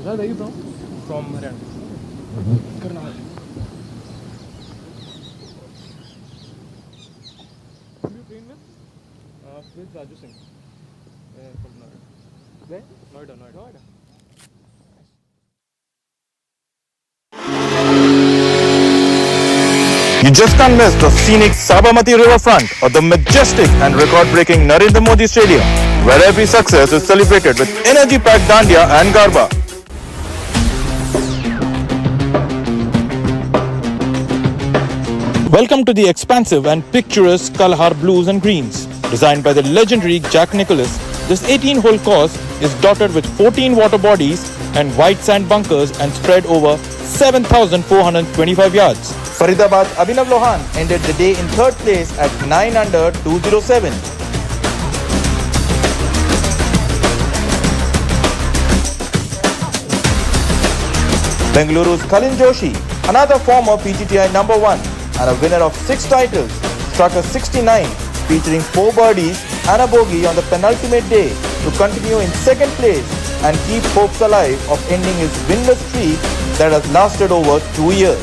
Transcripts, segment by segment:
Where are you from? From Haryana. Karnataka. Who you train with? With Raju Singh. From Noida. Where? Noida. Noida. You just can't miss the scenic Sabarmati riverfront or the majestic and record-breaking Narendra Modi Stadium, where every success is celebrated with energy-packed dandiya and garba. Welcome to the expansive and picturesque Kalhar Blues and Greens. Designed by the legendary Jack Nicklaus, this 18-hole course is dotted with 14 water bodies and white sand bunkers and spread over 7,425 yards. Faridabad Abhinav Lohan ended the day in third place at 9 under 207. Bengaluru's Kalin Joshi, another former PGTI number 1 and a winner of 6 titles, struck a 69 featuring 4 birdies and a bogey on the penultimate day to continue in second place and keep hopes alive of ending his winless streak that has lasted over 2 years.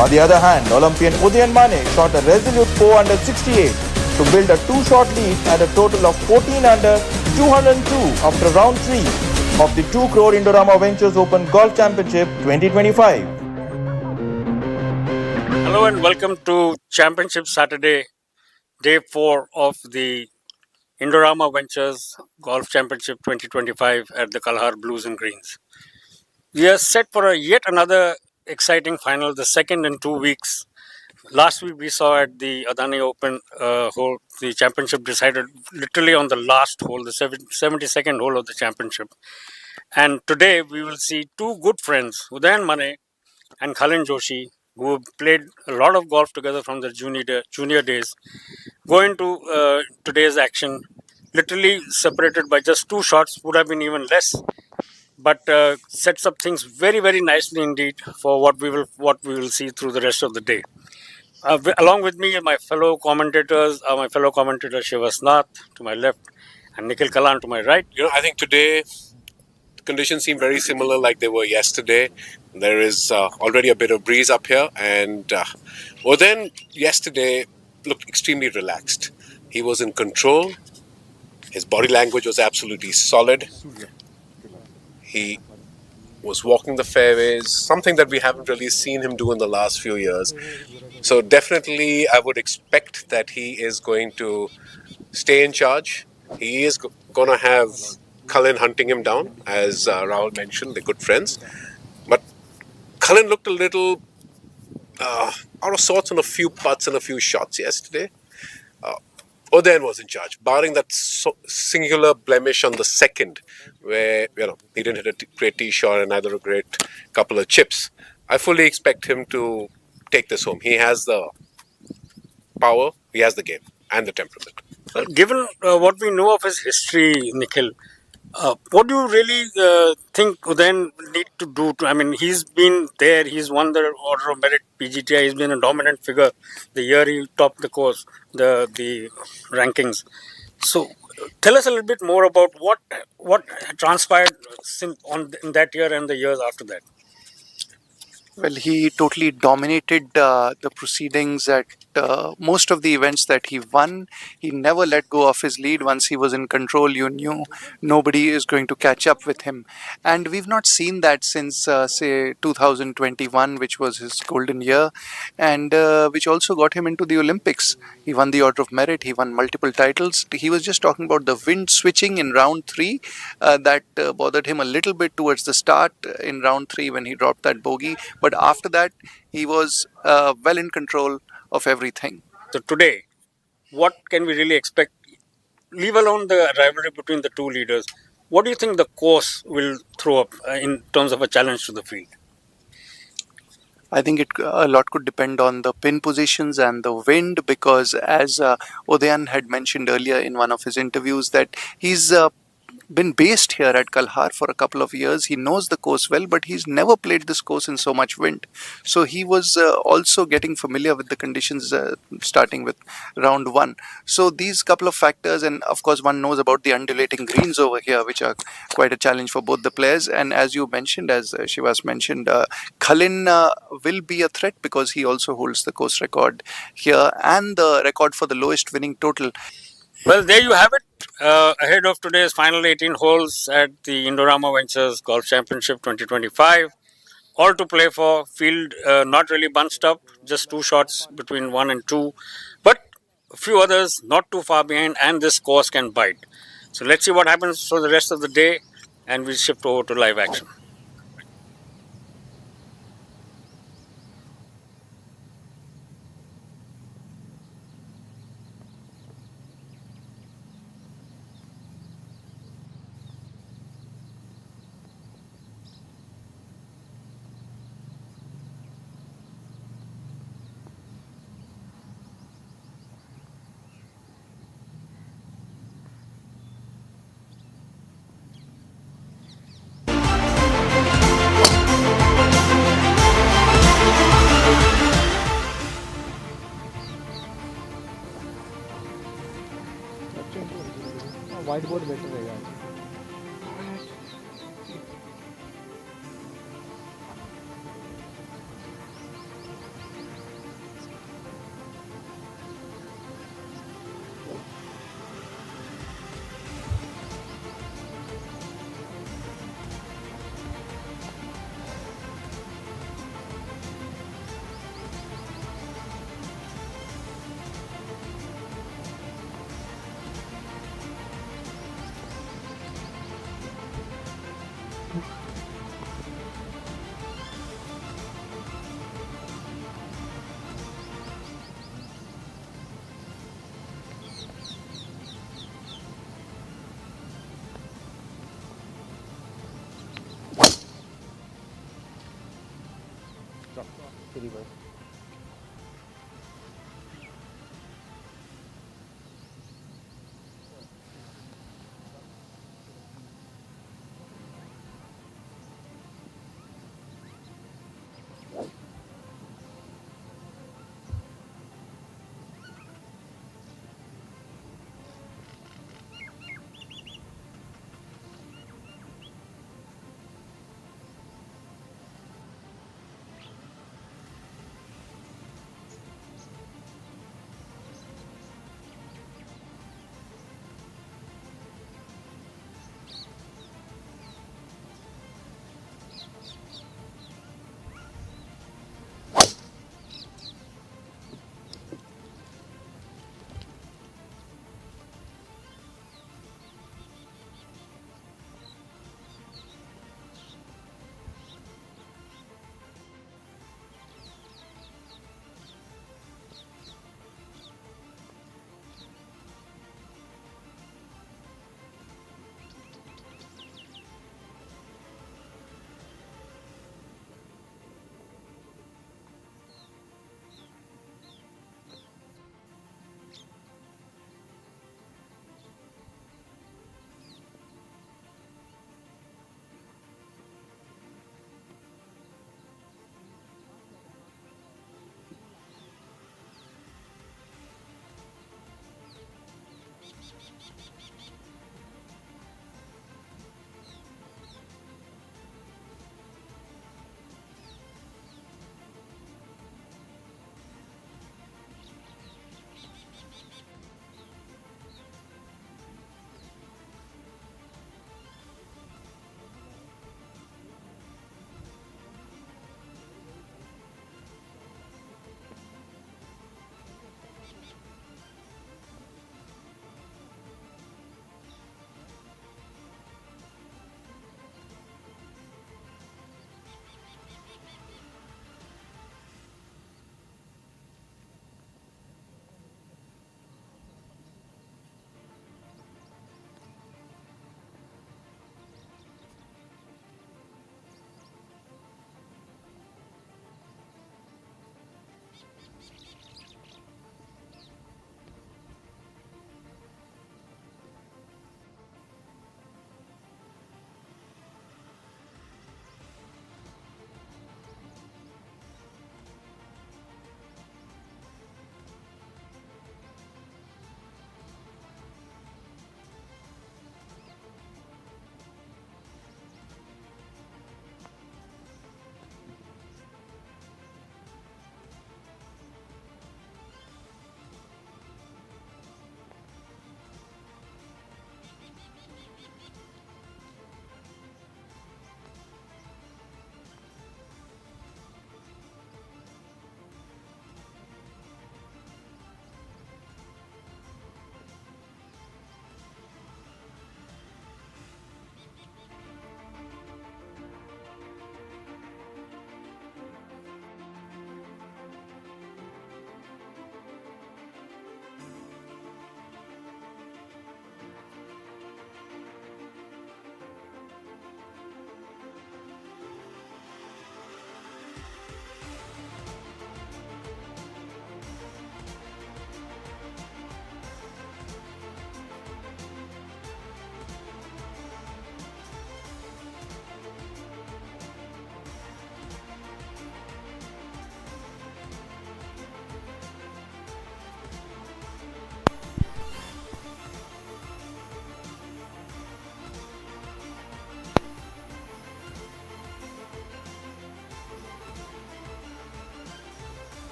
On the other hand, Olympian Udayan Mane shot a resolute 4 under 68 to build a 2-shot lead at a total of 14 under 202 after round 3 of the 2 crore Indorama Ventures Open Golf Championship 2025. Hello and welcome to Championship Saturday, day 4 of the Indorama Ventures Golf Championship 2025 at the Kalhar Blues and Greens. We are set for yet another exciting final, the second in 2 weeks. Last week we saw at the Adani Open hole, the championship decided literally on the last hole, the 72nd hole of the championship. And today we will see two good friends, Udayan Mane and Khalin Joshi, who have played a lot of golf together from their junior days, go into today's action, literally separated by just 2 shots, would have been even less, but sets up things very, very nicely indeed for what we will see through the rest of the day. Along with me, my fellow commentator Shivasnath to my left and Nikhil Kalan to my right. I think today the conditions seem very similar like they were yesterday. There is already a bit of breeze up here, and then yesterday looked extremely relaxed. He was in control. His body language was absolutely solid. He was walking the fairways, something that we haven't really seen him do in the last few years. So definitely I would expect that he is going to stay in charge. He is going to have Khalin hunting him down, as Rahul mentioned, they're good friends. But Khalin looked a little out of sorts on a few putts and a few shots yesterday. Udayan was in charge, barring that singular blemish on the second, where he didn't hit a great tee shot and neither a great couple of chips. I fully expect him to take this home. He has the power, he has the game, and the temperament. Well, given what we know of his history, Nikhil, what do you really think Udayan need to do? He's been there, he's won the Order of Merit PGTI, he's been a dominant figure the year he topped the course, the rankings. So tell us a little bit more about what transpired in that year and the years after that. Well, he totally dominated the proceedings at most of the events that he won. He never let go of his lead. Once he was in control, you knew nobody is going to catch up with him. And we've not seen that since, say, 2021, which was his golden year, and which also got him into the Olympics. He won the Order of Merit. He won multiple titles. He was just talking about the wind switching in round 3 that bothered him a little bit towards the start in round 3 when he dropped that bogey. But after that, he was well in control of everything. So today, what can we really expect? Leave alone the rivalry between the two leaders. What do you think the course will throw up in terms of a challenge to the field? I think a lot could depend on the pin positions and the wind, because as Udayan had mentioned earlier in one of his interviews, that he's been based here at Kalhar for a couple of years. He knows the course well, but he's never played this course in so much wind. So he was also getting familiar with the conditions starting with round one. So these couple of factors, and of course one knows about the undulating greens over here, which are quite a challenge for both the players. And as you mentioned, as Shivas mentioned, Khalin will be a threat because he also holds the course record here and the record for the lowest winning total. Well, there you have it. Ahead of today's final 18 holes at the Indorama Ventures Golf Championship 2025. All to play for. Field not really bunched up, just 2 shots between 1 and 2. But a few others not too far behind, and this course can bite. So let's see what happens for the rest of the day, and we'll shift over to live action. White board better रहेगा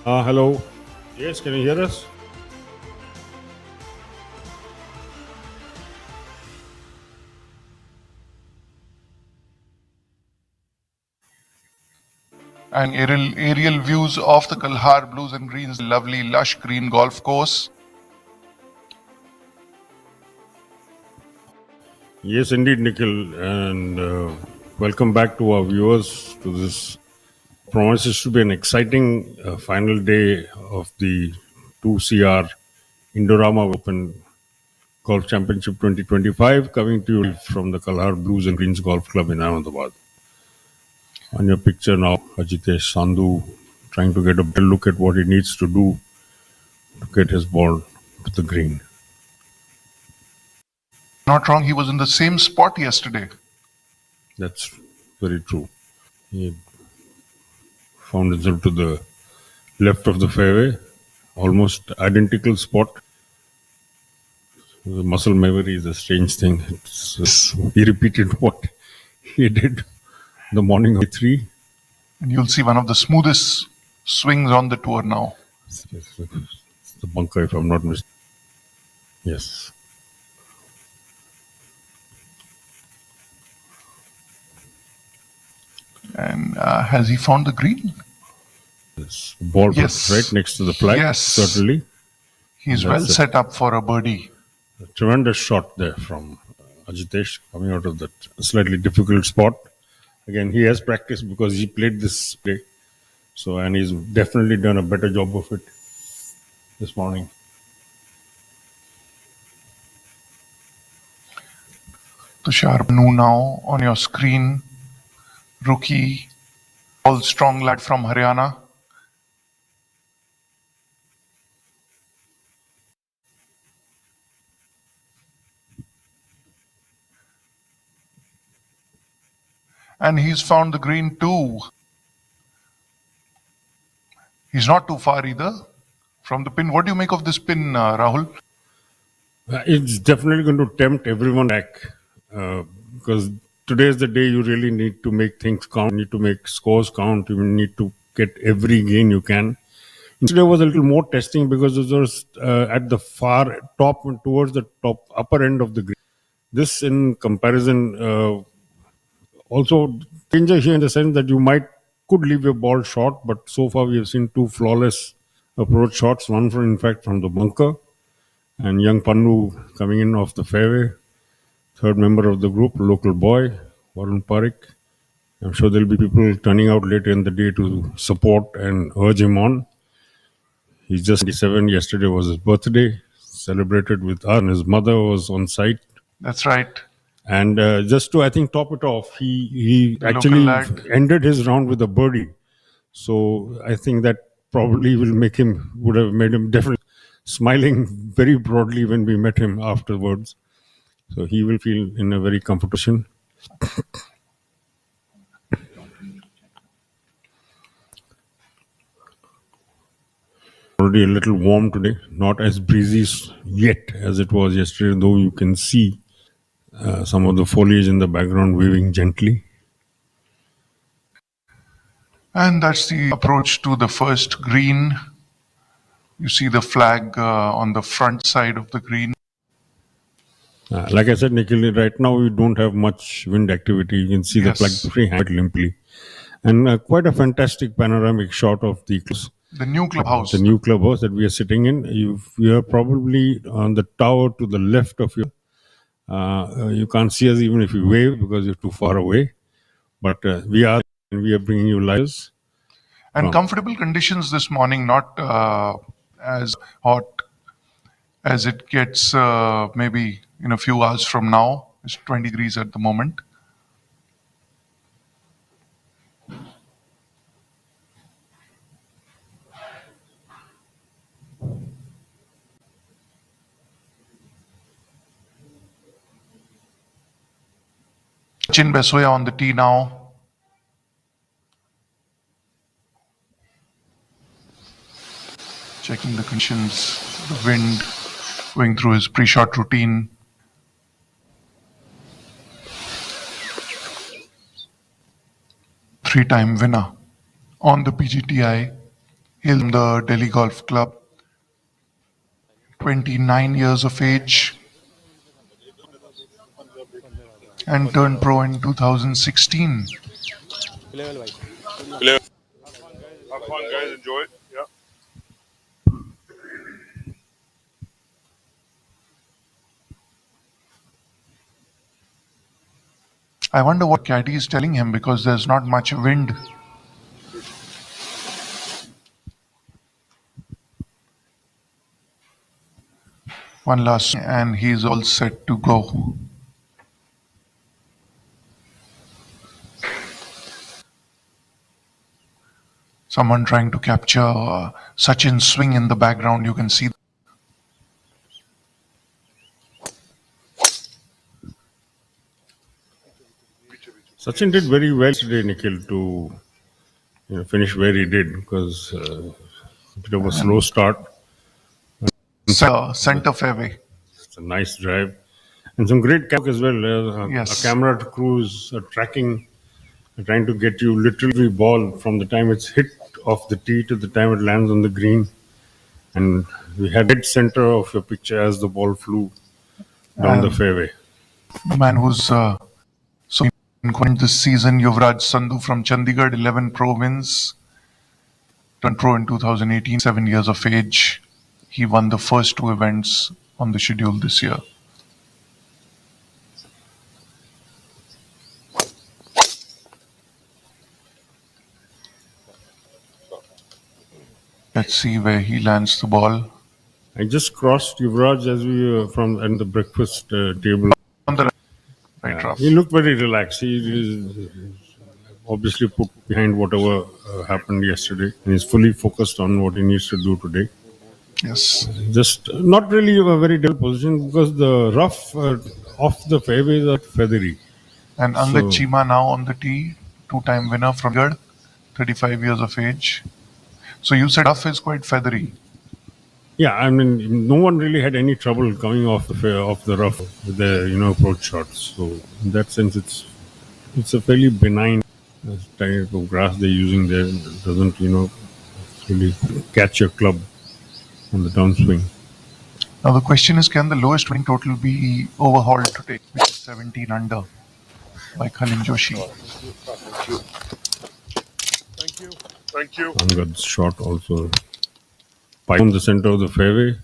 Hello. Yes, can you hear us? And aerial views of the Kalhar Blues and Greens, lovely lush green golf course. Yes, indeed, Nikhil. And welcome back to our viewers to this. Promises to be an exciting final day of the 2CR Indorama Open Golf Championship 2025, coming to you from the Kalhar Blues and Greens Golf Club in Ahmedabad. On your picture now, Ajitesh Sandhu trying to get a better look at what he needs to do to get his ball to the green. Not wrong, he was in the same spot yesterday. That's very true. He found himself to the left of the fairway, almost identical spot. The muscle memory is a strange thing. He repeated what he did the morning of three. And you'll see one of the smoothest swings on the tour now. It's the bunker, if I'm not mistaken. Yes. And has he found the green? Yes. Ball Yes. right next to the flag, Yes. certainly. He's well set up for a birdie. A tremendous shot there from Ajitesh coming out of that slightly difficult spot. Again, he has practiced because he played this play. So, and he's definitely done a better job of it this morning. Tushar Nu now on your screen. Rookie, all strong lad from Haryana. And he's found the green too. He's not too far either from the pin. What do you make of this pin, Rahul? It's definitely going to tempt everyone back because today is the day you really need to make things count, you need to make scores count, you need to get every gain you can. Yesterday was a little more testing because it was at the far top and towards the top upper end of the green. This, in comparison, also danger here in the sense that you could leave your ball short, but so far we have seen two flawless approach shots, one from in fact from the bunker, and young Pannu coming in off the fairway. Third member of the group, local boy, Varun Parik. I'm sure there'll be people turning out later in the day to support and urge him on. He's just 27. Yesterday was his birthday, celebrated with us, and his mother was on site. That's right. And just to, I think, top it off, he actually ended his round with a birdie. So I think that probably would have made him definitely smiling very broadly when we met him afterwards. So he will feel in a very comfortable position. Already a little warm today, not as breezy yet as it was yesterday, though you can see some of the foliage in the background waving gently. And that's the approach to the first green. You see the flag on the front side of the green. Like I said, Nikhil, right now we don't have much wind activity. You can see the flag pretty quite limply. And quite a fantastic panoramic shot of the new clubhouse. The new clubhouse that we are sitting in. You are probably on the tower to the left of you. You can't see us even if you wave because you're too far away. But we are bringing you lives. And comfortable conditions this morning, not as hot as it gets maybe in a few hours from now. It's 20 degrees at the moment. Sachin Besoya on the tee now. Checking the conditions, the wind, going through his pre-shot routine. Three-time winner on the PGTI Hailed from the Delhi Golf Club, 29 years of age, and turned pro in 2016. Level wise. Have fun, guys. Enjoy it. Yeah. I wonder what caddy is telling him because there's not much wind. One last, and he's all set to go. Someone trying to capture Sachin's swing in the background. You can see. Sachin did very well today, Nikhil, to finish where he did because a bit of a slow start. Center fairway. It's a nice drive and some great camera as well. Yes. A camera crews tracking, trying to get you literally ball from the time it's hit off the tee to the time it lands on the green. And we had dead center of your picture as the ball flew down the fairway. The man who's so important this season, Yuvraj Sandhu from Chandigarh, 11 pro wins. Turned pro in 2018, 7 years of age. He won the first two events on the schedule this year. Let's see where he lands the ball. I just crossed Yuvraj as we were from at the breakfast table. On the right rough. He looked very relaxed. He is obviously put behind whatever happened yesterday, and he's fully focused on what he needs to do today. Yes. Just not really a very difficult position because the rough off the fairways are feathery. And Angad Chima now on the tee, two-time winner from Gad, 35 years of age. So you said rough is quite feathery. Yeah, I mean, no one really had any trouble coming off the rough with the approach shots. So in that sense, it's a fairly benign type of grass they're using there. It doesn't really catch your club on the downswing. Now the question is, can the lowest winning total be overhauled today, which is 17 under by Khalil Joshi? Thank you. Angad's shot also pipe on the center of the fairway.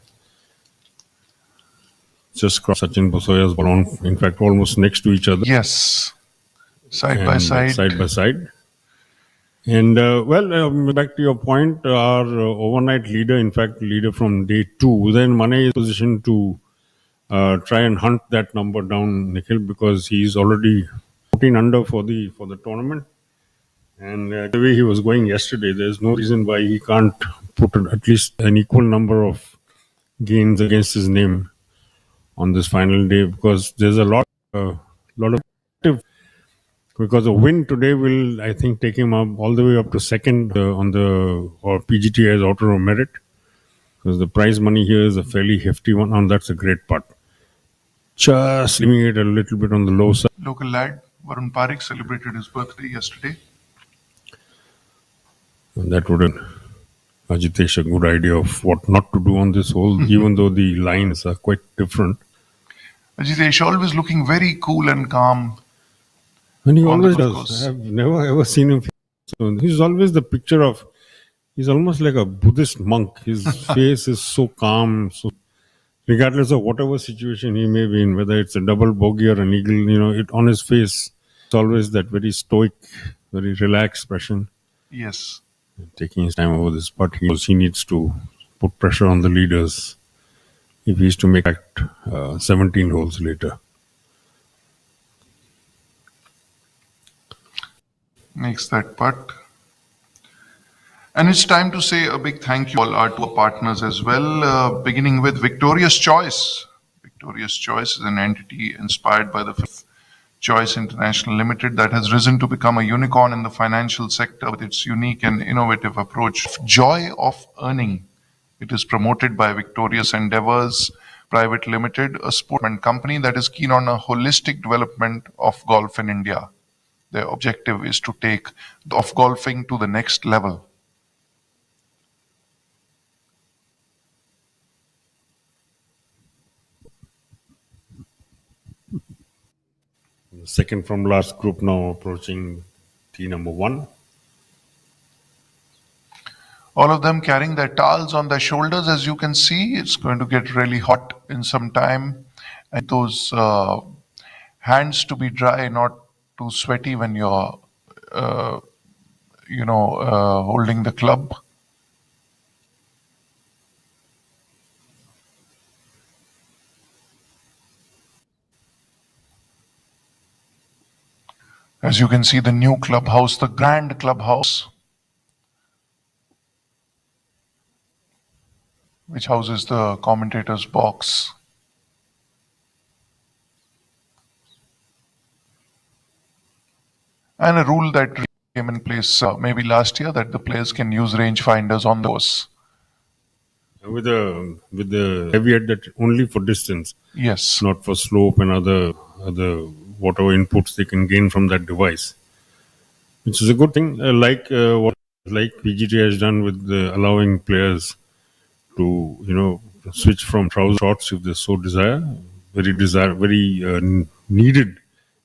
Just cross Sachin Bosoya's ball, in fact, almost next to each other. Yes. Side by side. Side by side. And back to your point, our overnight leader, in fact, leader from day 2, then Mane is positioned to try and hunt that number down, Nikhil, because he's already 14 under for the tournament. And the way he was going yesterday, there's no reason why he can't put at least an equal number of gains against his name on this final day, because there's a lot of because a win today will, I think, take him up all the way up to second on the PGTI's Outer of Merit, because the prize money here is a fairly hefty one, and that's a great putt. Just leaving it a little bit on the low side. Local lad Varun Parekh celebrated his birthday yesterday. And that would Ajitesh a good idea of what not to do on this hole, even though the lines are quite different. Ajitesh always looking very cool and calm. And he always does. I've never ever seen him. So he's always the picture of, he's almost like a Buddhist monk. His face is so calm, so regardless of whatever situation he may be in, whether it's a double bogey or an eagle, it on his face, it's always that very stoic, very relaxed expression. Yes. Taking his time over this, but he needs to put pressure on the leaders if he's to make 17 holes later. Makes that putt. And it's time to say a big thank you all to our partners as well, beginning with Victorious Choice. Victorious Choice is an entity inspired by the Choice International Limited that has risen to become a unicorn in the financial sector with its unique and innovative approach. Joy of earning. It is promoted by Victorious Endeavors Private Limited, a sportsman company that is keen on a holistic development of golf in India. Their objective is to take golfing to the next level. second from last group now approaching tee number 1. All of them carrying their towels on their shoulders, as you can see. It's going to get really hot in some time. And those hands to be dry, not too sweaty when you're, holding the club. As you can see, the new clubhouse, the grand clubhouse, which houses the commentator's box. And a rule that came in place maybe last year, that the players can use rangefinders on the course. With the caveat that only for distance, Yes. not for slope and other whatever inputs they can gain from that device, which is a good thing. Like PGT has done with allowing players to switch from trouser shorts if they so desire. Very needed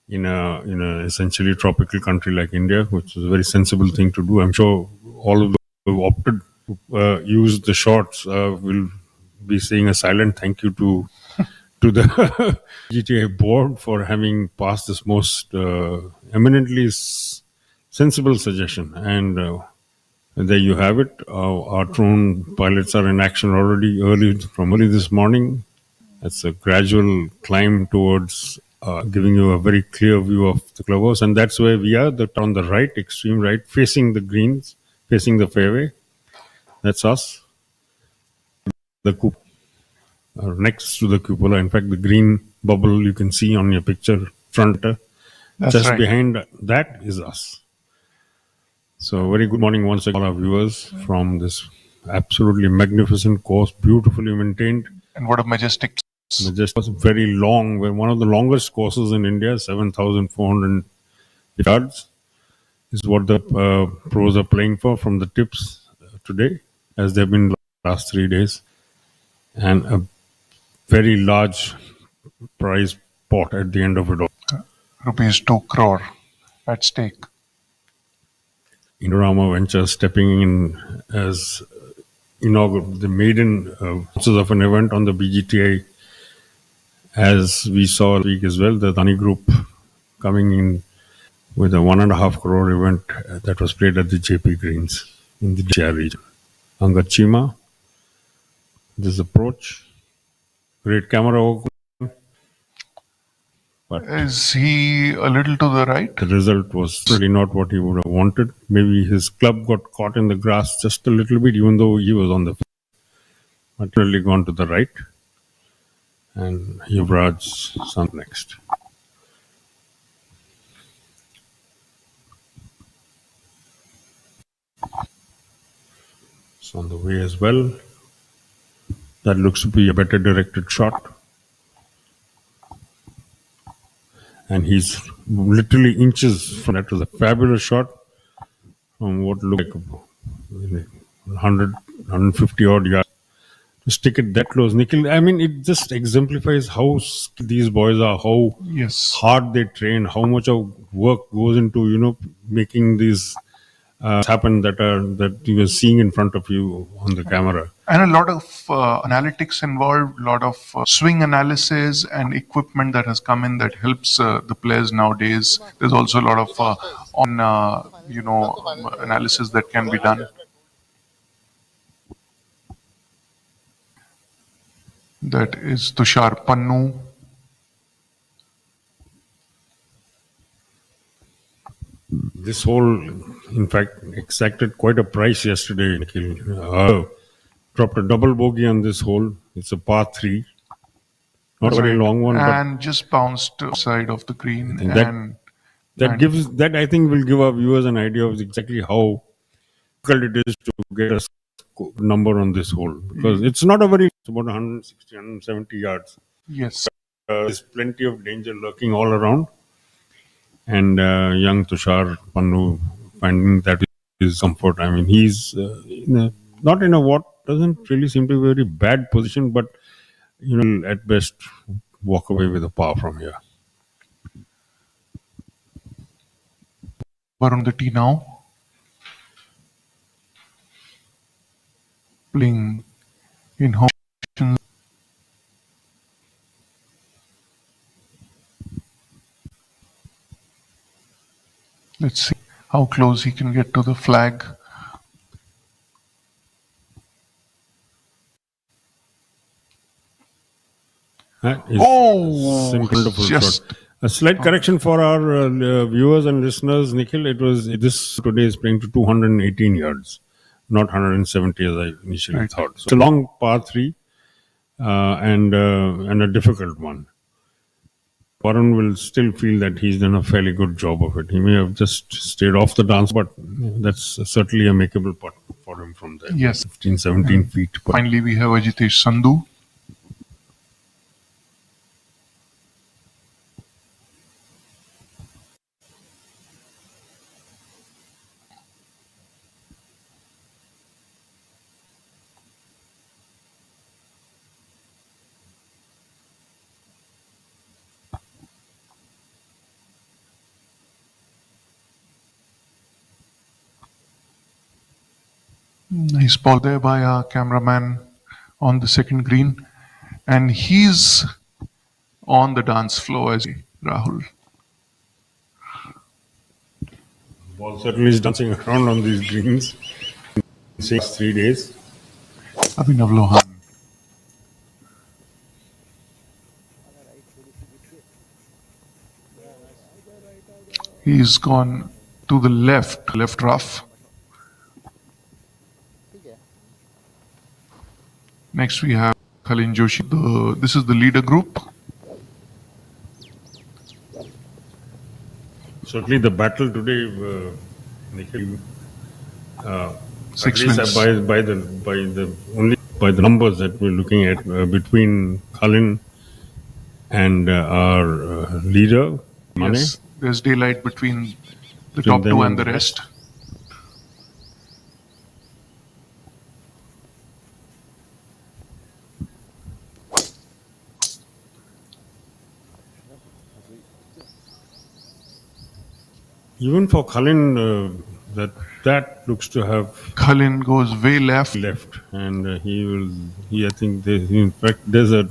in a essentially tropical country like India, which is a very sensible thing to do. I'm sure all of those who opted to use the shorts will be saying a silent thank you to the GTA board for having passed this most eminently sensible suggestion. And there you have it. Our drone pilots are in action already from early this morning. It's a gradual climb towards giving you a very clear view of the clubhouse, and that's where we are. On the right, extreme right, facing the greens, facing the fairway. That's us. The cupola, next to the cupola. In fact, the green bubble you can see on your picture front. Just right behind that is us. So, very good morning once again, all our viewers from this absolutely magnificent course, beautifully maintained. And what a majestic. Just was very long. We're one of the longest courses in India, 7,400 yards is what the pros are playing for from the tips today, as they've been the last 3 days. And a very large prize pot at the end of it all. Rupees 2 crore at stake. Indorama Ventures stepping in as inaugural, the maiden of an event on the BGTI. As we saw last week as well, the Dani Group coming in with a 1.5 crore event that was played at the JP Greens in the GR region. Angachima, this approach, great camera work. But is he a little to the right? The result was really not what he would have wanted. Maybe his club got caught in the grass just a little bit, even though he was on the field. But really gone to the right. And Yuvraj's son next. It's on the way as well. That looks to be a better directed shot. And he's literally inches from that. Was a fabulous shot from what looked like 100, 150 odd yards. To stick it that close, Nikhil. I mean, it just exemplifies how these boys are, how hard they train, how much of work goes into making these happen that you are seeing in front of you on the camera. And a lot of analytics involved, a lot of swing analysis and equipment that has come in that helps the players nowadays. There's also a lot of analysis that can be done. That is Tushar Pannu. This hole, in fact, exacted quite a price yesterday, Nikhil. Dropped a double bogey on this hole. It's a par 3. Not a very long one. And just bounced side of the green. That I think will give our viewers an idea of exactly how difficult it is to get a number on this hole. Because it's not it's about 160, 170 yards. Yes. There's plenty of danger lurking all around. And young Tushar Pannu finding that is comfort. I mean, he's not in a what doesn't really seem to be a very bad position, but at best walk away with a par from here. Varun the tee now. Playing in home. Let's see how close he can get to the flag. That is Oh, wonderful just shot. A slight correction for our viewers and listeners, Nikhil. It was this today is playing to 218 yards, not 170 as I initially Right. thought. So it's a long par three and a difficult one. Varun will still feel that he's done a fairly good job of it. He may have just stayed off the dance, but that's certainly a makeable putt for him from there. Yes. 15, 17 feet. Finally, we have Ajitesh Sandhu. Nice ball there by our cameraman on the second green. And he's on the dance floor as Rahul. Ball certainly is dancing around on these greens. In 3 days. Abhinav Lohan. He's gone to the left rough. Next we have Kalin Joshi. This is the leader group. Certainly the battle today, Nikhil, Six at least wins. by the numbers that we're looking at between Kalin and our leader, Mane. Yes, there's daylight between the Between top them two and and the the rest. Even for Kalin, that looks to have Kalin goes way left. and I think in fact there's a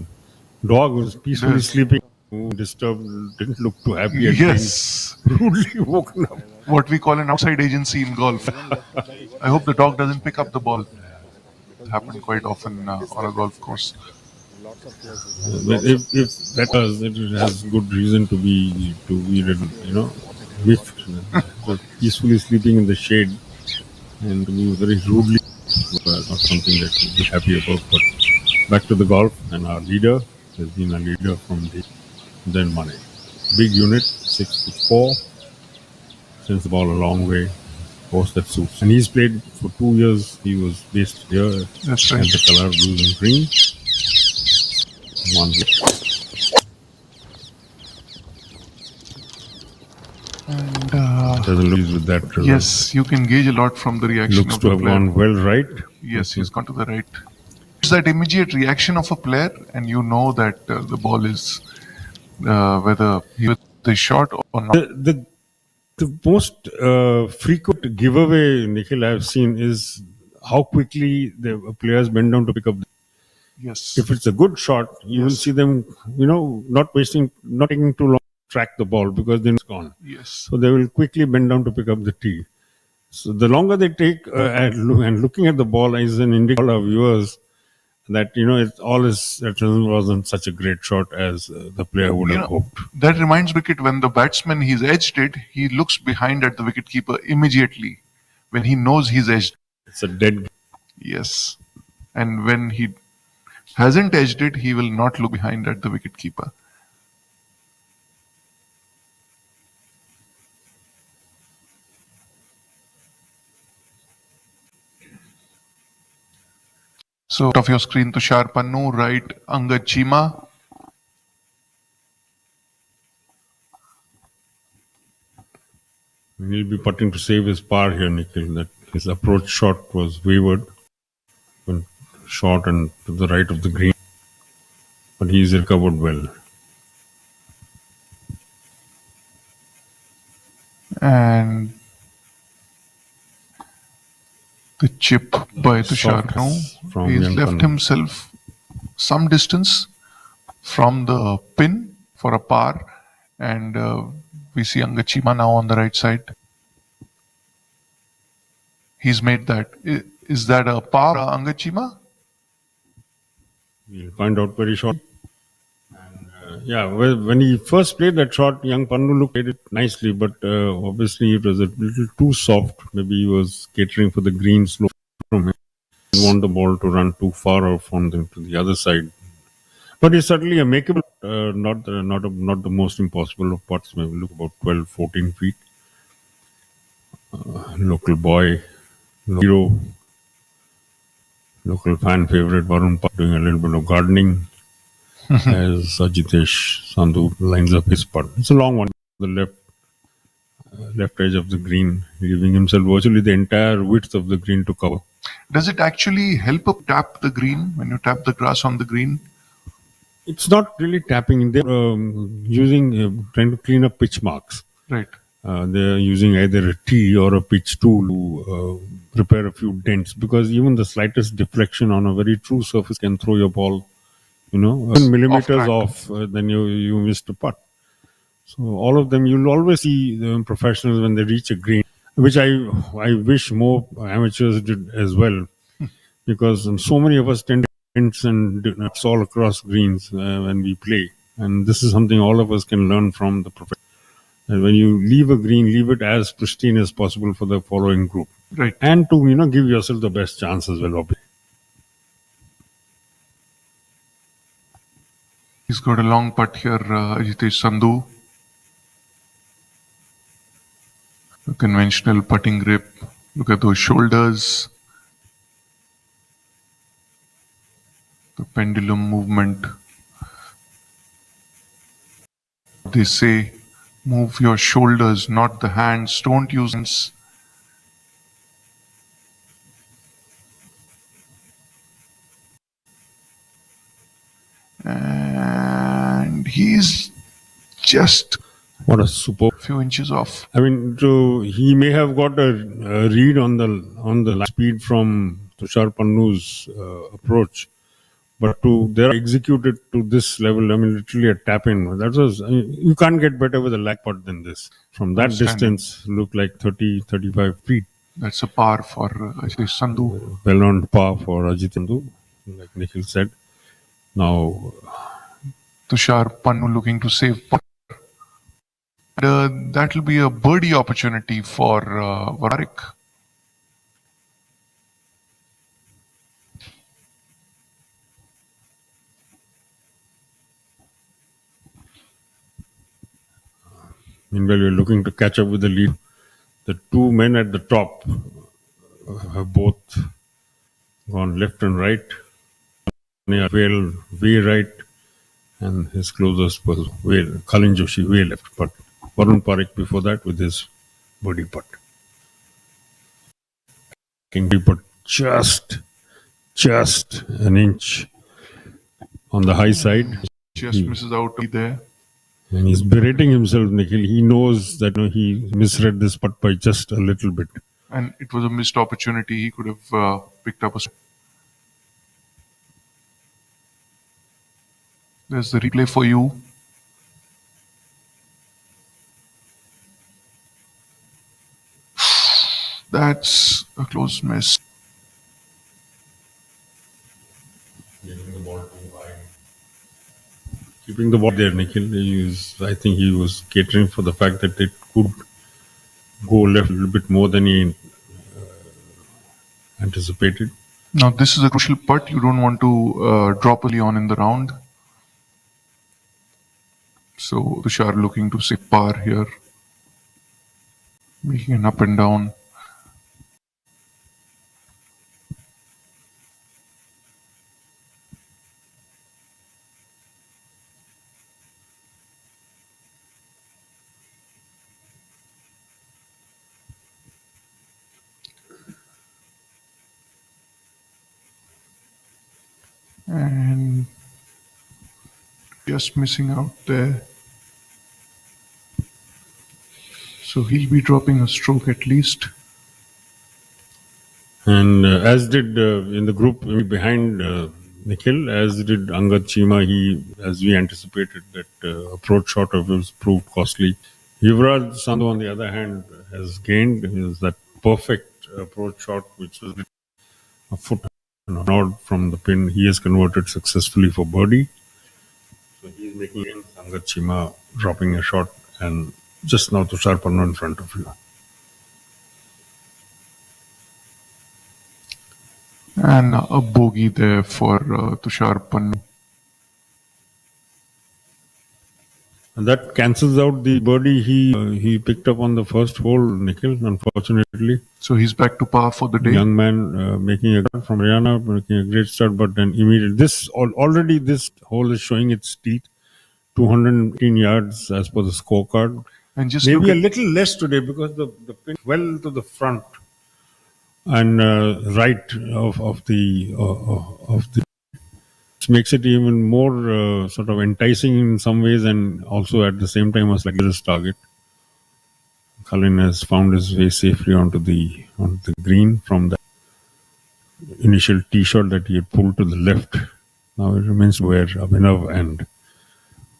dog who's peacefully sleeping, who disturbed, didn't look too happy at Yes, being rudely woken up. what we call an outside agency in golf. I hope the dog doesn't pick up the ball. It happened quite often on a golf course. But if that does, it has good reason to be whiffed. So peacefully sleeping in the shade and to be very rudely not something that we'll be happy about. But back to the golf, and our leader has been a leader from the then Mane. Big unit, 6'4", sends the ball a long way. Of course, that suits. And he's played for 2 years. He was based here That's at right. the Color Blues and Green. One. And Doesn't look with that. yes, you can gauge a lot from the reaction Looks of to the have player. gone well right. Yes, he's gone to the right. It's that immediate reaction of a player, and you know that the ball is whether he was the shot or not. The most frequent giveaway, Nikhil, I've seen is how quickly the players bend down to pick up. Yes. If it's a good shot, you will Yes. see them, not taking too long to track the ball because then it's gone. Yes. So they will quickly bend down to pick up the tee. So the longer they take and looking at the ball is an indicator to our viewers that that wasn't such a great shot as the player would have hoped. That reminds wicket when the batsman he's edged it, he looks behind at the wicketkeeper immediately when he knows he's edged. It's a dead. Yes. And when he hasn't edged it, he will not look behind at the wicketkeeper. So, off your screen, Tushar Pannu, right, Angad Chima. He'll be putting to save his par here, Nikhil. That his approach shot was wayward, went short and to the right of the green, but he's recovered well. And The chip by Tushar. No, from he's young left Pannu. himself some distance from the pin for a par, and we see Angachima now on the right side. He's made that. Is that a par, Angachima? We'll find out very shortly. Yeah, well, when he first played that shot, young Pannu played it nicely, but obviously it was a little too soft. Maybe he was catering for the green slope from him. He didn't want the ball to run too far off from to the other side. But it's certainly a makeable, not the most impossible of putts. Maybe look about 12, 14 feet. Local boy, hero, local fan favorite Varun Park doing a little bit of gardening as Ajitesh Sandhu lines up his putt. It's a long one, the left edge of the green, leaving himself virtually the entire width of the green to cover. Does it actually help tap the green when you tap the grass on the green? It's not really tapping. They're trying to clean up pitch marks. Right. They're using either a tee or a pitch tool to repair a few dents, because even the slightest deflection on a very true surface can throw your ball, 1 millimeters off, then you missed a putt. So all of them, you'll always see the professionals when they reach a green, which I wish more amateurs did as well, because so many of us tend to dents and it's all across greens when we play, and this is something all of us can learn from the professionals. And when you leave a green, leave it as pristine as possible for the following group. Right. And to, give yourself the best chance as well, obviously. He's got a long putt here, Ajitesh Sandhu. A conventional putting grip. Look at those shoulders. The pendulum movement. They say, move your shoulders, not the hands. Don't use hands. And he's just what a super few inches off. I mean, he may have got a read on the speed from Tushar Pannu's approach, but they're executed to this level. I mean, literally a tap in. You can't get better with a lag putt than this. From that distance, look like 30, 35 feet. That's a par for Ajitesh Sandhu. Well on par for Ajit Sandhu, like Nikhil said. Now, Tushar Pannu looking to save putt. That will be a birdie opportunity for Varik. Meanwhile, we're looking to catch up with the lead. The two men at the top have both gone left and right. Well, way right, and his closest was Kalin Joshi, way left. But Varun Parekh before that with his birdie putt. But just an inch on the high side. Just misses out there. And he's berating himself, Nikhil. He knows that he misread this putt by just a little bit. And it was a missed opportunity. He could have picked up a... There's the replay for you. That's a close miss. Giving the ball too high. Keeping the ball there, Nikhil. I think he was catering for the fact that it could go left a little bit more than he anticipated. Now, this is a crucial putt. You don't want to drop early on in the round. So, Tushar looking to save par here. Making an up and down. And just missing out there. So he'll be dropping a stroke at least. And as did in the group behind Nikhil, as did Angad Chima, he, as we anticipated, that approach shot of his proved costly. Yuvraj Sandhu, on the other hand, has gained is that perfect approach shot, which was a foot nod from the pin. He has converted successfully for birdie. So he's making Angad Chima dropping a shot, and just now Tushar Pannu in front of you. And a bogey there for Tushar Pannu. And that cancels out the birdie he picked up on the first hole, Nikhil, unfortunately. So he's back to par for the day. Young man making a cut from Haryana, making a great start, but then already this hole is showing its teeth. 218 yards as per the scorecard. And just maybe look a little less today because the pin well to the front and right of the which makes it even more sort of enticing in some ways, and also at the same time a slightly target. Cullen has found his way safely onto the green from the initial tee shot that he had pulled to the left. Now it remains where Abhinav and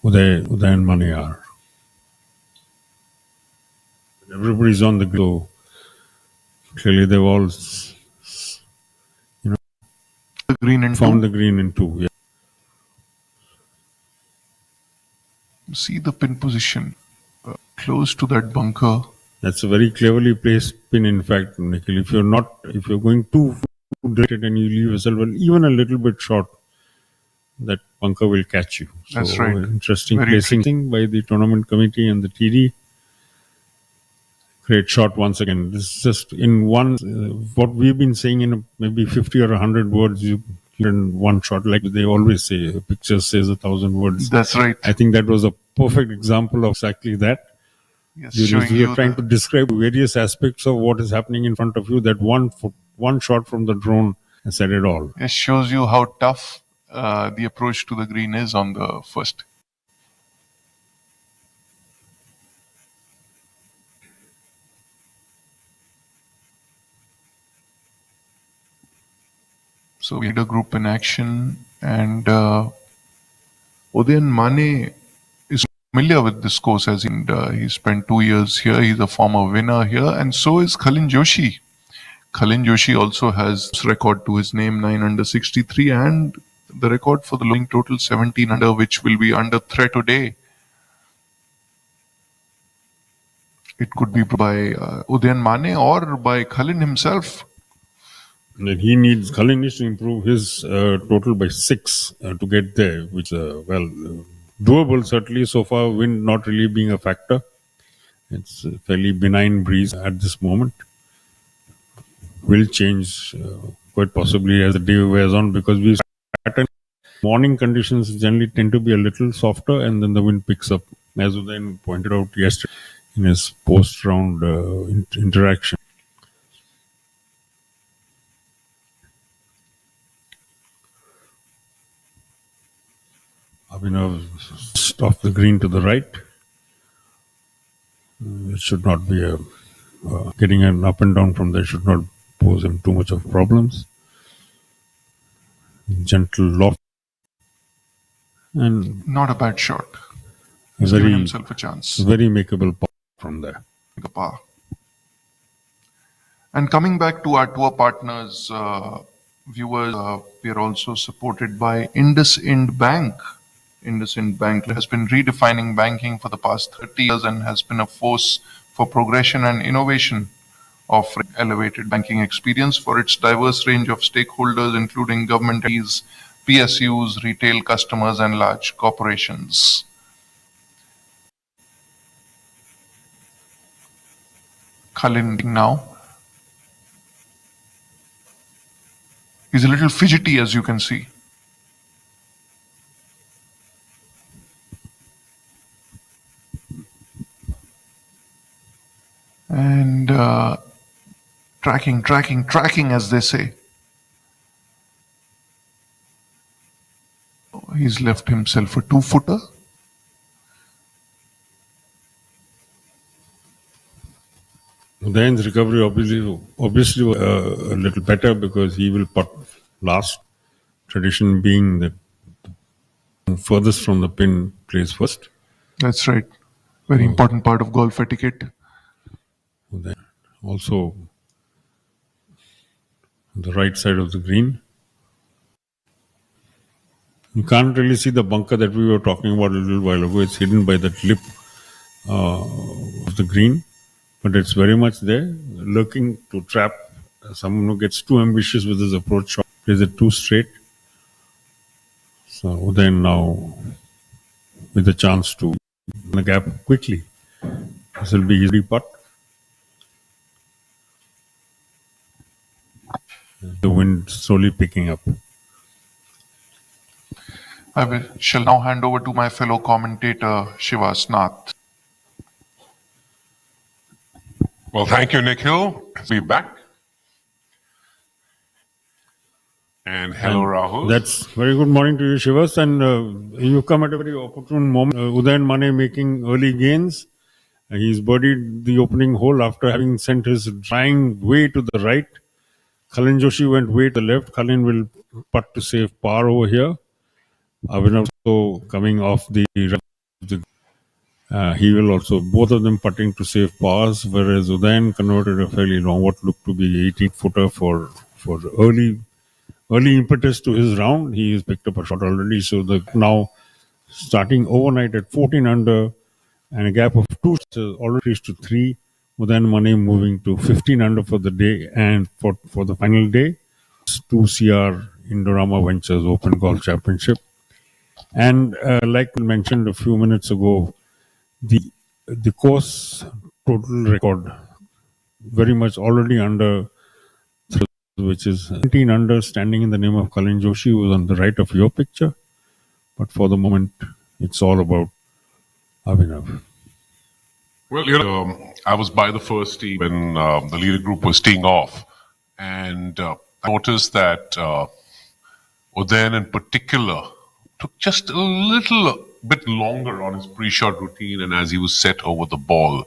Uday and Mane are. Everybody's on the go. Clearly, they've all, the green in found two. the green in two. Yeah. See the pin position close to that bunker. That's a very cleverly placed pin. In fact, Nikhil, if you're going too directed and you leave yourself even a little bit short, that bunker will catch you. So, that's right. Interesting Very placing by the tournament committee and the TD. Great shot once again. This is just in one, what we've been saying in maybe 50 or 100 words, you in one shot, like they always say, a picture says 1,000 words. That's right. I think that was a perfect example of exactly that. Yes, You're trying to describe various aspects of what is happening in front of you. That one shot from the drone said it all. It shows you how tough the approach to the green is on the first. So we had a group in action, and Udayan Mane is familiar with this course as he spent 2 years here. He's a former winner here, and so is Khalin Joshi. Khalin Joshi also has record to his name, 9 under 63, and the record for the lowering total 17 under, which will be under threat today. It could be by Udayan Mane or by Khalin himself. And Khalin needs to improve his total by 6 to get there, which doable certainly. So far, wind not really being a factor. It's a fairly benign breeze at this moment. Will change quite possibly as the day wears on, because we've started morning conditions generally tend to be a little softer, and then the wind picks up, as Udayan pointed out yesterday in his post-round interaction. Abhinav off the green to the right. It should not be getting an up and down from there should not pose him too much of problems. Gentle loft. And not a bad shot. He's given himself a chance. Very makeable from there. And coming back to our tour partners, viewers, we are also supported by IndusInd Bank. IndusInd Bank has been redefining banking for the past 30 years and has been a force for progression and innovation, offering elevated banking experience for its diverse range of stakeholders, including government entities, PSUs, retail customers, and large corporations. Khalin now. He's a little fidgety, as you can see. And tracking, as they say. He's left himself a 2-footer. . Udayan's recovery obviously a little better because he will putt last. Tradition being that furthest from the pin plays first. That's right. Very important part of golf etiquette. Udayan also on the right side of the green. You can't really see the bunker that we were talking about a little while ago. It's hidden by that lip of the green, but it's very much there, lurking to trap someone who gets too ambitious with his approach shot, plays it too straight. So then now, with a chance to the gap quickly, this will be easy putt. The wind slowly picking up. Shall now hand over to my fellow commentator, Shivas Nath. Well, thank you, Nikhil. Be back. And hello, Rahul. That's very good morning to you, Shivas. And you come at a very opportune moment. Udayan Mane making early gains. He's birdied the opening hole after having sent his drying way to the right. Khalin Joshi went way to the left. Khalin will putt to save par over here. Abhinav also coming off the he will also, both of them putting to save pars, whereas Udayan converted a fairly long, what looked to be 18-footer for early impetus to his round. He has picked up a shot already. So now starting overnight at 14 under and a gap of 2 already reached to 3. Udayan Mane moving to 15 under for the day and for the final day. 2CR Indorama Ventures Open Golf Championship. And like we mentioned a few minutes ago, the course total record very much already under, which is 19 under, standing in the name of Khalin Joshi, who was on the right of your picture. But for the moment, it's all about Abhinav. Well, I was by the first tee when the leader group was teeing off. And I noticed that Udayan in particular took just a little bit longer on his pre-shot routine and as he was set over the ball.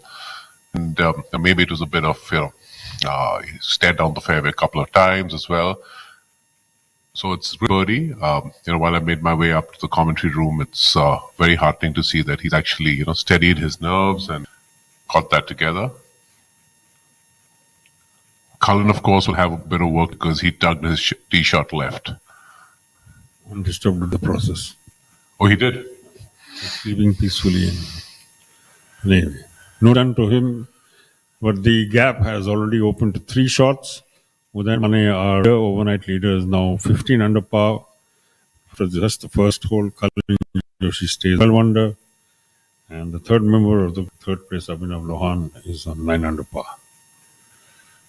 And maybe it was a bit of, he stared down the fairway a couple of times as well. So it's birdie. While I made my way up to the commentary room, it's very heartening to see that he's actually, steadied his nerves and got that together. Cullen, of course, will have a bit of work because he tugged his tee shot left. Undisturbed with the process. Oh, he did? Sleeping peacefully. Anyway, no run to him, but the gap has already opened to 3 shots. Udayan Mane, our overnight leader, is now 15 under par. After just the first hole, Khalin Joshi stays 12 under. And the third member of the third place, Abhinav Lohan, is on 9 under par.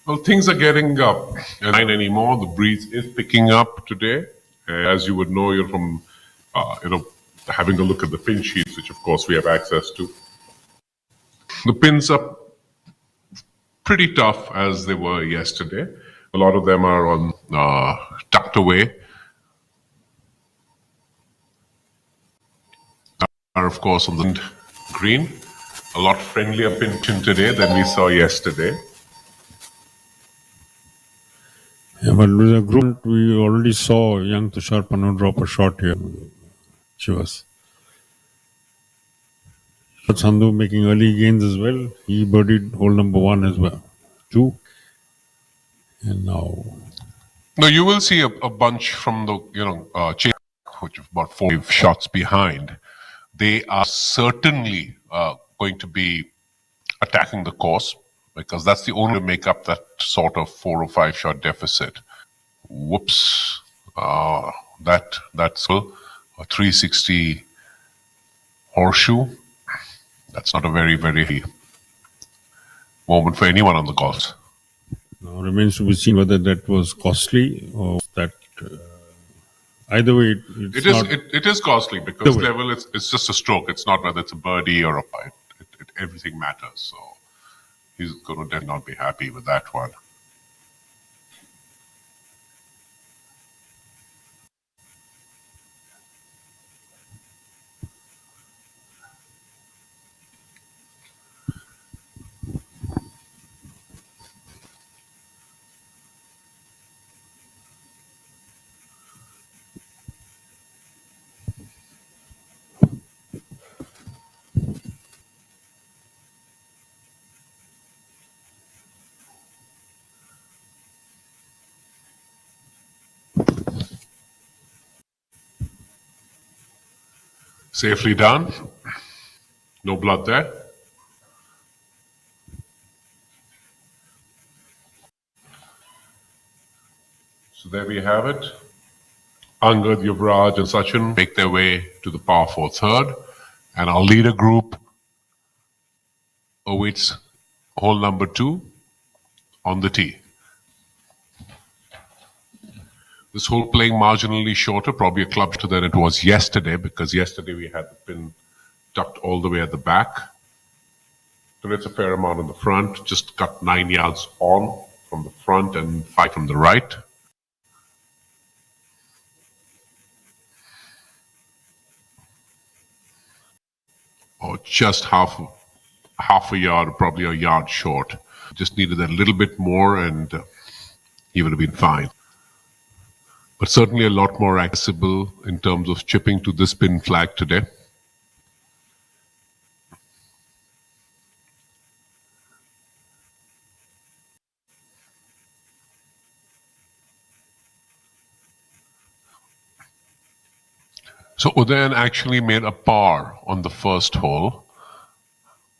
Well, things are getting up. And not anymore. The breeze is picking up today. As you would know, you're from, having a look at the pin sheets, which of course we have access to. The pins are pretty tough as they were yesterday. A lot of them are on tucked away. Are of course on the green. A lot friendlier pin today than we saw yesterday. Yeah, but with the group, we already saw young Tushar Panu drop a shot here. Chivas. Sandhu making early gains as well. He birdied hole number 1 as well. 2. And now... No, you will see a bunch from the, chase, which is about 4 shots behind. They are certainly going to be attacking the course because that's the only way to make up that sort of 4 or 5 shot deficit. Whoops. That's a 360 horseshoe. That's not a very, very moment for anyone on the golf. Now remains to be seen whether that was costly or that... either way, it is costly because level it's just a stroke. It's not whether it's a birdie or a putt. Everything matters. So he's going to definitely not be happy with that one. Safely done. No blood there. So there we have it. Angad, Yuvraj and Sachin make their way to the par 4 third, and our leader group awaits hole number 2 on the tee. This hole playing marginally shorter, probably a club shorter than it was yesterday, because yesterday we had the pin tucked all the way at the back. So it's a fair amount on the front, just cut 9 yards on from the front and 5 from the right. Or just half a yard, probably a yard short. Just needed a little bit more and he would have been fine. But certainly a lot more accessible in terms of chipping to this pin flag today. So Udayan actually made a par on the first hole.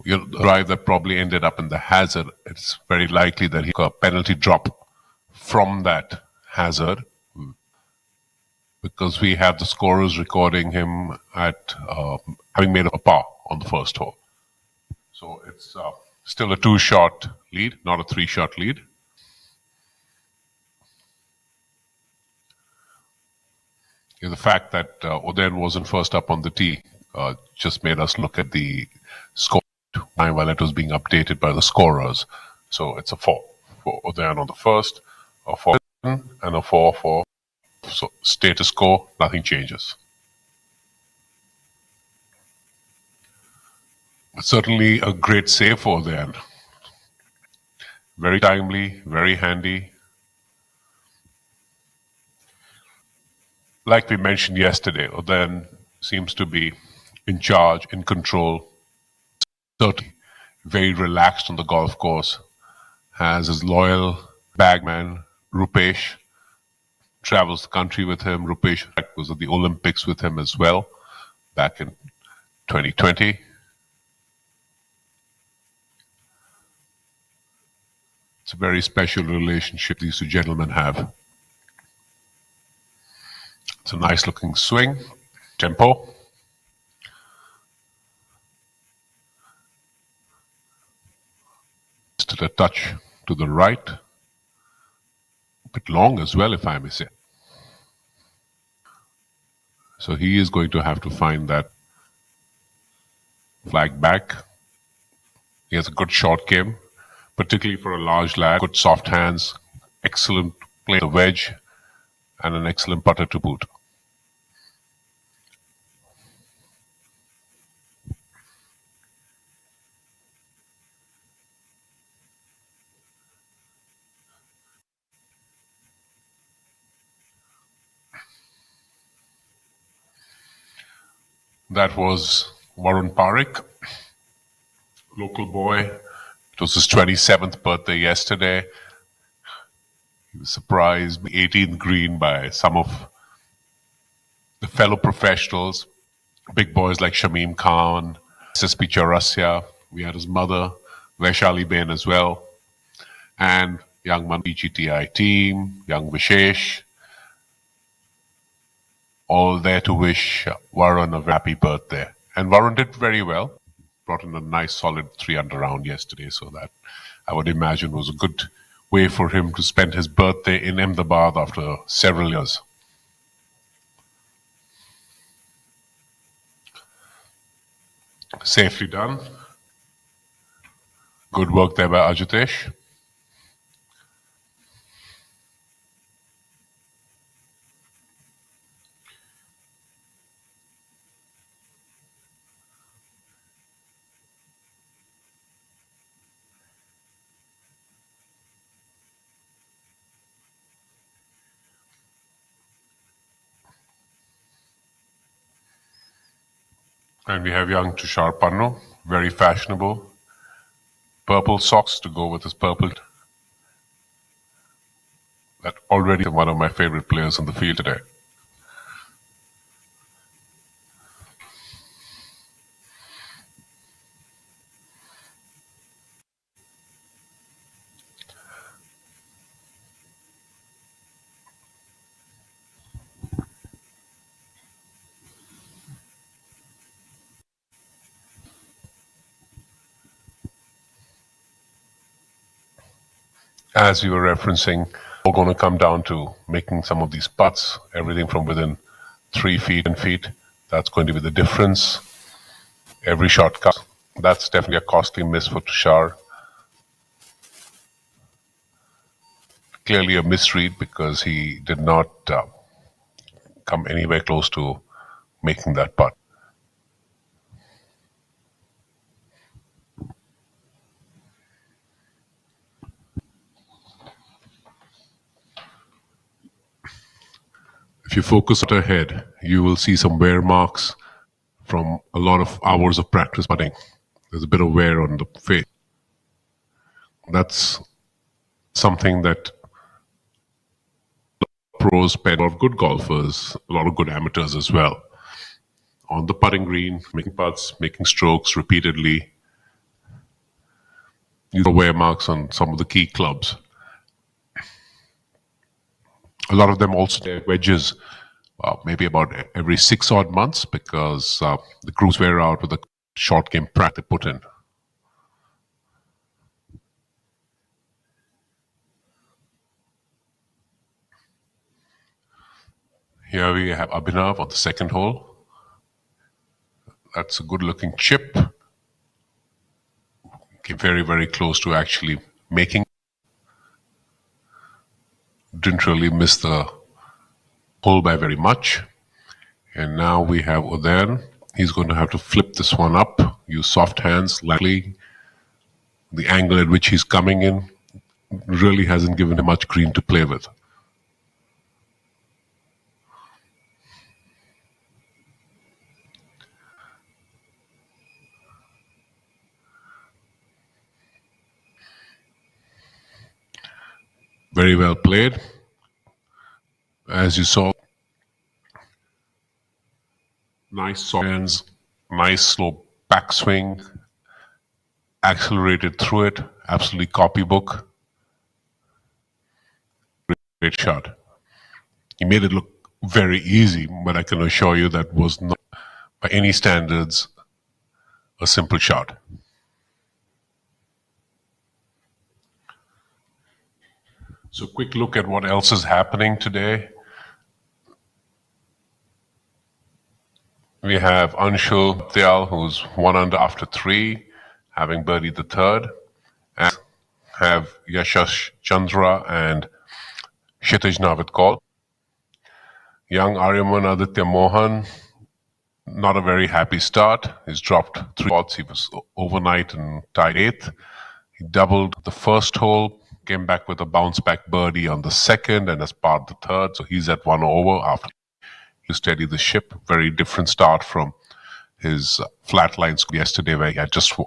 A drive that probably ended up in the hazard. It's very likely that he got a penalty drop from that hazard, because we have the scorers recording him at having made a par on the first hole. So it's still a 2-shot lead, not a 3-shot lead. The fact that Udayan wasn't first up on the tee just made us look at the score while it was being updated by the scorers. So it's a 4 for Udayan on the first, a 4 and a 4 for. So status quo, nothing changes. Certainly a great save for Udayan. Very timely, very handy. Like we mentioned yesterday, Udayan seems to be in charge, in control, certainly very relaxed on the golf course, has his loyal bagman, Rupesh, travels the country with him. Rupesh was at the Olympics with him as well, back in 2020. It's a very special relationship these two gentlemen have. It's a nice looking swing, tempo. Still a touch to the right. A bit long as well, if I may say. So he is going to have to find that flag back. He has a good short game, particularly for a large lad. Good soft hands, excellent play the wedge, and an excellent putter to boot. That was Varun Parekh, local boy. It was his 27th birthday yesterday. He was surprised, 18th green, by some of the fellow professionals, big boys like Shamim Khan, SSP Chaurasya. We had his mother, Vaishali Ben, as well, and young man PGTI team, young Vishesh, all there to wish Varun a happy birthday. And Varun did very well. Brought in a nice solid 3-under round yesterday, so that I would imagine was a good way for him to spend his birthday in Ahmedabad after several years. Safely done. Good work there by Ajitesh. And we have young Tushar Pannu, very fashionable. Purple socks to go with his purple. That already one of my favorite players in the field today. as you were referencing, we're going to come down to making some of these putts, everything from within 3 feet and feet. That's going to be the difference. Every shot counts. That's definitely a costly miss for Tushar. Clearly a misread because he did not come anywhere close to making that putt. If you focus ahead, you will see some wear marks from a lot of hours of practice putting. There's a bit of wear on the face. That's something that pros spend, a lot of good golfers, a lot of good amateurs as well. On the putting green, making putts, making strokes repeatedly. You wear marks on some of the key clubs. A lot of them also their wedges, maybe about every 6 odd months because the grooves wear out with the short game practice they put in. Here we have Abhinav on the second hole. That's a good looking chip. Came very, very close to actually making. Didn't really miss the hole by very much. And now we have Udayan. He's going to have to flip this one up, use soft hands, likely. The angle at which he's coming in really hasn't given him much green to play with. Very well played. As you saw, nice soft hands, nice slow backswing, accelerated through it, absolutely copybook. Great shot. He made it look very easy, but I can assure you that was not, by any standards, a simple shot. So quick look at what else is happening today. We have Anshul Tyal, who's 1 under after 3, having birdied the third. And have Yashash Chandra and Kshitij Navidkol. Young Aryaman Aditya Mohan, not a very happy start. He's dropped 3 spots. He was overnight and tied 8th. He doubled the first hole, came back with a bounce back birdie on the second and has parred the third. So he's at 1 over after he steadied the ship. Very different start from his flat lines yesterday where he had just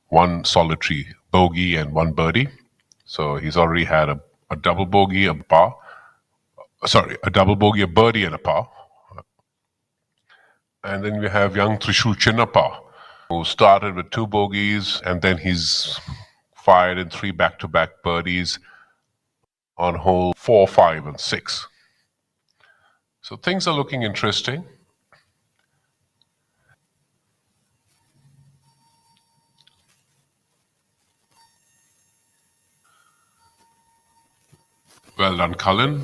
1 solitary bogey and 1 birdie. So he's already had a double bogey, a par. Sorry, a double bogey, a birdie and a par. And then we have young Trishul Chinnappa, who started with 2 bogeys and then he's fired in 3 back-to-back birdies on hole 4, 5, and 6. So things are looking interesting. Well done, Cullen.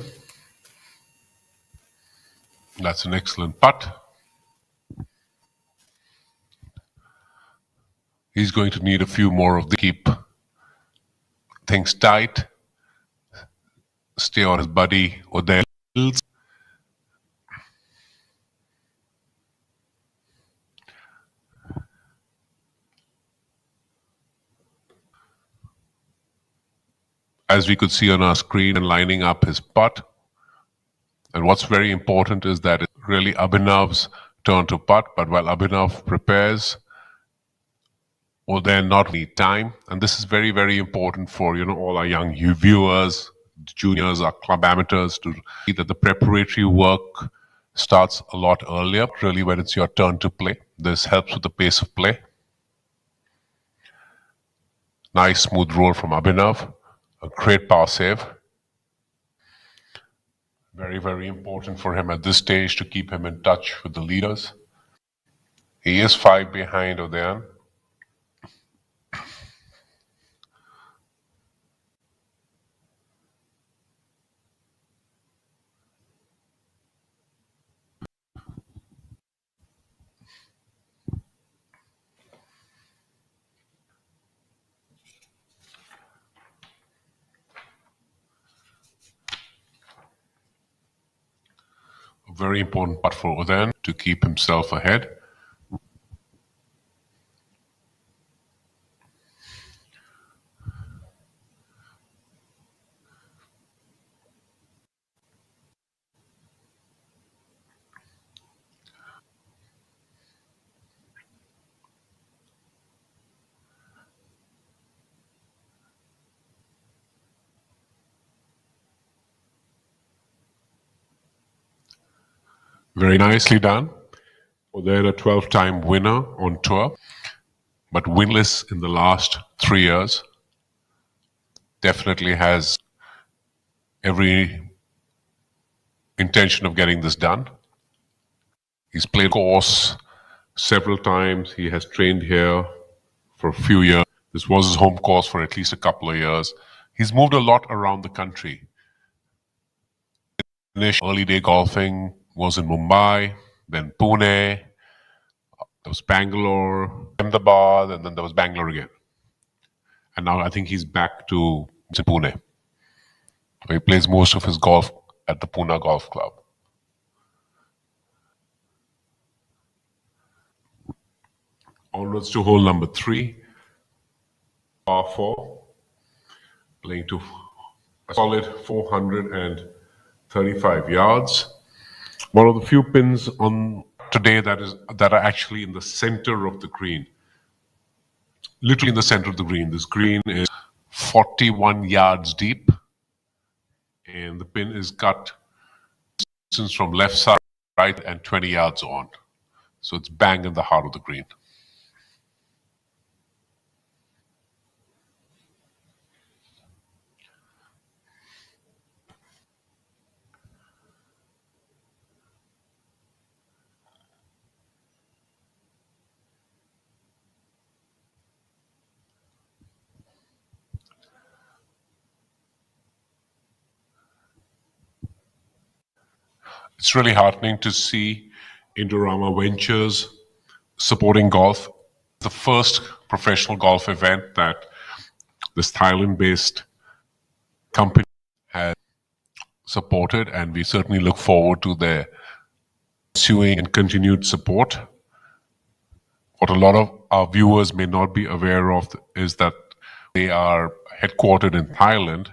That's an excellent putt. He's going to need a few more of the keep things tight. Stay on his buddy Udayan. As we could see on our screen and lining up his putt. And what's very important is that it's really Abhinav's turn to putt, but while Abhinav prepares, or then not need time. And this is very, very important for, all our young viewers, juniors, our club amateurs to see that the preparatory work starts a lot earlier, really when it's your turn to play. This helps with the pace of play. Nice smooth roll from Abhinav. A great power save. Very, very important for him at this stage to keep him in touch with the leaders. He is 5 behind Udayan. Very important putt for Udan to keep himself ahead. Very nicely done. Udan, a 12-time winner on tour, but winless in the last 3 years. Definitely has every intention of getting this done. He's played course several times. He has trained here for a few years. This was his home course for at least a couple of years. He's moved a lot around the country. Initial early day golfing was in Mumbai, then Pune, there was Bangalore, Ahmedabad, and then there was Bangalore again. And now I think he's back to Pune. He plays most of his golf at the Pune Golf Club. Onwards to hole number 3, par 4, playing to a solid 435 yards. One of the few pins on today that are actually in the center of the green. Literally in the center of the green. This green is 41 yards deep, and the pin is cut distance from left side, right, and 20 yards on. So it's bang in the heart of the green. It's really heartening to see Indorama Ventures supporting golf. The first professional golf event that this Thailand-based company has supported, and we certainly look forward to their pursuing and continued support. What a lot of our viewers may not be aware of is that they are headquartered in Thailand.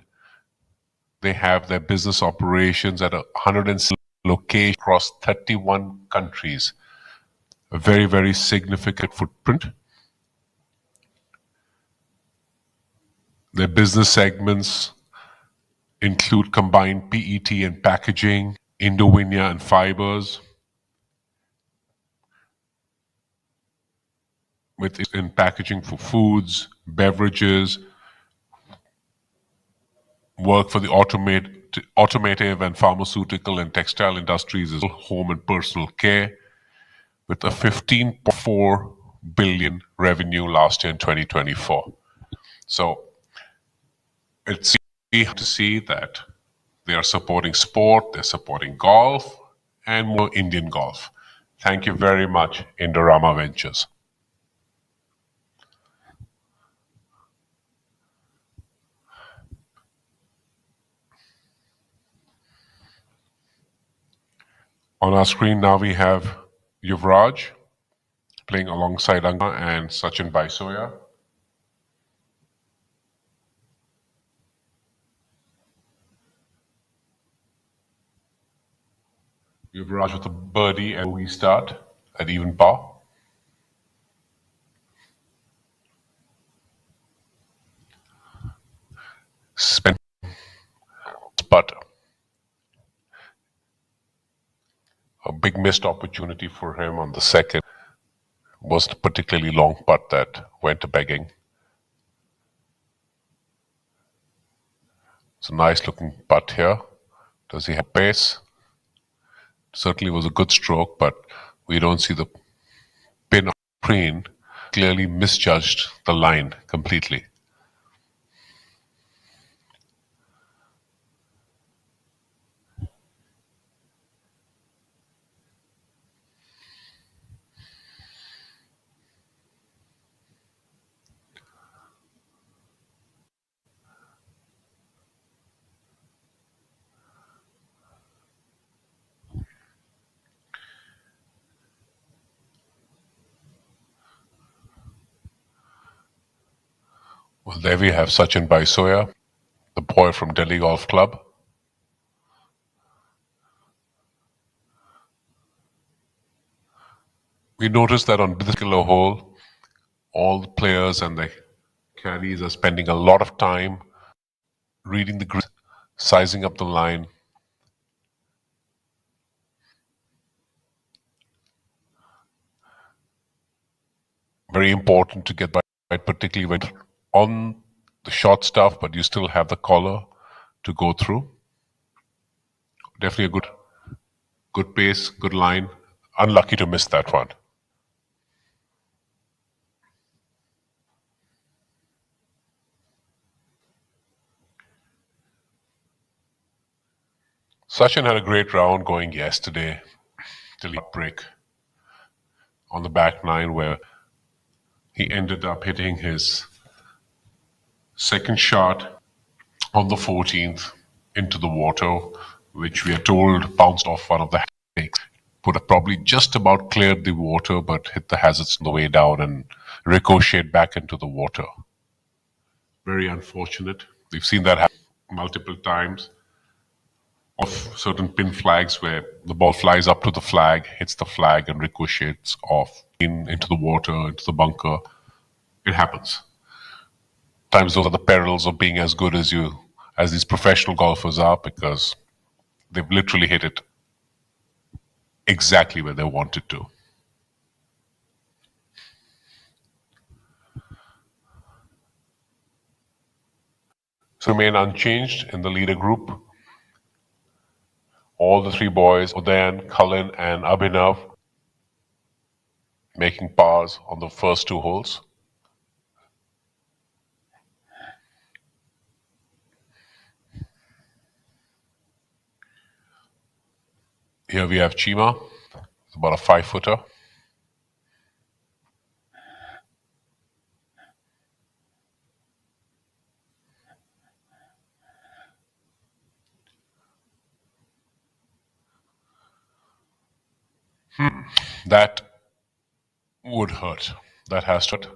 They have their business operations at 106 locations across 31 countries. A very, very significant footprint. Their business segments include combined PET and packaging, Indovinya and fibers, in packaging for foods, beverages, work for the automotive and pharmaceutical and textile industries, home and personal care, with a 15.4 billion revenue last year in 2024. So it's easy to see that they are supporting sport, they're supporting golf, and more Indian golf. Thank you very much, Indorama Ventures. On our screen now we have Yuvraj playing alongside Anga and Sachin Baisoya. Yuvraj with a birdie and we start at even par. Spent putt. A big missed opportunity for him on the second. Wasn't a particularly long putt that went to begging. It's a nice looking putt here. Does he have pace? Certainly was a good stroke, but we don't see the pin on the screen. Clearly misjudged the line completely. Well, there we have Sachin Baisoya, the boy from Delhi Golf Club. We noticed that on this particular hole, all the players and the caddies are spending a lot of time reading the green, sizing up the line. Very important to get right, particularly when on the short stuff, but you still have the collar to go through. Definitely a good pace, good line. Unlucky to miss that one. Sachin had a great round going yesterday till he break on the back nine, where he ended up hitting his second shot on the 14th into the water, which we are told bounced off one of the stakes. Would have probably just about cleared the water, but hit the hazards on the way down and ricocheted back into the water. Very unfortunate. We've seen that happen multiple times. Of certain pin flags where the ball flies up to the flag, hits the flag, and ricochets off into the water, into the bunker. It happens. Times those are the perils of being as good as these professional golfers are, because they've literally hit it exactly where they wanted to. So remain unchanged in the leader group. All the three boys, Udayan, Cullen, and Abhinav, making pars on the first two holes. Here we have Chima, about a 5-footer. That would hurt. That has to hurt.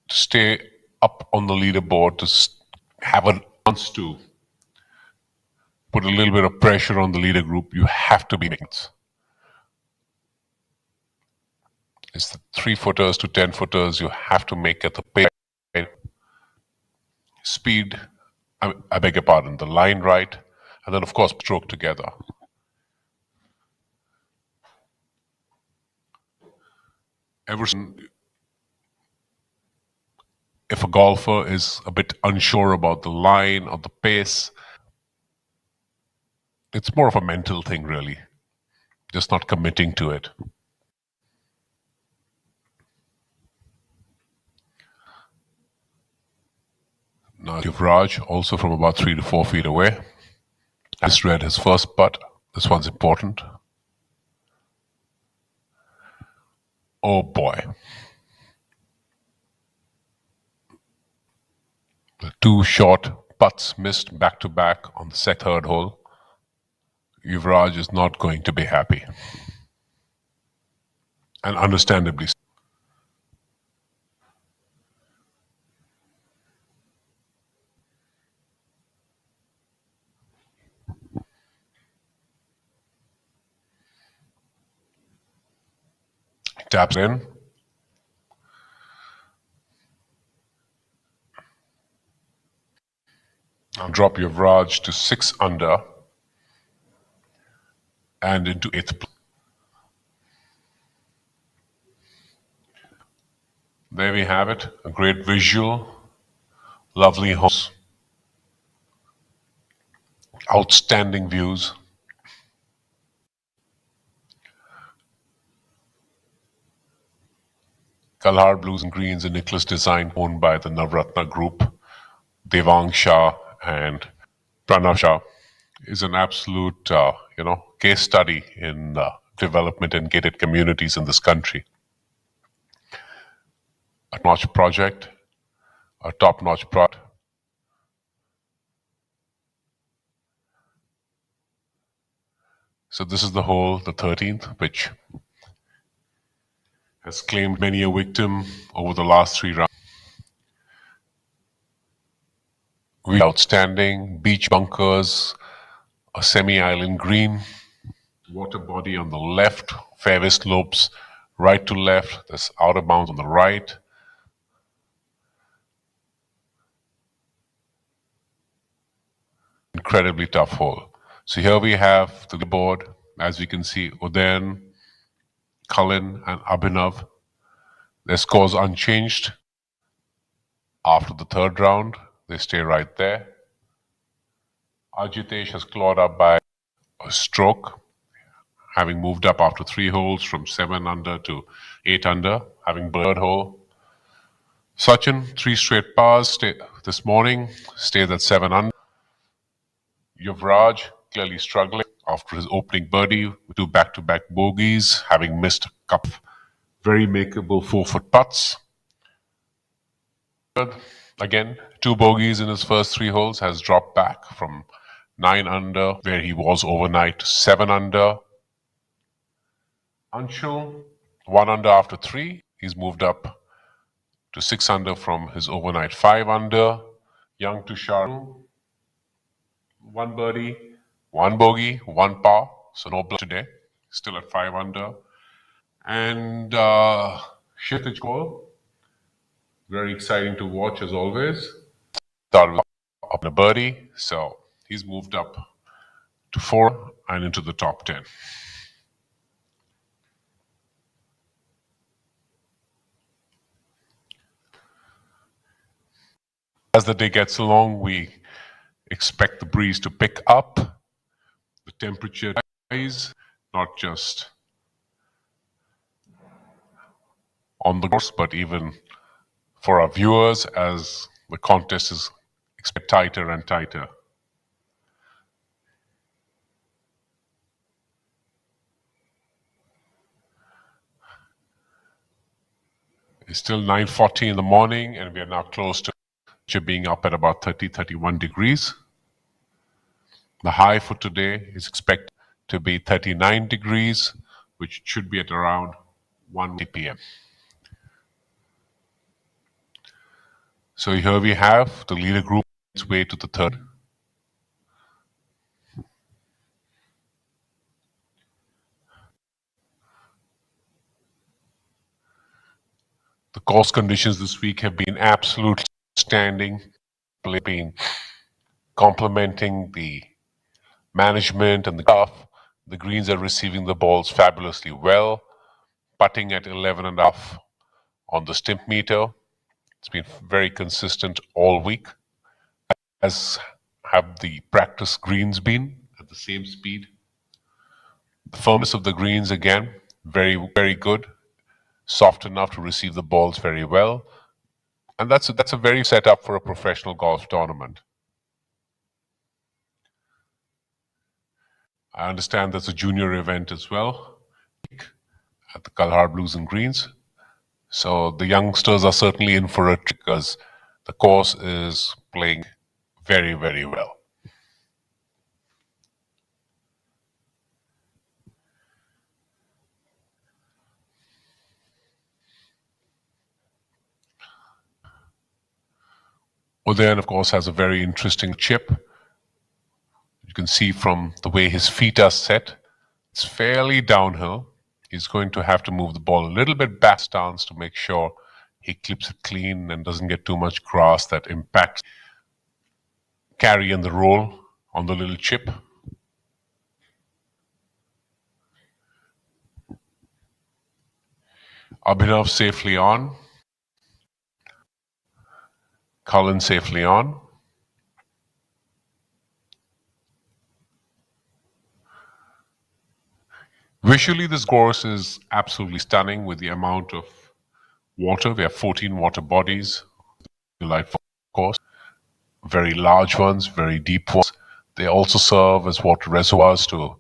To stay up on the leaderboard, to have a chance to put a little bit of pressure on the leader group, you have to be making it. It's the 3-footers to 10-footers. You have to make it the pace, speed. I beg your pardon, the line right, and then of course stroke together. If a golfer is a bit unsure about the line or the pace, it's more of a mental thing, really. Just not committing to it. Now Yuvraj, also from about 3 to 4 feet away. Just read his first putt. This one's important. Oh boy. The 2 short putts missed back to back on the third hole. Yuvraj is not going to be happy. And understandably so. Taps in. Now drop Yuvraj to 6 under and into 8th place. There we have it, a great visual, lovely homes, outstanding views. Kalhar Blues and Greens and Nicholas Design, owned by the Navratna Group. Devang Shah and Pranav Shah is an absolute, case study in development and gated communities in this country. A top-notch project, a top-notch product. So this is the hole, the 13th, which has claimed many a victim over the last 3 rounds. Outstanding beach bunkers, a semi-island green, water body on the left, fairway slopes right to left, there's outer bounds on the right. Incredibly tough hole. So here we have the board, as we can see, Udayan, Cullen and Abhinav. Their scores unchanged after the third round. They stay right there. Ajitesh has clawed up by a stroke, having moved up after 3 holes from 7 under to 8 under, having bird hole. Sachin, 3 straight pars this morning, stays at 7 under. Yuvraj clearly struggling after his opening birdie with 2 back-to-back bogeys, having missed a couple of very makeable 4-foot putts. Again, 2 bogeys in his first 3 holes, has dropped back from 9 under, where he was overnight, to 7 under. Anshul, 1 under after 3. He's moved up to 6 under from his overnight 5 under. Young Tushar, 1 birdie, 1 bogey, 1 par. So no blood today. Still at 5 under. And Kshitij Kaul, very exciting to watch as always. Started up in a birdie. So he's moved up to 4 and into the top 10. As the day gets along, we expect the breeze to pick up, the temperature to rise, not just on the course, but even for our viewers as the contest is expected tighter and tighter. It's still 9:40 in the morning and we are now close to being up at about 30-31 degrees. The high for today is expected to be 39 degrees, which should be at around 1 p.m. So here we have the leader group its way to the third. The course conditions this week have been absolutely outstanding, been complementing the management and the staff. The greens are receiving the balls fabulously well, putting at 11.5 on the stimp meter. It's been very consistent all week, as have the practice greens been at the same speed. The firmness of the greens again, very, very good, soft enough to receive the balls very well. And that's a very setup for a professional golf tournament. I understand there's a junior event as well at the Kalhar Blues and Greens. So the youngsters are certainly in for it because the course is playing very, very well. Udayan, of course, has a very interesting chip. You can see from the way his feet are set, it's fairly downhill. He's going to have to move the ball a little bit back stance to make sure he clips it clean and doesn't get too much grass that impacts carry and the roll on the little chip. Abhinav safely on. Cullen safely on. Visually, this course is absolutely stunning with the amount of water. We have 14 water bodies. Delightful course. Very large ones, very deep ones. They also serve as water reservoirs to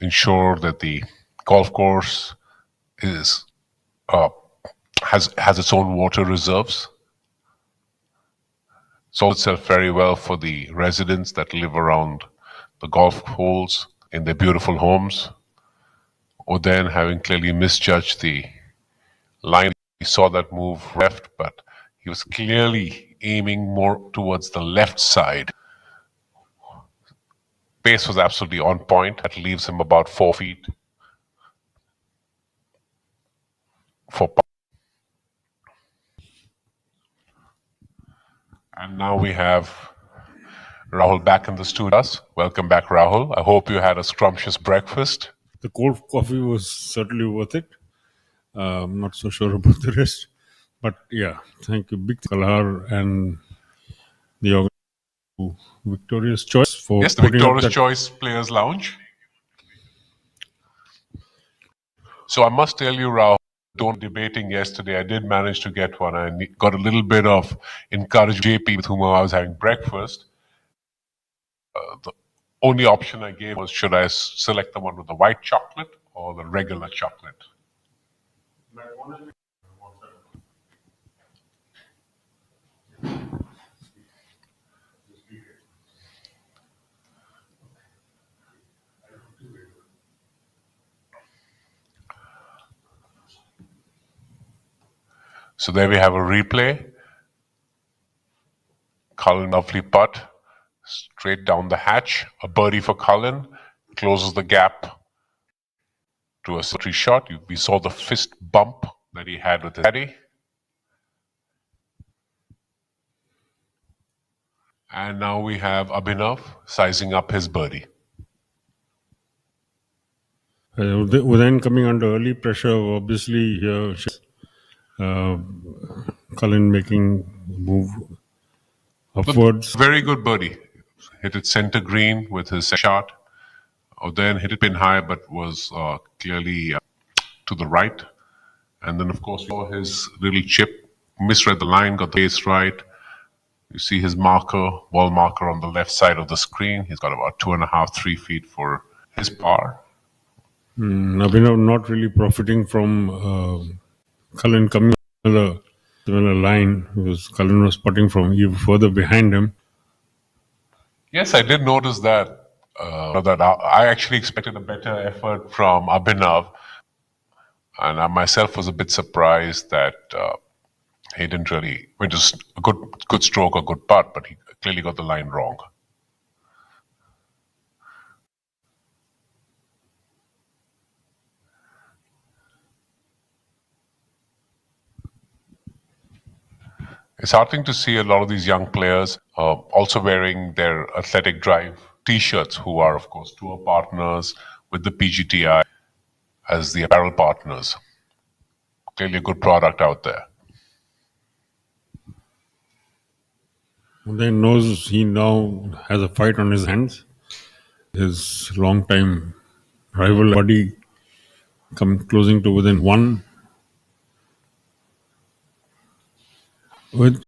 ensure that the golf course is has its own water reserves. Solves itself very well for the residents that live around the golf holes in their beautiful homes, or then having clearly misjudged the line. He saw that move left, but he was clearly aiming more towards the left side. Pace was absolutely on point. That leaves him about 4 feet for par. And now we have Rahul back in the studio. Welcome back, Rahul. I hope you had a scrumptious breakfast. The cold coffee was certainly worth it. I'm not so sure about the rest. But yeah, thank you, Big Kalhar and the Victorious Choice for Yes, the putting up Victorious that. Choice Players Lounge. So I must tell you, Rahul, don't debating yesterday. I did manage to get one. I got a little bit of encouragement JP with whom I was having breakfast. The only option I gave was should I select the one with the white chocolate or the regular chocolate? So there we have a replay. Cullen, lovely putt, straight down the hatch. A birdie for Cullen, closes the gap to a century shot. We saw the fist bump that he had with his caddy. And now we have Abhinav sizing up his birdie. Then coming under early pressure, obviously here, Cullen making move upwards. Very good birdie. Hit it center green with his shot. Then hit it pin high, but was clearly to the right. And then, of course, saw his little chip, misread the line, got the base right. You see his marker, ball marker on the left side of the screen. He's got about 2.5, 3 feet for his par. Abhinav not really profiting from Cullen coming on the similar line because Cullen was putting from even further behind him. Yes, I did notice that. That I actually expected a better effort from Abhinav, and I myself was a bit surprised that he didn't really. I mean, just a good stroke, a good putt, but he clearly got the line wrong. It's heartening to see a lot of these young players also wearing their athletic drive T-shirts, who are, of course, tour partners with the PGTI as the apparel partners. Clearly a good product out there. Then knows he now has a fight on his hands. His long-time rival buddy closing to within one. With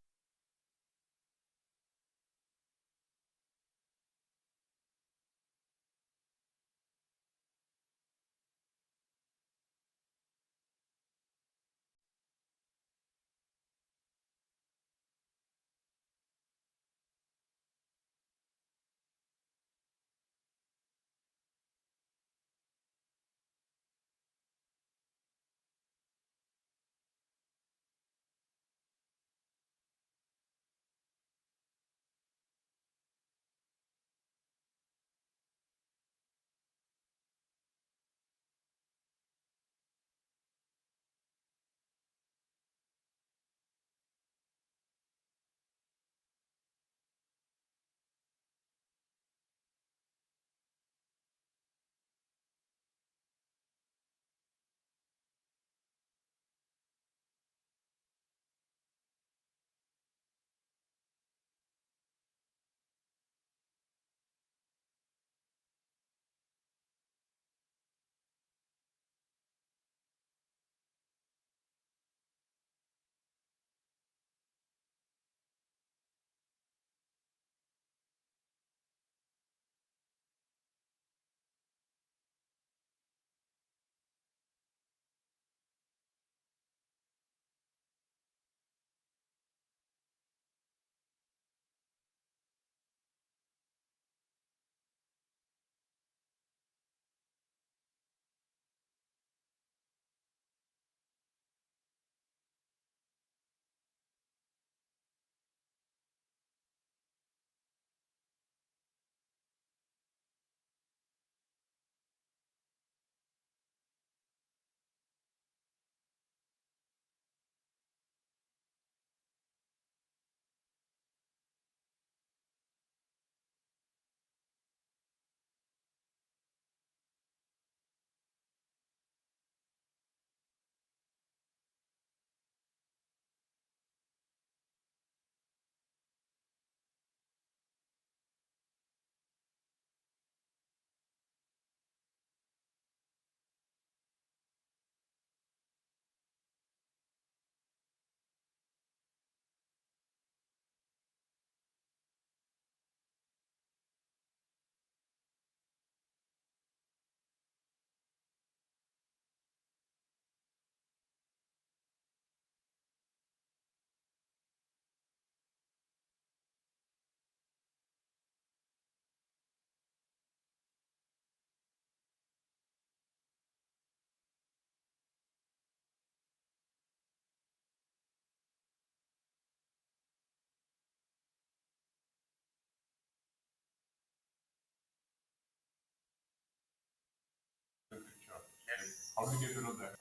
How do you get rid of that?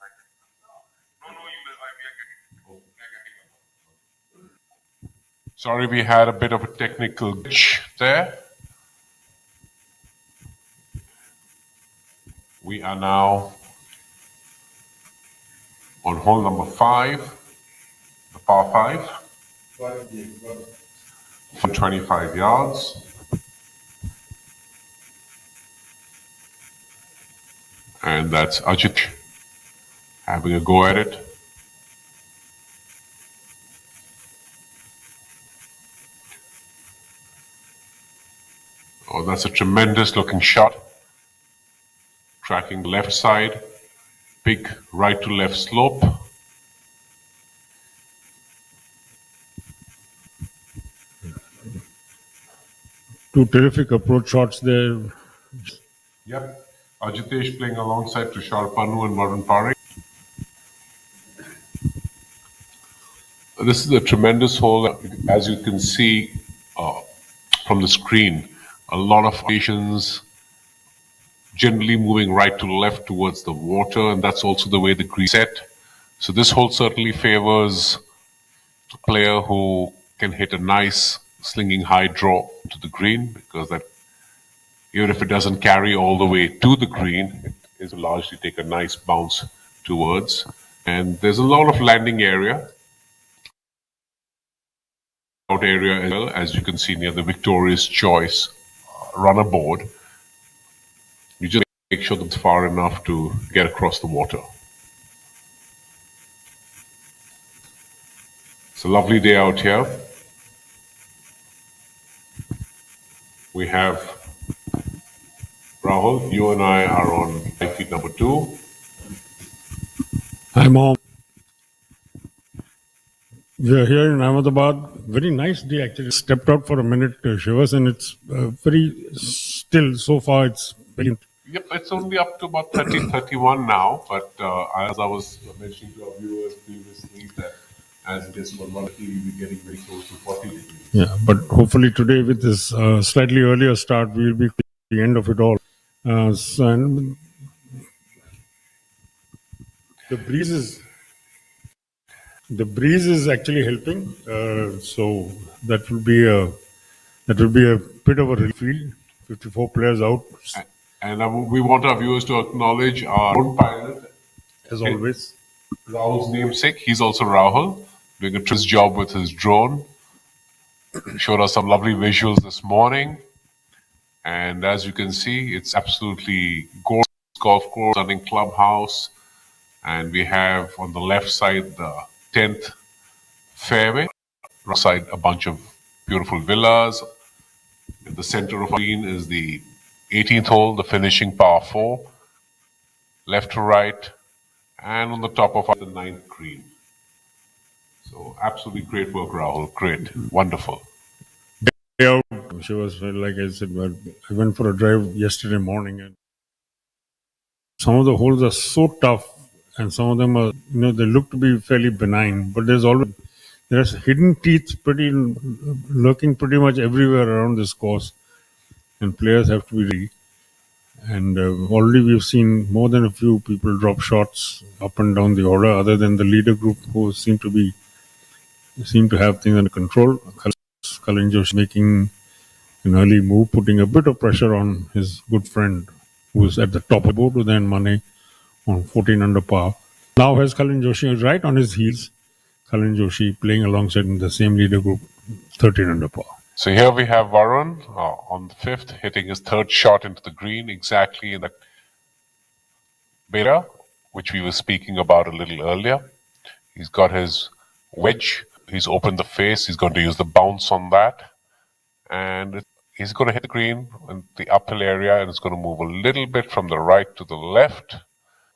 Sorry, we had a bit of a technical glitch there. We are now on hole number 5, the par 5, for 25 yards. And that's Ajit having a go at it. Oh, that's a tremendous looking shot. Tracking the left side, big right to left slope. Two terrific approach shots there. Yep. Ajitesh playing alongside Tushar Panu and Varun Parekh. This is a tremendous hole, as you can see from the screen. A lot of patience, generally moving right to left towards the water, and that's also the way the green is set. So this hole certainly favors a player who can hit a nice slinging high draw to the green, because that, even if it doesn't carry all the way to the green, it is largely take a nice bounce towards. And there's a lot of landing area, out area as well, as you can see near the Victoria's Choice runner board. You just make sure that it's far enough to get across the water. It's a lovely day out here. We have Rahul, you and I are on feet number 2. Hi, Mom. We are here in Ahmedabad. Very nice day, actually. Stepped out for a minute, Shivas, and it's very still. So far, it's very. Yep, it's only up to about 30, 31 now. But as I was mentioning to our viewers previously, that as it gets more lucky, we'll be getting very close to 40 degrees. Yeah, but hopefully today, with this slightly earlier start, we'll be at the end of it all. And the breeze is actually helping. So that will be a bit of a relief field. 54 players out, And we want our viewers to acknowledge our own pilot, as always. Rahul's namesake. He's also Rahul, doing a tremendous job with his drone. Showed us some lovely visuals this morning. And as you can see, it's absolutely gorgeous golf course, stunning clubhouse. And we have on the left side the 10th fairway, right side a bunch of beautiful villas. In the center of the green is the 18th hole, the finishing par 4, left to right, and on the top of the 9th green. So absolutely great work, Rahul. Great, wonderful. Day out, she was, like I said, I went for a drive yesterday morning, and some of the holes are so tough, and some of them are, they look to be fairly benign, but there's hidden teeth lurking pretty much everywhere around this course, and players have to be ready. And already we've seen more than a few people drop shots up and down the order, other than the leader group, who seem to have things under control. Kalin Joshi making an early move, putting a bit of pressure on his good friend, who's at the top of the board, with then Mane on 14 under par. Now has Kalin Joshi right on his heels. Kalin Joshi playing alongside in the same leader group, 13 under par. So here we have Varun on the 5th, hitting his 3rd shot into the green, exactly in the beta, which we were speaking about a little earlier. He's got his wedge. He's opened the face. He's going to use the bounce on that. And he's going to hit the green in the uphill area, and it's going to move a little bit from the right to the left.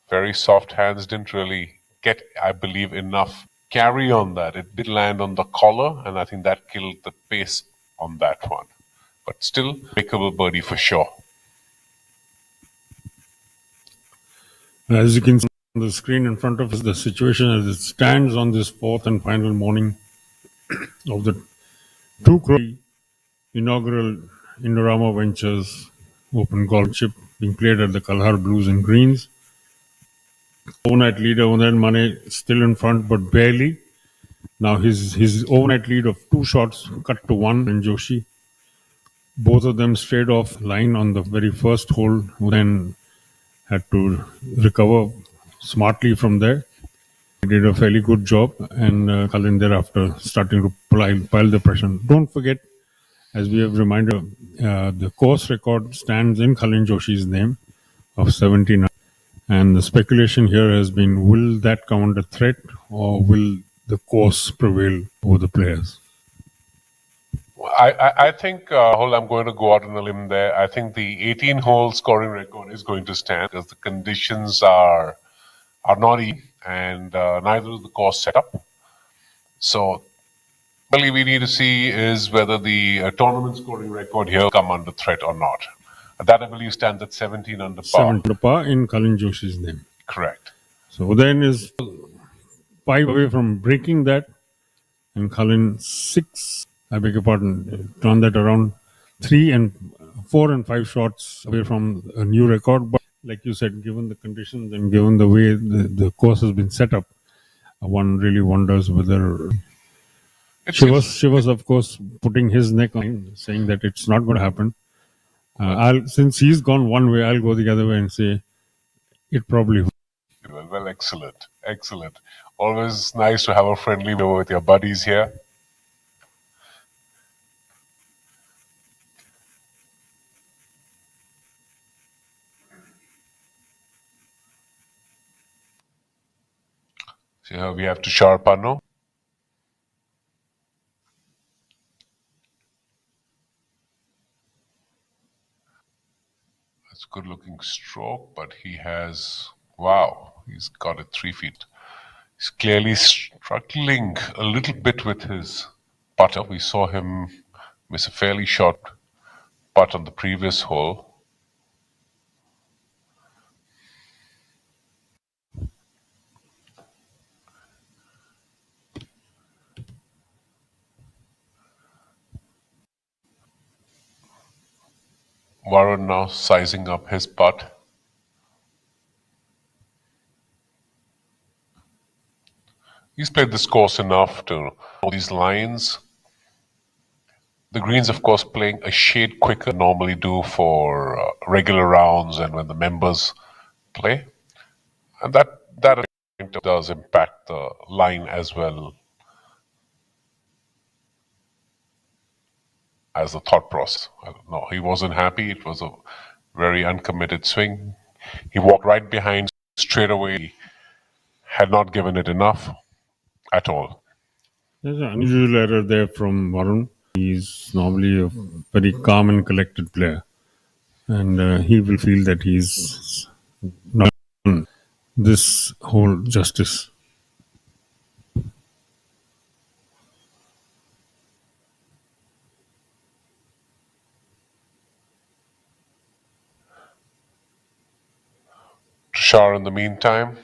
Very soft hands, didn't really get, I believe, enough carry on that. It did land on the collar, and I think that killed the pace on that one. But still, makeable birdie for sure. As you can see on the screen in front of us, the situation as it stands on this 4th and final morning of the 2 crore inaugural Indorama Ventures Open Golf Chip being played at the Kalhar Blues and Greens. overnight leader. Overnight Mane still in front, but barely. Now his overnight lead of 2 shots cut to 1 in Joshi. Both of them straight off line on the very first hole, then had to recover smartly from there. He did a fairly good job, and Cullen thereafter starting to pile the pressure. Don't forget, as we have reminded, the course record stands in Cullen Joshi's name of 79. And the speculation here has been, will that come under threat or will the course prevail over the players? I think, Rahul, I'm going to go out on a limb there. I think the 18-hole scoring record is going to stand because the conditions are not easy, and neither is the course setup. So, really, we need to see is whether the tournament scoring record here will come under threat or not. That, I believe, stands at 17 under par. 7 under par in Cullen Joshi's name. Correct. So Udayan is 5 away from breaking that, and Cullen 6, I beg your pardon, turn that around, 4 and 5 shots away from a new record. But like you said, given the conditions and given the way the course has been set up, one really wonders whether Shivas, of course, putting his neck on, saying that it's not going to happen. Since he's gone one way, I'll go the other way and say it probably will. Well, excellent. Excellent. Always nice to have a friendly way with your buddies here. So here we have Tushar Pano. It's a good looking stroke, but he has, wow, he's got it 3 feet. He's clearly struggling a little bit with his putter. We saw him miss a fairly short putt on the previous hole. Varun now sizing up his putt. He's played this course enough to know these lines. The greens, of course, playing a shade quicker than normally do for regular rounds and when the members play. And that does impact the line as well as the thought process. I don't know. He wasn't happy. It was a very uncommitted swing. He walked right behind straight away. He had not given it enough at all. There's an unusual error there from Varun. He's normally a very calm and collected player, and he will feel that he's not done this whole justice. Tushar, in the meantime,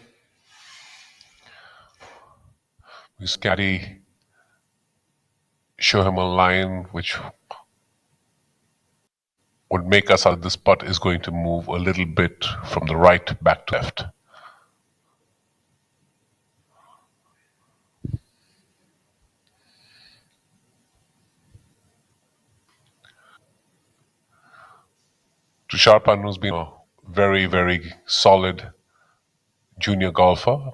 his caddy show him a line which would make us out this putt is going to move a little bit from the right back to left. Tushar Pannu's been a very, very solid junior golfer.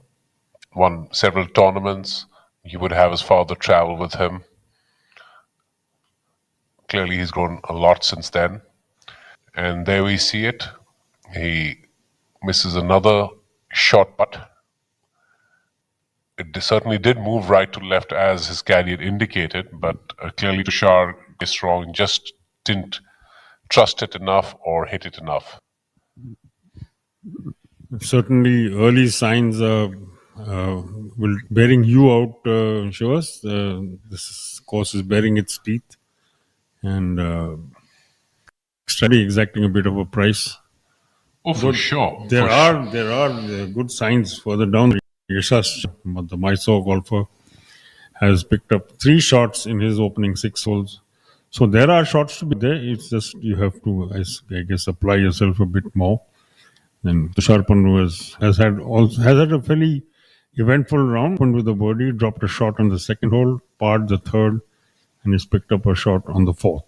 Won several tournaments. He would have his father travel with him. Clearly, he's grown a lot since then. And there we see it. He misses another short putt. It certainly did move right to left as his caddy had indicated, but clearly Tushar is wrong, just didn't trust it enough or hit it enough. Certainly, early signs will bearing you out, Shivas. This course is bearing its teeth and steady exacting a bit of a price. Oh, for sure. There are good signs further down. Yashash, the Mysore golfer, has picked up 3 shots in his opening 6 holes. So there are shots to be there. It's just you have to, I guess, apply yourself a bit more. And Tushar Pannu has had a fairly eventful round. Opened with a birdie, dropped a shot on the second hole, parred the third, and he's picked up a shot on the fourth.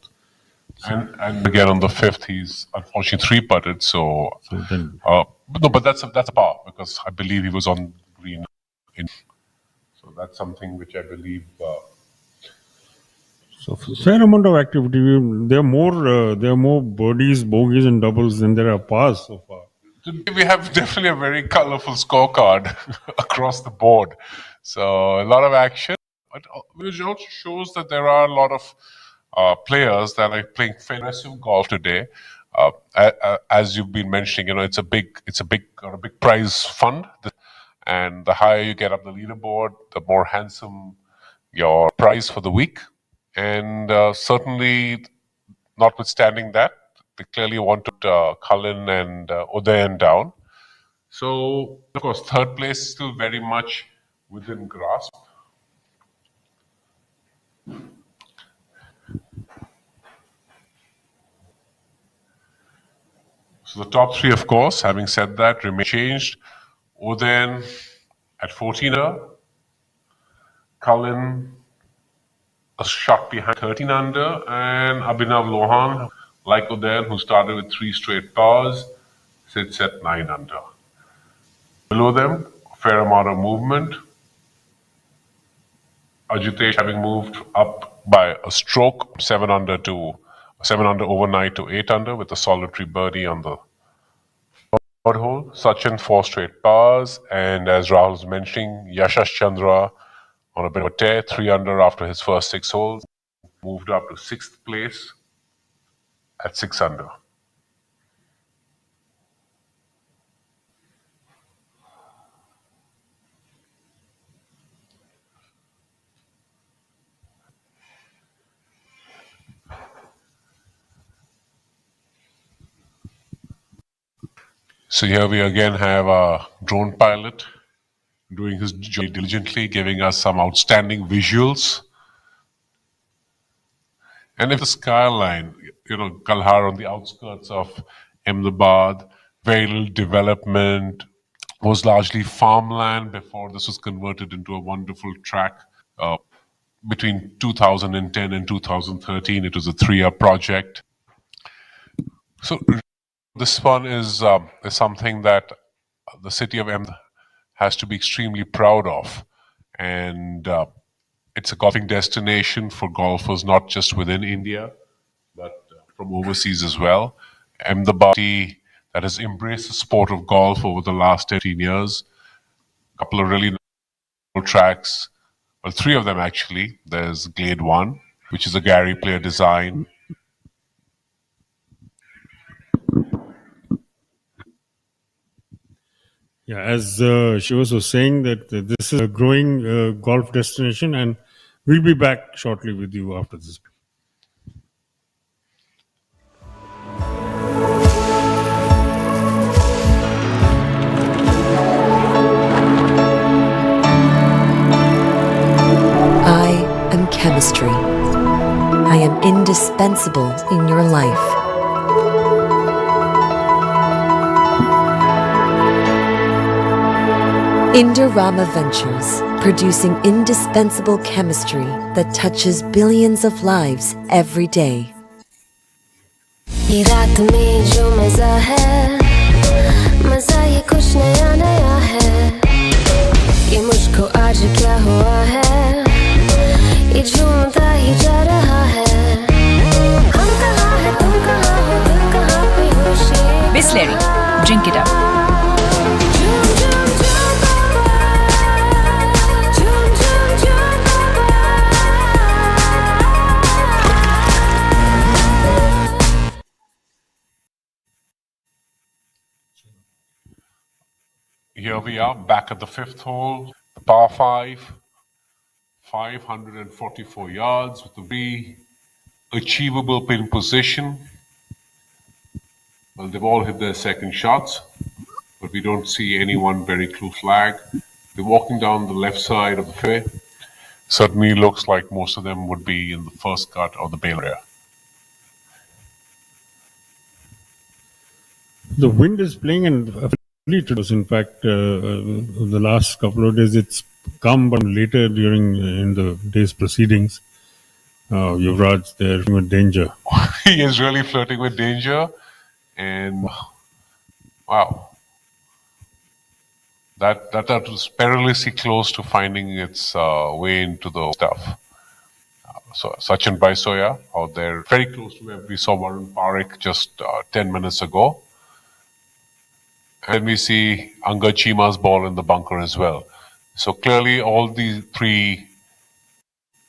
And again on the fifth, he's unfortunately three putted. So then, no, but that's a par because I believe he was on green. So that's something which I believe. so fair amount of activity. There are more birdies, bogeys, and doubles than there are pars so far. We have definitely a very colorful scorecard across the board. So a lot of action, but which also shows that there are a lot of players that are playing aggressive golf today. As you've been mentioning, it's a big prize fund, and the higher you get up the leaderboard, the more handsome your prize for the week. And certainly, notwithstanding that, they clearly wanted Cullen and Udayan down. So, of course, third place is still very much within grasp. So the top three, of course, having said that, remain changed. Udayan at 14er, Cullen a shot behind 13 under, and Abhinav Lohan, like Udayan, who started with 3 straight pars, sits at 9 under. Below them, a fair amount of movement. Ajitesh having moved up by a stroke, 7 under overnight to 8 under with a solitary birdie on the third hole. Sachin 4 straight pars, and as Rahul was mentioning, Yashash Chandra on a bit of a tear, 3 under after his first 6 holes, moved up to 6th place at 6 under. So here we again have a drone pilot doing his job diligently, giving us some outstanding visuals. And if the skyline, Kalhar on the outskirts of Ahmedabad, very little development, was largely farmland before this was converted into a wonderful track. Between 2010 and 2013, it was a 3-year project. So this one is something that the city of Ahmedabad has to be extremely proud of. And it's a golfing destination for golfers, not just within India, but from overseas as well. Ahmedabad that has embraced the sport of golf over the last 15 years. A couple of really nice tracks. Well, 3 of them actually. There's Glade 1, which is a Gary Player design. Yeah, as Shivas was saying that this is a growing golf destination, and we'll be back shortly with you after this. I am chemistry. I am indispensable in your life. Indorama Ventures, producing indispensable chemistry that touches billions of lives every day. ये रात में जो मजा है, मजा ये कुछ नया नया है. ये मुझको आज क्या हुआ है, ये झूमता ही जा रहा है. हम कहाँ हैं, तुम कहाँ हो, दिल कहाँ पे होश. Bisleri, drink it up. Here we are back at the 5th hole, the par 5, 544 yards with a very achievable pin position. Well, they've all hit their second shots, but we don't see anyone very close flag. They're walking down the left side of the fairway. Certainly looks like most of them would be in the first cut or the bail area. The wind is playing and fleet. In fact, the last couple of days it's come, but later during in the day's proceedings, Yuvraj there with danger. He is really flirting with danger, and wow, that was perilously close to finding its way into the stuff. So Sachin Baisoya out there, very close to where we saw Varun Parekh just 10 minutes ago. And then we see Angad Chima's ball in the bunker as well. So clearly all the three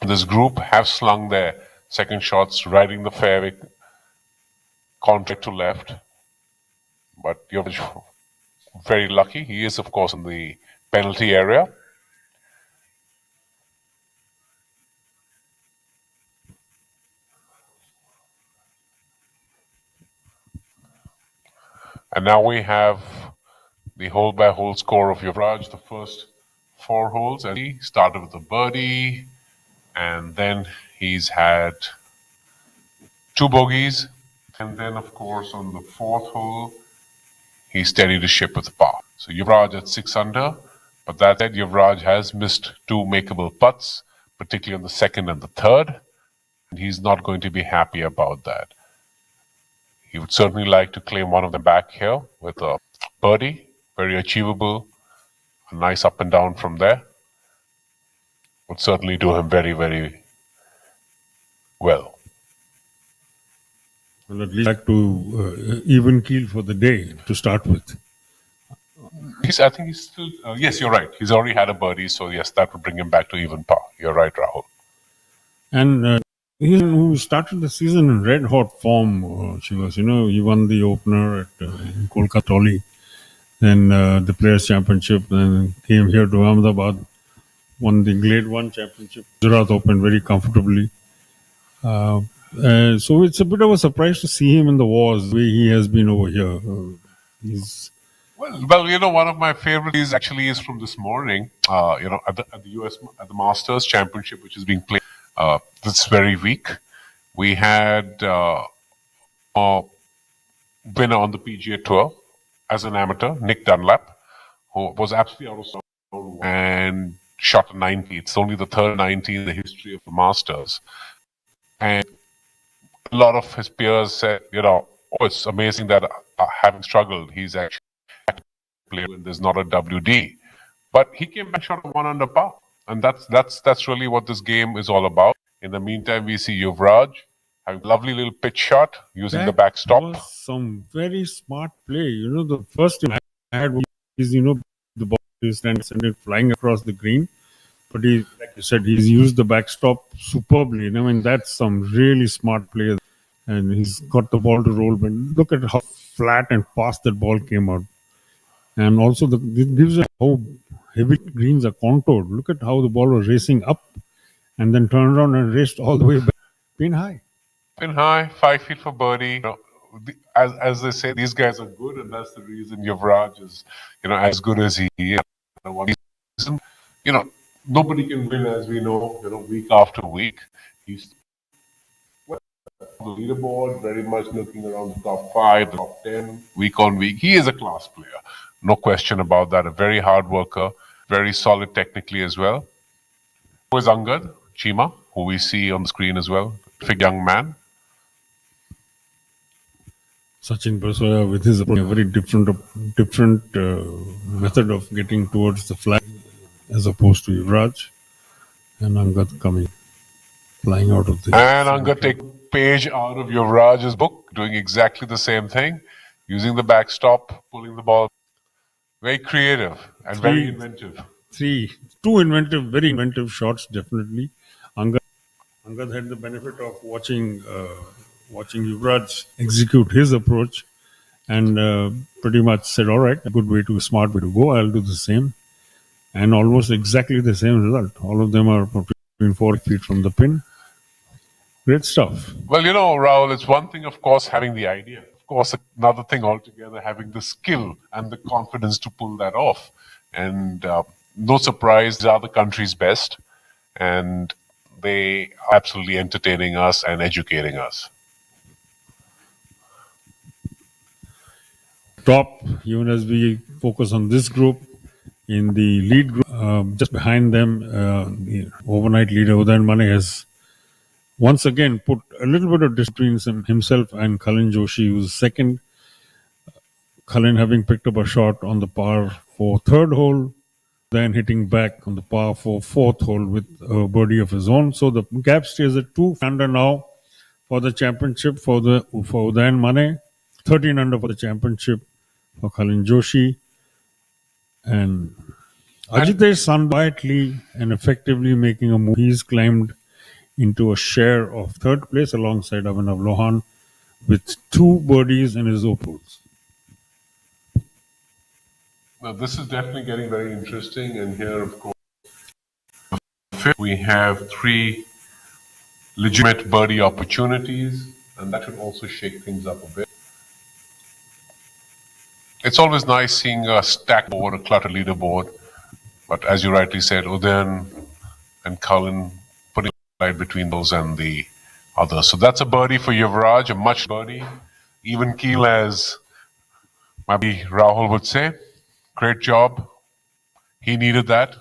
in this group have slung their second shots, riding the fairway, contact to left. But you're very lucky. He is, of course, in the penalty area. And now we have the hole-by-hole score of Yuvraj, the first 4 holes. And he started with a birdie, and then he's had 2 bogeys. And then, of course, on the 4th hole, he steadied the ship with a par. So Yuvraj at 6 under. But that said, Yuvraj has missed 2 makeable putts, particularly on the 2nd and the 3rd. And he's not going to be happy about that. He would certainly like to claim one of them back here with a birdie, very achievable, a nice up and down from there. Would certainly do him very, very well. Well, at least back to even keel for the day to start with. I think he's still, yes, you're right. He's already had a birdie, so yes, that would bring him back to even par. You're right, Rahul. And who started the season in red hot form. She was, he won the opener at in Kolkata, then the Players Championship, then came here to Ahmedabad, won the Grade 1 Championship, Gujarat Open very comfortably. So it's a bit of a surprise to see him in the wars the way he has been over here. He's Well, one of my favorites actually is from this morning. At the US at the Masters Championship, which is being played this very week, we had a winner on the PGA Tour as an amateur, Nick Dunlap, who was absolutely out of zone and shot a 90. It's only the third 90 in the history of the Masters, and a lot of his peers said, it's amazing that having struggled, he's actually play when there's not a WD. But he came back shot 1 under par. And that's really what this game is all about. In the meantime, we see Yuvraj having a lovely little pitch shot using the backstop. Was some very smart play. The first thing I had was, the ball is sent it flying across the green. But like you said, he's used the backstop superbly. That's some really smart play. And he's got the ball to roll. But look at how flat and fast that ball came out. And also, it gives us how heavy greens are contoured. Look at how the ball was racing up and then turned around and raced all the way back. Pin high. Pin high, 5 feet for birdie. As they say, these guys are good, and that's the reason Yuvraj is, as good as he is. Nobody can win, as we know, week after week. He's the leaderboard, very much looking around the top 5, the top 10, week on week. He is a class player. No question about that. A very hard worker, very solid technically as well. Who is Angad Chima, who we see on the screen as well. Terrific young man. Sachin Baisoya with his approach, a very different method of getting towards the flag as opposed to Yuvraj. And Angad coming, flying out of the... And Angad take page out of Yuvraj's book, doing exactly the same thing, using the backstop, pulling the ball. Very creative and very inventive. Very inventive shots, definitely. Angad had the benefit of watching Yuvraj execute his approach and pretty much said, all right, smart way to go. I'll do the same. And almost exactly the same result. All of them are between 4 feet from the pin. Great stuff. Well, Rahul, it's one thing, of course, having the idea. Of course, another thing altogether, having the skill and the confidence to pull that off. And no surprise, they are the country's best. And they are absolutely entertaining us and educating us. top, even as we focus on this group. In the lead group, just behind them, the overnight leader Udayan Mane has once again put a little bit of distance between himself and Kalin Joshi, who's second. Kalin having picked up a shot on the par for third hole, then hitting back on the par for fourth hole with a birdie of his own. So the gap stays at 2 under now for the championship for Udayan Mane, 13 under for the championship for Kalin Joshi. And Ajitesh Sandhu quietly and effectively making a move. He's climbed into a share of third place alongside Abhinav Lohan with 2 birdies in his opals. Now, this is definitely getting very interesting. And here, of course, we have 3 legitimate birdie opportunities, and that should also shake things up a bit. It's always nice seeing a stacked board, a cluttered leaderboard. But as you rightly said, Udayan and Kalin putting right between those and the others. So that's a birdie for Yuvraj, a much birdie. Even keel, as maybe Rahul would say. Great job. He needed that.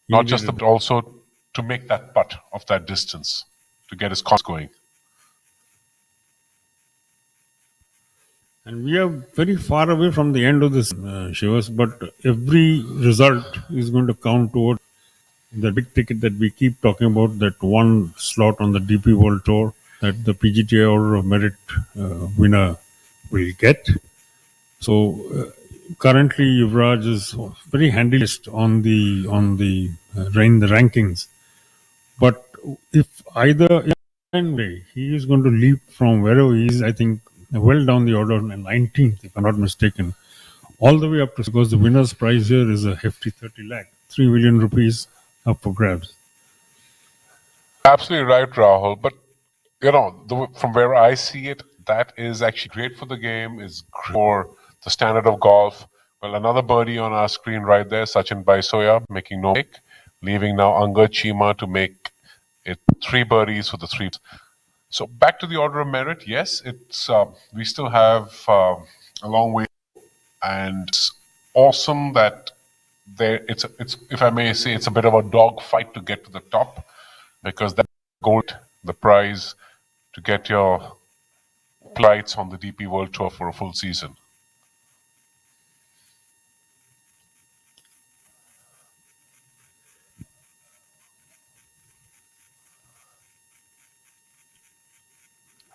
Not just that, but also to make that putt of that distance, to get his confidence going. And we are very far away from the end of this, Shivas, but every result is going to count toward the big ticket that we keep talking about, that one slot on the DP World Tour that the PGTA Order of Merit winner will get. So currently Yuvraj is very handy list on the rankings. But if either way, he is going to leap from wherever he is, I think, well down the order, 19th, if I'm not mistaken, all the way up to, because the winner's prize here is a hefty 30 lakh, 3 million rupees up for grabs. Absolutely right, Rahul. But, from where I see it, that is actually great for the game, is great for the standard of golf. Well, another birdie on our screen right there, Sachin Baisoya making no mistake, leaving now Angad Chima to make it 3 birdies for the 3. So back to the order of merit. Yes, it's we still have a long way, and it's awesome that it's if I may say, it's a bit of a dog fight to get to the top, because that gold, the prize to get your flights on the DP World Tour for a full season.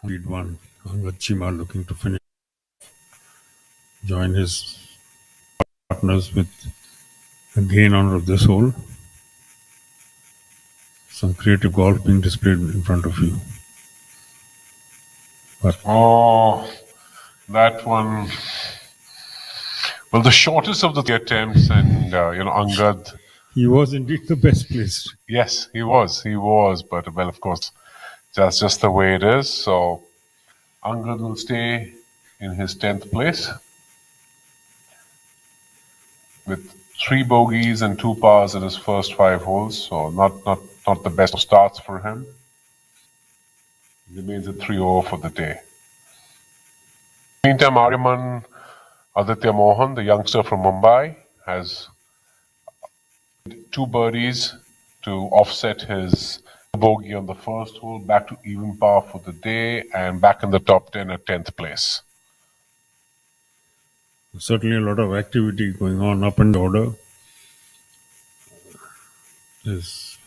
Lead one, Angad Chima looking to finish, join his partners with a gain honor of this hole. Some creative golf being displayed in front of you. But that one. Well, the shortest of the 3 attempts, and Angad. He was indeed the best placed. Yes, he was. But, well, of course, that's just the way it is. So Angad will stay in his 10th place with 3 bogeys and 2 pars in his first 5 holes. So not the best of starts for him. He remains at 3-0 for the day. Meantime, Aryaman Aditya Mohan, the youngster from Mumbai, has 2 birdies to offset his bogey on the first hole, back to even par for the day, and back in the top 10 at 10th place. Certainly a lot of activity going on up in the order. There's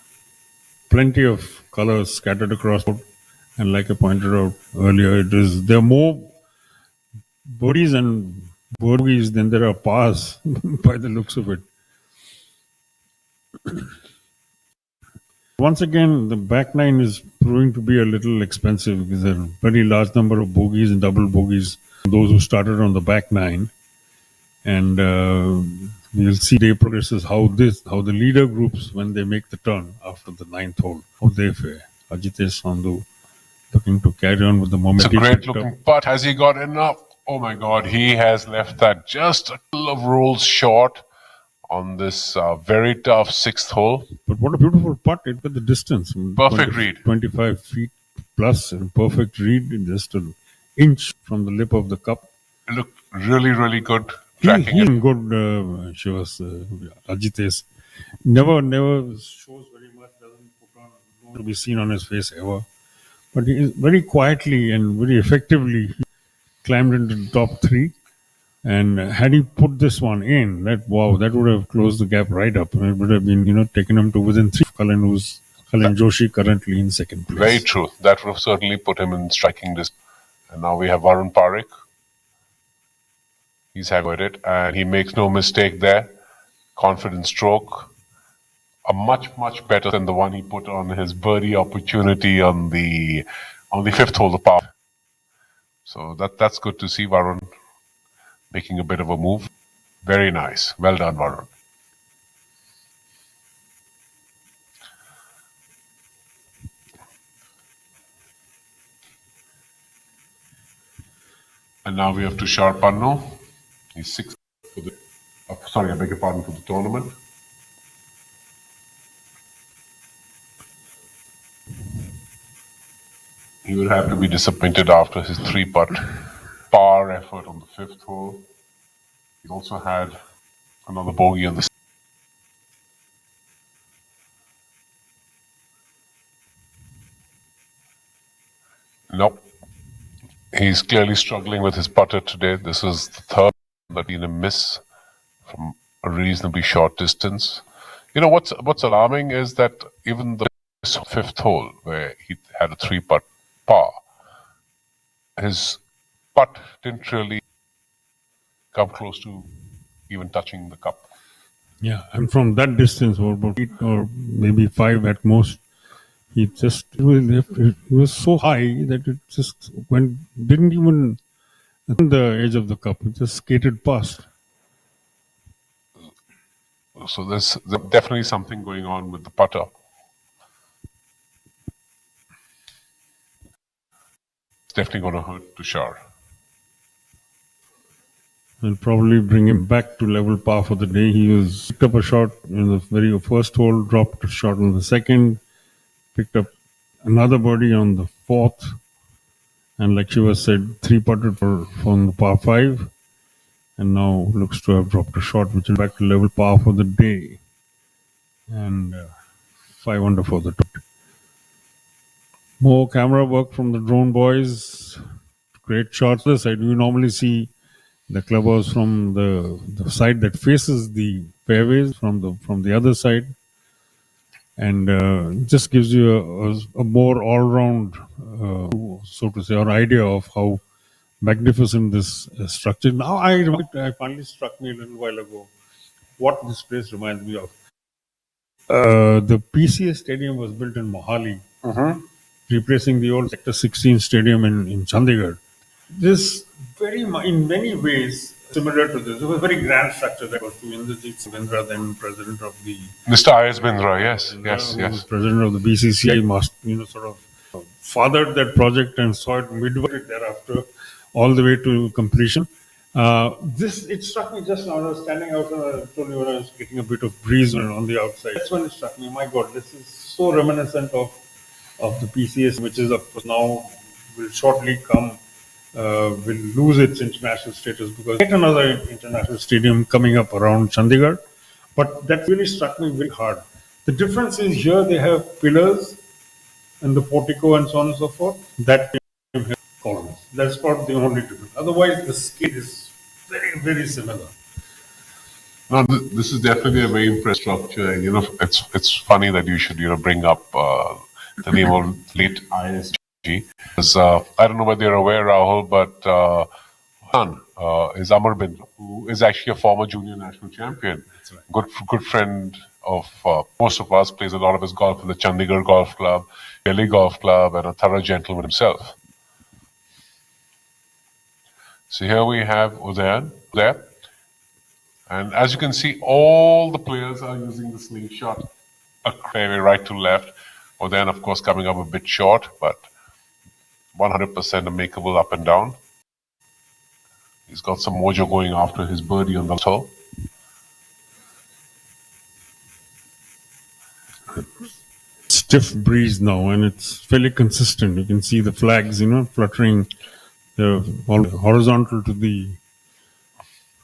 plenty of colors scattered across, and like I pointed out earlier, there are more birdies and bogeys than there are pars by the looks of it. Once again, the back nine is proving to be a little expensive because there are a very large number of bogeys and double bogeys, those who started on the back nine. And we'll see the progresses, how the leader groups, when they make the turn after the 9th hole, how they fare. Ajitesh Sandhu looking to carry on with the momentum. It's a great looking putt. Has he got enough? Oh my God, he has left that just a couple of rolls short on this very tough 6th hole. But what a beautiful putt, it with the distance. Perfect read. 25 feet plus, and perfect read, just an inch from the lip of the cup. Look, Really, really good He, tracking he's it. good. She was Ajit is never shows very much. Doesn't put on to be seen on his face ever. But he is very quietly and very effectively he climbed into the top three. And had he put this one in, that would have closed the gap right up. It would have been, taken him to within three. Kalyan Joshi currently in second place. Very true. That would have certainly put him in striking distance. And now we have Varun Parekh. He's had it, and he makes no mistake there. Confident stroke. A much better than the one he put on his birdie opportunity on the fifth hole, the par. So that's good to see Varun making a bit of a move. Very nice. Well done, Varun. And now we have Tushar Panno. He's sixth for the. Sorry, I beg your pardon, for the tournament. He would have to be disappointed after his three-putt par effort on the fifth hole. He also had another bogey on the. Nope. He's clearly struggling with his putter today. This is the third that he's a miss from a reasonably short distance. What's alarming is that even the fifth hole, where he had a three-putt par, his putt didn't really come close to even touching the cup. Yeah, and from that distance, or about 8 or maybe 5 at most, he was so high that it just didn't even hit the edge of the cup. It just skated past. So there's definitely something going on with the putter. It's definitely going to hurt Tushar. And probably bring him back to level par for the day. He picked up a shot in the very first hole, dropped a shot on the second, picked up another birdie on the fourth, and like Shiva said, three-putted from the par 5, and now looks to have dropped a shot which is back to level par for the day, and 5 under for the top. More camera work from the drone boys. Great shots. This side, we normally see the clubhouse from the side that faces the fairways from the other side, and just gives you a more all-round, so to say, or idea of how magnificent this structure. Now, I finally struck me a little while ago what this place reminds me of. The PCA Stadium was built in Mohali, replacing the old Sector 16 Stadium in Chandigarh. This in many ways, similar to this. It was a very grand structure that was to Indrajit Singh, then president of the. Mr. I.S. Bindra, yes. President of the BCCI, sort of fathered that project and saw it midway thereafter, all the way to completion. It struck me just now. I was standing out, I told you when I was getting a bit of breeze on the outside. That's when it struck me. My God, this is so reminiscent of the PCS, which is of course now will shortly come. Will lose its international status because yet another international stadium coming up around Chandigarh. But that really struck me very hard. The difference is here they have pillars and the portico and so on and so forth. That have columns. That's about the only difference. Otherwise, the scale is very, very similar. No, this is definitely a very impressive structure. And, it's funny that you should, bring up the name of late ISG. Because, I don't know whether you're aware, Rahul, but son is Amar Bindra, who is actually a former junior national champion. That's right. Good friend of most of us, plays a lot of his golf in the Chandigarh Golf Club, Delhi Golf Club, and a thorough gentleman himself. So here we have Udayan there. And as you can see, all the players are using the slingshot fairway right to left. Udayan, of course, coming up a bit short, but 100% a makeable up and down. He's got some mojo going after his birdie on the toe. Stiff breeze now, and it's fairly consistent. You can see the flags, fluttering. They're all horizontal to the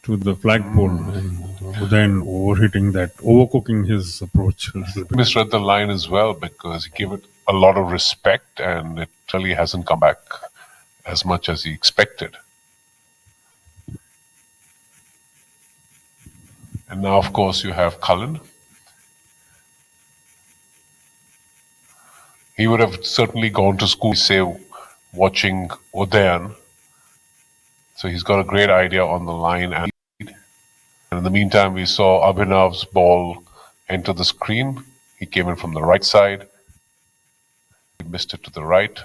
to the flagpole and then overhitting that, overcooking his approach a little bit. Misread the line as well because he gave it a lot of respect and it really hasn't come back as much as he expected. And now, of course, you have Cullen. He would have certainly gone to school, say, watching Udayan. So he's got a great idea on the line. And in the meantime, we saw Abhinav's ball enter the screen. He came in from the right side. He missed it to the right.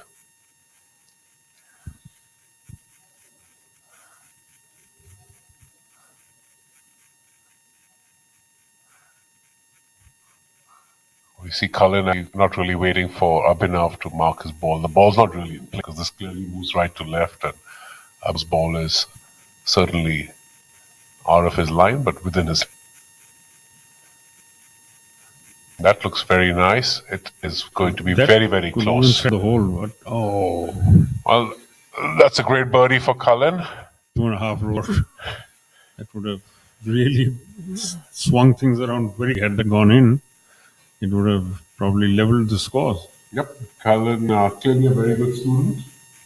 We see Cullen not really waiting for Abhinav to mark his ball. The ball's not really in because this clearly moves right to left, and Abhinav's ball is certainly out of his line, but within his. That looks very nice. It is going to be That very, very could close. even the hole. What? Oh, Well, that's a great birdie for Cullen. 2.5 rows. That would have really swung things around very. Had that gone in, it would have probably leveled the scores. Yep, Cullen, clearly a very good student.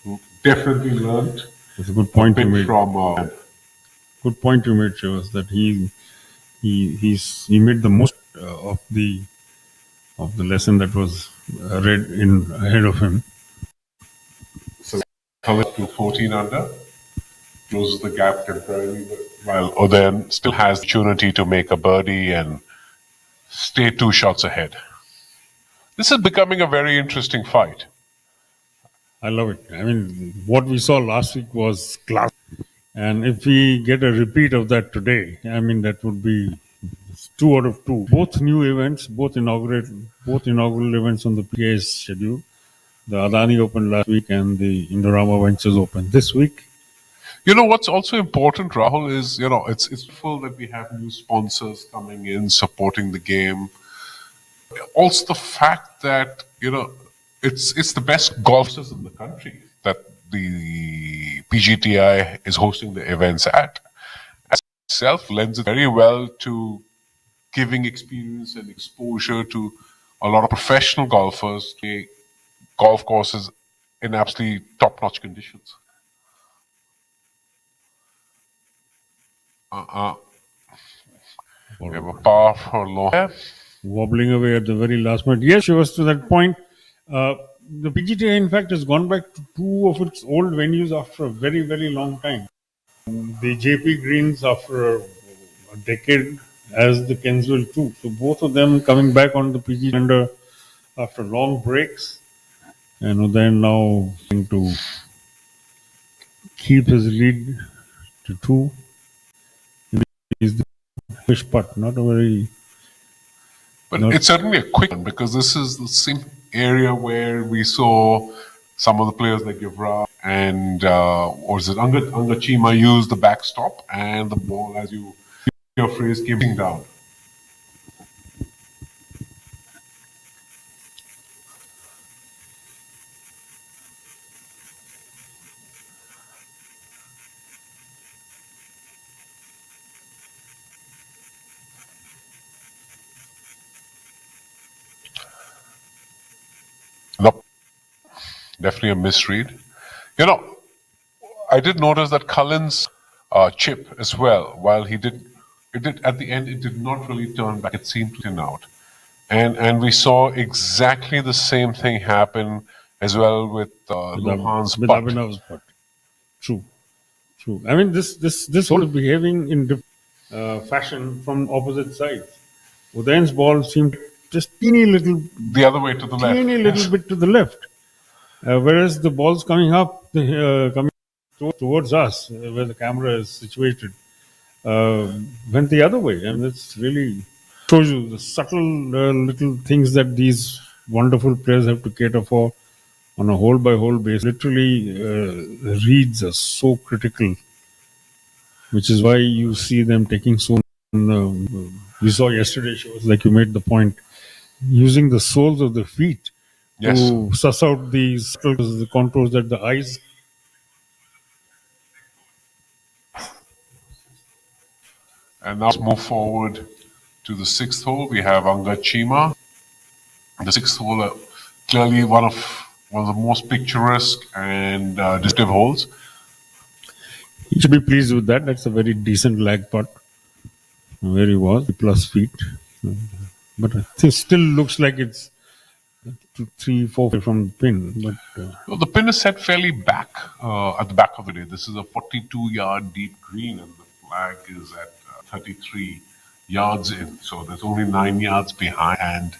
Who definitely learned. That's a good point you made. From good point you made, Shivas, that he made the most of the lesson that was read in ahead of him. So Cullen to 14 under, closes the gap temporarily, while Udayan still has the opportunity to make a birdie and stay 2 shots ahead. This is becoming a very interesting fight. I love it. I mean, what we saw last week was class. And if we get a repeat of that today, I mean, that would be 2 out of 2. Both new events, both inaugural events on the PA's schedule. The Adani Open last week and the Indorama Ventures Open this week. You know, what's also important, Rahul, is, it's full that we have new sponsors coming in, supporting the game. Also the fact that, it's the best golfers in the country that the PGTI is hosting the events at. As itself lends it very well to giving experience and exposure to a lot of professional golfers to golf courses in absolutely top-notch conditions. We have a par for long. Wobbling away at the very last minute. Yes, she was to that point. The PGTA, in fact, has gone back to 2 of its old venues after a very, very long time. The JP Greens after a decade, as the Kenswell too. So both of them coming back on the PG calendar after long breaks. And then now trying to keep his lead to 2. He's the fish putt, not a very... But it's certainly a quick one because this is the same area where we saw some of the players like Yuvraj and Angachima use the backstop and the ball, as your phrase, came down. Nope. Definitely a misread. I did notice that Cullen's chip as well, while it did at the end, it did not really turn back. It seemed to turn out. And we saw exactly the same thing happen as well with Lohan's putt. Abhinav's putt. True. I mean, this whole behaving in different fashion from opposite sides. Udayan's ball seemed just teeny little... The other way to the left. Teeny little bit to the left. Whereas the ball's coming up, coming towards us, where the camera is situated, went the other way. And it's really shows you the subtle little things that these wonderful players have to cater for on a hole-by-hole basis. Literally, reads are so critical, which is why you see them taking so... we saw yesterday, shows like you made the point, using the soles of the feet to suss out the contours that the eyes And now let's move forward to the sixth hole. We have Anga Chima. The sixth hole, clearly one of the most picturesque and distinctive holes. He should be pleased with that. That's a very decent lag putt where he was, plus feet. But it still looks like it's 2, 3, 4 feet from the pin. But Well, the pin is set fairly back at the back of the day. This is a 42-yard deep green, and the flag is at 33 yards in. So there's only 9 yards behind. And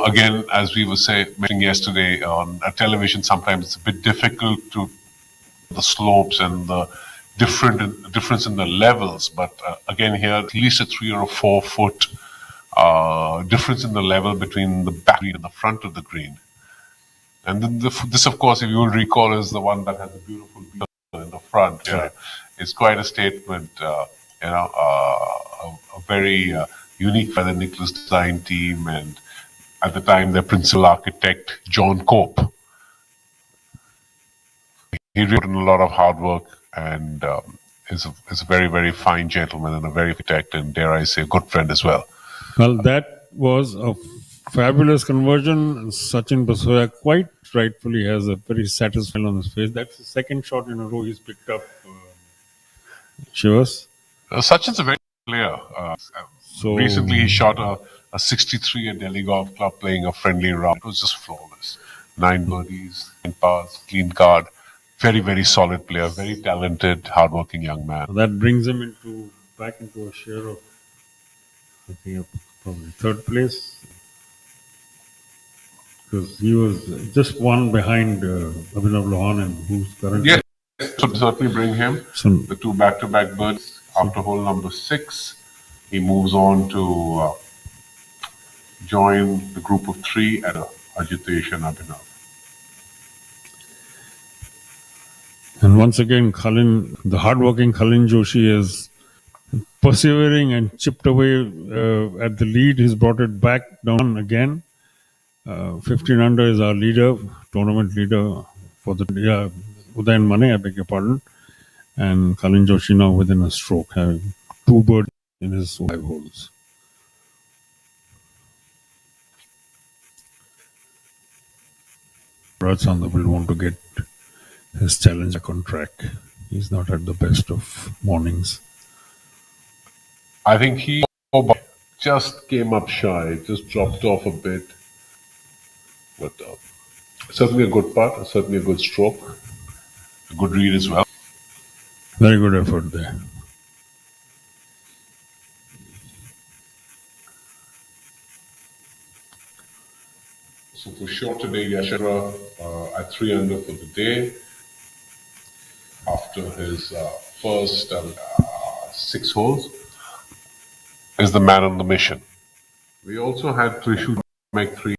again, as we were mentioning yesterday on television, sometimes it's a bit difficult to the slopes and the difference in the levels. But again, here at least a 3 or 4 foot difference in the level between the back green and the front of the green. And then this, of course, if you will recall, is the one that has a beautiful view in the front. Right. It's quite a statement. A very unique by the Nicholas design team, and at the time their principal architect John Cope. He really put in a lot of hard work and is a very, very fine gentleman and a very architect, and dare I say, a good friend as well. well, that was a fabulous conversion. Sachin Basoya quite rightfully has a very satisfied on his face. That's the second shot in a row he's picked up. Shivas. Sachin's a very good player. So Recently, he shot a 63 at Delhi Golf Club playing a friendly round. It was just flawless. 9 birdies, 9 pars, clean card. Very, very solid player. Very talented, hardworking young man. that brings him back into a share of, I think, probably third place. Because he was just one behind Abhinav Lohan, and who's currently. Yes, so certainly bring him. So, The 2 back-to-back birds after hole number 6. He moves on to join the group of 3 at Ajitesh and Abhinav. and once again, the hardworking Khalin Joshi is persevering and chipped away at the lead. He's brought it back down again. 15 under is our tournament leader for the Udayan Mane, I beg your pardon. And Khalin Joshi now within a stroke, having 2 birds in his 5 holes. Raj Sandhu will want to get his challenge back on track. He's not at the best of mornings. I think he just came up shy, just dropped off a bit. But certainly a good putt, certainly a good stroke, a good read as well. Very good effort there. So for sure today, Yashara at 3 under for the day after his first 6 holes is the man on the mission. We also had Trishul make 3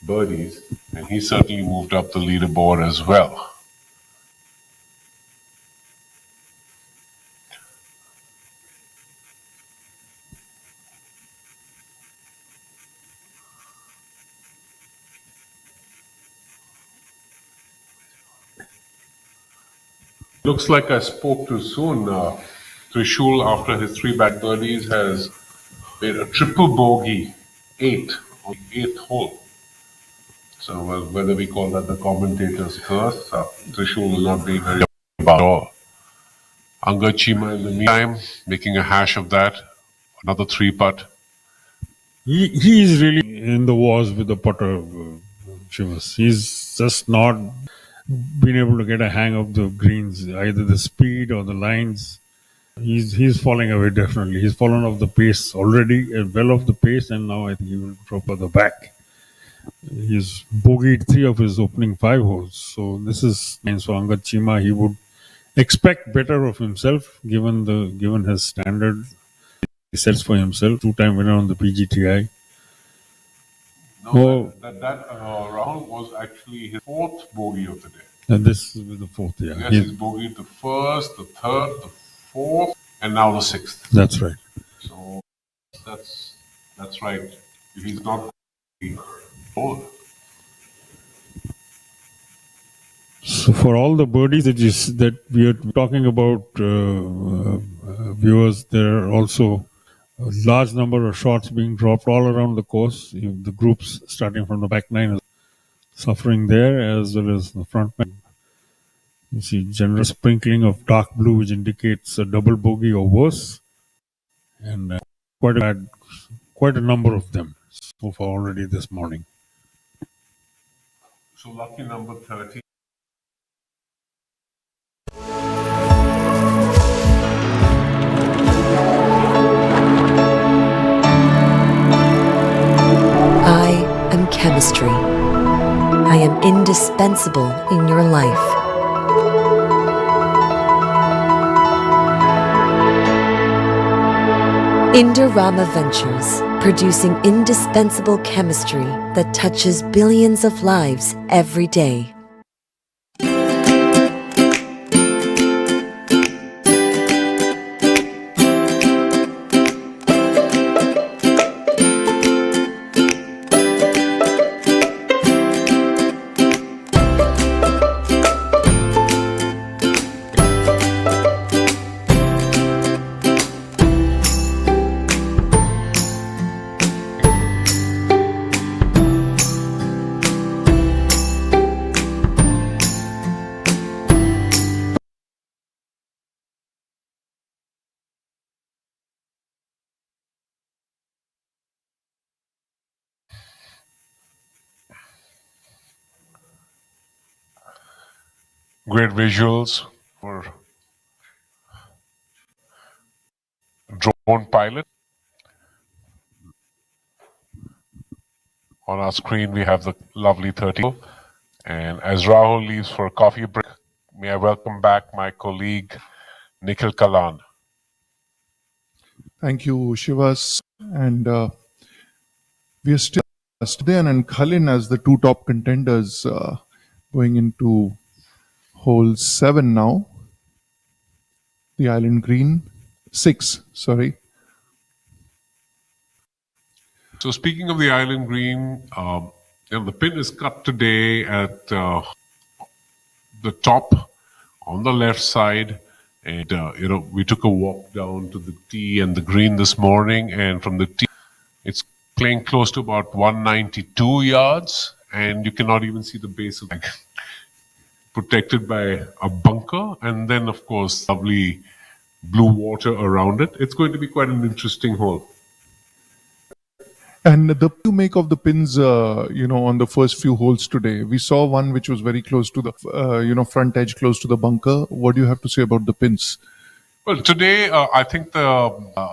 birdies, and he certainly moved up the leaderboard as well. Looks like I spoke too soon. Trishul, after his 3 back birdies, has made a triple bogey 8 on the 8th hole. So whether we call that the commentator's curse, Trishul will not be very about all. Anga Chima in the meantime, making a hash of that. Another 3 putt. He is really in the wars with the putter, Shivas. He's just not been able to get a hang of the greens, either the speed or the lines. He's falling away, definitely. He's fallen off the pace already, well off the pace, and now I think he will drop at the back. He's bogeyed 3 of his opening 5 holes. So this is means for Angad Chima. He would expect better of himself, given his standard he sets for himself. 2-time winner on the PGTI. No, that round was actually his 4th bogey of the day. And this is with the 4th, yeah. Yes, he's bogeyed the 1st, the 3rd, the 4th, and now the 6th. That's right. So that's right. He's not old. So for all the birdies that we are talking about, viewers, there are also a large number of shots being dropped all around the course. The groups starting from the back nine are suffering there, as well as the front nine. You see general sprinkling of dark blue, which indicates a double bogey or worse, and quite a number of them so far already this morning. So lucky number 30. I am chemistry. I am indispensable in your life. Indorama Ventures, producing indispensable chemistry that touches billions of lives every day. Great visuals for drone pilot. On our screen, we have the lovely 30. And as Rahul leaves for a coffee break, may I welcome back my colleague, Nikhil Kalan. Thank you, Shivas. And we are still Studian and Khalin as the two top contenders going into hole 7 now. The island green. 6, sorry. So speaking of the island green, the pin is cut today at the top on the left side. And, we took a walk down to the tee and the green this morning. And from the tee, it's playing close to about 192 yards. And you cannot even see the base of the bag. Protected by a bunker. And then, of course, lovely blue water around it. It's going to be quite an interesting hole. And the you make of the pins, on the first few holes today. We saw one which was very close to the, front edge, close to the bunker. What do you have to say about the pins? Well, today I think the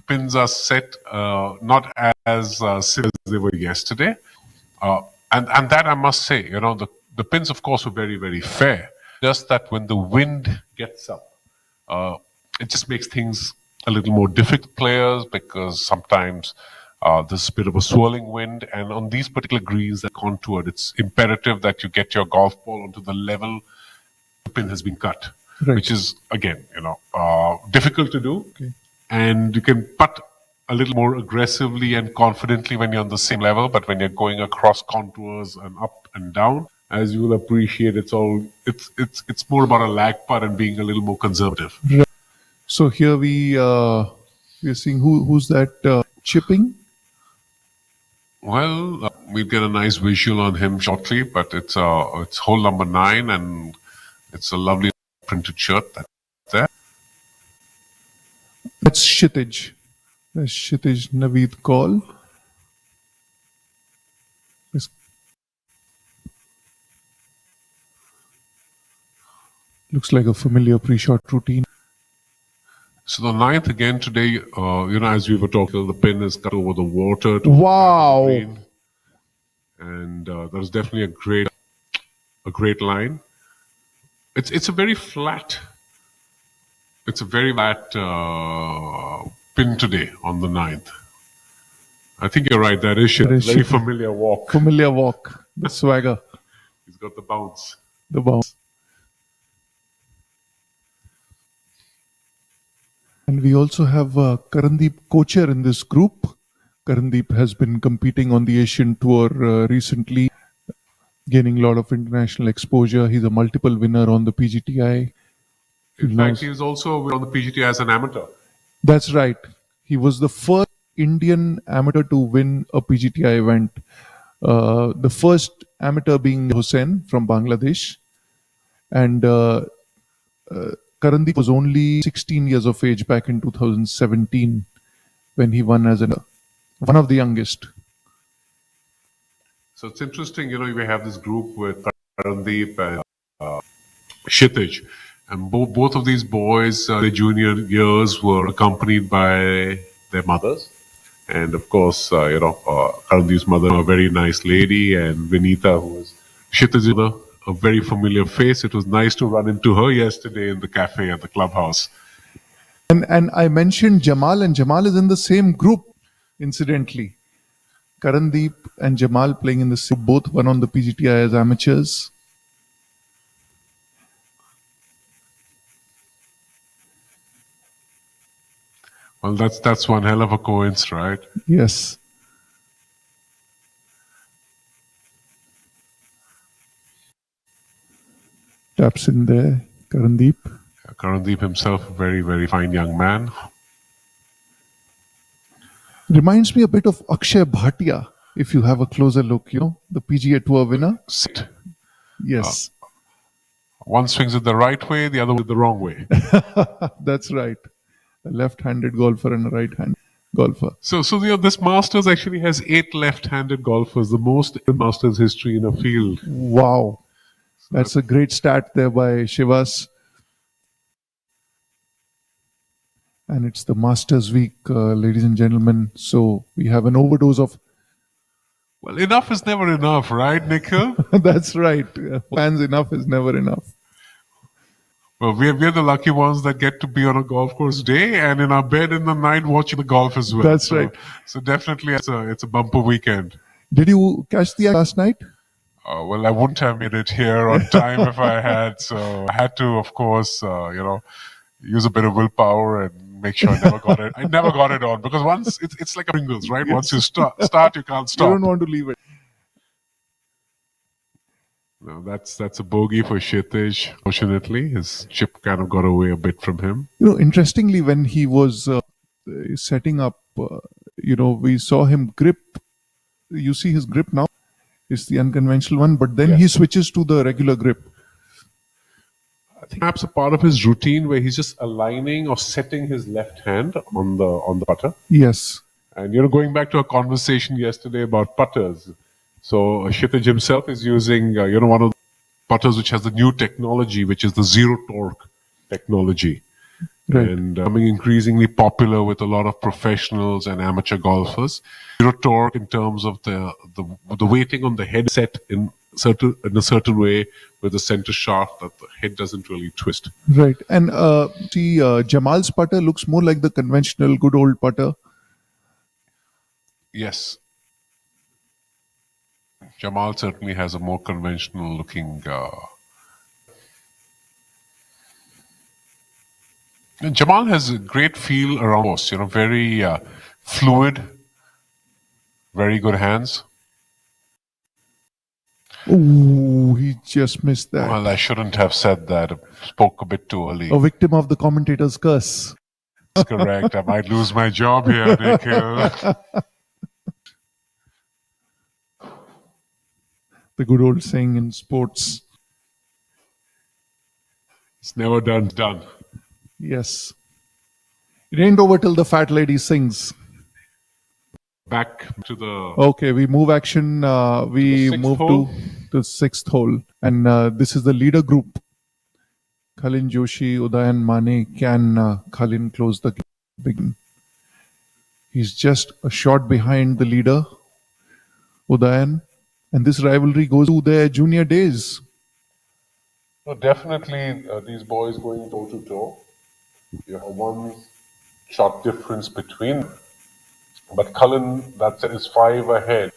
pins are set not as simple as they were yesterday, and that I must say, the pins, of course, were very, very fair. Just that when the wind gets up, it just makes things a little more difficult for players because sometimes there's a bit of a swirling wind, and on these particular greens that contoured, it's imperative that you get your golf ball onto the level the pin has been cut, Right. which is again, difficult to do. Okay. And you can putt a little more aggressively and confidently when you're on the same level, but when you're going across contours and up and down, as you will appreciate, it's more about a lag putt and being a little more conservative. Right. So here we are seeing who's that chipping? Well, we'll get a nice visual on him shortly, but it's hole number 9, and it's a lovely printed shirt that's there. That's Shitij. That's Shitij Naveed Kaul. Looks like a familiar pre-shot routine. So the 9th again today, as we were talking, the pin is cut over the water. Wow! The green. And there's definitely a great line. It's a very flat. It's a very flat pin today on the 9th. I think you're right. That is a very familiar walk. Familiar walk. The swagger. He's got the bounce. The bounce. And we also have Karandeep Kocher in this group. Karandeep has been competing on the Asian Tour recently, gaining a lot of international exposure. He's a multiple winner on the PGTI. In Nice. fact, he was also on the PGT as an amateur. That's right. He was the first Indian amateur to win a PGTI event. The first amateur being Hussain from Bangladesh. And Karandeep was only 16 years of age back in 2017 when he won as one of the youngest. So it's interesting, we have this group with Karandeep and Kshitij. And both of these boys, their junior years were accompanied by their mothers. And of course, Karandeep's mother, a very nice lady, and Vinita, who was Kshitij's mother, a very familiar face. It was nice to run into her yesterday in the cafe at the clubhouse. And I mentioned Jamal, and Jamal is in the same group, incidentally. Karandeep and Jamal playing in the same, both won on the PGTI as amateurs. Well, that's one hell of a coincidence, right? Yes. Taps in there, Karandeep. Karandeep himself, a very, very fine young man. Reminds me a bit of Akshay Bhatia, if you have a closer look, the PGA Tour winner. Yes. One swings it the right way, the other the wrong way. That's right. A left-handed golfer and a right-handed golfer. So this Masters actually has 8 left-handed golfers, the most in Masters history in a field. Wow. That's a great stat there by Shivas. And it's the Masters week, ladies and gentlemen. So we have an overdose of... Well, enough is never enough, right, Nikhil? That's right. Fans, enough is never enough. Well, we're the lucky ones that get to be on a golf course day and in our bed in the night watching the golf as well. That's right. So definitely it's a bumper weekend. Did you catch the last night? Well, I wouldn't have made it here on time if I had. So I had to, of course, use a bit of willpower and make sure I never got it. I never got it on because once it's like a Pringles, right? Yes. Once you start, you can't stop. You don't want to leave it. No, that's a bogey for Kshitij. Fortunately, his chip kind of got away a bit from him. Interestingly, when he was setting up, we saw him grip. You see his grip now. It's the unconventional one, but then he switches to the regular grip. I think perhaps a part of his routine where he's just aligning or setting his left hand on the putter. Yes. And going back to a conversation yesterday about putters. So Kshitij himself is using one of the putters which has the new technology, which is the zero torque technology. Right. And becoming increasingly popular with a lot of professionals and amateur golfers. Zero torque in terms of the weighting on the head set in a certain way with the center shaft that the head doesn't really twist. Right. And Jamal's putter looks more like the conventional good old putter. Yes. Jamal certainly has a more conventional looking Jamal has a great feel around us, very fluid, very good hands. Ooh, he just missed that. Well, I shouldn't have said that. I spoke a bit too early. A victim of the commentator's curse. That's correct. I might lose my job here, Nikhil. The good old saying in sports. It's never done. Yes. It ain't over till the fat lady sings. Back to the... Okay, we move action. We move to the 6th hole. And this is the leader group. Khalin Joshi, Udayan Mane. Can Khalin close the game? He's just a shot behind the leader, Udayan. And this rivalry goes to their junior days. No, definitely these boys going toe to toe. You have one shot difference between them. But Cullen, that is 5 ahead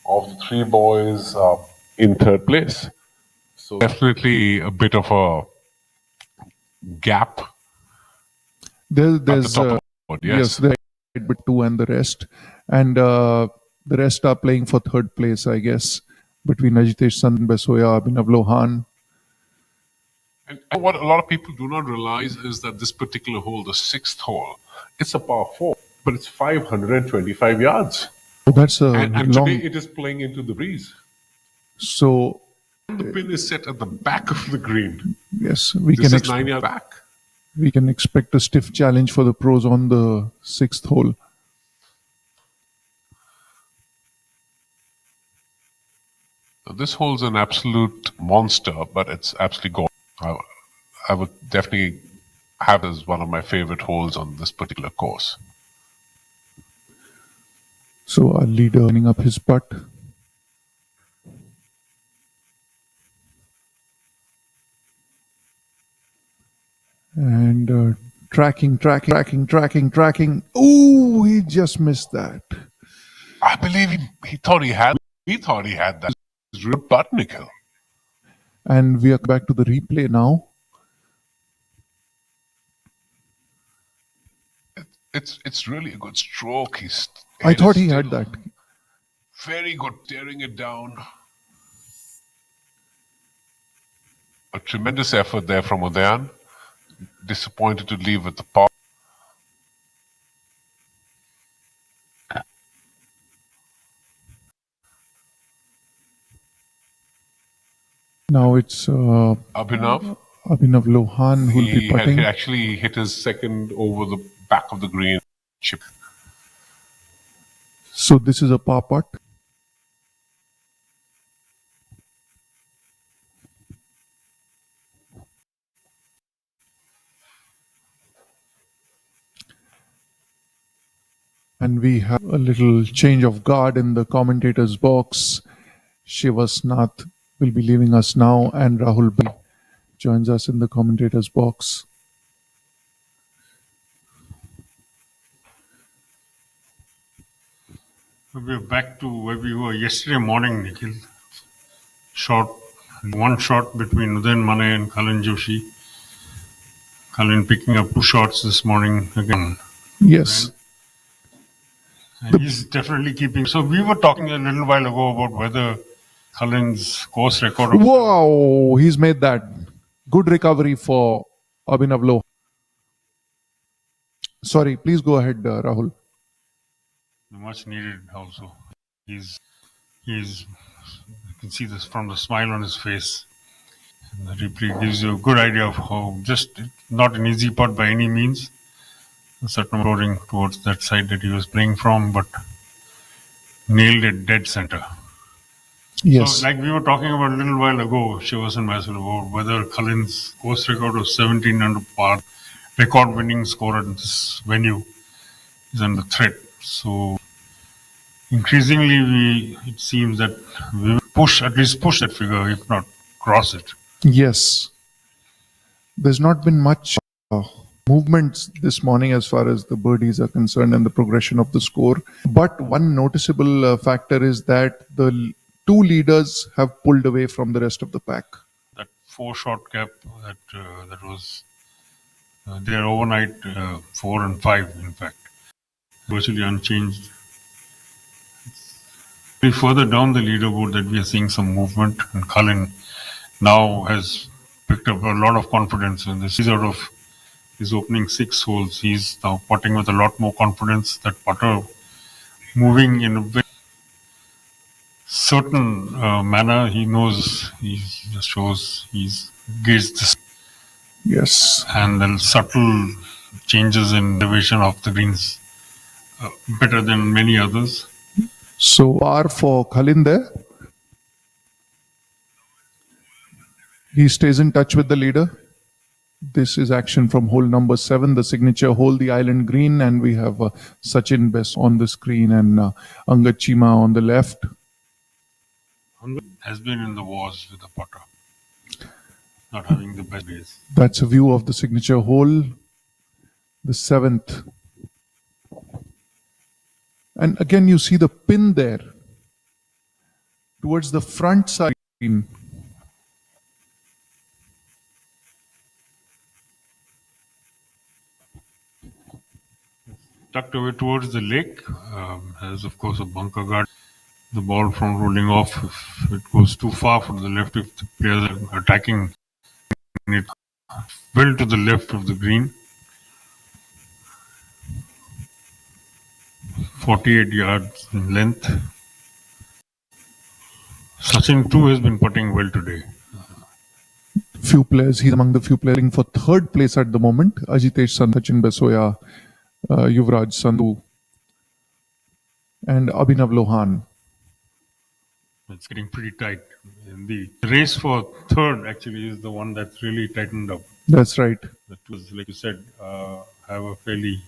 of the 3 boys in 3rd place. So definitely a bit of a gap. There's at the top of the board, yes. There's but 2 and the rest. And the rest are playing for 3rd place, I guess, between Ajitesh Sand Besoya, Abhinav Lohan. And what a lot of people do not realize is that this particular hole, the sixth hole, it's a par 4, but it's 525 yards. So that's a And long. today it is playing into the breeze. So And the pin is set at the back of the green. yes, we This can is 9 yards back. we can expect a stiff challenge for the pros on the sixth hole. Now, this hole's an absolute monster, but it's absolutely gorgeous. I would definitely have it as one of my favorite holes on this particular course. So our leader lining up his putt. And tracking. Ooh, he just missed that. I believe he thought he had that. It's real putt, Nikhil. And we are back to the replay now. It's really a good stroke. I thought he had that. Very good, tearing it down. A tremendous effort there from Udayan. Disappointed to leave with the par. Now it's Abhinav. Lohan who will be He putting. actually hit his second over the back of the green chip. So this is a par putt. And we have a little change of guard in the commentator's box. Shivasnath will be leaving us now, and Rahul B joins us in the commentator's box. We're back to where we were yesterday morning, Nikhil. One shot between Udayan Mane and Kalin Joshi. Kalin picking up 2 shots this morning again. Yes. And he's definitely keeping. So we were talking a little while ago about whether Kalin's course record. Wow, he's made that. Good recovery for Abhinav Lohan. Sorry, please go ahead, Rahul. Much needed also. He's. You can see this from the smile on his face. And the replay gives you a good idea of how just not an easy putt by any means. A certain roaring towards that side that he was playing from, but nailed it dead center. Yes. So, like we were talking about a little while ago, Shivas and myself, about whether Kalin's course record of 17 under par, record-winning score at this venue, is under threat. So, increasingly, it seems that we will at least push that figure, if not cross it. Yes. There's not been much movements this morning as far as the birdies are concerned and the progression of the score. But one noticeable factor is that the 2 leaders have pulled away from the rest of the pack. That 4-shot gap that was there overnight, 4 and 5, in fact, virtually unchanged. Further down the leaderboard that we are seeing some movement, and Kalin now has picked up a lot of confidence in this. He's out of his opening 6 holes. He's now putting with a lot more confidence. That putter moving in a very certain manner. He knows, he just shows he's gauged this. Yes. And the subtle changes in elevation of the greens better than many others. So par for Kalin there. He stays in touch with the leader. This is action from hole number 7, the signature hole, the island green, and we have Sachin Best on the screen and Angad Chima on the left. Angad has been in the wars with the putter, not having the best days. That's a view of the signature hole, the 7th. And again, you see the pin there towards the front side. Tucked away towards the lake, has of course a bunker guard. The ball from rolling off, if it goes too far from the left, if the players are attacking it, well to the left of the green, 48 yards in length. Sachin too has been putting well today. Few players, he's among the few players for third place at the moment. Ajitesh Sandhu, Sachin Besoya, Yuvraj Sandhu, and Abhinav Lohan. It's getting pretty tight. And the race for third actually is the one that's really tightened up. That's right. The two, like you said, have a fairly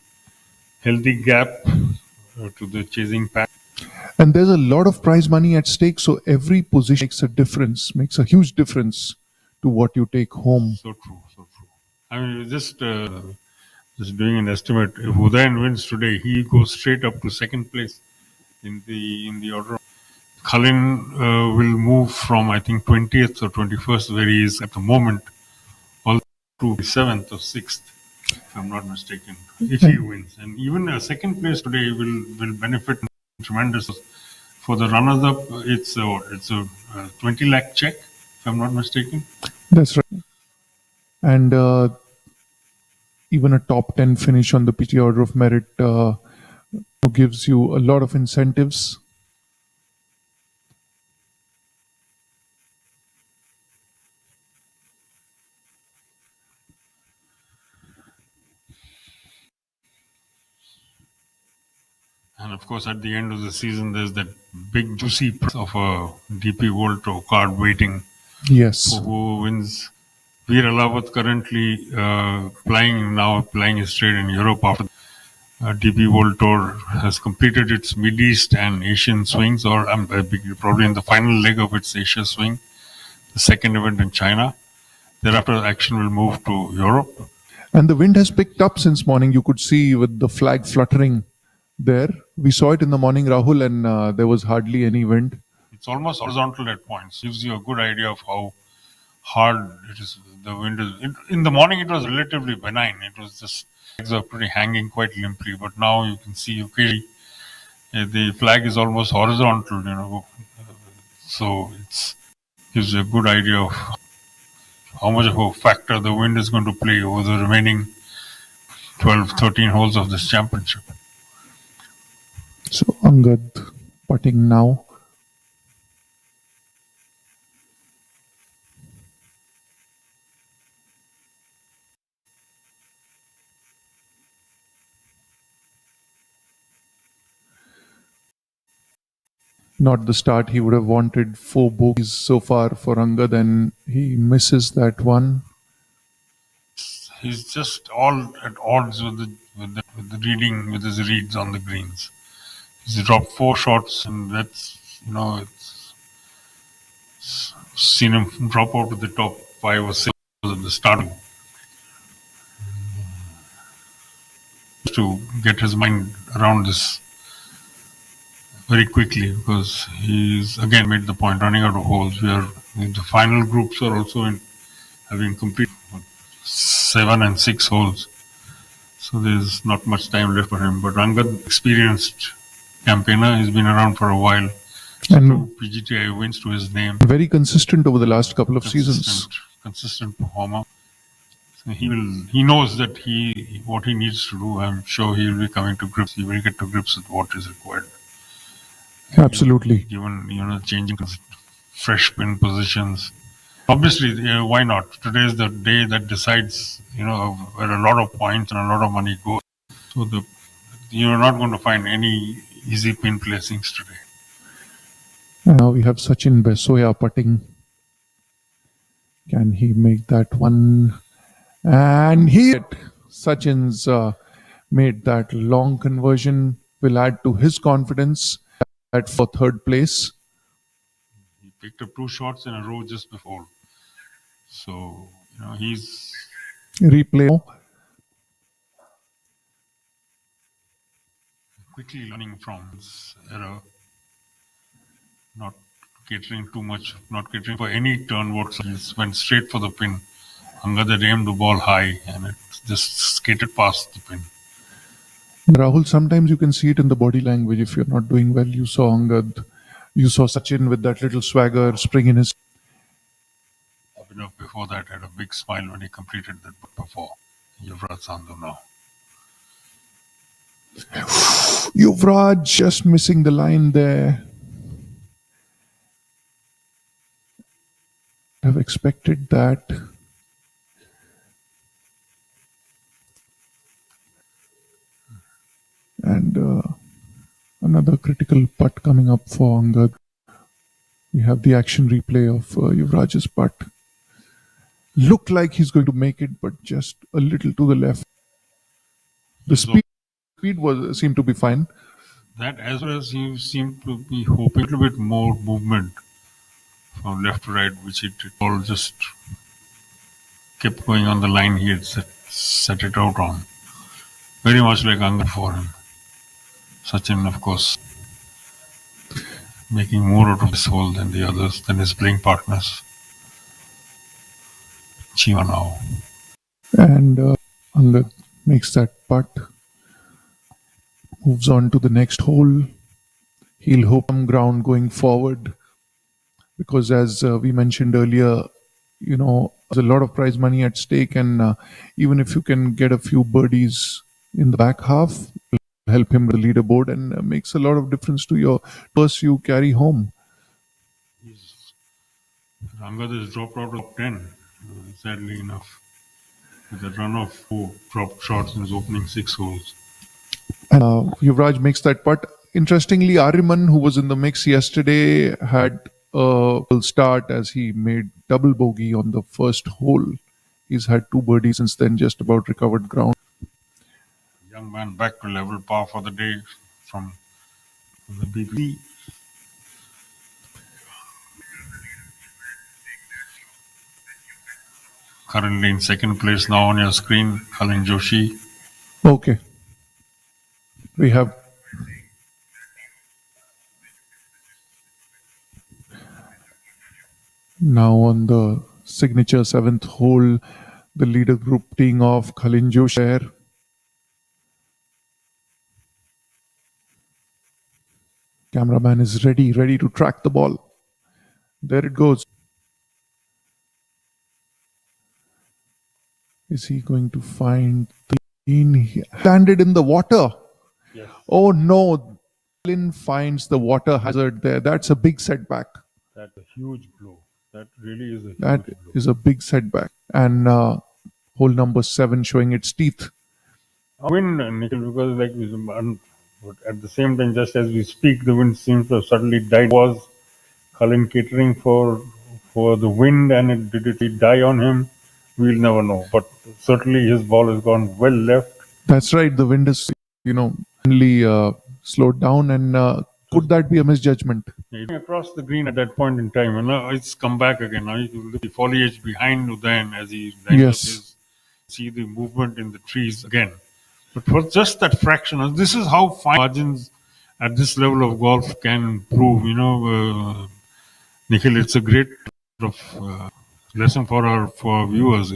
healthy gap to the chasing pack. And there's a lot of prize money at stake, so every position makes a difference, makes a huge difference to what you take home. So true, so true. I mean, just doing an estimate. If Udayan wins today, he goes straight up to second place in the order. Khalin will move from, I think, 20th or 21st, where he is at the moment, all to 7th or 6th, if I'm not mistaken, if he wins. And even a second place today will benefit tremendously. For the runners-up, it's a 20 lakh check, if I'm not mistaken. That's right. And even a top 10 finish on the PT Order of Merit gives you a lot of incentives. And of course, at the end of the season, there's that big juicy prize of a DP World Tour card waiting. Yes. For who wins. Veer Alawat currently playing his trade in Europe after DP World Tour has completed its Mid East and Asian swings, or probably in the final leg of its Asia swing, the second event in China. Thereafter, action will move to Europe. And the wind has picked up since morning. You could see with the flag fluttering there. We saw it in the morning, Rahul, and there was hardly any wind. It's almost horizontal at points. Gives you a good idea of how hard it is. The wind is. In the morning, it was relatively benign. It was just flags are pretty hanging quite limply. But now you can see the flag is almost horizontal. So it gives you a good idea of how much of a factor the wind is going to play over the remaining 12, 13 holes of this championship. So Angad putting now. Not the start he would have wanted. 4 bogeys so far for Angad, and he misses that one. He's just all at odds with the reading, with his reads on the greens. He's dropped 4 shots, and that's it's seen him drop out to the top 5 or 6 at the start to get his mind around this very quickly, because he's again made the point running out of holes. The final groups are also having completed 7 and 6 holes, so there's not much time left for him. But Angad, experienced campaigner, he's been around for a while, and PGTI wins to his name. Very consistent over the last couple of seasons. Consistent performer. So he knows that what he needs to do. I'm sure he will be coming to grips. He will get to grips with what is required. Absolutely. Given changing fresh pin positions. Obviously, why not? Today is the day that decides, where a lot of points and a lot of money go. So you're not going to find any easy pin placings today. Now we have Sachin Besoya putting. Can he make that one? And Sachin's made that long conversion. Will add to his confidence for third place. He picked up 2 shots in a row just before. So, he's... Replay. Quickly learning from his error. Not catering too much, not catering for any turn whatsoever. He went straight for the pin. Angad had aimed the ball high, and it just skated past the pin. Rahul, sometimes you can see it in the body language. If you're not doing well, you saw Angad, you saw Sachin with that little swagger, spring in his. Abhinav before that had a big smile when he completed that before. Yuvraj Sandhu now. Yuvraj just missing the line there. Have expected that. And another critical putt coming up for Angad. We have the action replay of Yuvraj's putt. Looked like he's going to make it, but just a little to the left. The speed seemed to be fine. That as well as he seemed to be hoping a little bit more movement from left to right, which it all just kept going on the line he had set it out on. Very much like Angad for him. Sachin, of course, making more out of this hole than the others, than his playing partners. Chiva now. And Angad makes that putt. Moves on to the next hole. He'll hope some ground going forward. Because as we mentioned earlier, you know, there's a lot of prize money at stake. And even if you can get a few birdies in the back half, help him with the leaderboard and makes a lot of difference to your purse you carry home. Angad has dropped out of top 10, sadly enough, with a run of 4 dropped shots in his opening 6 holes. And Yuvraj makes that putt. Interestingly, Ariman, who was in the mix yesterday, had a full start as he made double bogey on the first hole. He's had 2 birdies since then, just about recovered ground. Young man back to level par for the day from the BP. Currently in second place now on your screen, Kalin Joshi. Okay. We have now on the signature 7th hole, the leader group teeing off. Kalin Joshi. Cameraman is ready to track the ball. There it goes. Is he going to find the green? He landed in the water. Yes. Oh no. Kalin finds the water hazard there. That's a big setback. That's a huge blow. That really is a huge That blow. is a big setback. And hole number 7 showing its teeth. A wind, Nikhil, because but at the same time, just as we speak, the wind seems to have suddenly died. Was Kalin catering for the wind, and did it die on him? We'll never know. But certainly his ball has gone well left. That's right. The wind is, only slowed down. And could that be a misjudgment? Across the green at that point in time, and now it's come back again. Now you can look at the foliage behind Udayan as he see the movement in the trees again. But for just that fraction, this is how fine margins at this level of golf can improve. Nikhil, it's a great lesson for our viewers.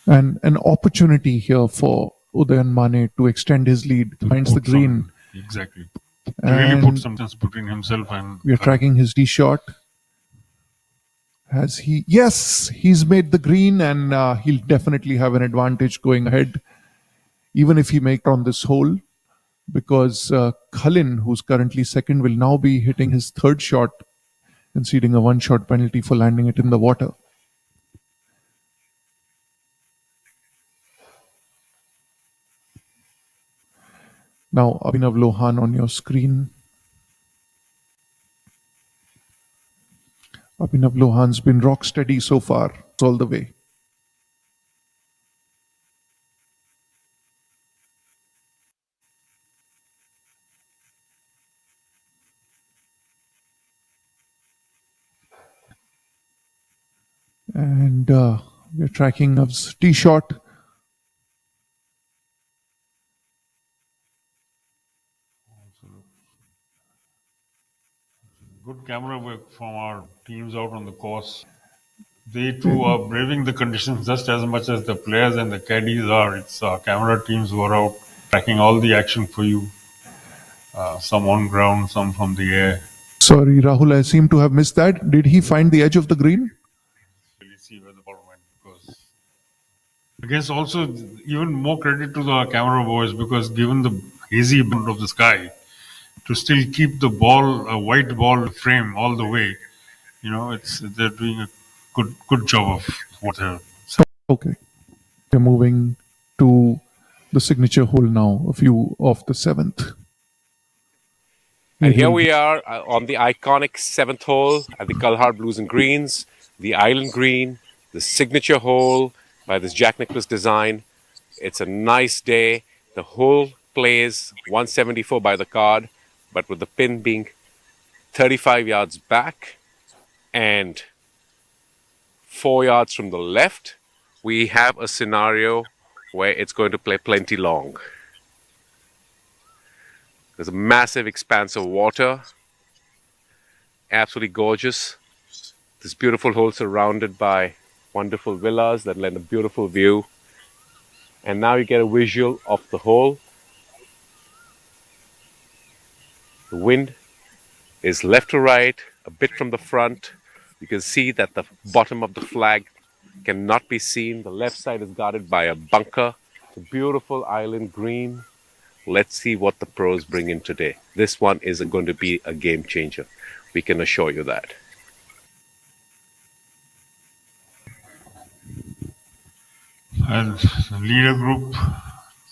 And an opportunity here for Udayan Mane to extend his lead. Finds the green. Exactly. He really put some distance between himself and... We are tracking his tee shot. Has he? Yes, he's made the green, and he'll definitely have an advantage going ahead, even if he makes on this hole, because Kalin, who's currently second, will now be hitting his 3rd shot, conceding a 1-shot penalty for landing it in the water. Now, Abhinav Lohan on your screen. Abhinav Lohan's been rock steady so far, all the way. And we're tracking Nav's tee shot. Good camera work from our teams out on the course. They too are braving the conditions just as much as the players and the caddies are. It's our camera teams who are out tracking all the action for you. Some on ground, some from the air. Sorry, Rahul, I seem to have missed that. Did he find the edge of the green? Really see where the ball went. I guess also even more credit to the camera boys, because given the hazy background of the sky, to still keep the ball, a white ball frame all the way, they're doing a good job of what they're. Okay. We're moving to the signature hole now, a view of the seventh. And here we are on the iconic 7th hole at the Kalhar Blues and Greens, the Island Green, the signature hole by this Jack Nicklaus design. It's a nice day. The hole plays 174 by the card, but with the pin being 35 yards back and 4 yards from the left, we have a scenario where it's going to play plenty long. There's a massive expanse of water, absolutely gorgeous. This beautiful hole surrounded by wonderful villas that lend a beautiful view. And now you get a visual of the hole. The wind is left to right, a bit from the front. You can see that the bottom of the flag cannot be seen. The left side is guarded by a bunker. It's a beautiful island green. Let's see what the pros bring in today. This one is going to be a game changer. We can assure you that. And the leader group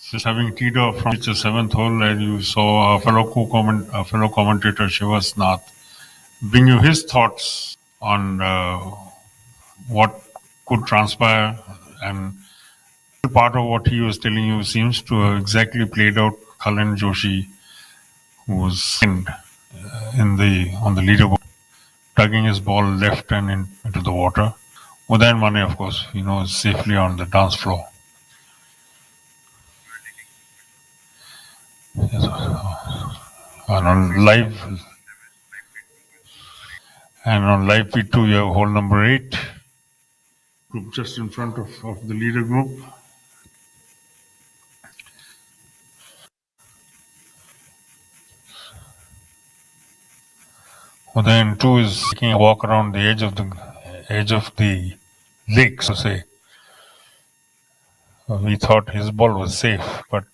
just having teed off from the 7th hole, and you saw a fellow commentator, Shivasnath, bring you his thoughts on what could transpire, and part of what he was telling you seems to have exactly played out. Kalyan Joshi, who was on the leaderboard, tugging his ball left and into the water. Udayan Mane, of course, is safely on the dance floor. And on live feed 2, you have hole number 8, group just in front of the leader group. Udayan 2 is taking a walk around the edge of the lake, so say. We thought his ball was safe, but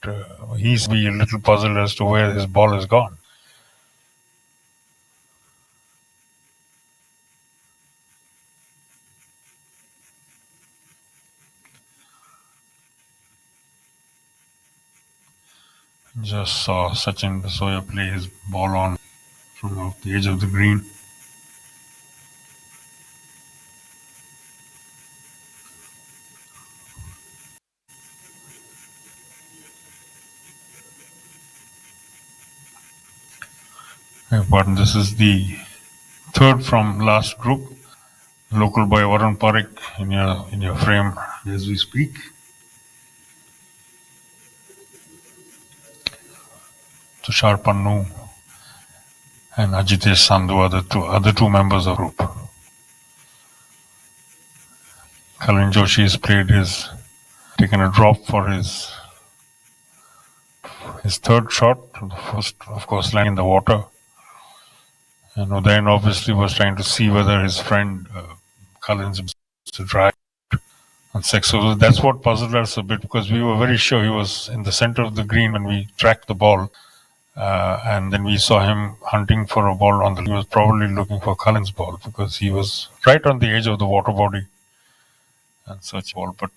he's be a little puzzled as to where his ball has gone. Just saw Sachin Basoya play his ball on from off the edge of the green. Pardon, this is the third from last group. Local boy Varun Parekh in your frame as we speak. Tushar Pannu and Ajitesh Sandhu are the two members of the group. Kalyan Joshi has taken a drop for his third shot. The first, of course, lying in the water. And Udayan obviously was trying to see whether his friend Kalyan's to drive on 6. So that's what puzzled us a bit, because we were very sure he was in the center of the green when we tracked the ball. And then we saw him hunting for a ball he was probably looking for Kalyan's ball, because he was right on the edge of the water body and such ball. But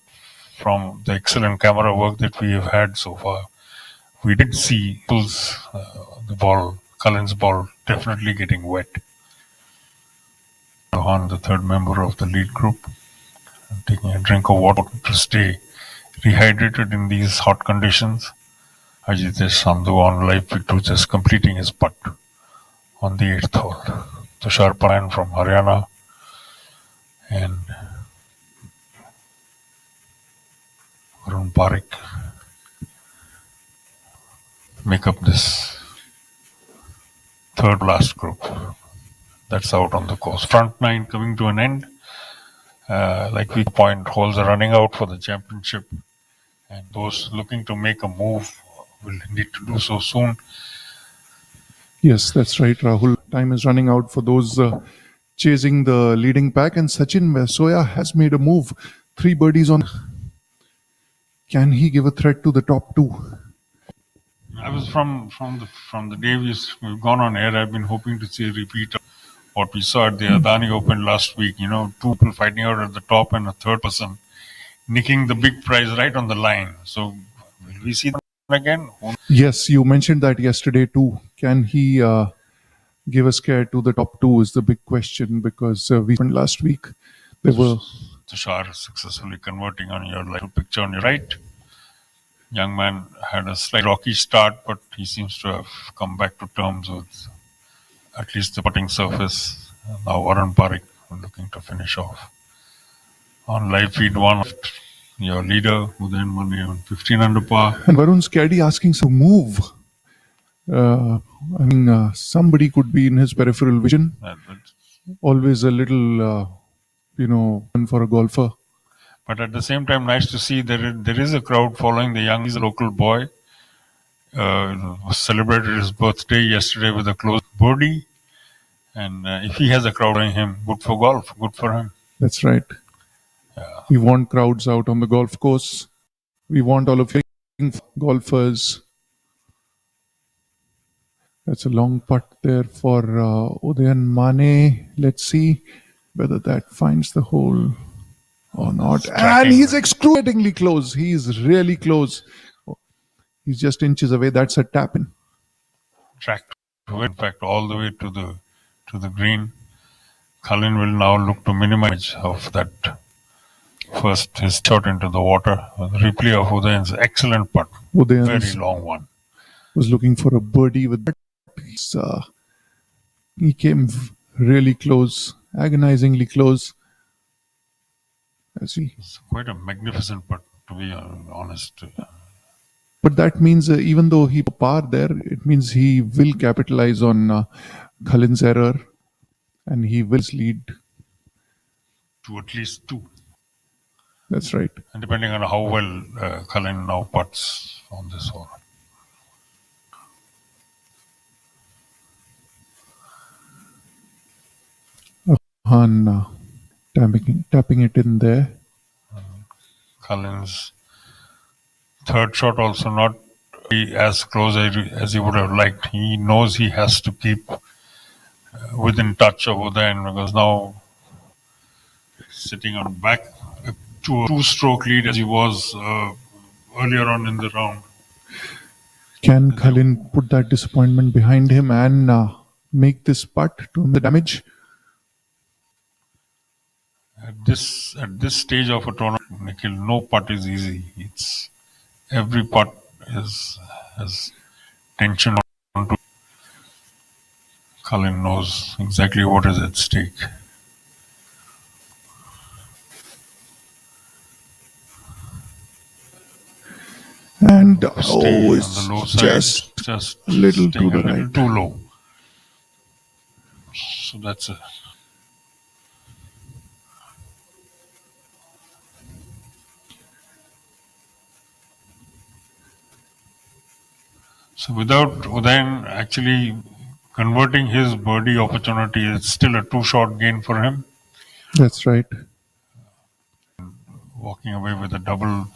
from the excellent camera work that we have had so far, we did see Kalyan's ball definitely getting wet. Rohan, the third member of the lead group, taking a drink of water to stay rehydrated in these hot conditions. Ajitesh Sandhu on live feed 2 just completing his putt on the 8th hole. Tushar Pannu from Haryana and Varun Parekh make up this third last group that's out on the course. Front 9 coming to an end. Like we point, holes are running out for the championship, and those looking to make a move will need to do so soon. Yes, that's right, Rahul. Time is running out for those chasing the leading pack, and Sachin Basoya has made a move. 3 birdies on. Can he give a threat to the top two? I was from the day we've gone on air. I've been hoping to see a repeat of what we saw at the Adani Open last week. You know, two people fighting out at the top and a third person nicking the big prize right on the line. So will we see that again? Yes, you mentioned that yesterday too. Can he give a scare to the top two is the big question, because we spent last week. There were Tushar successfully converting on your little picture on your right. Young man had a slight rocky start, but he seems to have come back to terms with at least the putting surface. Now Warren Parikh looking to finish off. On live feed one, your leader, Udayan Mane on 15 under par. and Varun's caddy asking some move. Somebody could be in his peripheral vision. Always a little, for a golfer. But at the same time, nice to see there is a crowd following the young. He's a local boy. Celebrated his birthday yesterday with a close birdie. And if he has a crowd on him, good for golf, good for him. That's right. We want crowds out on the golf course. We want all of you golfers. That's a long putt there for Udayan Mane. Let's see whether that finds the hole or not. And he's excruciatingly close. He's really close. He's just inches away. That's a tap in. Tracked, in fact, all the way to the green. Cullen will now look to minimize of that. First, his shot into the water. The replay of Udayan's excellent putt. Very long one. Was looking for a birdie with that. He came really close, agonizingly close. It's quite a magnificent putt, to be honest. But that means even though he par there, it means he will capitalize on Cullen's error, and he will lead to at least two. That's right. And depending on how well Cullen now putts on this hole. Tapping it in there. Cullen's third shot also not as close as he would have liked. He knows he has to keep within touch of Udayan, because now sitting on back to a two-stroke lead as he was earlier on in the round. Can Cullen put that disappointment behind him and make this putt to the damage? At this stage of a tournament, Nikhil, no putt is easy. It's every putt has tension on to. Cullen knows exactly what is at stake. And it's on the low side, just a little to the right. Too low. So that's a. So without Udayan actually converting his birdie opportunity, it's still a two-shot gain for him. That's right. Walking away with a double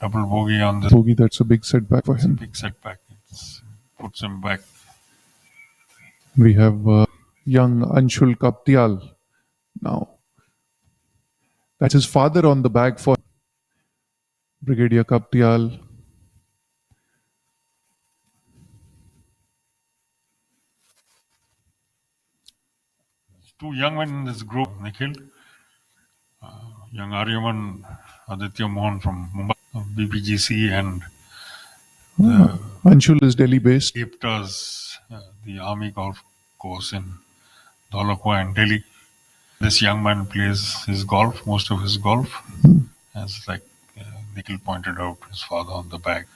bogey on this. Bogey, that's a big setback for him. Big setback. It puts him back. We have young Anshul Kaptial now. That's his father on the bag for Brigadier Kaptial. Two young men in this group, Nikhil. Young Aryaman, Aditya Mohan from Mumbai, BPGC, and Anshul is Delhi-based. Aptas, the Army Golf Course in Dholakwa and Delhi. This young man plays his golf, most of his golf, as like Nikhil pointed out, his father on the bag.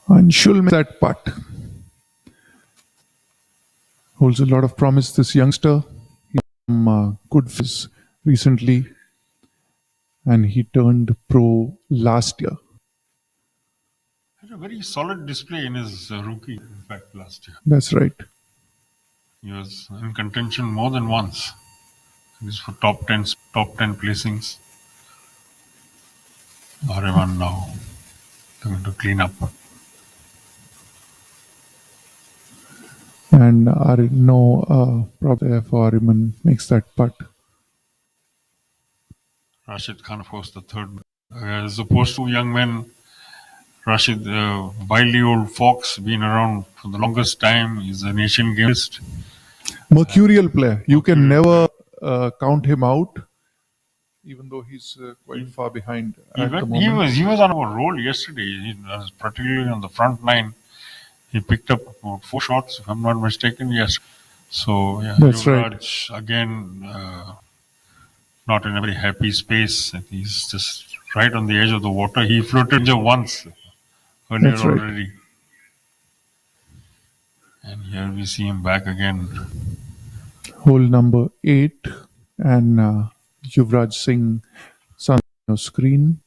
Anshul made that putt. Holds a lot of promise, this youngster. He's good recently, and he turned pro last year. Had a very solid display in his rookie, in fact, last year. That's right. He was in contention more than once. He's for top 10 placings. Ariman now going to clean up. And no problem for Ariman makes that putt. Rashid Khan, of course, the third. As opposed to young men, Rashid, wily old fox, been around for the longest time. He's an Asian gamist. Mercurial player. You can never count him out, even though he's quite far behind at the moment. He was on a roll yesterday. He was particularly on the front line. He picked up about 4 shots, if I'm not mistaken. Yes. So yeah, That's Yuvraj again not in a very happy space. He's just right on the edge of the water. He floated just once earlier That's right. already. And here we see him back again. Hole number 8, and Yuvraj Singh on your screen.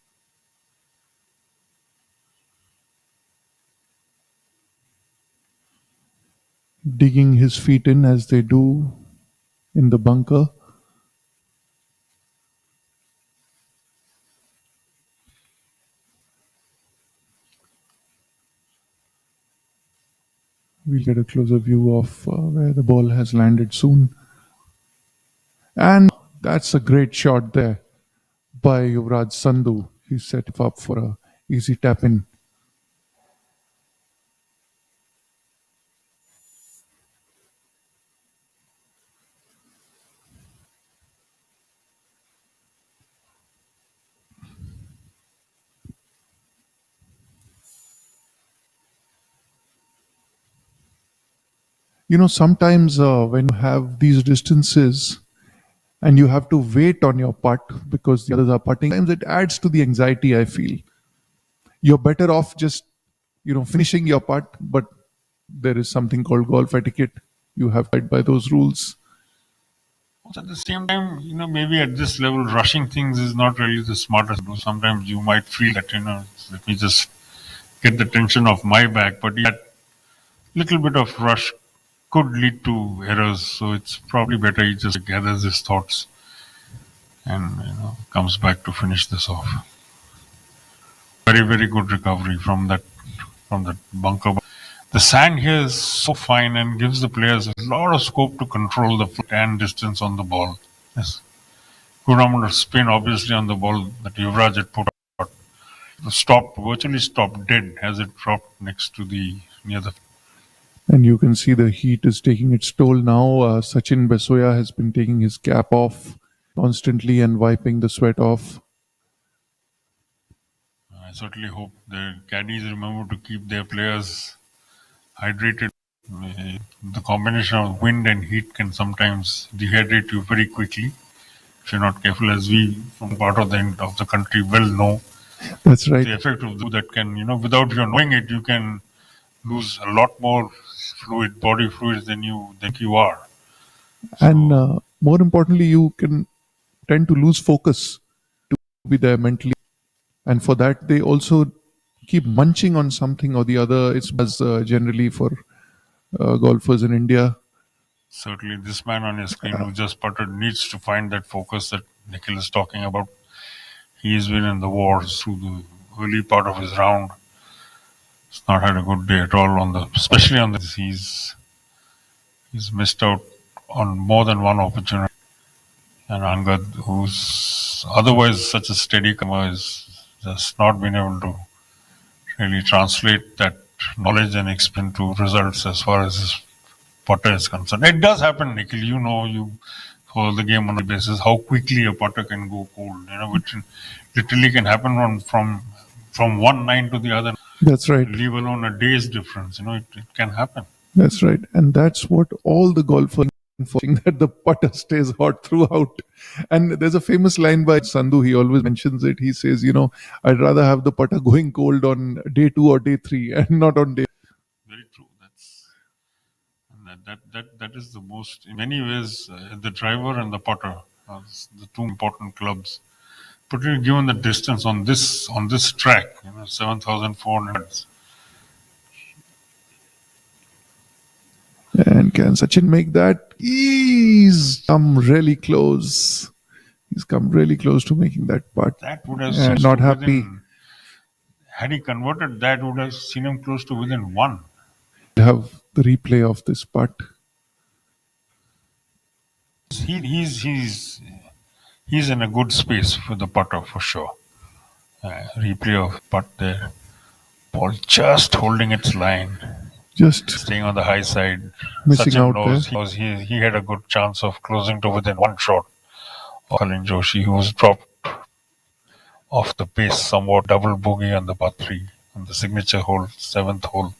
Digging his feet in as they do in the bunker. We'll get a closer view of where the ball has landed soon. And that's a great shot there by Yuvraj Sandhu. He set up for a easy tap in. Sometimes when you have these distances and you have to wait on your putt because the others are putting, sometimes it adds to the anxiety, I feel. You're better off just, finishing your putt, but there is something called golf etiquette. You have to abide by those rules. At the same time, maybe at this level, rushing things is not really the smartest. Sometimes you might feel that, let me just get the tension off my back, but that little bit of rush could lead to errors. So it's probably better he just gathers his thoughts and comes back to finish this off. Very, very good recovery from that bunker. The sand here is so fine and gives the players a lot of scope to control the foot and distance on the ball. Yes. Good amount of spin, obviously, on the ball that Yuvraj had put out. Virtually stopped dead as it dropped next to near the. And you can see the heat is taking its toll now. Sachin Besoya has been taking his cap off constantly and wiping the sweat off. I certainly hope the caddies remember to keep their players hydrated. The combination of wind and heat can sometimes dehydrate you very quickly if you're not careful, as we from part of the country well know. That's right. The effect of that can, without you knowing it, you can lose a lot more body fluids than you think you are. And more importantly, you can tend to lose focus to be there mentally. And for that, they also keep munching on something or the other. It's generally for golfers in India. Certainly, this man on your screen who just putted needs to find that focus that Nikhil is talking about. He's been in the wars through the early part of his round. He's not had a good day at all especially on this. He's missed out on more than one opportunity. And Angad, who's otherwise such a steady comer, has just not been able to really translate that knowledge and experience to results as far as his putter is concerned. It does happen, Nikhil. You follow the game on a basis how quickly a putter can go cold. Which literally can happen from one nine to the other. That's right. Leave alone a day's difference. It can happen. That's right. And that's what all the golfers that the putter stays hot throughout. And there's a famous line by Sandhu, he always mentions it. He says, I'd rather have the putter going cold on day 2 or day 3 and not on day. Very true. That is the most, in many ways, the driver and the putter are the two important clubs. Particularly given the distance on this track, 7,400. And Can Sachin make that? He's come really close. He's come really close to making that putt. That would have Not happy. Had he converted, that would have seen him close to within one. Have the replay of this putt. He's in a good space for the putter for sure. Replay of putt there. Ball just holding its line. Just staying on the high side. missing Sachin out knows he had a good chance of closing to within one shot of Kalin Joshi, who was dropped off the pace somewhat. Double bogey on the par 3 on the signature hole, 7th hole.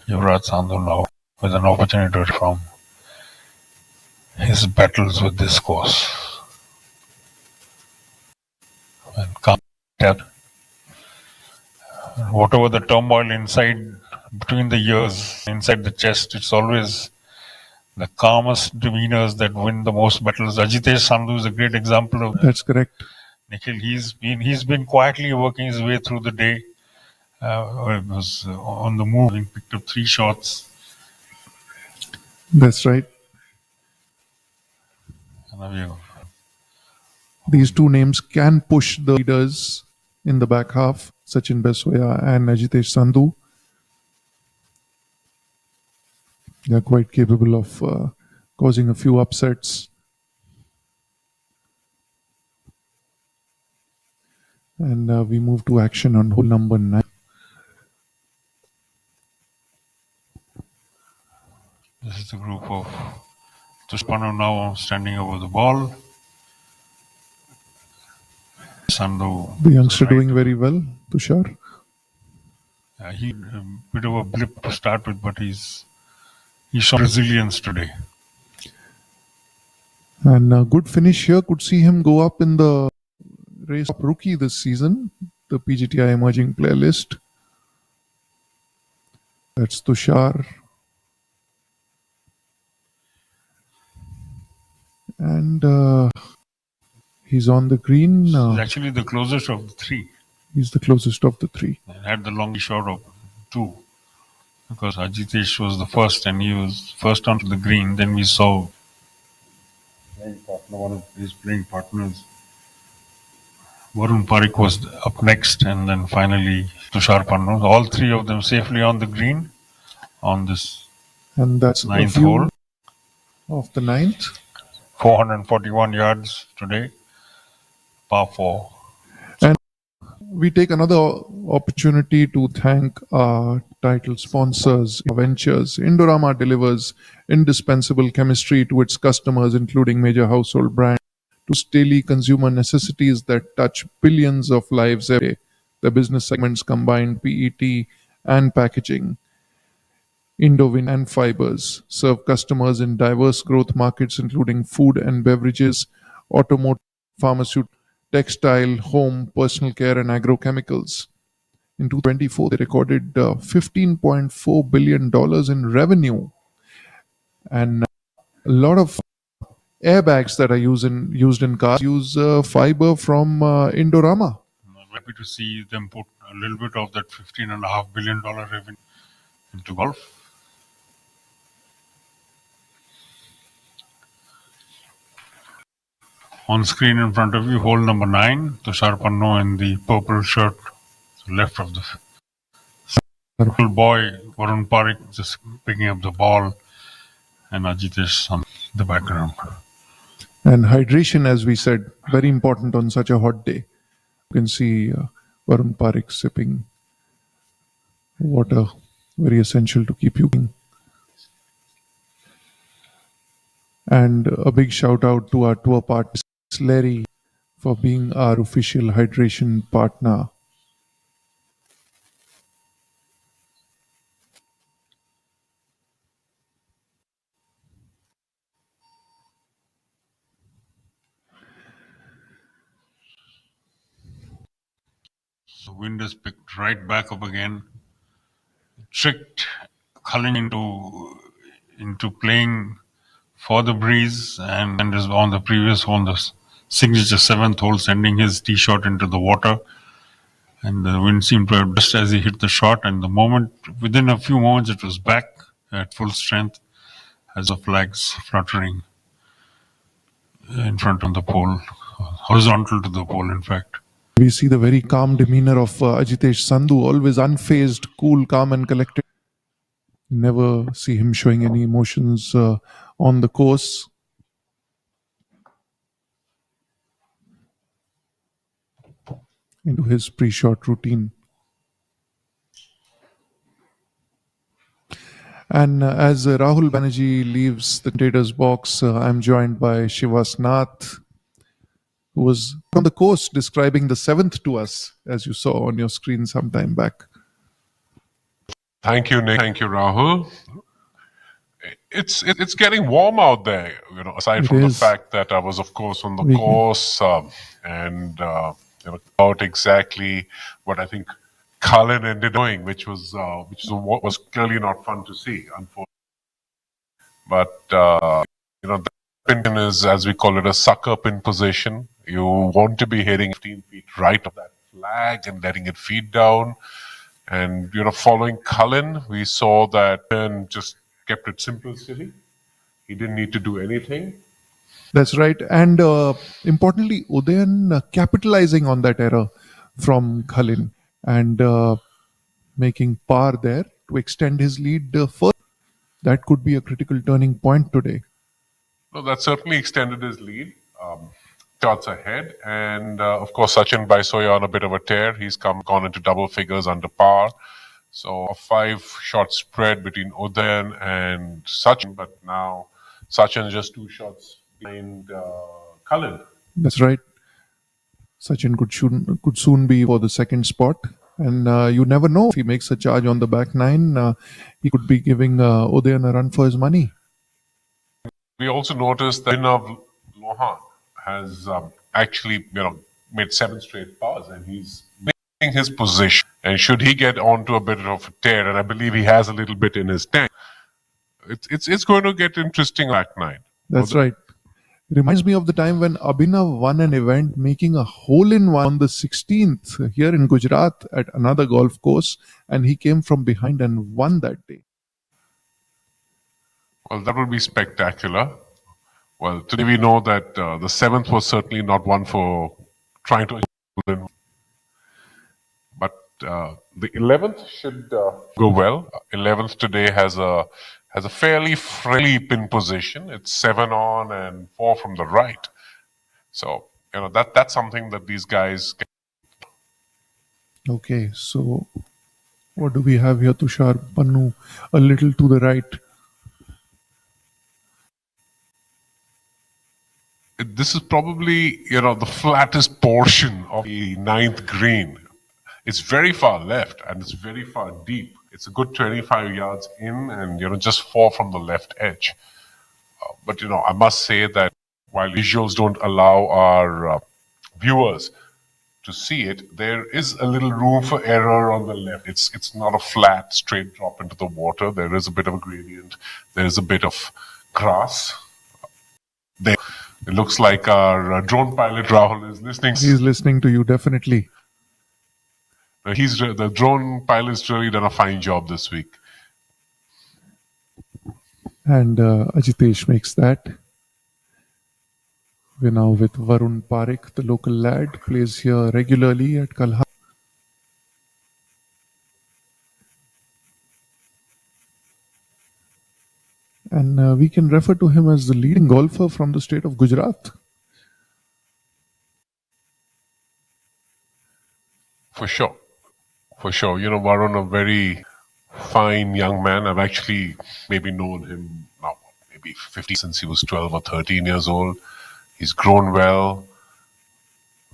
Yuvraj Sandhu now with an opportunity from his battles with this course. And calm down. Whatever the turmoil inside, between the ears, inside the chest, it's always the calmest demeanors that win the most battles. Ajitesh Sandhu is a great example of that. That's correct. Nikhil, he's been quietly working his way through the day. It was on the move, having picked up 3 shots. That's right. These two names can push the leaders in the back half, Sachin Besoya and Ajitesh Sandhu. They are quite capable of causing a few upsets. And we move to action on hole number 9. This is the group of Tushpano now standing over the ball. Sandhu, The youngster doing very well, Tushar. he a bit of a blip to start with, but he's shown resilience today. And a good finish here could see him go up in the race of rookie this season, the PGTI emerging player list. That's Tushar. And he's on the green. He's actually the closest of the 3. He's the closest of the 3. Had the long shot of 2. Because Ajitesh was the first and he was first onto the green. Then we saw one of his playing partners, Varun Parikh, was up next, and then finally Tushar Pannu. All 3 of them safely on the green on this And that's 9th a view hole. of the 9th. 441 yards today, par 4. And we take another opportunity to thank our title sponsors, Ventures. Indorama delivers indispensable chemistry to its customers, including major household brands, to daily consumer necessities that touch billions of lives every day. The business segments combine PET and packaging, Indovin and fibers, serve customers in diverse growth markets including food and beverages, automotive, pharmaceutical, textile, home, personal care, and agrochemicals. In 2024, they recorded $15.4 billion in revenue. And a lot of airbags that are used in cars use fiber from Indorama. I'm happy to see them put a little bit of that $15.5 billion revenue into golf. On screen in front of you, hole number 9, Tushar Pannu in the purple shirt, left of the little boy, Varun Parikh just picking up the ball, and Ajitesh on the background. And hydration, as we said, very important on such a hot day. You can see Varun Parikh sipping water, very essential to keep you going. And a big shout out to our tour partner, Larry, for being our official hydration partner. The wind is picked right back up again, tricked Cullen into playing for the breeze, and is on the previous hole, the signature 7th hole, sending his tee shot into the water. And the wind seemed to adjust as he hit the shot, and within a few moments, it was back at full strength. has the flags fluttering in front of the pole, horizontal to the pole, in fact. We see the very calm demeanor of Ajitesh Sandhu, always unfazed, cool, calm, and collected. Never see him showing any emotions on the course. Into his pre-shot routine. And as Rahul Banerjee leaves the commentator's box, I'm joined by Shivas Nath, who was on the course describing the seventh to us, as you saw on your screen some time back. Thank you, Nick. Thank you, Rahul. It's getting warm out there, aside from the fact that I was, of course, on the course and about exactly what I think Cullen ended doing, which was clearly not fun to see, unfortunately. But the pin is, as we call it, a sucker pin position. You want to be hitting 15 feet right of that flag and letting it feed down. And following Cullen, we saw that Pin just kept it simple, silly. He didn't need to do anything. That's right. And importantly, Udayan capitalizing on that error from Cullen and making par there to extend his lead further. That could be a critical turning point today. No, that certainly extended his lead. Shots ahead. And of course, Sachin Baisoya on a bit of a tear. He's gone into double figures under par. So a 5-shot spread between Udayan and Sachin, but now Sachin just 2 shots behind Cullen. That's right. Sachin could soon be for the second spot. And you never know, if he makes a charge on the back nine, he could be giving Udayan a run for his money. We also noticed that Abhinav Lohan has actually made 7 straight pars, and he's making his position. And should he get onto a bit of a tear, and I believe he has a little bit in his tank, it's going to get interesting back nine. That's right. It reminds me of the time when Abhinav won an event making a hole-in-one on the 16th here in Gujarat at another golf course, and he came from behind and won that day. Well, that would be spectacular. Well, today we know that the 7th was certainly not one for trying to win. But the 11th should go well. 11th today has a fairly friendly pin position. It's 7 on and 4 from the right. So that's something that these guys can. Okay, so what do we have here, Tushar? Pannu a little to the right. This is probably the flattest portion of the 9th green. It's very far left and it's very far deep. It's a good 25 yards in and just 4 from the left edge. But I must say that while visuals don't allow our viewers to see it, there is a little room for error on the left. It's not a flat straight drop into the water. There is a bit of a gradient. There is a bit of grass. There. It looks like our drone pilot Rahul is listening. He's listening to you, definitely. The drone pilot's really done a fine job this week. And Ajitesh makes that. We're now with Varun Parekh, the local lad, plays here regularly at Kalhar. And we can refer to him as the leading golfer from the state of Gujarat. For sure. Varun, a very fine young man. I've actually maybe known him now, maybe 50 since he was 12 or 13 years old. He's grown well,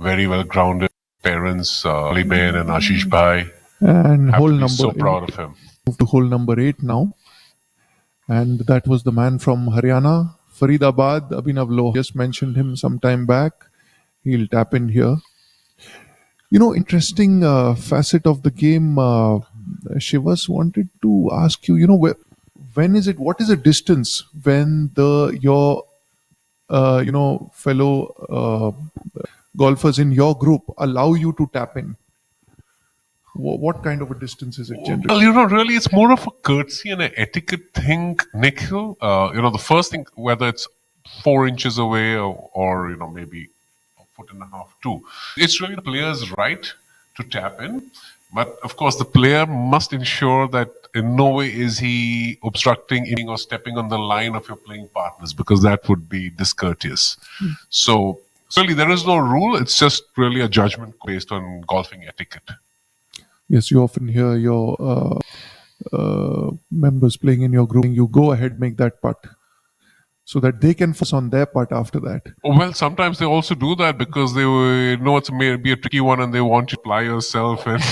very well grounded. Parents, Ali Bain and Ashish Bhai. And hole number so 8. Proud of him. Move to hole number 8 now. And that was the man from Haryana, Faridabad, Abhinav Lohan. Just mentioned him some time back. He'll tap in here. Interesting facet of the game. Shivas wanted to ask you, when is it? What is the distance when your fellow golfers in your group allow you to tap in? What kind of a distance is it generally? Well, really, it's more of a courtesy and an etiquette thing, Nikhil. The first thing, whether it's 4 inches away or maybe a foot and a half, too, it's really the player's right to tap in. But of course, the player must ensure that in no way is he obstructing or stepping on the line of your playing partners, because that would be discourteous. So, really, there is no rule. It's just really a judgment based on golfing etiquette. Yes, you often hear your members playing in your group. You go ahead, make that putt, so that they can focus on their putt after that. Well, sometimes they also do that because they know it's may be a tricky one and they want you to apply yourself and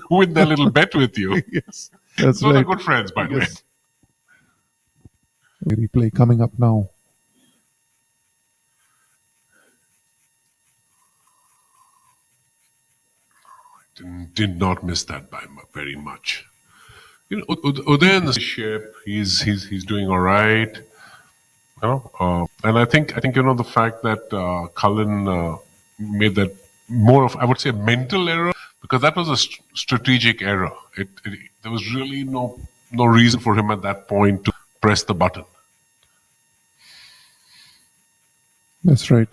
win their little bet with you. Yes, that's Those right. are good friends, by the way. Replay coming up now. Did not miss that by very much. Uday in the shape, he's doing all right. And I think the fact that Cullen made that more of, I would say, a mental error, because that was a strategic error. There was really no reason for him at that point to press the button. That's right.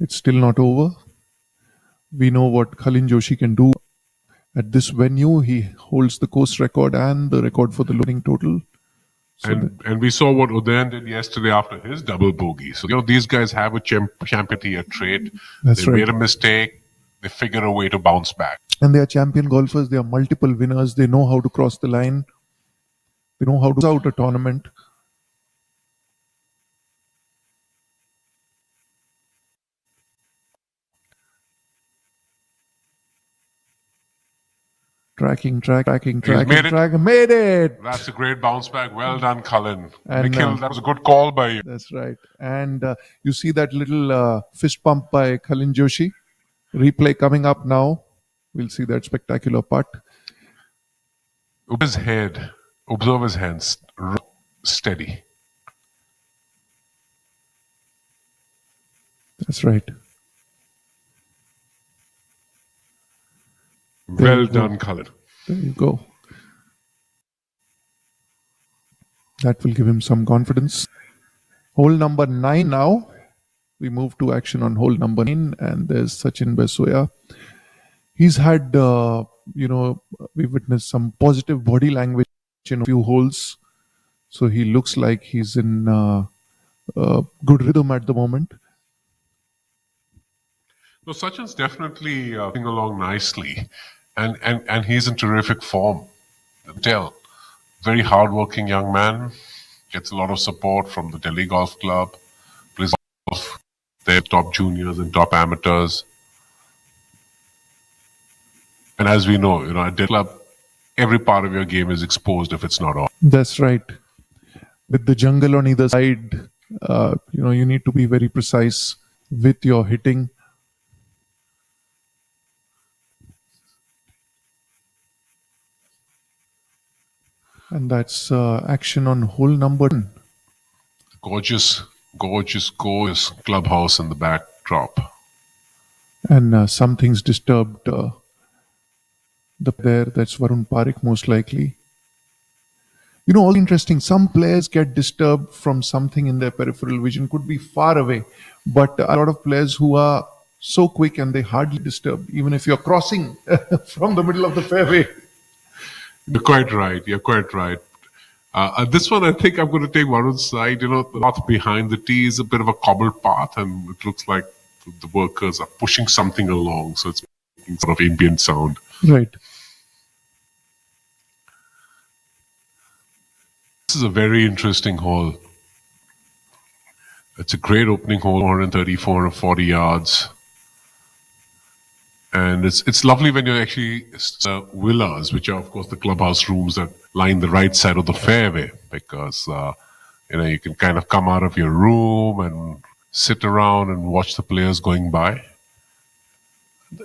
It's still not over. We know what Khalin Joshi can do. At this venue, he holds the course record and the record for the winning total. So and we saw what Udayan did yesterday after his double bogey. So, these guys have a champion trait. That's they right. made a mistake. They figure a way to bounce back. And they are champion golfers. They are multiple winners. They know how to cross the line. They know how to out a tournament. Tracking. Made it! That's a great bounce back. Well done, Cullen. And, Nikhil, that was a good call by you. That's right. And you see that little fist pump by Khalin Joshi. Replay coming up now. We'll see that spectacular putt. His head. Observe his hands. Steady. That's right. Well done, Cullen. There you go. That will give him some confidence. Hole number 9 now. We move to action on hole number 9, and there's Sachin Besoya. He's had, we witnessed some positive body language in a few holes. So he looks like he's in good rhythm at the moment. No, Sachin's definitely moving along nicely. And he's in terrific form. Tell. Very hardworking young man. Gets a lot of support from the Delhi Golf Club. Plays golf. Their top juniors and top amateurs. And as we know, at Delhi Club, every part of your game is exposed if it's not on. That's right. With the jungle on either side, you need to be very precise with your hitting. And that's action on hole number 10. Gorgeous clubhouse in the backdrop. And something's disturbed there. That's Varun Parekh most likely. All interesting. Some players get disturbed from something in their peripheral vision. Could be far away. But a lot of players who are so quick and they hardly disturb, even if you're crossing from the middle of the fairway. You're quite right. This one, I think I'm going to take Varun's side. The path behind the tee is a bit of a cobbled path, and it looks like the workers are pushing something along, so it's making sort of ambient sound. Right. This is a very interesting hole. It's a great opening hole, 430, 440 yards. And it's lovely when you're actually villas, which are, of course, the clubhouse rooms that line the right side of the fairway, because you can kind of come out of your room and sit around and watch the players going by.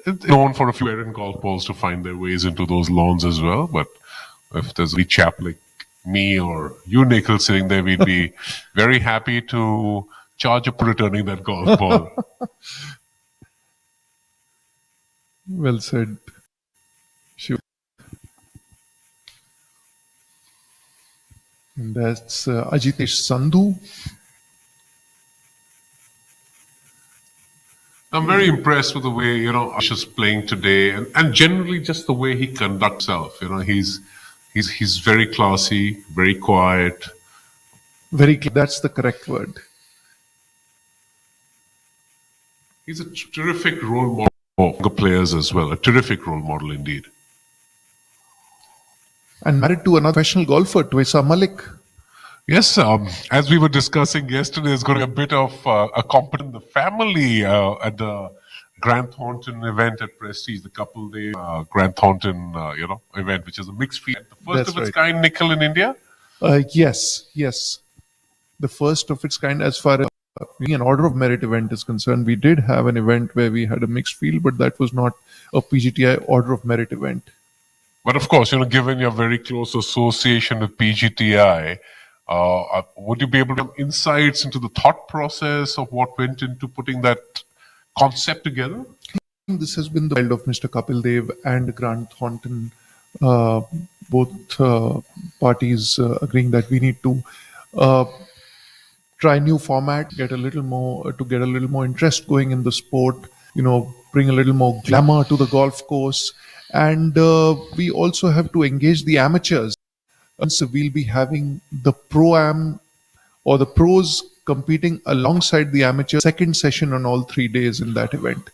It's known for a few errant golf balls to find their ways into those lawns as well. But if there's a chap like me or you, Nikhil, sitting there, we'd be very happy to charge up for returning that golf ball. Well said, Shiv. And that's Ajitesh Sandhu. I'm very impressed with the way, Ash is playing today, and generally just the way he conducts himself. He's very classy, very quiet. That's the correct word. He's a terrific role model for younger players as well. A terrific role model indeed. And married to another professional golfer, Twesa Malik. Yes, as we were discussing yesterday, there's going to be a bit of a competition in the family at the Grant Thornton event at Prestige, the couple day Grant Thornton, event, which is a mixed field. The first That's of its right. kind, Nikhil, in India. Yes. The first of its kind as far as being an order of merit event is concerned. We did have an event where we had a mixed field, but that was not a PGTI order of merit event. But of course, given your very close association with PGTI, would you be able to have insights into the thought process of what went into putting that concept together? This has been the child of Mr. Kapil Dev and Grant Thornton, both parties agreeing that we need to try new format, get a little more interest going in the sport, bring a little more glamour to the golf course. And we also have to engage the amateurs. So we'll be having the pro-am or the pros competing alongside the amateur second session on all 3 days in that event.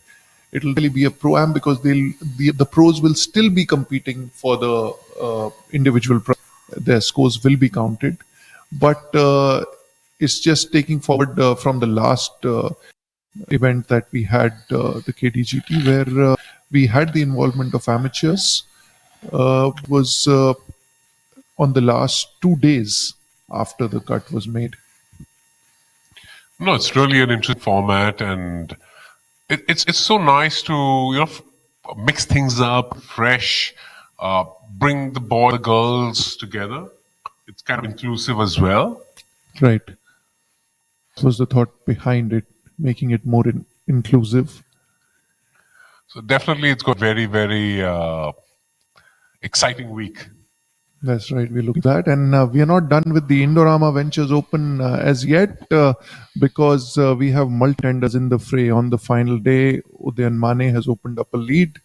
It'll really be a pro-am because the pros will still be competing for the individual prize. Their scores will be counted. But it's just taking forward from the last event that we had, the KDGT, where we had the involvement of amateurs. Was on the last 2 days after the cut was made. No, it's really an interesting format, and it's so nice to mix things up, fresh, bring the boys, the girls together. It's kind of inclusive as well. Right. That was the thought behind it, making it more inclusive. So definitely, it's got very, very exciting week. That's right. We look at that, and we are not done with the Indorama Ventures Open as yet because we have multi-tenders in the fray. On the final day, Udayan Mane has opened up a lead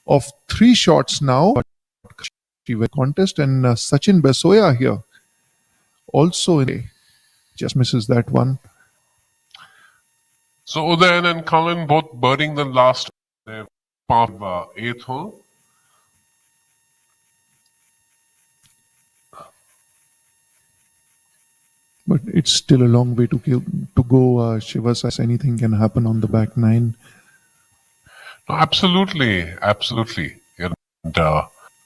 of 3 shots now. Contest, and Sachin Besoya here also just misses that one. So Udayan and Colin both birding the last part of 8th hole. But it's still a long way to go, Shiva, says anything can happen on the back 9. No, absolutely. And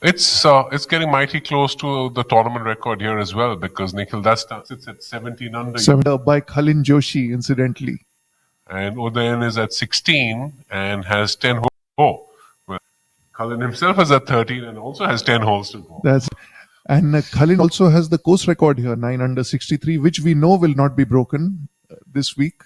it's getting mighty close to the tournament record here as well, because Nikhil, that sits at 17 under. 7 by Khalin Joshi, incidentally. And Udayan is at 16 and has 10 holes to go. Well, Khalin himself is at 13 and also has 10 holes to go. And Khalin also has the course record here, 9 under 63, which we know will not be broken this week.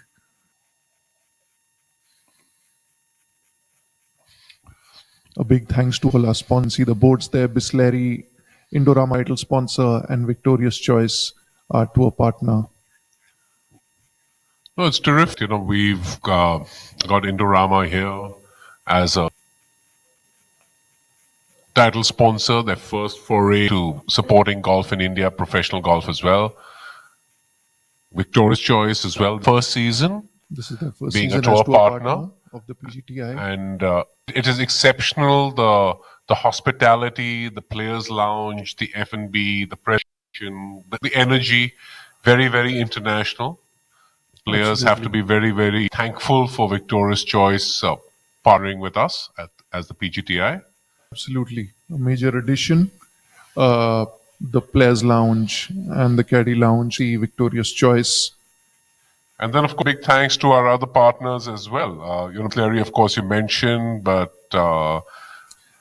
A big thanks to all our sponsors. The boards there, Bisleri, Indorama title sponsor, and Victorious Choice, our tour partner. No, it's terrific. We've got Indorama here as a title sponsor, their first foray to supporting golf in India, professional golf as well. Victorious Choice as well, first season. This is their first being season a tour as tour partner of the PGTI. And it is exceptional, the hospitality, the players' lounge, the F&B, the presentation, the energy, very, very international. Players have to be very, very thankful for Victorious Choice partnering with us as the PGTI. Absolutely. A major addition. The Players Lounge and the Caddy Lounge, the Victorious Choice. And then, of course, big thanks to our other partners as well. Clary, of course, you mentioned, but...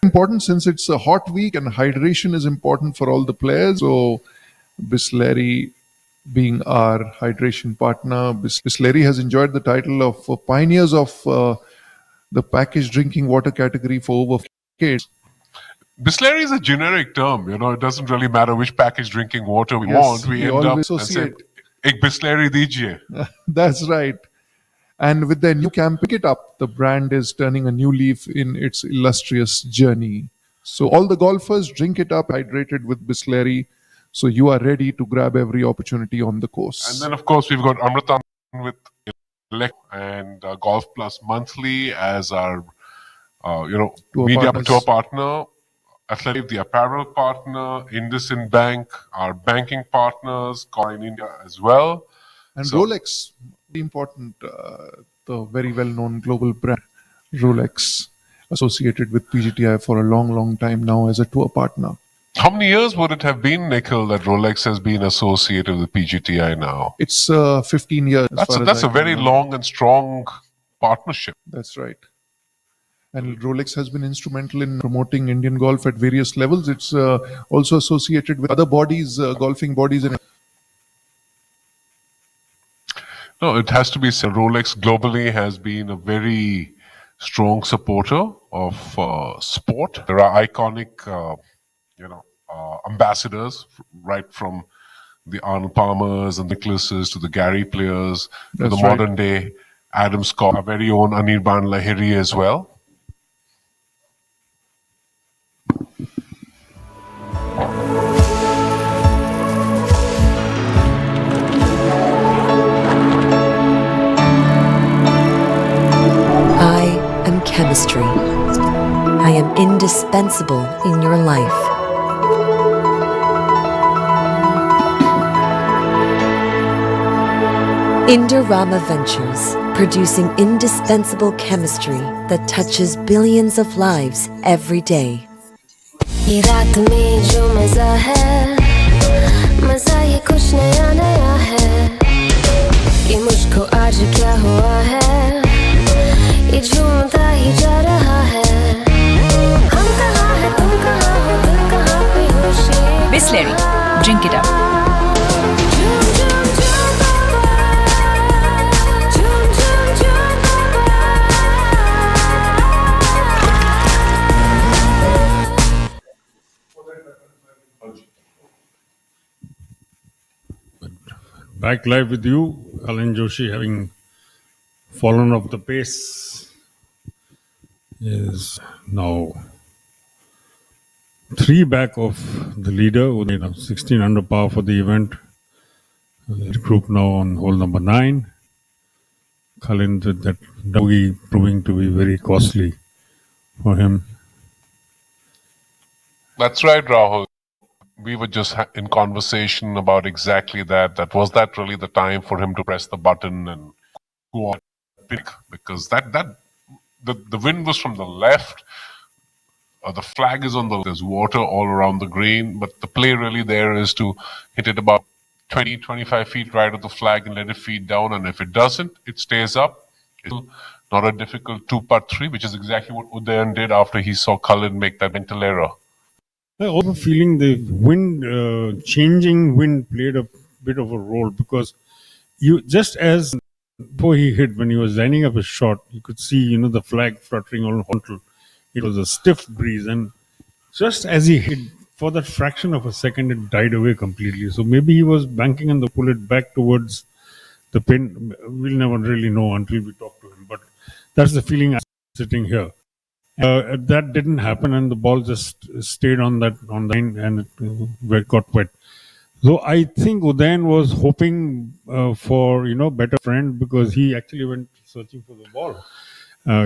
important since it's a hot week and hydration is important for all the players. So, Bisleri being our hydration partner. Bisleri has enjoyed the title of Pioneers of the packaged drinking water category for over decades. Bisleri is a generic term. It doesn't really matter which packaged drinking water we Yes, want. We we end up always and say, associate. "Ek Bisleri dijiye." That's right. And with their new campaign, Pick It Up, the brand is turning a new leaf in its illustrious journey. So all the golfers drink it up, hydrated with Bisleri, so you are ready to grab every opportunity on the course. And then, of course, we've got Amritan with Elect and Golf Plus Monthly as our, Tour media partners. tour partner. Athletic, the apparel partner, IndusInd Bank, our banking partners, Coin India as well. And So- Rolex, the important, the very well-known global brand, Rolex, associated with PGTI for a long, long time now as a tour partner. How many years would it have been, Nikhil, that Rolex has been associated with PGTI now? It's 15 years. as far as That's I a can very remember. long and strong partnership. That's right. And Rolex has been instrumental in promoting Indian golf at various levels. It's also associated with other bodies, golfing bodies. No, it has to be said. Rolex globally has been a very strong supporter of sport. There are iconic, ambassadors, right from the Arnold Palmers and Nicholases to the Gary players, to That's the right. modern day Adam Scott, our very own Anirban Lahiri as well. I am chemistry. I am indispensable in your life. Indorama Ventures, producing indispensable chemistry that touches billions of lives every day. ये रात में जो मजा है मजा ये कुछ नया नया है ये मुझको आज क्या हुआ है ये झूमता ही जा रहा है हम कहाँ हैं तुम कहाँ हो दिल कहाँ पे होश ये Bisleri. Drink it up. झूम झूम झूम बाबा झूम झूम झूम Back live with you, Alan Joshi, having fallen off the pace, is now 3 back of the leader with 16 under par for the event. The group now on hole number 9. Cullen with that doggy proving to be very costly for him. That's right, Rahul. We were just in conversation about exactly that. Was that really the time for him to press the button and go on pick? Because the wind was from the left. The flag is on there's water all around the green, but the play really there is to hit it about 20, 25 feet right of the flag and let it feed down. And if it doesn't, it stays up. It's not a difficult 2-putt 3, which is exactly what Udayan did after he saw Cullen make that mental error. I also feeling the wind, changing wind played a bit of a role because you just as before he hit, when he was lining up his shot, you could see, the flag fluttering on horizontal. It was a stiff breeze, and just as he hit, for that fraction of a second, it died away completely. So maybe he was banking on the pull it back towards the pin. We'll never really know until we talk to him, but that's the feeling I'm sitting here. That didn't happen, and the ball just stayed on the line, and it got wet. So I think Udayan was hoping for better friend, because he actually went searching for the ball.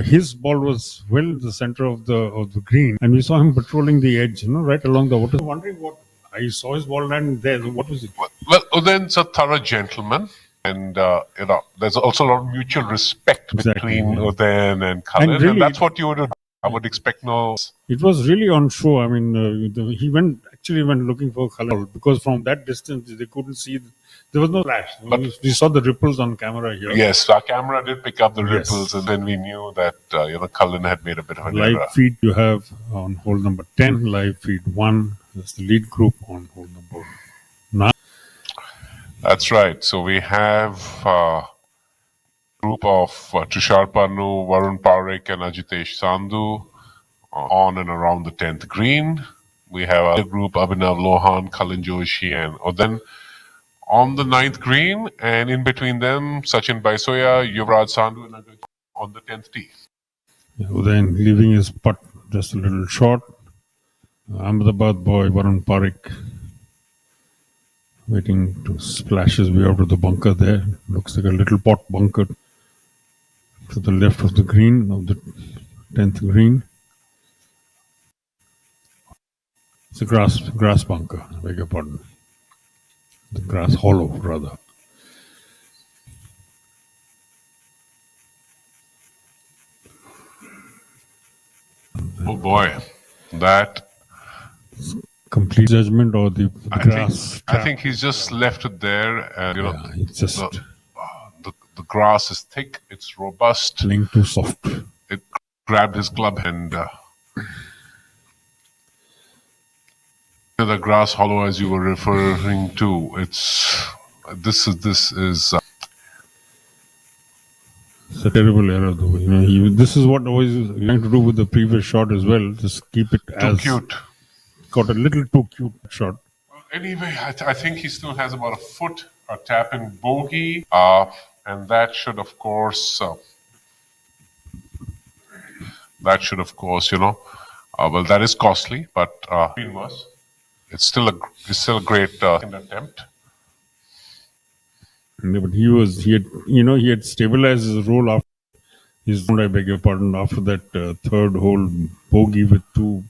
His ball was well in the center of the green, and we saw him patrolling the edge, right along the water. Wondering what I saw his ball land there. What was it? Well, Udayan's a thorough gentleman, and there's also a lot of mutual respect between Udayan and Cullen, and, really, that's what I would expect now. It was really on show. I mean, he went looking for Cullen, because from that distance they couldn't see. There was no flash. But we saw the ripples on camera here. Yes, our camera did pick up the ripples, and then we knew that Cullen had made a bit of an live error. feed you have on hole number 10, live feed 1. That's the lead group on hole number 9. That's right. So we have group of Tushar Pannu, Varun Parekh, and Ajitesh Sandhu on and around the 10th green. We have our group Abhinav Lohan, Kalin Joshi, and Oden on the 9th green, and in between them, Sachin Baisoya, Yuvraj Sandhu, and Agarwal on the 10th tee. Then leaving his putt just a little short. Ahmedabad boy Varun Parekh waiting to splash his way out of the bunker there. Looks like a little pot bunker to the left of the green, of the 10th green. It's a grass bunker, I beg your pardon. The grass hollow, rather. Oh boy, that complete judgment or the grass? I think he's just left it there, and it's just the grass is thick, it's robust. Playing too soft. It grabbed his club and the grass hollow, as you were referring to. This is. It's a terrible error, though. This is what always trying to do with the previous shot as well. Just keep it too cute. Got a little too cute shot. Anyway, I think he still has about a foot, a tap in bogey, and that should, of course, well, that is costly, but it's still a great attempt. Yeah, but he had stabilized his role after his round, I beg your pardon, after that third hole bogey with 2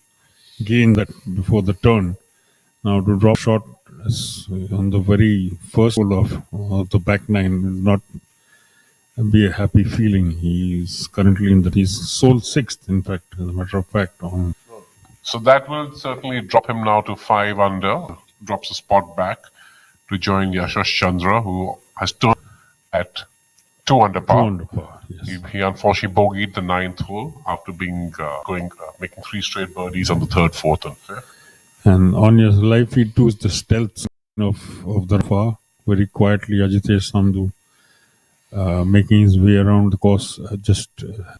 gains that before the turn. Now to drop shot on the very first hole of the back nine will not be a happy feeling. He's currently he's sole 6th, in fact, as a matter of fact. So that will certainly drop him now to 5 under, drops a spot back to join Yashash Chandra, who has turned at 2 under par. 2 under par, yes. He unfortunately bogeyed the 9th hole after making 3 straight birdies on the 3rd, 4th, and 5th. And on your live feed too is the stealth of the far. Very quietly, Ajitesh Sandhu making his way around the course. Just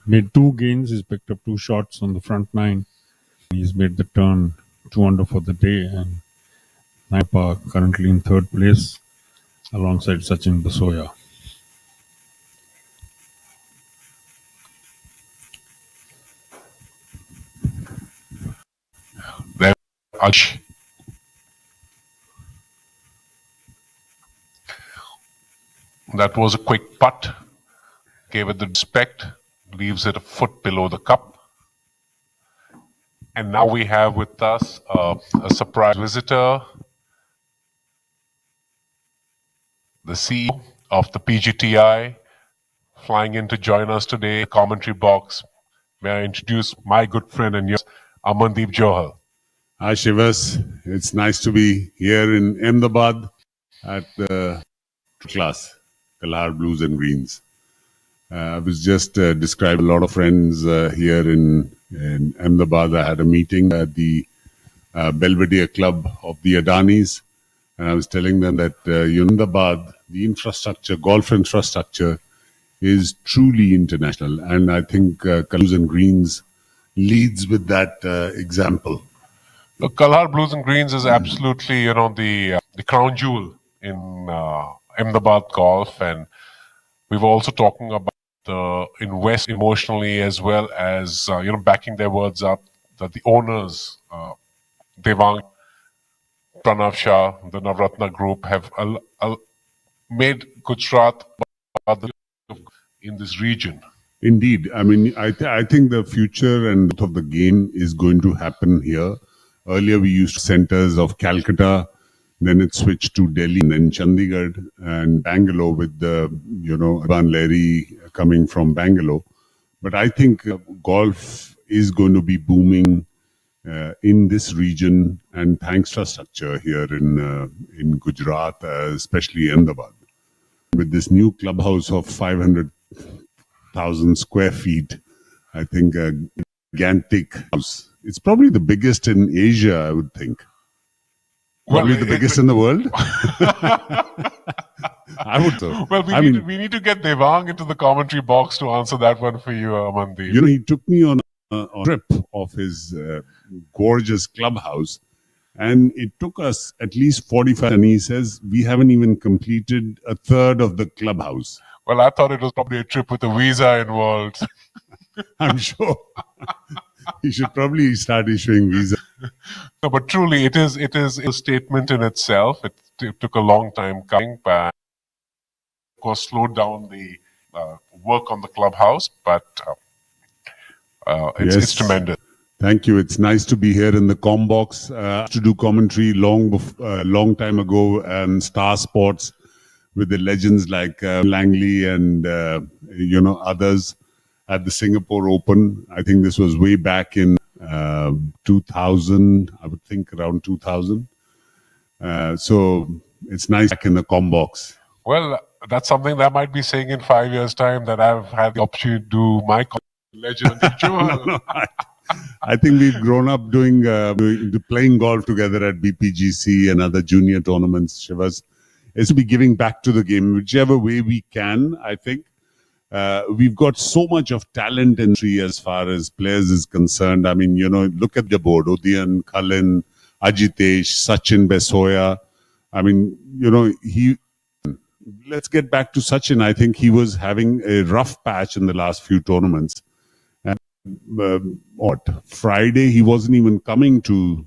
made 2 gains. He's picked up 2 shots on the front 9. He's made the turn 2 under for the day, and Naipa currently in 3rd place alongside Sachin Basoya. That was a quick putt, gave it the respect, leaves it a foot below the cup. And now we have with us a surprise visitor, the CEO of the PGTI, flying in to join us today, commentary box. May I introduce my good friend and yours, Amandeep Johal. Hi Shivas, it's nice to be here in Ahmedabad at the class, Kalhar Blues and Greens. I was just describing a lot of friends here in Ahmedabad. I had a meeting at the Belvedere Club of the Adanis, and I was telling them that Ahmedabad, the infrastructure, golf infrastructure, is truly international, and I think Blues and Greens leads with that example. Look, Kalhar Blues and Greens is absolutely, the crown jewel in Ahmedabad golf, and we were also talking about invest emotionally as well as backing their words up. That the owners, Devang, Pranav Shah, the Navratna Group, have made Gujarat in this region. Indeed, I mean, I think the future and of the game is going to happen here. Earlier, we used centers of Calcutta, then it switched to Delhi, and then Chandigarh and Bangalore with the, Urban Larry coming from Bangalore. But I think golf is going to be booming in this region, and thanks to infrastructure here in Gujarat, especially Ahmedabad. With this new clubhouse of 500,000 square feet, I think a gigantic house. It's probably the biggest in Asia, I would think. Probably the biggest in the world. I would so. Well, we need to get Devang into the commentary box to answer that one for you, Amandeep. He took me on on a trip of his gorgeous clubhouse. And it took us at least 45, and he says, we haven't even completed a third of the clubhouse. Well, I thought it was probably a trip with a visa involved. I'm sure he should probably start issuing visas. No, but truly, it is a statement in itself. It took a long time coming, but of course slowed down the work on the clubhouse. But it's tremendous. Thank you. It's nice to be here in the com box. To do commentary long time ago, and Star Sports with the legends like Langley and others at the Singapore Open. I think this was way back in 2000. I would think around 2000. So it's nice back in the com box. Well, that's something that I might be saying in 5 years' time, that I've had the opportunity to do my legend. No, I think we've grown up playing golf together at BPGC and other junior tournaments. Shivas, is to be giving back to the game, whichever way we can. I think we've got so much of talent in Sri as far as players is concerned. I mean, look at the board: Udian, Kalin, Ajitesh, Sachin Besoya. I mean, let's get back to Sachin. I think he was having a rough patch in the last few tournaments. Friday he wasn't even coming to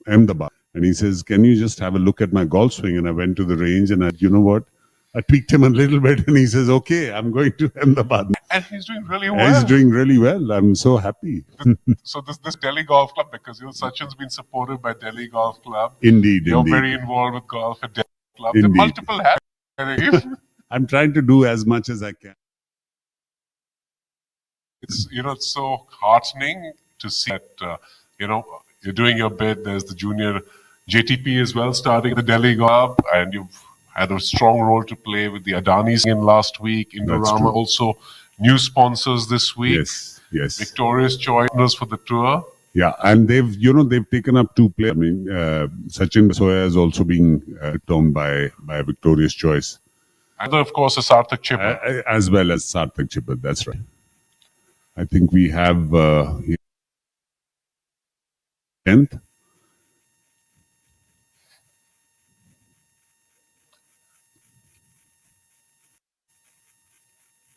Ahmedabad, and he says, "Can you just have a look at my golf swing?" And I went to the range, and I tweaked him a little bit, and he says, "Okay, I'm going to Ahmedabad." And he's doing really well. He's doing really well. I'm so happy. So this Delhi Golf Club, because Sachin's been supported by Delhi Golf Club. Indeed, You're very involved with golf at Delhi Club. Indeed. There are multiple hats. I'm trying to do as much as I can. It's it's so heartening to see that you're doing your bit. There's the junior JTP as well starting the Delhi Club, and you've had a strong role to play with the Adanis in last week. Indorama also new sponsors this week. Yes. Victorious choice for the tour. Yeah, and they've taken up two players. I mean, Sachin Besoya is also being termed by Victorious Choice. And of course, a Sarthak Chipper. As well as Sarthak Chipper, that's right. I think we have 10th.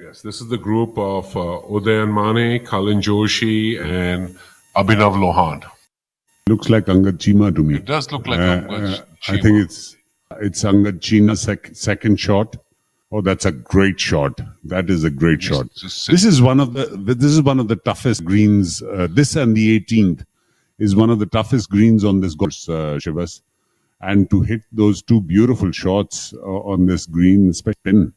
Yes, this is the group of Udayan Mane, Kalin Joshi, and Abhinav Lohan. Looks like Angad Chima to me. It does look like Angad Chima. I think it's Angad China's second shot. Oh, that's a great shot. That is a great shot. This is one of the toughest greens. This and the 18th is one of the toughest greens on this course, Shivas. And to hit those two beautiful shots on this green, especially pin.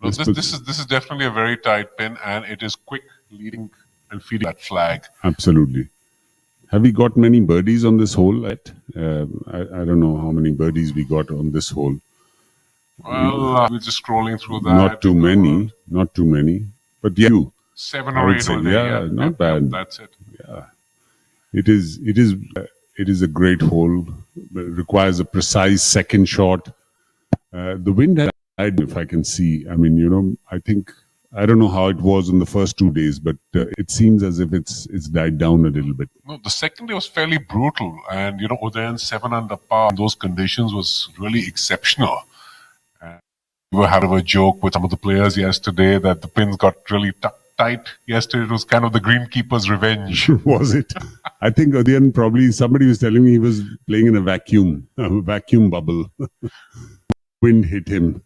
No, this is definitely a very tight pin, and it is quick leading and feeding that flag. Absolutely. Have we got many birdies on this hole yet? I don't know how many birdies we got on this hole. Well, we're just scrolling through that. Not too many. But yeah, 7 or 8 over there. Not bad. That's it. Yeah, it is a great hole. It requires a precise second shot. The wind has died, if I can see. I mean, I don't know how it was in the first 2 days, but it seems as if it's died down a little bit. No, the second day was fairly brutal, and Udayan 7 under par in those conditions was really exceptional. We were having a joke with some of the players yesterday that the pins got really tight yesterday. It was kind of the greenkeeper's revenge. Was it? I think Udayan probably, somebody was telling me he was playing in a vacuum bubble. Wind hit him.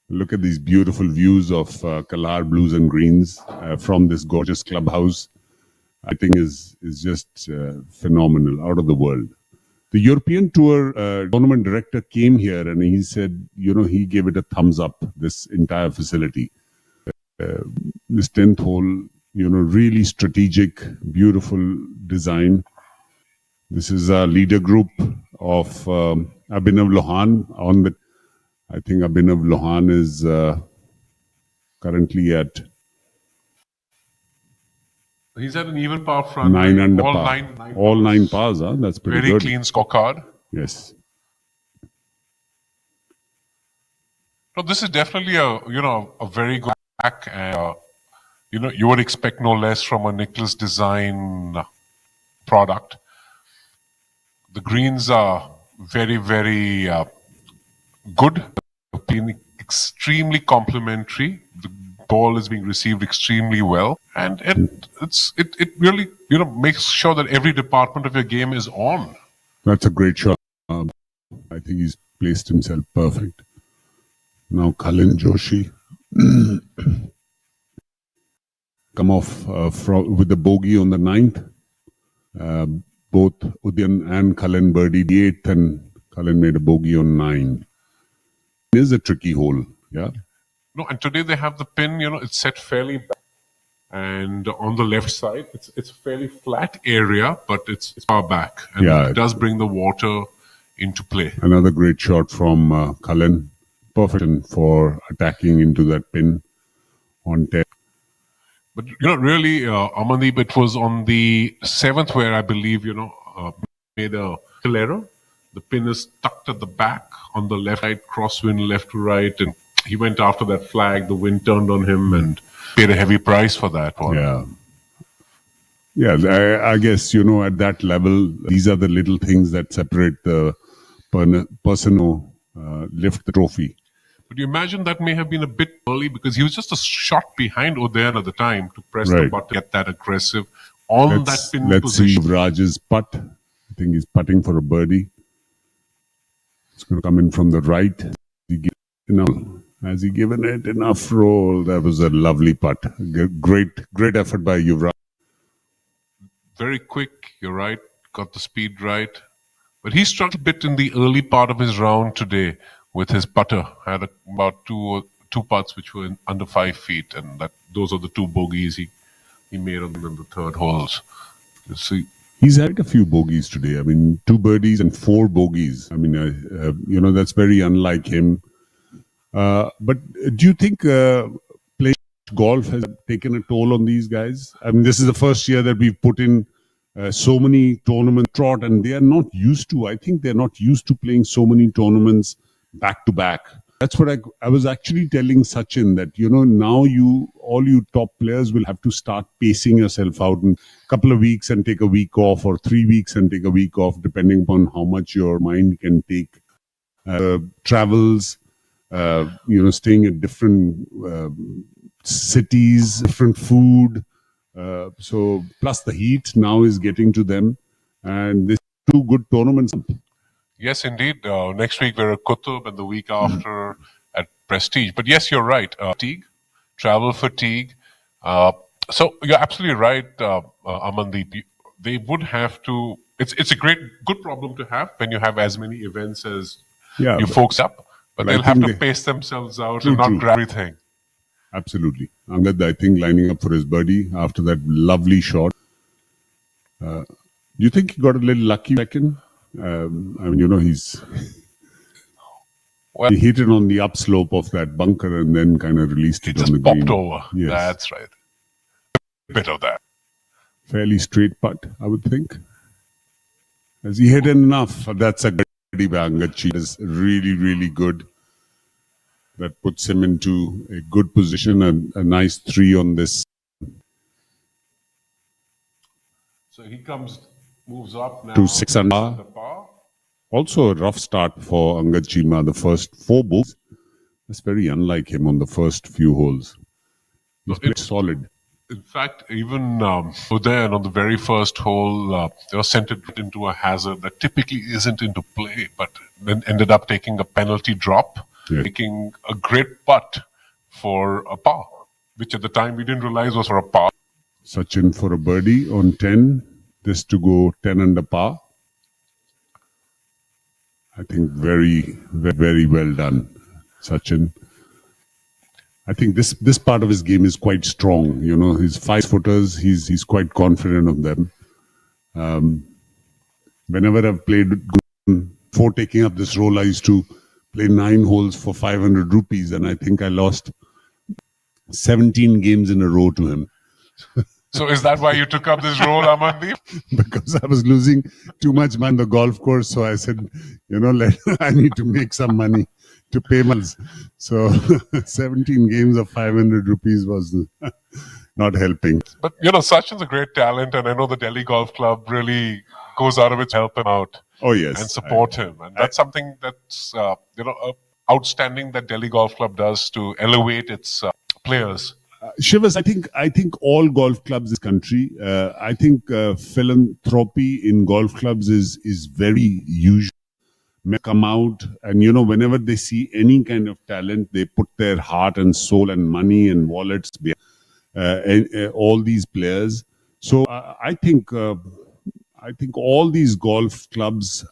Look at these beautiful views of Kalhar blues and greens from this gorgeous clubhouse. I think is just phenomenal, out of the world. The European Tour tournament director came here and he said, he gave it a thumbs up, this entire facility. This 10th hole, really strategic, beautiful design. This is a leader group of Abhinav Lohan. I think Abhinav Lohan is currently at... He's at an even par front. 9 under par. All 9 pars, huh? That's pretty good. Very clean scorecard. Yes. So this is definitely a very good back, and you would expect no less from a Nicholas design product. The greens are very, very good, being extremely complimentary. The ball is being received extremely well, and it really makes sure that every department of your game is on. That's a great shot. I think he's placed himself perfect. Now Kalin Joshi come off with the bogey on the 9th. Both Udyan and Kalin birdied the 8th, and Kalin made a bogey on 9. It is a tricky hole, yeah. No, and today they have the pin. It's set fairly back, and on the left side, it's a fairly flat area, but it's far back, and it does bring the water into play. Another great shot from Kalin. Perfect for attacking into that pin on 10. But really, Amandeep, it was on the 7th where I believe made a error. The pin is tucked at the back on the left side, crosswind left to right, and he went after that flag. The wind turned on him and paid a heavy price for that one. I guess at that level, these are the little things that separate the person who lift the trophy. But you imagine that may have been a bit early because he was just a shot behind Udayan at the time to press the button, get that aggressive on that pin let's position. See Raj's putt. I think he's putting for a birdie. It's going to come in from the right. Has he given it enough roll? That was a lovely putt. Great effort by Yuvraj. Very quick, you're right. Got the speed right. But he struggled a bit in the early part of his round today with his putter. Had about two putts which were under 5 feet, and those are the 2 bogeys he made on the third holes. You see, he's had a few bogeys today. I mean, 2 birdies and 4 bogeys. I mean, that's very unlike him. But do you think playing golf has taken a toll on these guys? I mean, this is the first year that we've put in so many tournament trot, and they are not used to. I think they're not used to playing so many tournaments back to back. That's what I was actually telling Sachin, that now all you top players will have to start pacing yourself out in a couple of weeks and take a week off, or 3 weeks and take a week off, depending upon how much your mind can take. Travels, staying at different cities, different food. So plus the heat now is getting to them, and there's 2 good tournaments. Yes, indeed. Next week we're at Qutub, and the week after at Prestige. But yes, you're right. Fatigue, travel fatigue. So you're absolutely right, Amandeep. They would have to. It's a good problem to have when you have as many events as you folks up. But they'll have to pace themselves out and not grab everything. Absolutely. Angad, I think, lining up for his birdie after that lovely shot. Do you think he got a little lucky second? I mean, he hit it on the upslope of that bunker and then kind of released it on the green. It just popped over. Yes. That's right. A bit of that. Fairly straight putt, I would think. Has he hit enough? That's a birdie by Angad. Is really, really good. That puts him into a good position, a nice 3 on this. So he moves up now to 6 under. Also a rough start for Angad Chima, the first 4 balls. That's very unlike him on the first few holes. It's solid. In fact, even Udayan on the very first hole, they were sent it into a hazard that typically isn't into play, but then ended up taking a penalty drop, making a great putt for a par, which at the time we didn't realize was for a par. Sachin for a birdie on 10. This to go 10 under par. I think very, very well done, Sachin. I think this part of his game is quite strong. His 5-footers, he's quite confident of them. Whenever I've played before taking up this role, I used to play 9 holes for 500 rupees, and I think I lost 17 games in a row to him. So is that why you took up this role, Amandeep? Because I was losing too much money on the golf course. So I said, I need to make some money to pay my. So 17 games of 500 rupees was not helping. But Sachin's a great talent, and I know the Delhi Golf Club really goes out of its help him out. Oh yes, and support him, and that's something that's outstanding that Delhi Golf Club does to elevate its players. Shivas, I think all golf clubs in this country, I think philanthropy in golf clubs is very usual. May come out and whenever they see any kind of talent, they put their heart and soul and money and wallets behind all these players. So I think all these golf clubs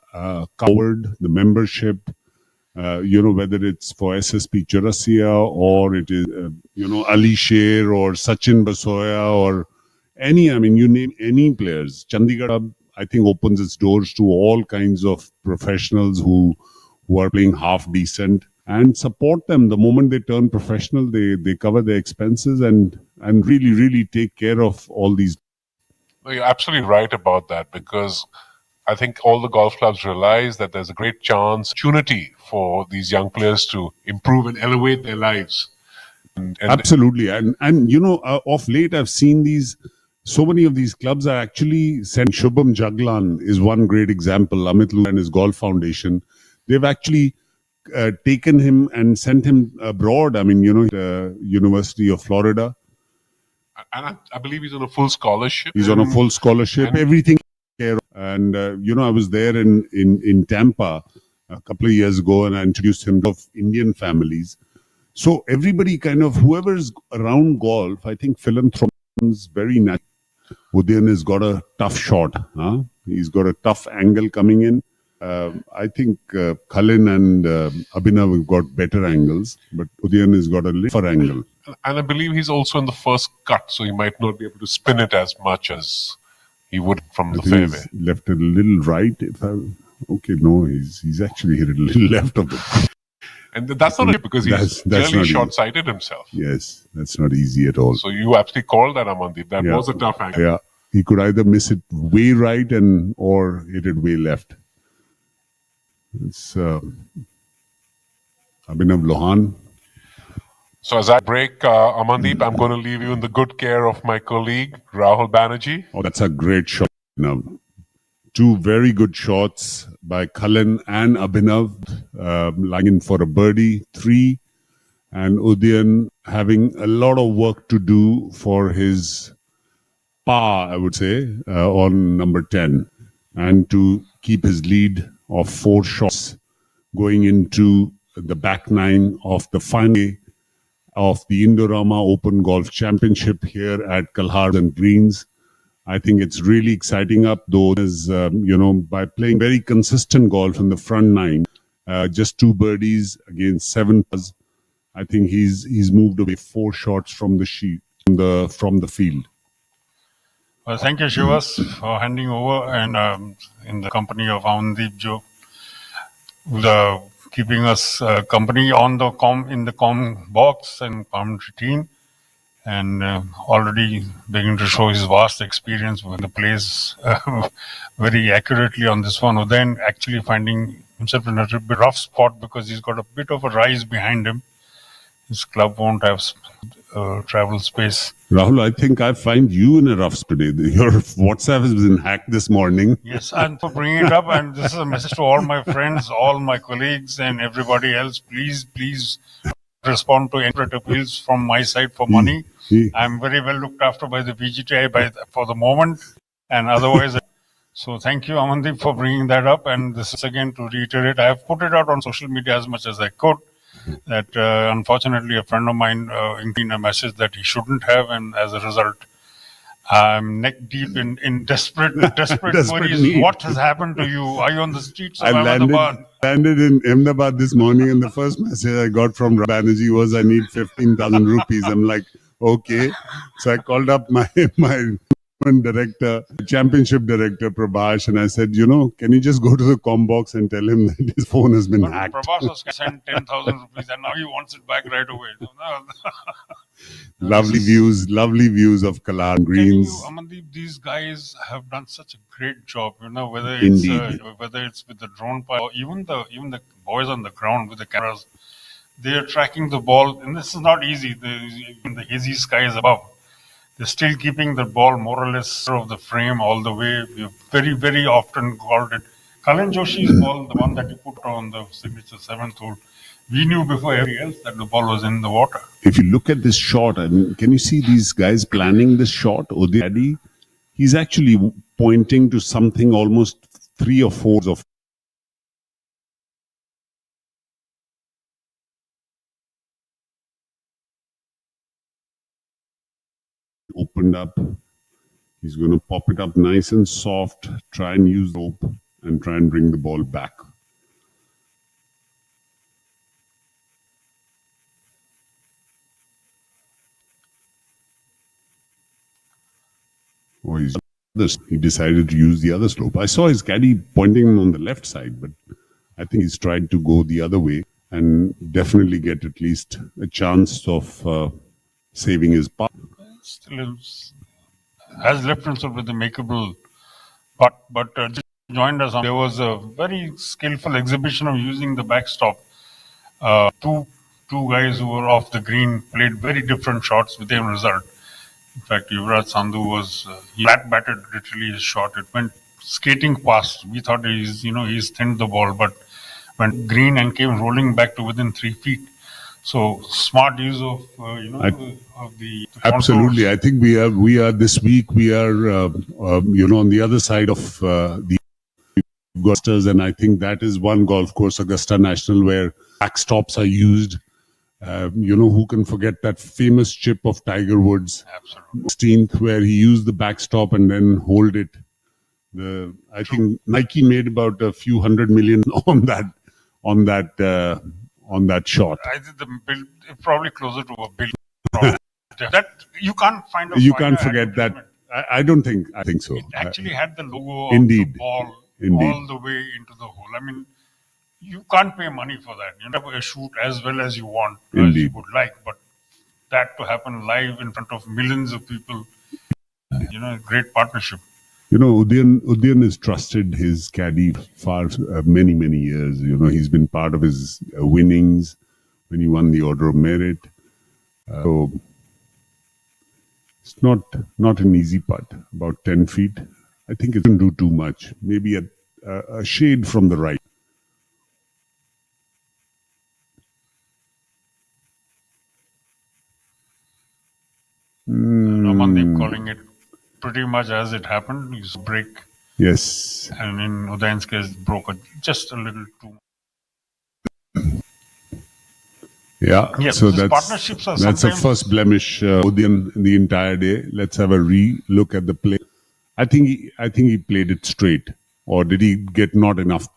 covered the membership. Whether it's for SSP Chaurasia or it is, Ali Sher or Sachin Basoya or any, you name any players. Chandigarh, I think, opens its doors to all kinds of professionals who are playing half decent and support them. The moment they turn professional, they cover their expenses and really, really take care of all these. You're absolutely right about that, because I think all the golf clubs realize that there's a great opportunity for these young players to improve and elevate their lives. And absolutely, and of late I've seen so many of these clubs are actually sent. Shubham Jaglan is one great example. Amit Lu and his golf foundation, they've actually taken him and sent him abroad. University of Florida. And I believe he's on a full scholarship. He's on a full scholarship. Everything. And I was there in Tampa a couple of years ago, and I introduced him to Indian families. So everybody whoever's around golf, I think philanthropy is very natural. Udayan has got a tough shot. He's got a tough angle coming in. I think Kalin and Abhinav have got better angles, but Udayan has got a little angle. And I believe he's also in the first cut, so he might not be able to spin it as much as he would from the fairway. He's left it a little right. He's actually hit it a little left of it. And that's not it, because he's clearly short-sighted himself. Yes, that's not easy at all. So you actually called that, Amandeep. That was a tough angle. Yeah, he could either miss it way right or hit it way left. It's Abhinav Lohan. So as I break, Amandeep, I'm going to leave you in the good care of my colleague, Rahul Banerjee. Oh, that's a great shot. Now, two very good shots by Kalin and Abhinav, lying in for a birdie, 3, and Udayan having a lot of work to do for his par, I would say, on number 10, and to keep his lead of 4 shots going into the back 9 of the final day of the Indorama Open Golf Championship here at Kalhar and Greens. I think it's really exciting up, though, as by playing very consistent golf in the front 9, just 2 birdies against 7 pars. I think he's moved away 4 shots from the from the field. Well, thank you, Shivas, for handing over, and in the company of Amandeep Jo, keeping us company in the com box and commentary team, and already beginning to show his vast experience with the plays very accurately on this one. Then actually finding himself in a bit rough spot because he's got a bit of a rise behind him. His club won't have travel space. Rahul, I think I find you in a rough spot. Your WhatsApp has been hacked this morning. Yes, and for bringing it up, and this is a message to all my friends, all my colleagues, and everybody else. Please respond to any appeals from my side for money. I'm very well looked after by the PGTI for the moment, and otherwise. So thank you, Amandeep, for bringing that up. And this is again to reiterate, I have put it out on social media as much as I could, that unfortunately a friend of mine included a message that he shouldn't have, and as a result, I'm neck deep in desperate queries. Need. What has happened to you? Are you on the streets of I Ahmedabad? landed in Ahmedabad this morning, and the first message I got from Banerjee was, I need 15,000 rupees. I'm like, okay. So I called up my director, championship director, Prabhash, and I said, can you just go to the com box and tell him that his phone has been hacked? Prabhash was sent 10,000 rupees, and now he wants it back right away. Lovely views of Kalhar Greens. Amandeep, these guys have done such a great job. Whether it's with the drone pilot or even the boys on the ground with the cameras, they are tracking the ball, and this is not easy. In the hazy skies above, They're still keeping the ball more or less of the frame all the way. We've very, very often called it Kalin Joshi's ball, the one that you put on the signature 7th hole. We knew before everybody else that the ball was in the water. If you look at this shot, I mean, can you see these guys planning this shot? Odiyadi, he's actually pointing to something almost 3 or 4 of opened up. He's going to pop it up nice and soft, try and use the rope and try and bring the ball back. Or he decided to use the other slope. I saw his caddy pointing on the left side, but I think he's tried to go the other way and definitely get at least a chance of saving his putt. Still has left himself with a makeable putt, but just joined us. There was a very skillful exhibition of using the backstop. Two guys who were off the green played very different shots with the same result. In fact, Yuvraj Sandhu was he batted literally his shot. It went skating past. We thought he's thinned the ball, but went green and came rolling back to within 3 feet. So smart use of of the absolutely. I think we are this week we are on the other side of the Augustas, and I think that is one golf course, Augusta National, where backstops are used. Who can forget that famous chip of Tiger Woods, 16th, where he used the backstop and then hold it. I think Nike made about a few $100 million on that shot. I think the bill probably closer to a billion. That you can't find. You can't forget that. I don't think. I think so. It actually had the logo Indeed. of the ball all the way into the hole. I mean, you can't pay money for that. You never shoot as well as you want, as you would like, but that to happen live in front of millions of people, great partnership. Udayan has trusted his caddy for many, many years. He's been part of his winnings when he won the Order of Merit. So it's not an easy putt, about 10 feet. I think it doesn't do too much. Maybe a shade from the right. Ramandeep calling it pretty much as it happened. You break. Yes. And in Udayan's case, broke just a little too. Yeah. Yes, so partnerships are that's a first blemish Udayan in the entire day. Let's have a re-look at the play. I think he played it straight, or did he get not enough?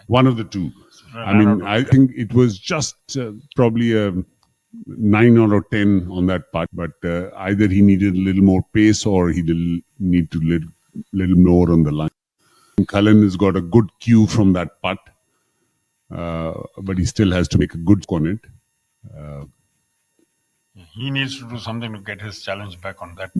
One of the two. I think it was just probably a 9 out of 10 on that putt, but either he needed a little more pace or he did need to little more on the line. Cullen has got a good cue from that putt, but he still has to make a good score on it. He needs to do something to get his challenge back on that.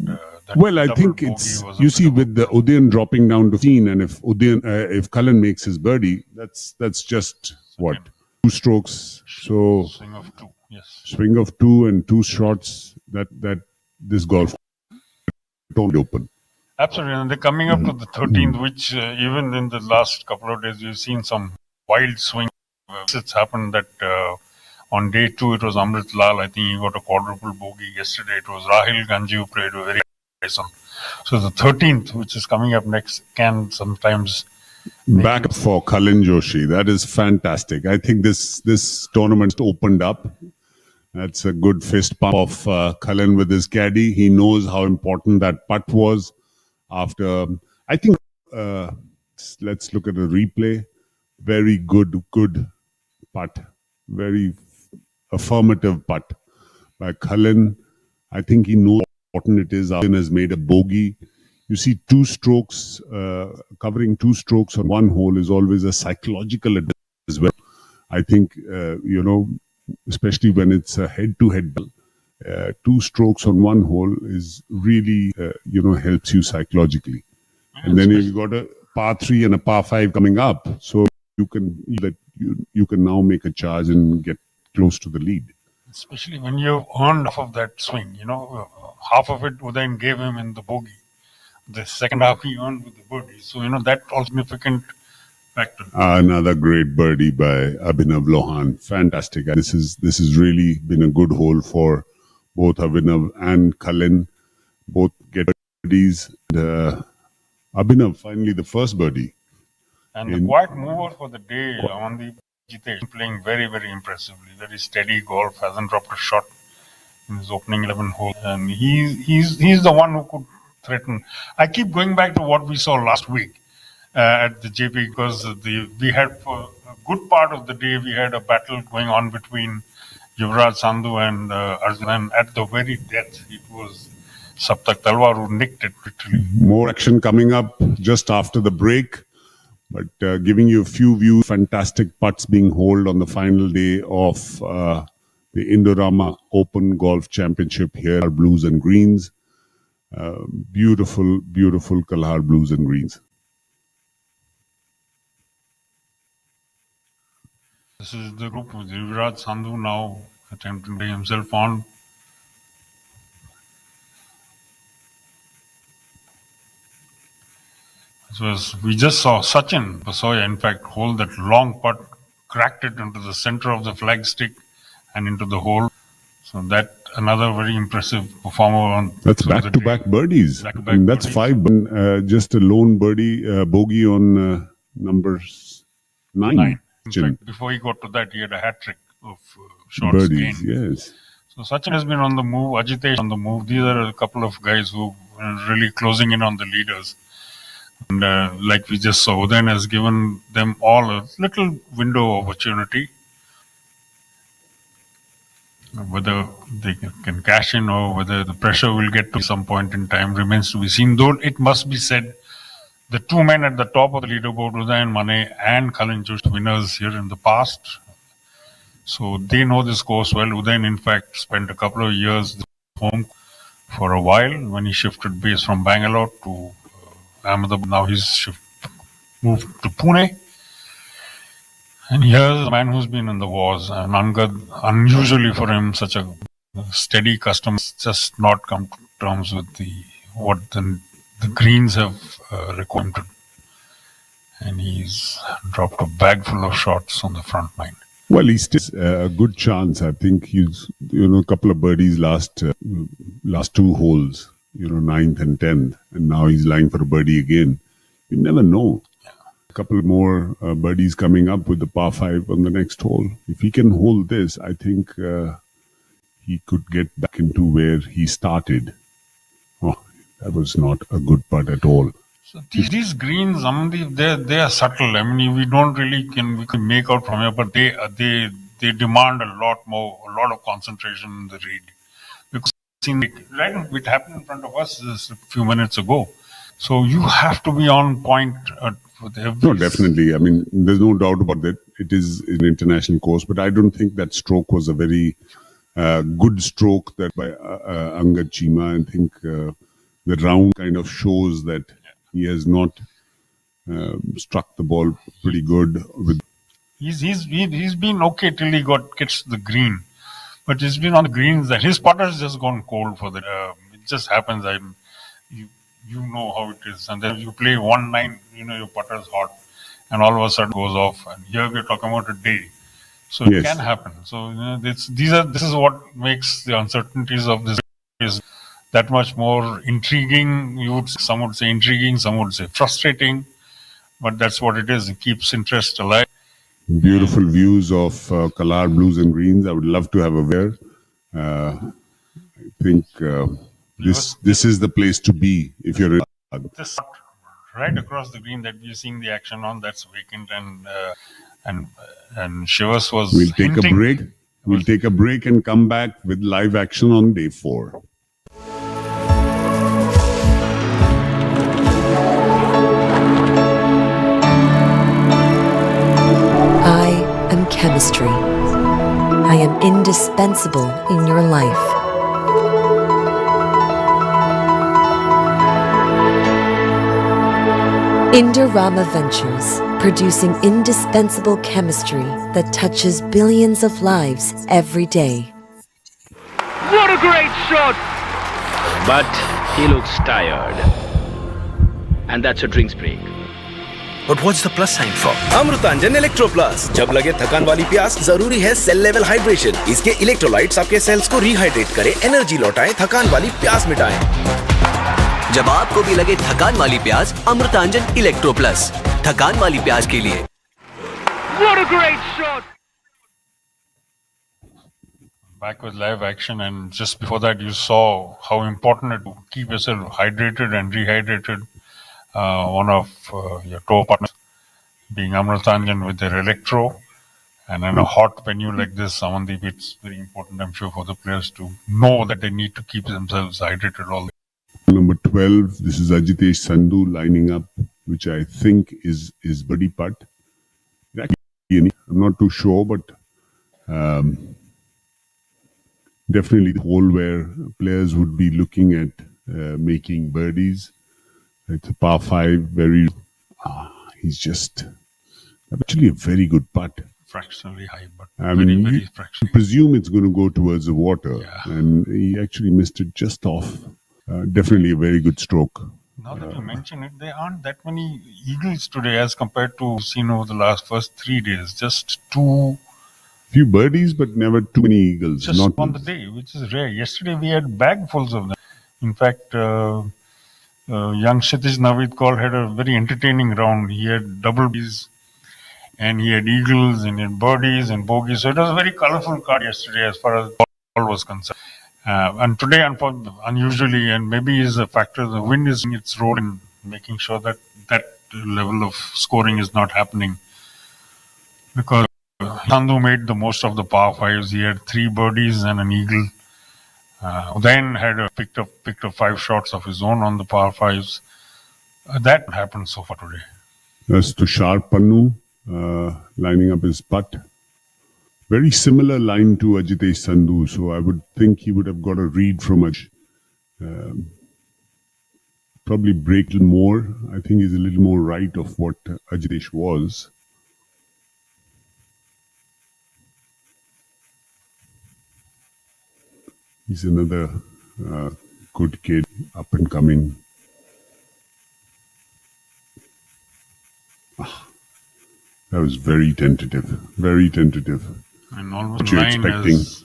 Well, I think it's with the Udayan dropping down to 15, and if Cullen makes his birdie, that's just what 2 strokes. So swing of 2. Yes. Swing of 2 and 2 shots that this golf don't open. Absolutely, and they're coming up to the 13th, which even in the last couple of days we've seen some wild swing. It's happened that on day 2 it was Amrit Lal. I think he got a quadruple bogey. Yesterday it was Rahil Ganji who played a very nice one. So the 13th, which is coming up next, can sometimes back up for Kalin Joshi. That is fantastic. I think this tournament opened up. That's a good fist pump of Cullen with his caddy. He knows how important that putt was. After, I think, let's look at the replay. Very good putt. Very affirmative putt by Cullen. I think he knows how important it is. Cullen has made a bogey. You see 2 strokes, covering 2 strokes on one hole is always a psychological advantage as well. I think, especially when it's a head-to-head ball, 2 strokes on one hole is really, helps you psychologically. And then you've got a par 3 and a par 5 coming up. So you can now make a charge and get close to the lead. especially when you've earned half of that swing. Half of it Udayan gave him in the bogey. The second half he earned with the birdie. So, that all significant factor. Another great birdie by Abhinav Lohan. Fantastic. This is really been a good hole for both Abhinav and Cullen. Both get birdies. And, Abhinav finally the first birdie. And the quiet mover for the day on the Jitesh, playing very, very impressively. Very steady golf, hasn't dropped a shot in his opening 11 holes. And he's the one who could threaten. I keep going back to what we saw last week at the JP, because we had, for a good part of the day, we had a battle going on between Yuvraj Sandhu and Arjun. And at the very death, it was Saptak Talwar who nicked it literally. More action coming up just after the break. But giving you a few views, fantastic putts being holed on the final day of the Indorama Open Golf Championship here, blues and greens. Beautiful, beautiful Kalhar blues and greens. This is the group with Yuvraj Sandhu now attempting to bring himself on. We just saw Sachin Basoya, in fact, hold that long putt, cracked it into the center of the flagstick and into the hole. So that another very impressive performer. That's back-to-back birdies. Back-to-back that's birdies. 5. Just a lone birdie bogey on number 9. In fact, before he got to that, he had a hat trick of shots birdies. gained. Yes. So Sachin has been on the move. Ajitesh on the move. These are a couple of guys who are really closing in on the leaders. And like we just saw, Udayan has given them all a little window of opportunity. Whether they can cash in or whether the pressure will get to some point in time remains to be seen. Though it must be said, the two men at the top of the leaderboard, Udayan Mane and Cullen Jost, winners here in the past. So they know this course well. Udayan, in fact, spent a couple of years home for a while when he shifted base from Bangalore to Ahmedabad. Now he's moved to Pune. And here's a man who's been in the wars, and Angad, unusually for him, such a steady customer, just not come to terms with what the greens have required. And he's dropped a bag full of shots on the front nine. Well, he's still a good chance. I think he's, a couple of birdies last 2 holes, 9th and 10th, and now he's lying for a birdie again. You never know. A couple more birdies coming up with the par 5 on the next hole. If he can hold this, I think he could get back into where he started. Oh, that was not a good putt at all. So these greens, Amandeep, they are subtle. I mean, we can make out from here, but they demand a lot of concentration in the read. Because it happened in front of us just a few minutes ago. So you have to be on point with every. No, definitely. I mean, there's no doubt about that. It is an international course, but I don't think that stroke was a very good stroke that by Angad Chima. I think the round kind of shows that he has not struck the ball pretty good. He's been okay till he gets the green, but he's been on the greens that his putter's just gone cold for the. It just happens. You know how it is, and then you play 1-9, your putter's hot, and all of a sudden goes off. And here we're talking about a day, so it can happen. So this is what makes the uncertainties of this is that much more intriguing. Some would say intriguing, some would say frustrating, but that's what it is. It keeps interest alive. Beautiful views of Kalhar blues and greens. I would love to have a wear. I think this is the place to be if you're. This right across the green that we're seeing the action on, that's vacant, and Shivas was. We'll take a break. We'll take a break and come back with live action on day 4. I am chemistry. I am indispensable in your life. Indorama Ventures, producing indispensable chemistry that touches billions of lives every day. What a great shot! But he looks tired. And that's a drinks break. But what's the plus sign for? Amrutanjan electro plus. जब लगे थकान वाली प्यास, जरूरी है cell level hydration. इसके electrolytes आपके sales को रिहाइड्रेट करें, एनर्जी लौटाएं, थकान वाली प्यास मिटाएं। जब आपको भी लगे थकान वाली प्यास, अमृतांजन इलेक्ट्रो प्लस, थकान वाली प्यास के लिए। What a great shot! Back with live action, and just before that, you saw how important it is to keep yourself hydrated and rehydrated. One of your tour partners being Amritanjan with their electro, and in a hot venue like this, Amandeep, it's very important, I'm sure, for the players to know that they need to keep themselves hydrated all the time. Number 12, this is Ajitesh Sandhu lining up, which I think is birdie putt. I'm not too sure, but definitely the hole where players would be looking at making birdies. It's a par 5, he's just actually a very good putt. Fractionally high, but I very, mean, very you fractionally. presume it's going to go towards the water, and he actually missed it just off. Definitely a very good stroke. Now that you mention it, there aren't that many eagles today as compared to seen over the first 3 days. Just two. Few birdies, but never too many eagles. Just Not on the day, which is rare. Yesterday we had bagfuls of them. In fact, young Kshitij Navidkar had a very entertaining round. He had double Bs, and he had eagles, and he had birdies and bogeys. So it was a very colorful card yesterday as far as ball was concerned. And today, unusually, and maybe is a factor, the wind is in its role in making sure that that level of scoring is not happening. Because Sandhu made the most of the par 5s. He had 3 birdies and an eagle. Then had picked up 5 shots of his own on the par 5s. That happened so far today. That's Tushar Pannu lining up his putt. Very similar line to Ajitesh Sandhu, so I would think he would have got a read from Aj. Probably break a little more. I think he's a little more right of what Ajitesh was. He's another good kid, up and coming. That was very tentative, very tentative. And almost What you're line expecting. is-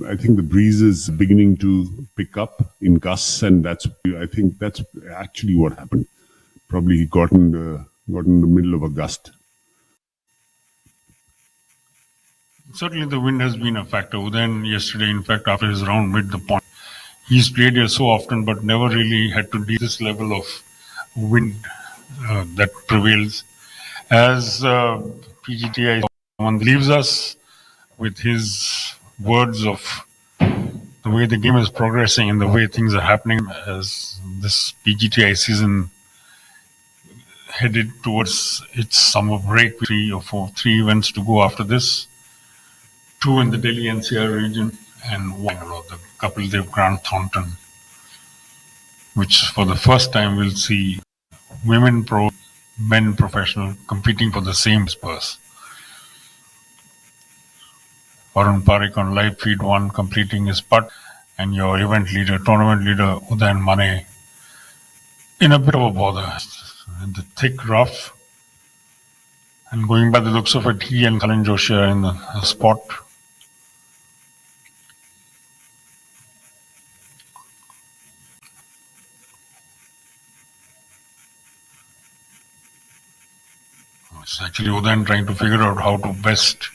I think the breeze is beginning to pick up in gusts, and I think that's actually what happened. Probably he got in the middle of a gust. Certainly the wind has been a factor. Then yesterday, in fact, after his round, made the point. He's played here so often, but never really had to deal with this level of wind that prevails. As PGTI leaves us with his words of the way the game is progressing and the way things are happening as this PGTI season headed towards its summer break. 3 events to go after this. 2 in the Delhi NCR region and 1 the Kapil Dev Grant Thornton, which for the first time we'll see women pro, men professional competing for the same purse. Varun Parekh on live feed 1 completing his putt, and your tournament leader Udayan Mane in a bit of a bother in the thick rough. And going by the looks of it, he and Kalin Joshi are in the spot. It's actually Udayan trying to figure out how to best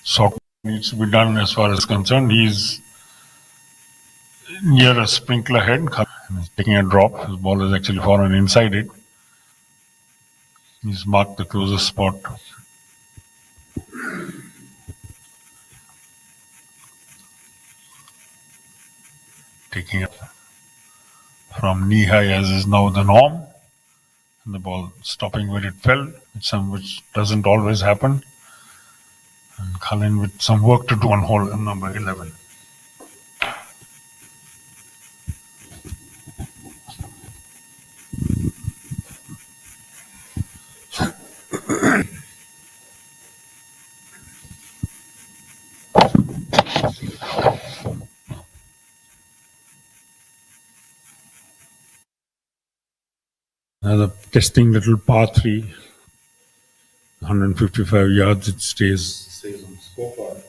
sort what needs to be done as far as concerned. He's near a sprinkler head and he's taking a drop. His ball has actually fallen inside it. He's marked the closest spot. Taking it from knee high as is now the norm. And the ball stopping where it fell, which doesn't always happen. And Kalin with some work to do on hole number 11. Another testing little par 3, 155 yards. It stays on scorecard.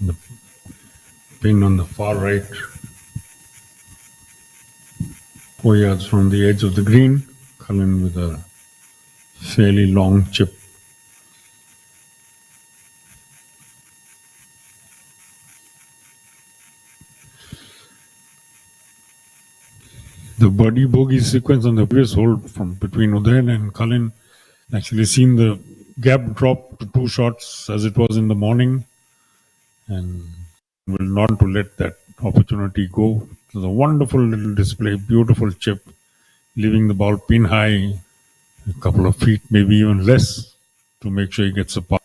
The pin on the far right, 4 yards from the edge of the green. Cullen with a fairly long chip. The birdie bogey sequence on the previous hole from between Udayan and Cullen actually seen the gap drop to 2 shots as it was in the morning, and will not to let that opportunity go. It was a wonderful little display, beautiful chip, leaving the ball pin high, a couple of feet, maybe even less, to make sure he gets a par.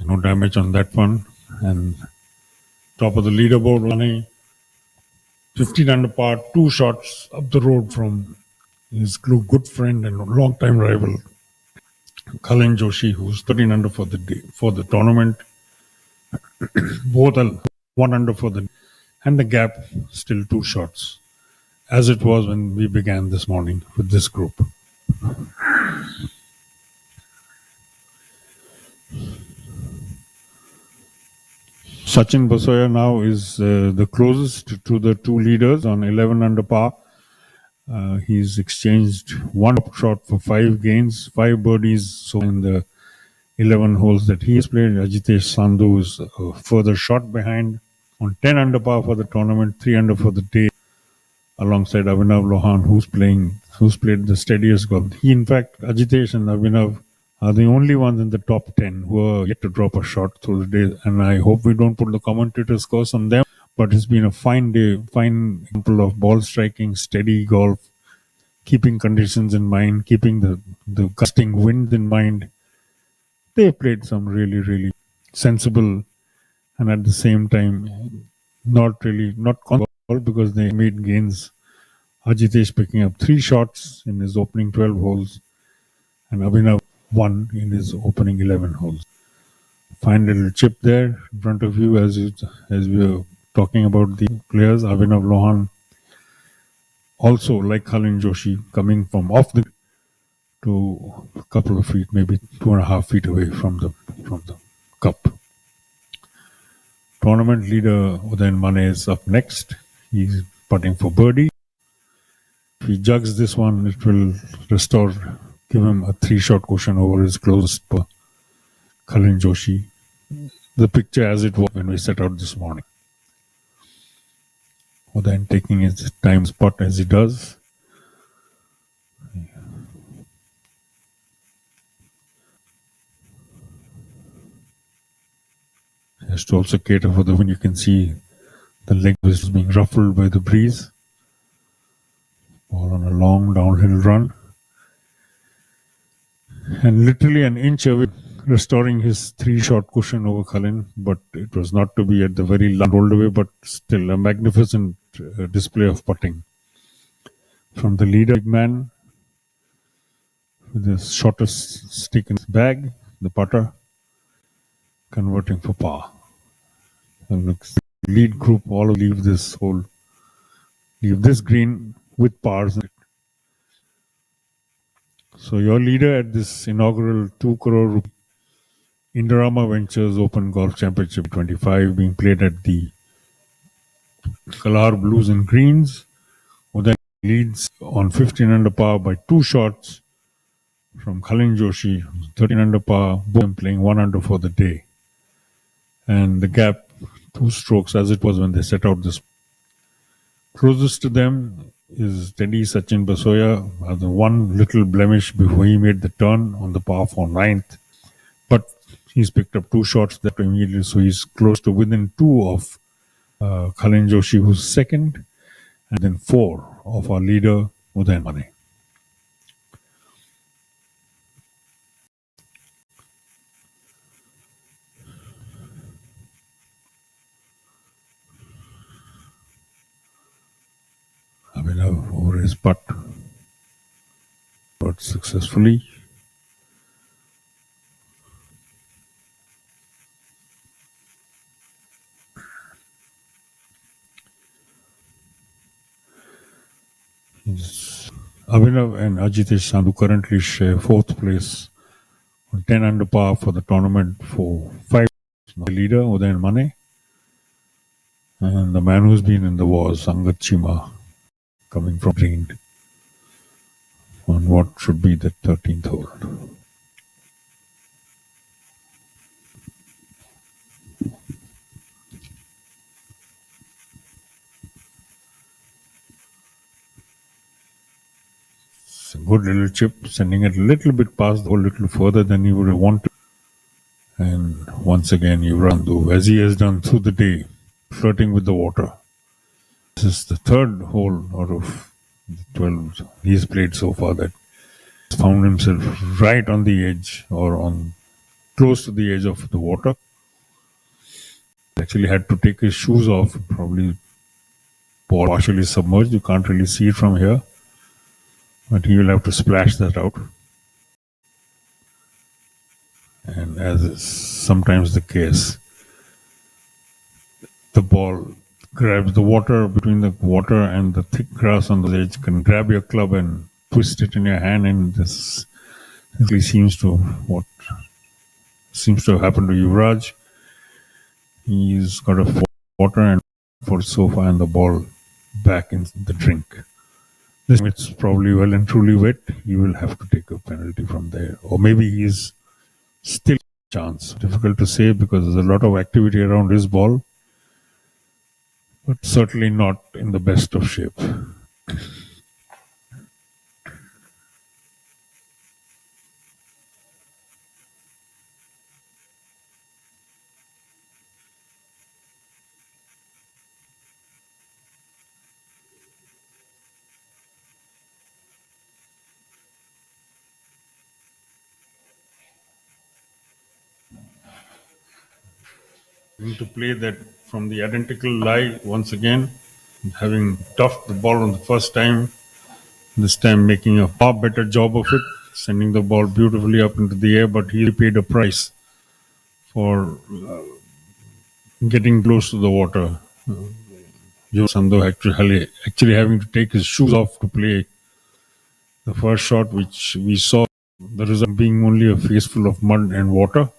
No damage on that one. And top of the leaderboard, Mane, 15 under par, 2 shots up the road from his good friend and long-time rival, Cullen Joshi, who's 13 under for the day, for the tournament. Both are 1 under for the, and the gap still 2 shots, as it was when we began this morning with this group. Sachin Basoya now is the closest to the 2 leaders on 11 under par. He's exchanged 1 shot for 5 gains, 5 birdies. So in the 11 holes that he has played, Ajitesh Sandhu is a further shot behind on 10 under par for the tournament, 3 under for the day, alongside Abhinav Lohan, who's played the steadiest golf. He, in fact, Ajitesh and Abhinav are the only ones in the top 10 who are yet to drop a shot through the day. And I hope we don't put the commentators' curse on them. But it's been a fine day, fine example of ball striking, steady golf, keeping conditions in mind, keeping the gusting wind in mind. They played some really, really sensible and at the same time not golf, because they made gains. Ajitesh picking up 3 shots in his opening 12 holes and Abhinav 1 in his opening 11 holes. Fine little chip there in front of you as we were talking about the players. Abhinav Lohan also, like Cullen Joshi, coming from off the to a couple of feet, maybe 2.5 feet away from the cup. Tournament leader Udayan Mane is up next. He's putting for birdie. If he jugs this one, it will give him a 3-shot cushion over his closest, Cullen Joshi. The picture as it was when we set out this morning. Udayan taking his time spot as he does. He has to also cater for the wind. You can see the leg was being ruffled by the breeze. Ball on a long downhill run. And literally an inch away, restoring his 3-shot cushion over Cullen, but it was not to be at the very last, rolled away, but still a magnificent display of putting. From the leader, big man, with the shortest stick in his bag, the putter, converting for par. And the lead group all leave this green with pars. So your leader at this inaugural 2 crore rupee Indorama Ventures Open Golf Championship 25 being played at the Kalahar Blues and Greens, who then leads on 15 under par by 2 shots from Cullen Joshi, 13 under par, both playing 1 under for the day. And the gap, 2 strokes as it was when they set out this. Closest to them is steady Sachin Basoya, the one little blemish before he made the turn on the par 4 ninth. But he's picked up 2 shots that immediately, so he's close to within 2 of Cullen Joshi, who's second, and then 4 of our leader, Udayan Mane. Abhinav over his putt, but successfully. Abhinav and Ajitesh Sandhu currently share fourth place on 10 under par for the tournament for 5. The leader, Udayan Mane, and the man who's been in the wars, Angat Chima, coming from green on what should be the 13th hole. It's a good little chip, sending it a little bit past the hole, a little further than he would have wanted. And once again, Yuvrandu, as he has done through the day, flirting with the water. This is the third hole out of the 12 he's played so far that he's found himself right on the edge or on close to the edge of the water. Actually had to take his shoes off, probably partially submerged. You can't really see it from here, but he will have to splash that out. And as is sometimes the case, the ball grabs the water between the water and the thick grass on the edge, can grab your club and twist it in your hand, and this really seems to have happened to Yuvraj. He's got a water and for so far and the ball back in the drink. This it's probably well and truly wet. He will have to take a penalty from there, or maybe he is still a chance. Difficult to say because there's a lot of activity around his ball, but certainly not in the best of shape. Going to play that from the identical lie once again, having toughed the ball on the first time, this time making a far better job of it, sending the ball beautifully up into the air, but he paid a price for getting close to the water. Sandhu actually having to take his shoes off to play the first shot, which we saw the result being only a face full of mud and water.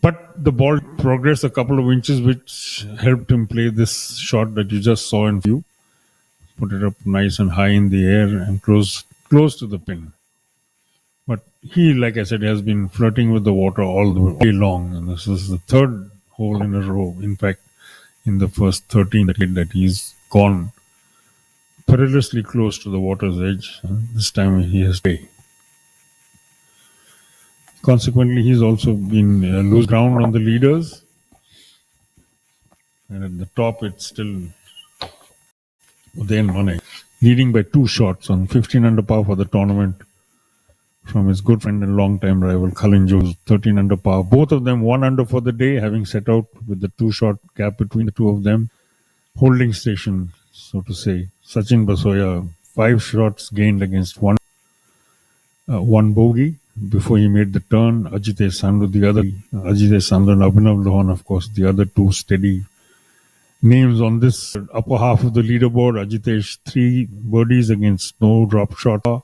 But the ball progressed a couple of inches, which helped him play this shot that you just saw in view. Put it up nice and high in the air and close to the pin. But he, like I said, has been flirting with the water all the way long. And this is the third hole in a row. In fact, in the first 13 that he's gone perilously close to the water's edge. This time he has to pay. Consequently, he's also been lose ground on the leaders. And at the top, it's still Udayan Mane, leading by 2 shots on 15 under par for the tournament from his good friend and long-time rival Khalin Jo's 13 under par. Both of them 1 under for the day, having set out with the 2-shot gap between the two of them. Holding station, so to say. Sachin Basoya, 5 shots gained against one bogey before he made the turn. Ajitesh Sandhu, Ajitesh Sandhu and Abhinav Lohan, of course, the other two steady names on this upper half of the leaderboard. Ajitesh 3 birdies against no drop shot. Abhinav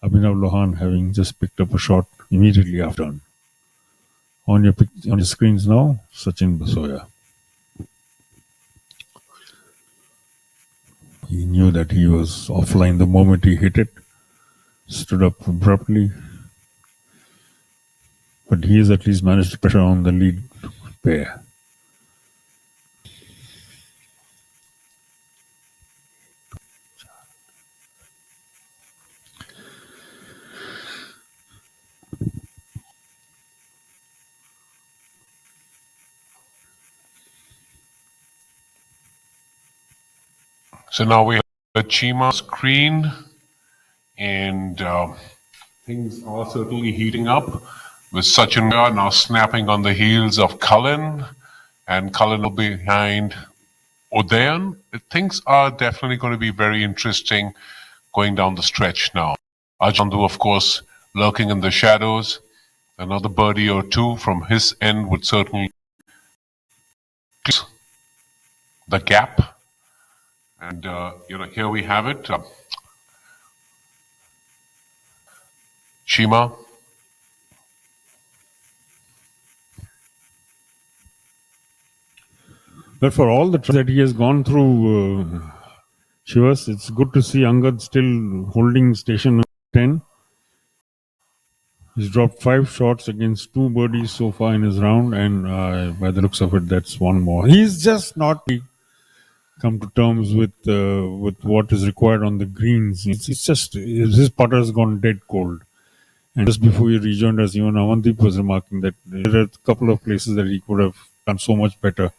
Lohan having just picked up a shot immediately after. On your screens now, Sachin Basoya. He knew that he was offline the moment he hit it. Stood up abruptly. But he has at least managed to pressure on the lead pair. So now we have a Chima screen, and things are certainly heating up with Sachin now snapping on the heels of Cullen, and Cullen behind Udayan. Things are definitely going to be very interesting going down the stretch now. Ajandu, of course, lurking in the shadows. Another birdie or two from his end would certainly close the gap. And, here we have it. Shima. But for all the trouble that he has gone through, Shivas, it's good to see Angad still holding station 10. He's dropped 5 shots against 2 birdies so far in his round, and by the looks of it, that's one more. He's just not come to terms with what is required on the greens. It's just his putter has gone dead cold. And just before you rejoined us, even Amandeep was remarking that there are a couple of places that he could have done so much better.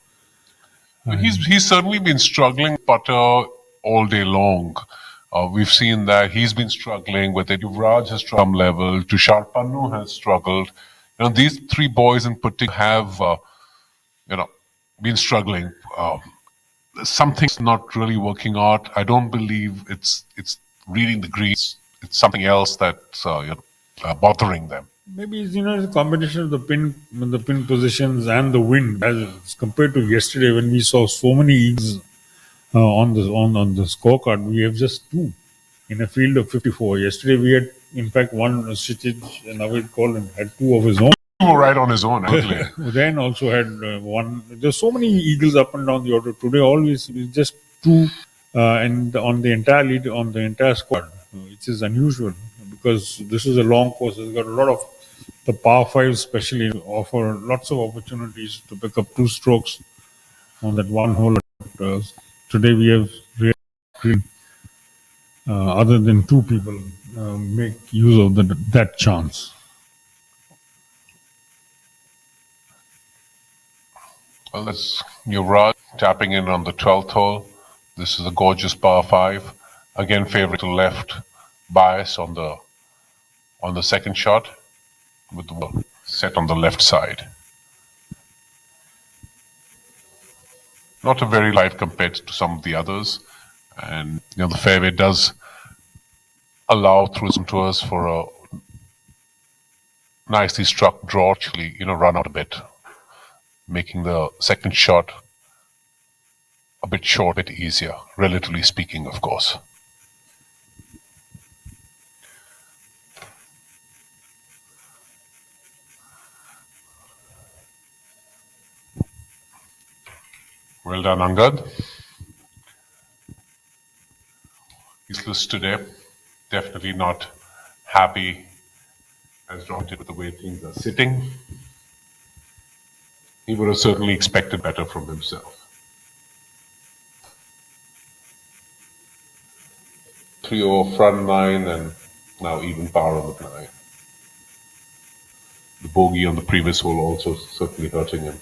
He's certainly been struggling putter all day long. We've seen that he's been struggling with it. Yuvraj has struggled level. Tushar Pannu has struggled. These 3 boys in particular have, been struggling. Something's not really working out. I don't believe it's reading the greens. It's something else that's bothering them. Maybe it's a combination of the pin positions and the wind as compared to yesterday when we saw so many eagles on the scorecard. We have just 2 in a field of 54. Yesterday we had in fact one Shitij and Navid Collin had 2 of his own. Right on his own, actually. Then also had one. There's so many eagles up and down the order today. Always just 2 and on the entire lead on the entire squad, which is unusual because this is a long course. It's got a lot of the par 5 especially offer lots of opportunities to pick up 2 strokes on that one hole. Today we have really, other than 2 people make use of that chance. Well, that's Yuvraj tapping in on the 12th hole. This is a gorgeous par 5. Again, favorite to left bias on the second shot with the set on the left side. Not a very light compared to some of the others. And the fairway does allow through some tours for a nicely struck draw, actually, run out a bit, making the second shot a bit short, a bit easier, relatively speaking, of course. Well done, Angad. Useless today. Definitely not happy as John did with the way things are sitting. He would have certainly expected better from himself. 3-0 front 9 and now even par on the 9. The bogey on the previous hole also certainly hurting him.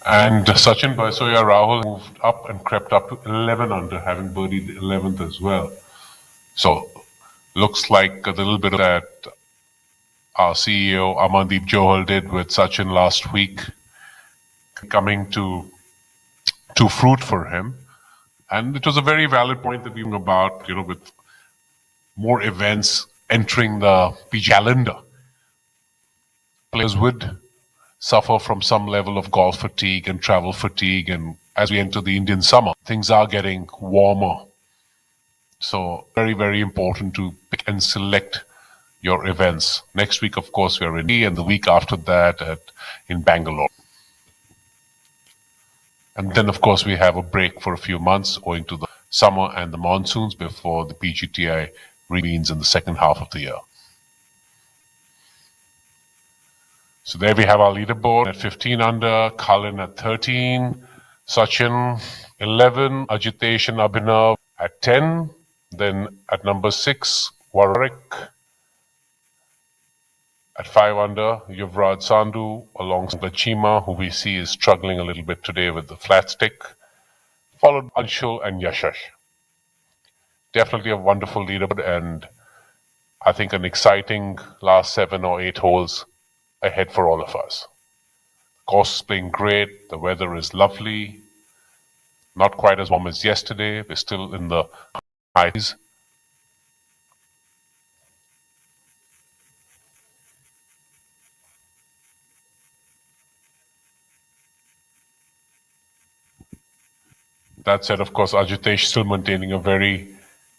And Sachin Baisoya Rahul moved up and crept up to 11 under, having birdied the 11th as well. So, looks like a little bit of that our CEO Amandeep Johal did with Sachin last week coming to fruit for him. And it was a very valid point that we were about, with more events entering the PG calendar. Players would suffer from some level of golf fatigue and travel fatigue, and as we enter the Indian summer, things are getting warmer. So very, very important to pick and select your events. Next week, of course, we are in Delhi, and the week after that in Bangalore. And then, of course, we have a break for a few months owing to the summer and the monsoons before the PGTI reconvenes in the second half of the year. So there we have our leaderboard at 15 under, Colin at 13, Sachin 11, Ajitesh and Abhinav at 10. Then at number 6, Warwick at 5 under, Yuvraj Sandhu alongside Chima, who we see is struggling a little bit today with the flat stick, followed by Anshul and Yashash. Definitely a wonderful leaderboard, and I think an exciting last 7 or 8 holes ahead for all of us. Course is playing great, the weather is lovely, not quite as warm as yesterday, we're still in the highs. That said, of course, Ajitesh still maintaining a very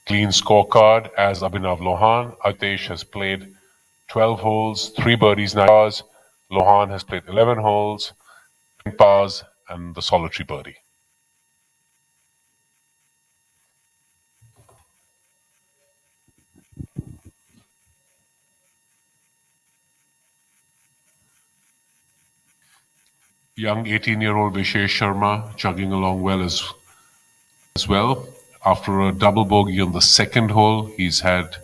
clean scorecard as Abhinav Lohan. Ajitesh has played 12 holes, 3 birdies, 9 pars. Lohan has played 11 holes, 10 pars, and the solitary birdie. Young 18-year-old Vishesh Sharma chugging along well as well. After a double bogey on the second hole, he's had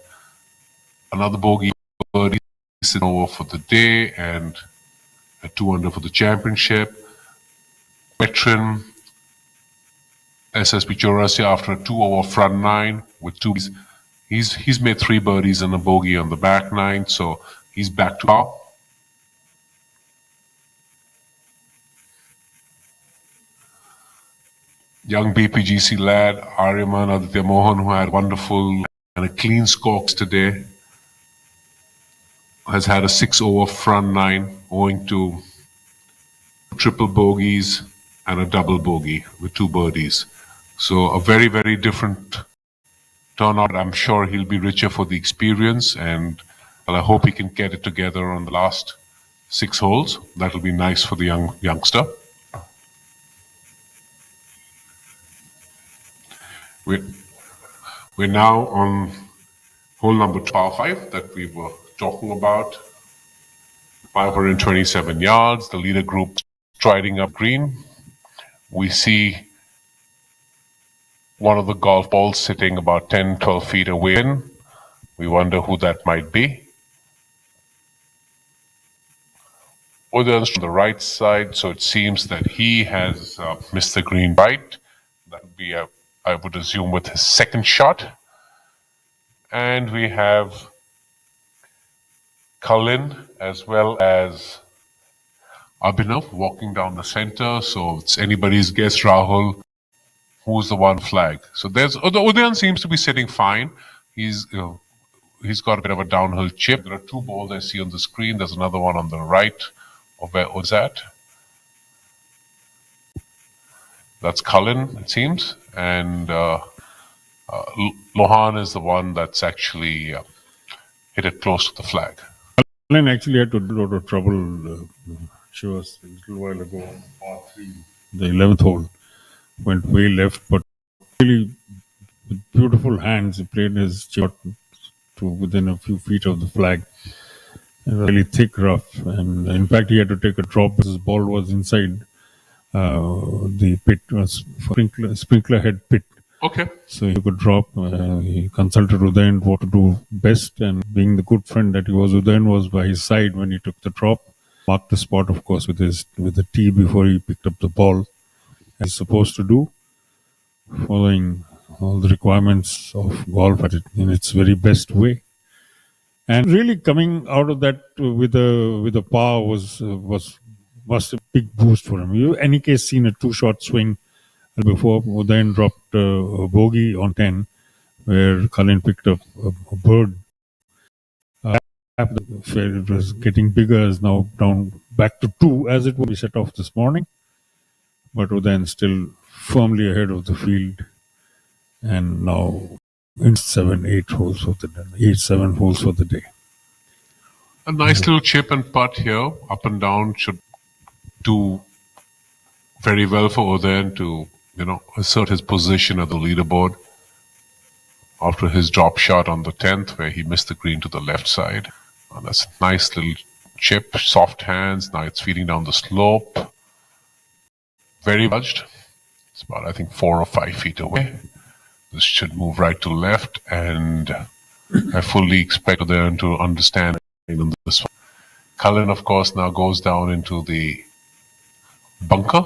another bogey birdie over for the day and a 2 under for the championship. Veteran SSB Chaurasia after a 2 over front 9 with 2. He's made 3 birdies and a bogey on the back 9, so he's back to par. Young BPGC lad Aryaman Aditya Mohan, who had wonderful and a clean score today, has had a 6 over front 9 owing to triple bogeys and a double bogey with 2 birdies. So a very, very different turnout. I'm sure he'll be richer for the experience, and I hope he can get it together on the last 6 holes. That'll be nice for the youngster. We're now on hole number 5 that we were talking about. 527 yards. The leader group striding up green. We see one of the golf balls sitting about 10, 12 feet away in. We wonder who that might be. Udan's on the right side, so it seems that he has missed the green right. That would be, I would assume, with his second shot. And we have Cullen as well as Abhinav walking down the center. So it's anybody's guess, Rahul, who's the one flag. So there's Udayan seems to be sitting fine. He's got a bit of a downhill chip. There are 2 balls I see on the screen. There's another one on the right of where was that. That's Cullen, it seems, and Lohan is the one that's actually hit it close to the flag. Cullen actually had to do a lot of trouble. She was a little while ago on par 3, the 11th hole. Went way left, but really with beautiful hands, he played his shot to within a few feet of the flag. A really thick rough, and in fact, he had to take a drop because his ball was inside the pit, was sprinkler head pit. Okay. So he could drop. He consulted Udayan what to do best, and being the good friend that he was, Udayan was by his side when he took the drop. Marked the spot, of course, with the tee before he picked up the ball, as he's supposed to do, following all the requirements of golf in its very best way. And really coming out of that with a par was a big boost for him. You, in any case, seen a 2-shot swing before. Udayan dropped a bogey on 10, where Cullen picked up a bird. It was getting bigger, is now down back to 2, as it will be set off this morning. But Udayan still firmly ahead of the field, and now in 7 holes for the day. 7 holes for the day. A nice little chip and putt here, up and down, should do very well for Udayan to, assert his position at the leaderboard after his drop shot on the 10th, where he missed the green to the left side. And that's a nice little chip, soft hands. Now it's feeding down the slope. Very budged. It's about, I think, 4 or 5 feet away. This should move right to left, and I fully expect Udayan to understand this one. Cullen, of course, now goes down into the bunker.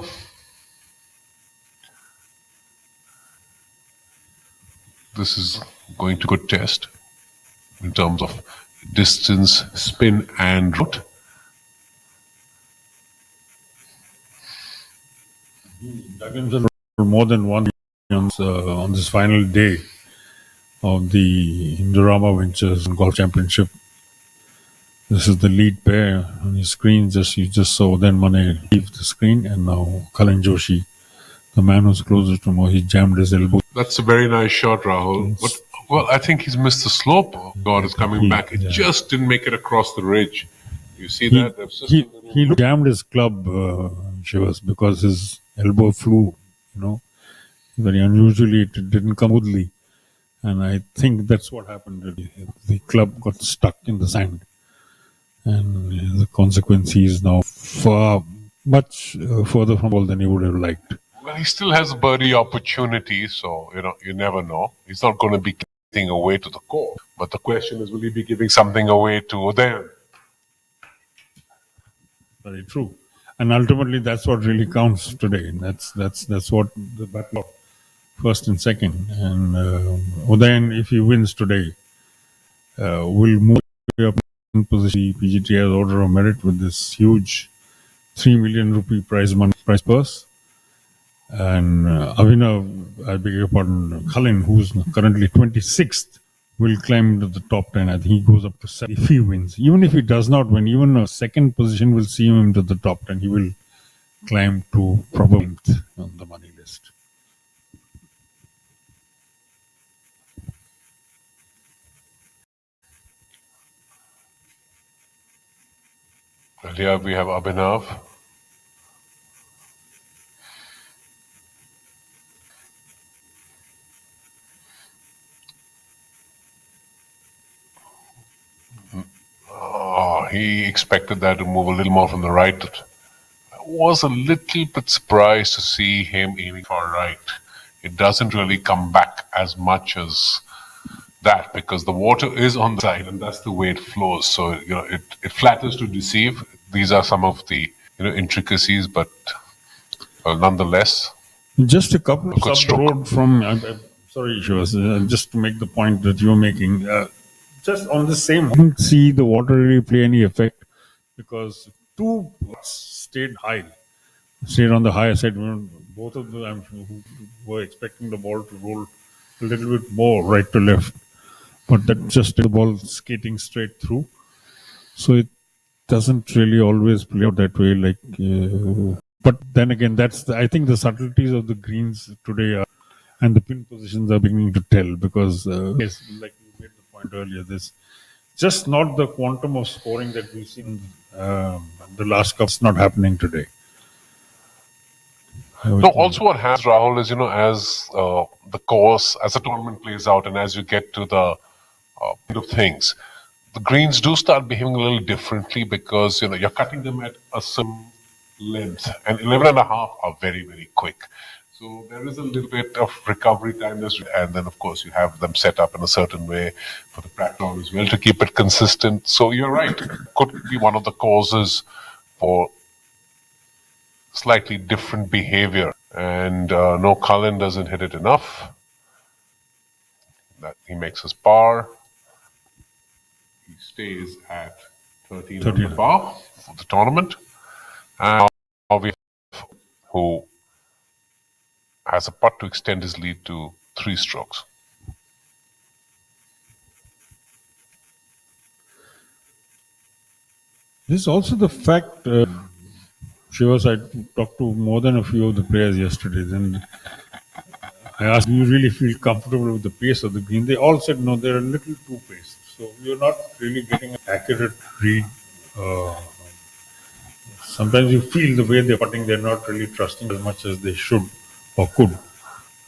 This is going to be a good test in terms of distance, spin, and route. Dug himself more than one on this final day of the Indorama Ventures Golf Championship. This is the lead pair on your screen. You just saw then Mane leave the screen, and now Cullen Joshi The man who's closest to him, he jammed his elbow. That's a very nice shot, Rahul. But, well, I think he's missed the slope. God is coming back. It just didn't make it across the ridge. You see that? He jammed his club, Shivas, because his elbow flew, very unusually. It didn't come smoothly. And I think that's what happened. The club got stuck in the sand. And the consequence, he is now far, much further from ball than he would have liked. Well, he still has a birdie opportunity, so, you never know. He's not going to be giving away to the course. But the question is, will he be giving something away to Udayan? Very true. And ultimately, that's what really counts today. That's what the battle of first and second. And Udayan, if he wins today, will move up in position. PGT has order of merit with this huge 3 million rupee prize purse. And Avinav, I beg your pardon, Khalin, who's currently 26th, will climb to the top 10. I think he goes up to 7 if he wins. Even if he does not win, even a second position will see him to the top 10. He will climb to probably 9th on the money list. And here we have Abhinav. He expected that to move a little more from the right. I was a little bit surprised to see him aiming for right. It doesn't really come back as much as that because the water is on the side and that's the way it flows. So, it flatters to deceive. These are some of the, intricacies, but nonetheless. Just a couple of sub road from, sorry, Shivas, just to make the point that you're making. Just on the same, I didn't see the water really play any effect because two stayed on the higher side. Both of them who were expecting the ball to roll a little bit more right to left, but that just the ball skating straight through. So it doesn't really always play out that way. But then again, I think the subtleties of the greens today are, and the pin positions are beginning to tell because, yes, like you made the point earlier, this just not the quantum of scoring that we've seen the last cup is not happening today. No, also what happens, Rahul, is, as the course, as the tournament plays out and as you get to the end of things, the greens do start behaving a little differently because, you're cutting them at a certain length and 11 and a half are very, very quick. So there is a little bit of recovery time, and then of course you have them set up in a certain way for the practice as well to keep it consistent. So you're right, it could be one of the causes for slightly different behavior. And no, Cullen doesn't hit it enough. That he makes his par. He stays at 13 under par for the tournament. And now we have who has a putt to extend his lead to 3 strokes. This is also the fact, Shivas, I talked to more than a few of the players yesterday, and I asked, do you really feel comfortable with the pace of the green? They all said, no, they're a little too paced. So you're not really getting an accurate read. Sometimes you feel the way they're putting, they're not really trusting as much as they should or could.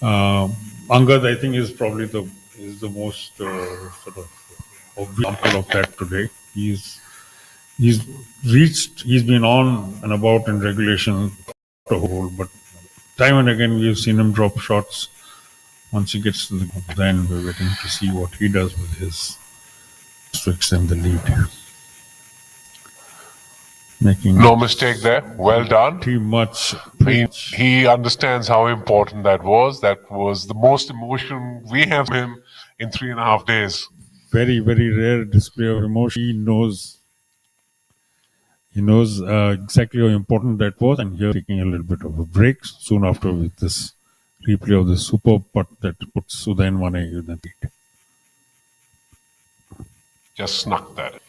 Angad, I think, is probably the most sort of obvious example of that today. He's been on and about in regulation the whole, but time and again we've seen him drop shots. Once he gets to the then we're waiting to see what he does with his to extend the lead. No mistake there. Well done. Pretty much. He understands how important that was. That was the most emotion we have from him in 3.5 days. Very, very rare display of emotion. He knows exactly how important that was, and here taking a little bit of a break soon after with this replay of the superb putt that puts Udayan 1A in the lead. Just snuck that.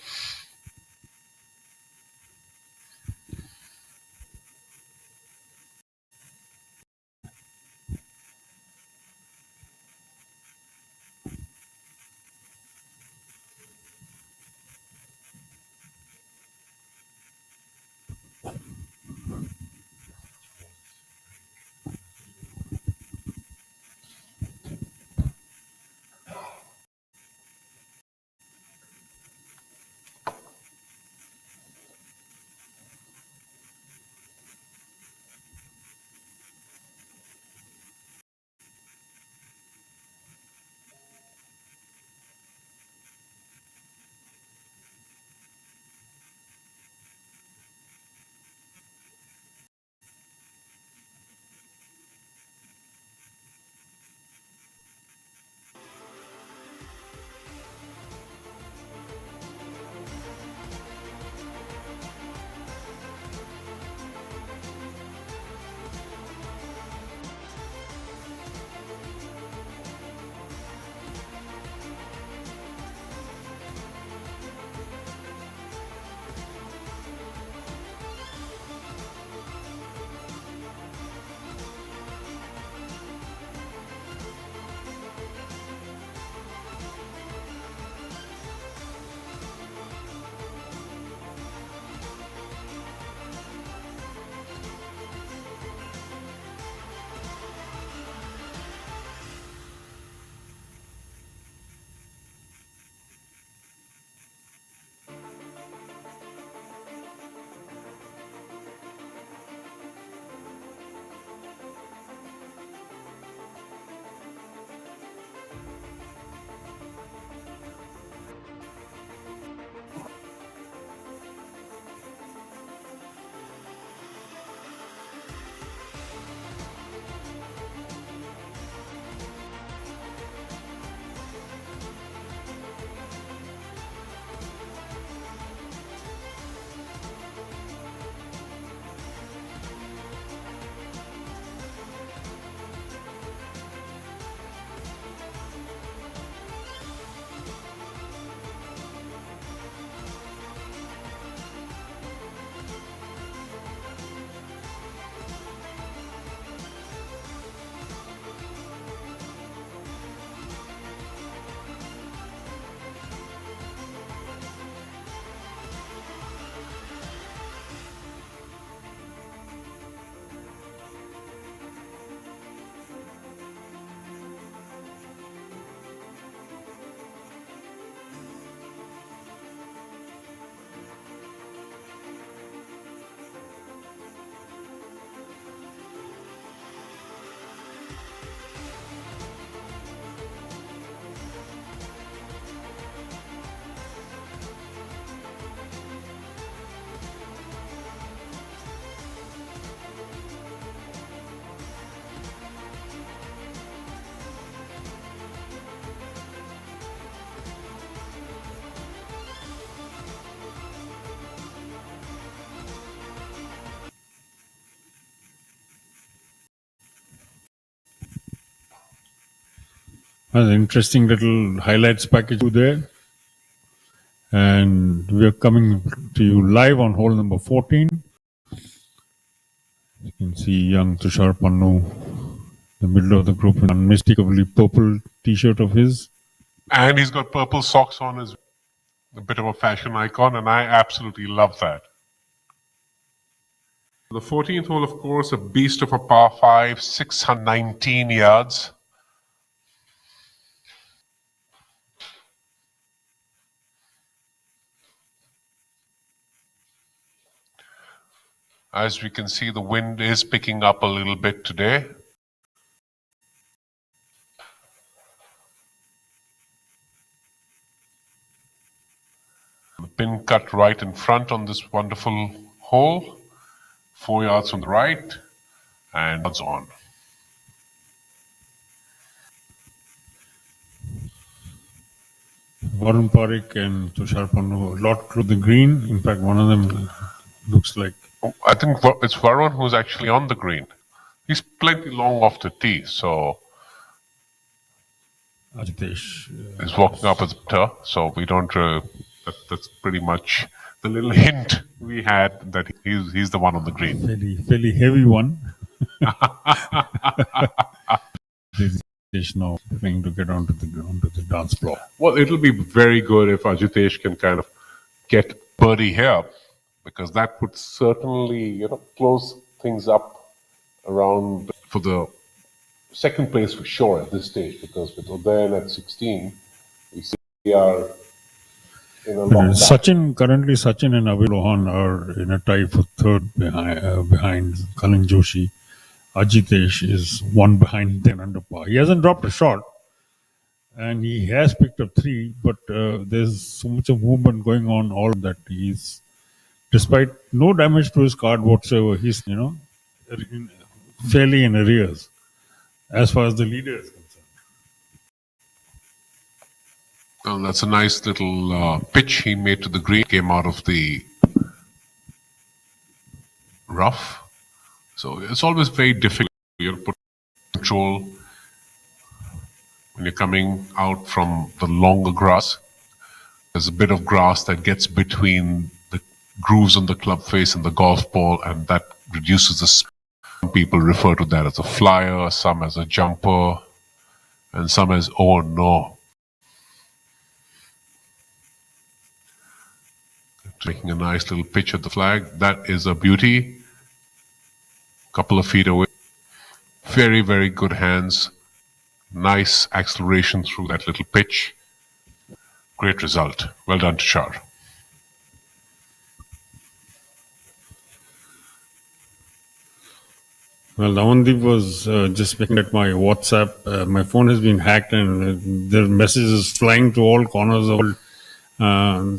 An interesting little highlights package there. And we are coming to you live on hole number 14. You can see young Tushar Pannu, the middle of the group, in unmistakably purple t-shirt of his. And he's got purple socks on as a bit of a fashion icon, and I absolutely love that. The 14th hole, of course, a beast of a par 5, 619 yards. As we can see, the wind is picking up a little bit today. The pin cut right in front on this wonderful hole. 4 yards from the right, and odds on. Varun Parikh and Tushar Pannu a lot to the green. In fact, one of them looks like... I think it's Varun who's actually on the green. He's plenty long off the tee, so... Ajitesh is walking up as a putter, so we don't... that's pretty much the little hint we had that he's the one on the green. Fairly heavy one. Ajitesh now trying to get onto the dance floor. Well, it'll be very good if Ajitesh can kind of get birdie here, because that would certainly, close things up around for the second place for sure at this stage, because with Udayan at 16, we are in a long Currently Sachin and Avi Lohan are in a tie for third behind Kalin Joshi. Ajitesh is one behind 10 under par. He hasn't dropped a shot, and he has picked up 3, but there's so much of movement going on, all that he's, despite no damage to his card whatsoever, he's, fairly in arrears as far as the leader is concerned. Well, that's a nice little pitch he made to the green. Came out of the rough. So it's always very difficult to put control when you're coming out from the longer grass. There's a bit of grass that gets between the grooves on the club face and the golf ball, and that reduces the speed. Some people refer to that as a flyer, some as a jumper, and some as, oh no. Making a nice little pitch at the flag. That is a beauty. Couple of feet away. Very, very good hands. Nice acceleration through that little pitch. Great result. Well done, Tushar. Well, Damandeep was just looking at my WhatsApp. My phone has been hacked, and there are messages flying to all corners of the world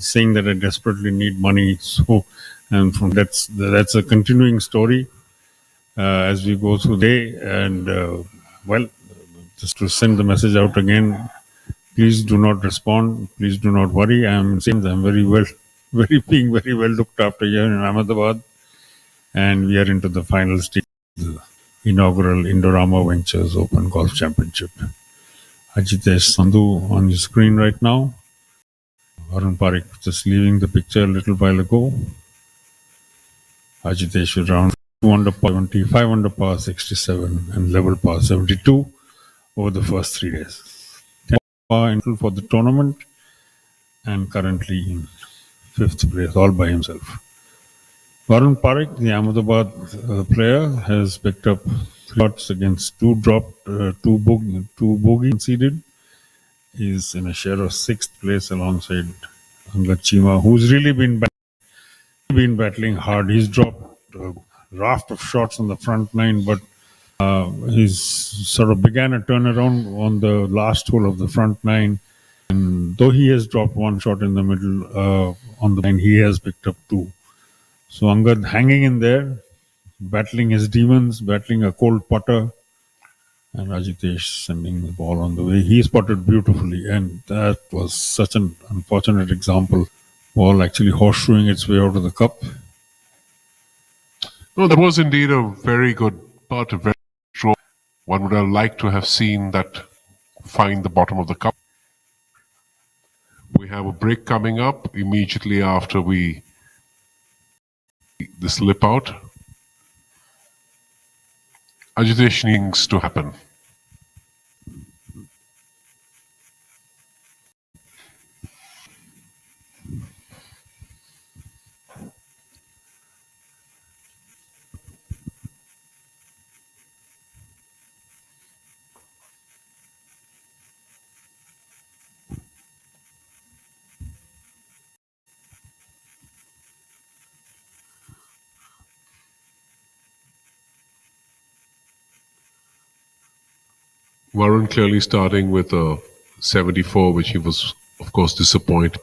saying that I desperately need money. So, and from that's a continuing story as we go through the day. And well, just to send the message out again, please do not respond. Please do not worry. I'm very well looked after here in Ahmedabad, and we are into the final stage. The inaugural Indorama Ventures Open Golf Championship. Ajitesh Sandhu on your screen right now. Varun Parikh just leaving the picture a little while ago. Ajitesh with round 2 under par 20, 5 under par 67, and level par 72 over the first 3 days. 10 par for the tournament, and currently in 5th place, all by himself. Varun Parikh, the Ahmedabad player, has picked up 3 shots against 2 dropped, 2 bogey conceded. He's in a share of 6th place alongside Angad Chima, who's really been battling hard. He's dropped a raft of shots on the front nine, but he's sort of began a turnaround on the last hole of the front nine. And though he has dropped 1 shot in the middle on the nine, he has picked up 2. So Angad hanging in there, battling his demons, battling a cold putter, and Ajitesh sending the ball on the way. He spotted beautifully, and that was such an unfortunate example. Ball actually horseshoeing its way out of the cup. No, that was indeed a very good putt, a very stroke. One would have liked to have seen that find the bottom of the cup. We have a break coming up immediately after the slip out. Agitation needs to happen. Varun clearly starting with a 74, which he was, of course, disappointed.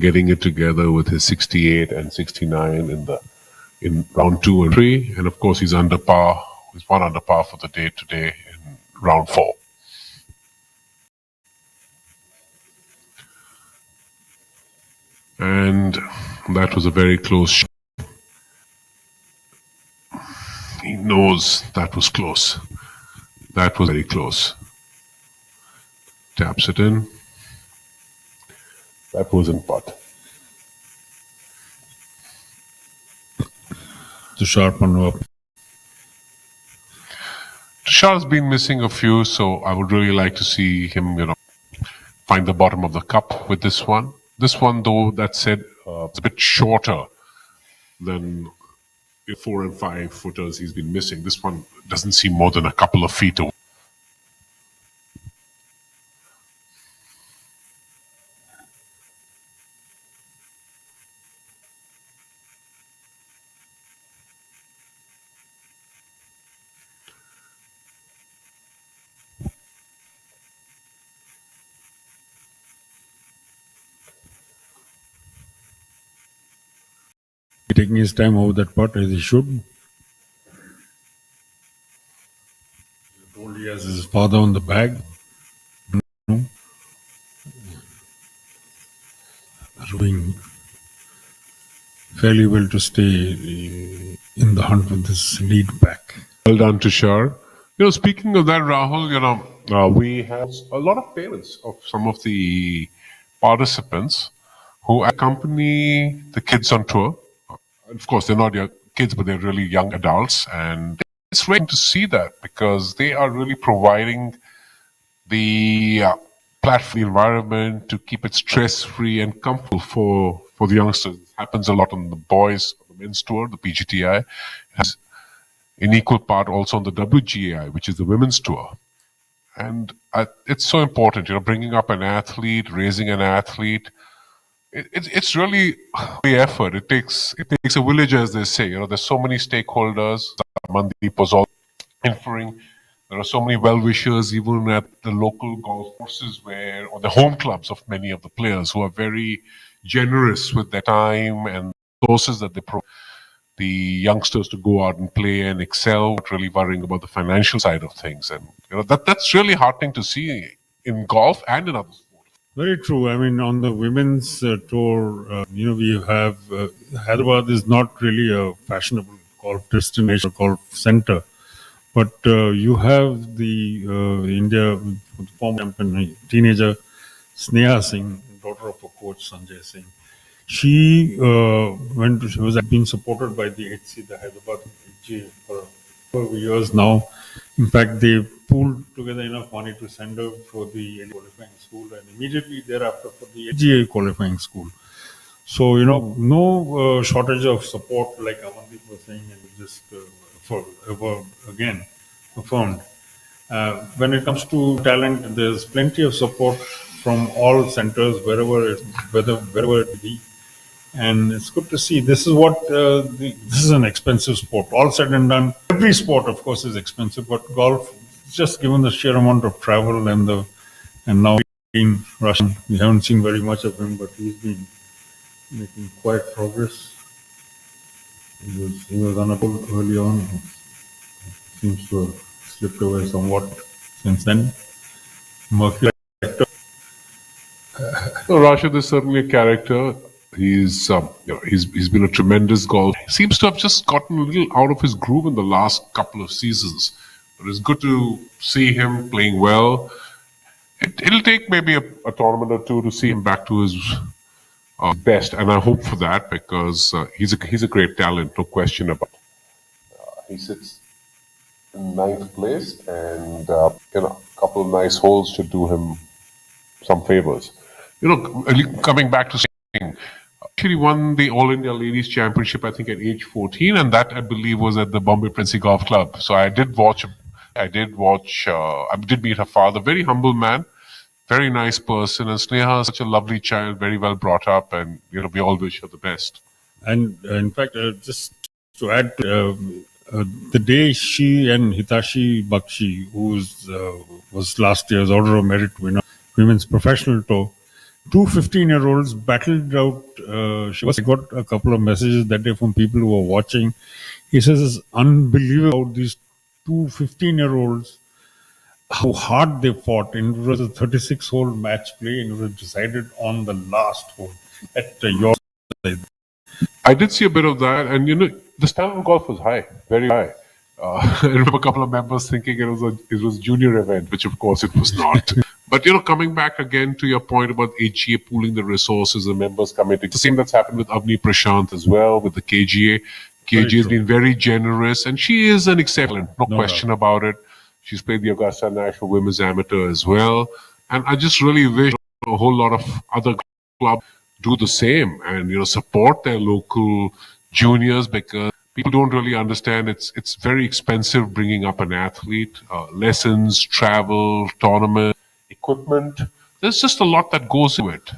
Getting it together with his 68 and 69 in round 2 and 3, and of course he's under par. He's one under par for the day today in round 4. And that was a very close shot. He knows that was close. That was very close. Taps it in. That was in putt. Tushar Panwap. Tushar's been missing a few, so I would really like to see him, find the bottom of the cup with this one. This one, though, that said, it's a bit shorter than the 4 and 5 footers he's been missing. This one doesn't seem more than a couple of feet away. Taking his time over that putt as he should. He told he has his father on the bag. Doing fairly well to stay in the hunt with this lead back. Well done, Tushar. Speaking of that, Rahul, we have a lot of parents of some of the participants who accompany the kids on tour. Of course, they're not your kids, but they're really young adults. And it's great to see that because they are really providing the platform, the environment to keep it stress-free and comfortable for the youngsters. It happens a lot on the boys, on the men's tour, the PGTI. It has an equal part also on the WGAI, which is the women's tour. And it's so important, bringing up an athlete, raising an athlete. It's really the effort. It takes a village, as they say. There's so many stakeholders. Mandeep was all inferring. There are so many well-wishers, even at the local golf courses or the home clubs of many of the players who are very generous with their time and resources that they provide the youngsters to go out and play and excel, not really worrying about the financial side of things. And that's really heartening to see in golf and in other sports. Very true. I mean, on the women's tour, we have Hyderabad is not really a fashionable golf destination, golf center, but you have the India former champion teenager Sneha Singh, daughter of a coach Sanjay Singh. She was being supported by the HC, the Hyderabad HG, for years now. In fact, they pooled together enough money to send her for the qualifying school and immediately thereafter for the HGA qualifying school. So, no shortage of support like Amandeep was saying and just again affirmed. When it comes to talent, there's plenty of support from all centers, wherever it be. And it's good to see. This is what this is an expensive sport. All said and done, every sport, of course, is expensive. But golf, just given the sheer amount of travel and now in Russian, we haven't seen very much of him, but he's been making quite progress. He was on a pull early on. Seems to have slipped away somewhat since then. Mercury. Rashid is certainly a character. He's been a tremendous golfer. He seems to have just gotten a little out of his groove in the last couple of seasons. But it's good to see him playing well. It'll take maybe a tournament or two to see him back to his best, and I hope for that because he's a great talent, no question about it. He sits in ninth place, and a couple of nice holes should do him some favors. Coming back to saying, actually won the All India Ladies Championship, I think, at age 14, and that I believe was at the Bombay Princey Golf Club. So I did watch. I did meet her father, very humble man, very nice person, and Sneha is such a lovely child, very well brought up, and we all wish her the best. And in fact, just to add, the day she and Hitashi Bakshi, who was last year's Order of Merit winner, Women's Professional Tour, two 15-year-olds battled out. I got a couple of messages that day from people who were watching. He says it's unbelievable how these two 15-year-olds, how hard they fought. And it was a 36-hole match play, and it was decided on the last hole at your side. I did see a bit of that, and the standard of golf was high, very high. I remember a couple of members thinking it was a junior event, which of course it was not. But coming back again to your point about HGA pooling the resources, the members coming to the same that's happened with Avni Prashant as well, with the KGA. KGA has been very generous, and she is an exception, no question about it. She's played the Augusta National Women's Amateur as well, and I just really wish a whole lot of other clubs do the same and support their local juniors, because people don't really understand it's very expensive bringing up an athlete. Lessons, travel, tournament, equipment. There's just a lot that goes into it.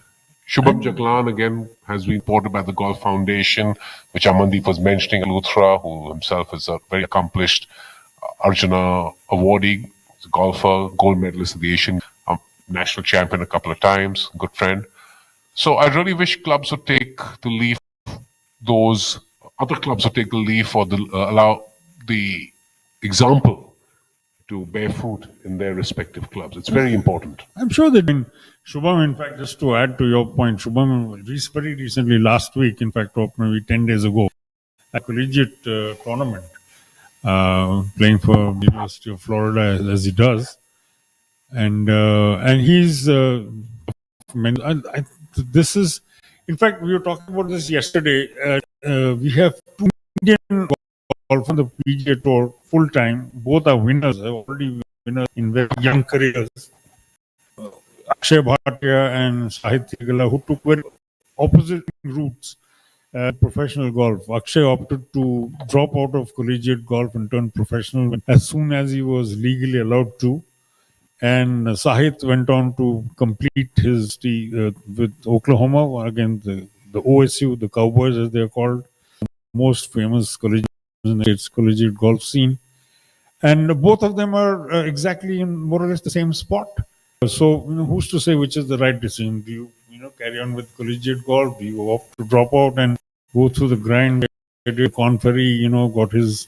Shubham Jaglan again has been supported by the Golf Foundation, which Amandeep was mentioning. Luthra, who himself is a very accomplished Arjuna awardee, golfer, gold medalist at the Asian national champion a couple of times, good friend. So I really wish clubs would take the leaf. Those other clubs would take the leaf or allow the example to bear fruit in their respective clubs. It's very important. I'm sure that Shubham, in fact, just to add to your point, Shubham very recently, last week, in fact, or maybe 10 days ago, a collegiate tournament, playing for the University of Florida as he does, and he's this is, in fact, we were talking about this yesterday. We have two Indian golfers on the PGA Tour full time. Both are winners, already winners in very young careers. Akshay Bhatia and Sahit Thigala, who took very opposite routes. Professional golf. Akshay opted to drop out of collegiate golf and turn professional as soon as he was legally allowed to. And Sahit went on to complete his with Oklahoma, again the OSU, the Cowboys as they are called, the most famous collegiate golf scene. And both of them are exactly in more or less the same spot. So who's to say which is the right decision? Do you carry on with collegiate golf? Do you opt to drop out and go through the grind? Corn Ferry, got his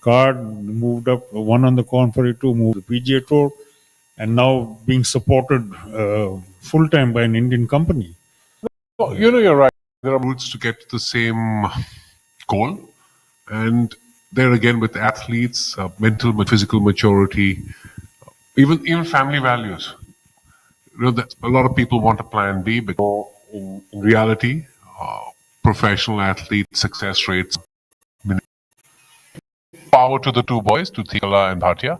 card, moved up, won on the Corn Ferry 2, moved to the PGA Tour, and now being supported full time by an Indian company. Well, you're right. There are routes to get to the same goal, and there again with athletes, mental, physical maturity, even family values. That a lot of people want a plan B, but in reality, professional athlete success rates. Power to the two boys, to Thigala and Bhatia.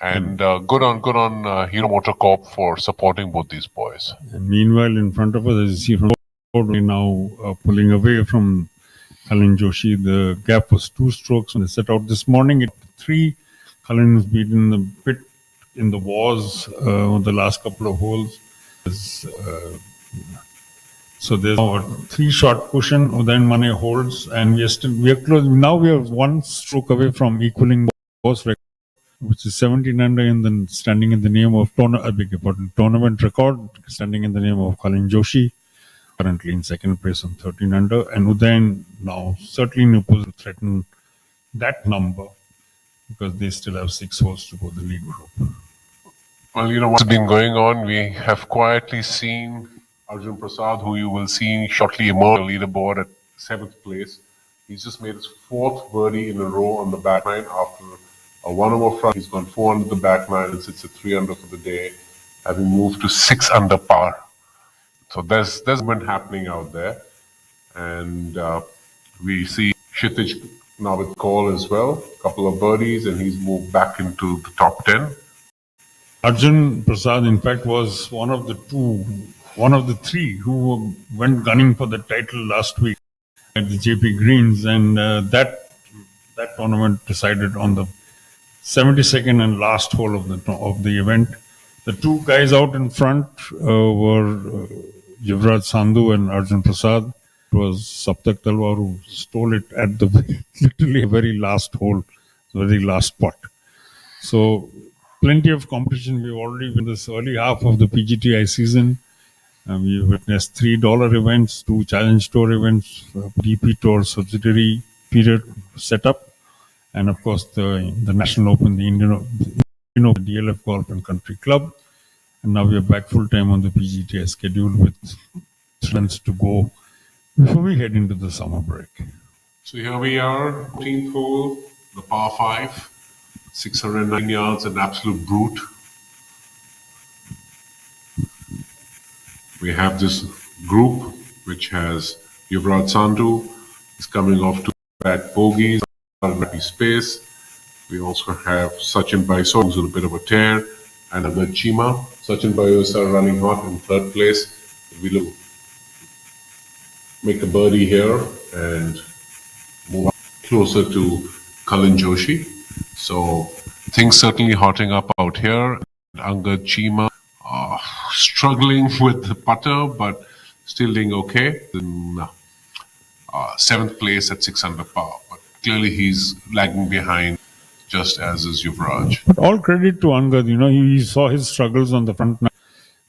And good on Hero Motor Corp for supporting both these boys. And meanwhile, in front of us, as you see from now pulling away from Kalin Joshi, the gap was 2 strokes when they set out this morning. At 3, Kalin was beaten the pit in the wars on the last couple of holes. So there's now a 3-shot cushion. Udayan Mane holds, and we are close. Now we are 1 stroke away from equaling course record, which is 17 under standing in the name of tournament record, standing in the name of Kalin Joshi, currently in second place on 13 under, and Udayan now certainly in a position to threaten that number because they still have 6 holes to go the lead group. Well, what's been going on, we have quietly seen Arjun Prasad, who you will see shortly emerge on the leaderboard at 7th place. He's just made his 4th birdie in a row on the back nine after One over front, he's gone 4 under the back nine and sits at 3 under for the day, having moved to 6 under par. So there's movement happening out there. And we see Kshitij now with call as well, couple of birdies, and he's moved back into the top 10. Arjun Prasad, in fact, was one of the three who went gunning for the title last week at the JP Greens, and that tournament decided on the 72nd and last hole of the event. The two guys out in front were Yuvraj Sandhu and Arjun Prasad. It was Saptak Talwar who stole it at the literally very last hole, very last putt. So plenty of competition. We've already been this early half of the PGTI season. We witnessed $3 events, 2 Challenge Tour events, DP Tour subsidiary period set up, and of course the National Open, the Indian Open, DLF Golf and Country Club. And now we are back full time on the PGTI schedule with runs to go before we head into the summer break. So here we are, 14th hole, the par 5, 609 yards, an absolute brute. We have this group which has Yuvraj Sandhu, is coming off 2 back bogeys, happy space. We also have Sachin Baiso, who's on a bit of a tear, and Ahmed Chima. Sachin Baiso running hot in 3rd place. We'll make a birdie here and move closer to Kalin Joshi. So things certainly hotting up out here. Angad Chima struggling with the putter, but still doing okay. In 7th place at 6 under par. But clearly he's lagging behind, just as is Yuvraj. But all credit to Angad. He saw his struggles on the front nine,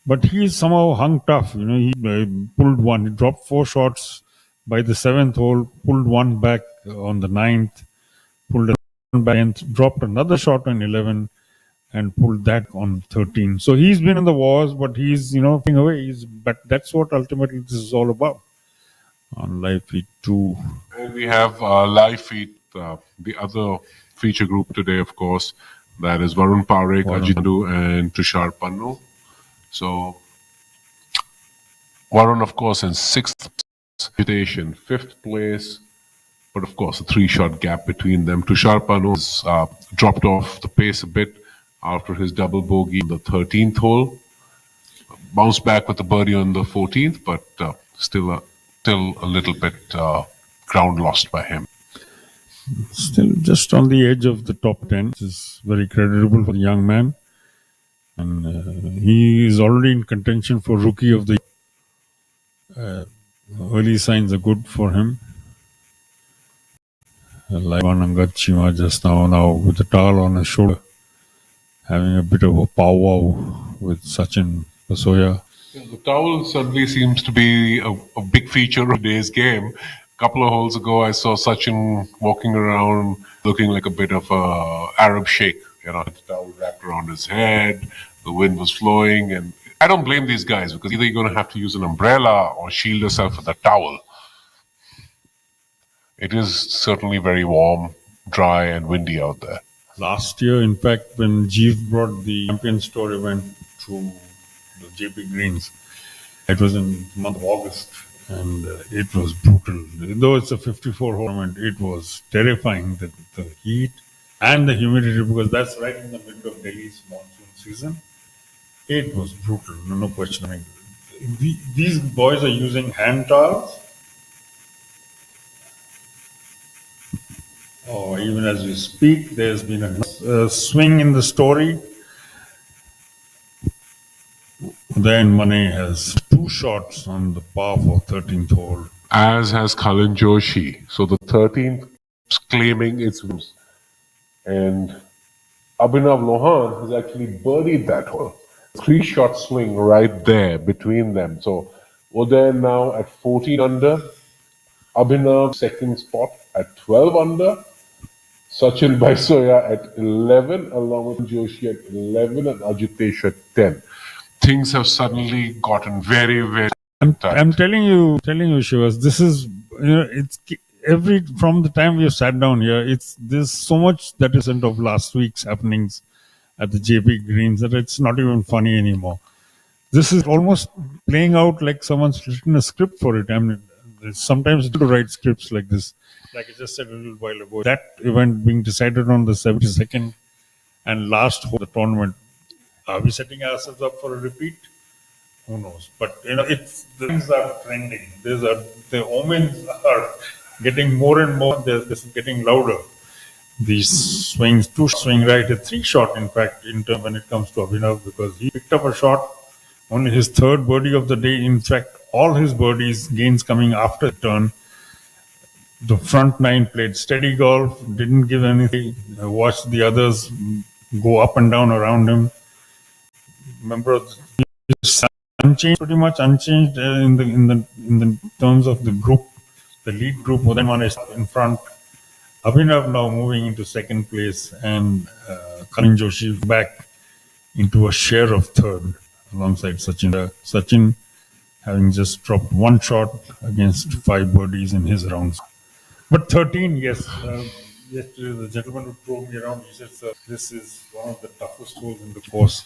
but he somehow hung tough. He pulled one. He dropped 4 shots by the 7th hole, pulled one back on the 9th, pulled one back and dropped another shot on 11 and pulled that on 13. So he's been in the wars, but he's, picking away. But that's what ultimately this is all about on Live Feed 2. And we have Live Feed, the other feature group today, of course. That is Varun Parekh, Ajit Nandu, and Tushar Pannu. So Varun, of course, in 6th position, 5th place, but of course a 3-shot gap between them. Tushar Pannu has dropped off the pace a bit after his double bogey on the 13th hole. Bounced back with a birdie on the 14th, but still a little bit ground lost by him. Still just on the edge of the top 10, which is very creditable for the young man. And he is already in contention for Rookie of the Year. Early signs are good for him. Like Angad Chima just now with the towel on his shoulder, having a bit of a powwow with Sachin Basoya. Yeah, the towel certainly seems to be a big feature of today's game. A couple of holes ago, I saw Sachin walking around looking like a bit of a Arab sheikh. The towel wrapped around his head, the wind was flowing, and I don't blame these guys because either you're going to have to use an umbrella or shield yourself with a towel. It is certainly very warm, dry, and windy out there. Last year, in fact, when Jeev brought the Champions Tour event to the JP Greens, it was in the month of August, and it was brutal. Though it's a 54-hole tournament, it was terrifying, the heat and the humidity, because that's right in the middle of Delhi's monsoon season. It was brutal, no question. I mean, these boys are using hand towels. Oh, even as we speak, there's been a swing in the story. Then Mane has 2 shots on the par for 13th hole. As has Kalin Joshi. So the 13th is claiming its wins. And Abhinav Lohan has actually birdied that hole. 3-shot swing right there between them. So Uday now at 14 under. Abhinav second spot at 12 under. Sachin Baisoya at 11, along with Joshi at 11 and Ajitesh at 10. Things have suddenly gotten very, very tight. I'm telling you, Shivas, this is, from the time we have sat down here, there's so much that isn't of last week's happenings at the JP Greens that it's not even funny anymore. This is almost playing out like someone's written a script for it. I mean, sometimes it's to write scripts like this. Like I just said a little while ago, that event being decided on the 72nd and last hole of the tournament. Are we setting ourselves up for a repeat? Who knows? But the things are trending. The omens are getting more and more. This is getting louder. These swings, 2 swing right, a 3 shot, in fact, when it comes to Abhinav, because he picked up a shot, only his 3rd birdie of the day. In fact, all his birdies, gains coming after the turn. The front 9 played steady golf, didn't give anything. Watched the others go up and down around him. Remember, unchanged, pretty much unchanged in the terms of the group, the lead group. More than one is in front. Abhinav now moving into 2nd place, and Karan Joshi back into a share of 3rd alongside Sachin. Sachin having just dropped 1 shot against 5 birdies in his rounds. But 13, yes. Yesterday, the gentleman who drove me around, he said, "Sir, this is one of the toughest holes in the course."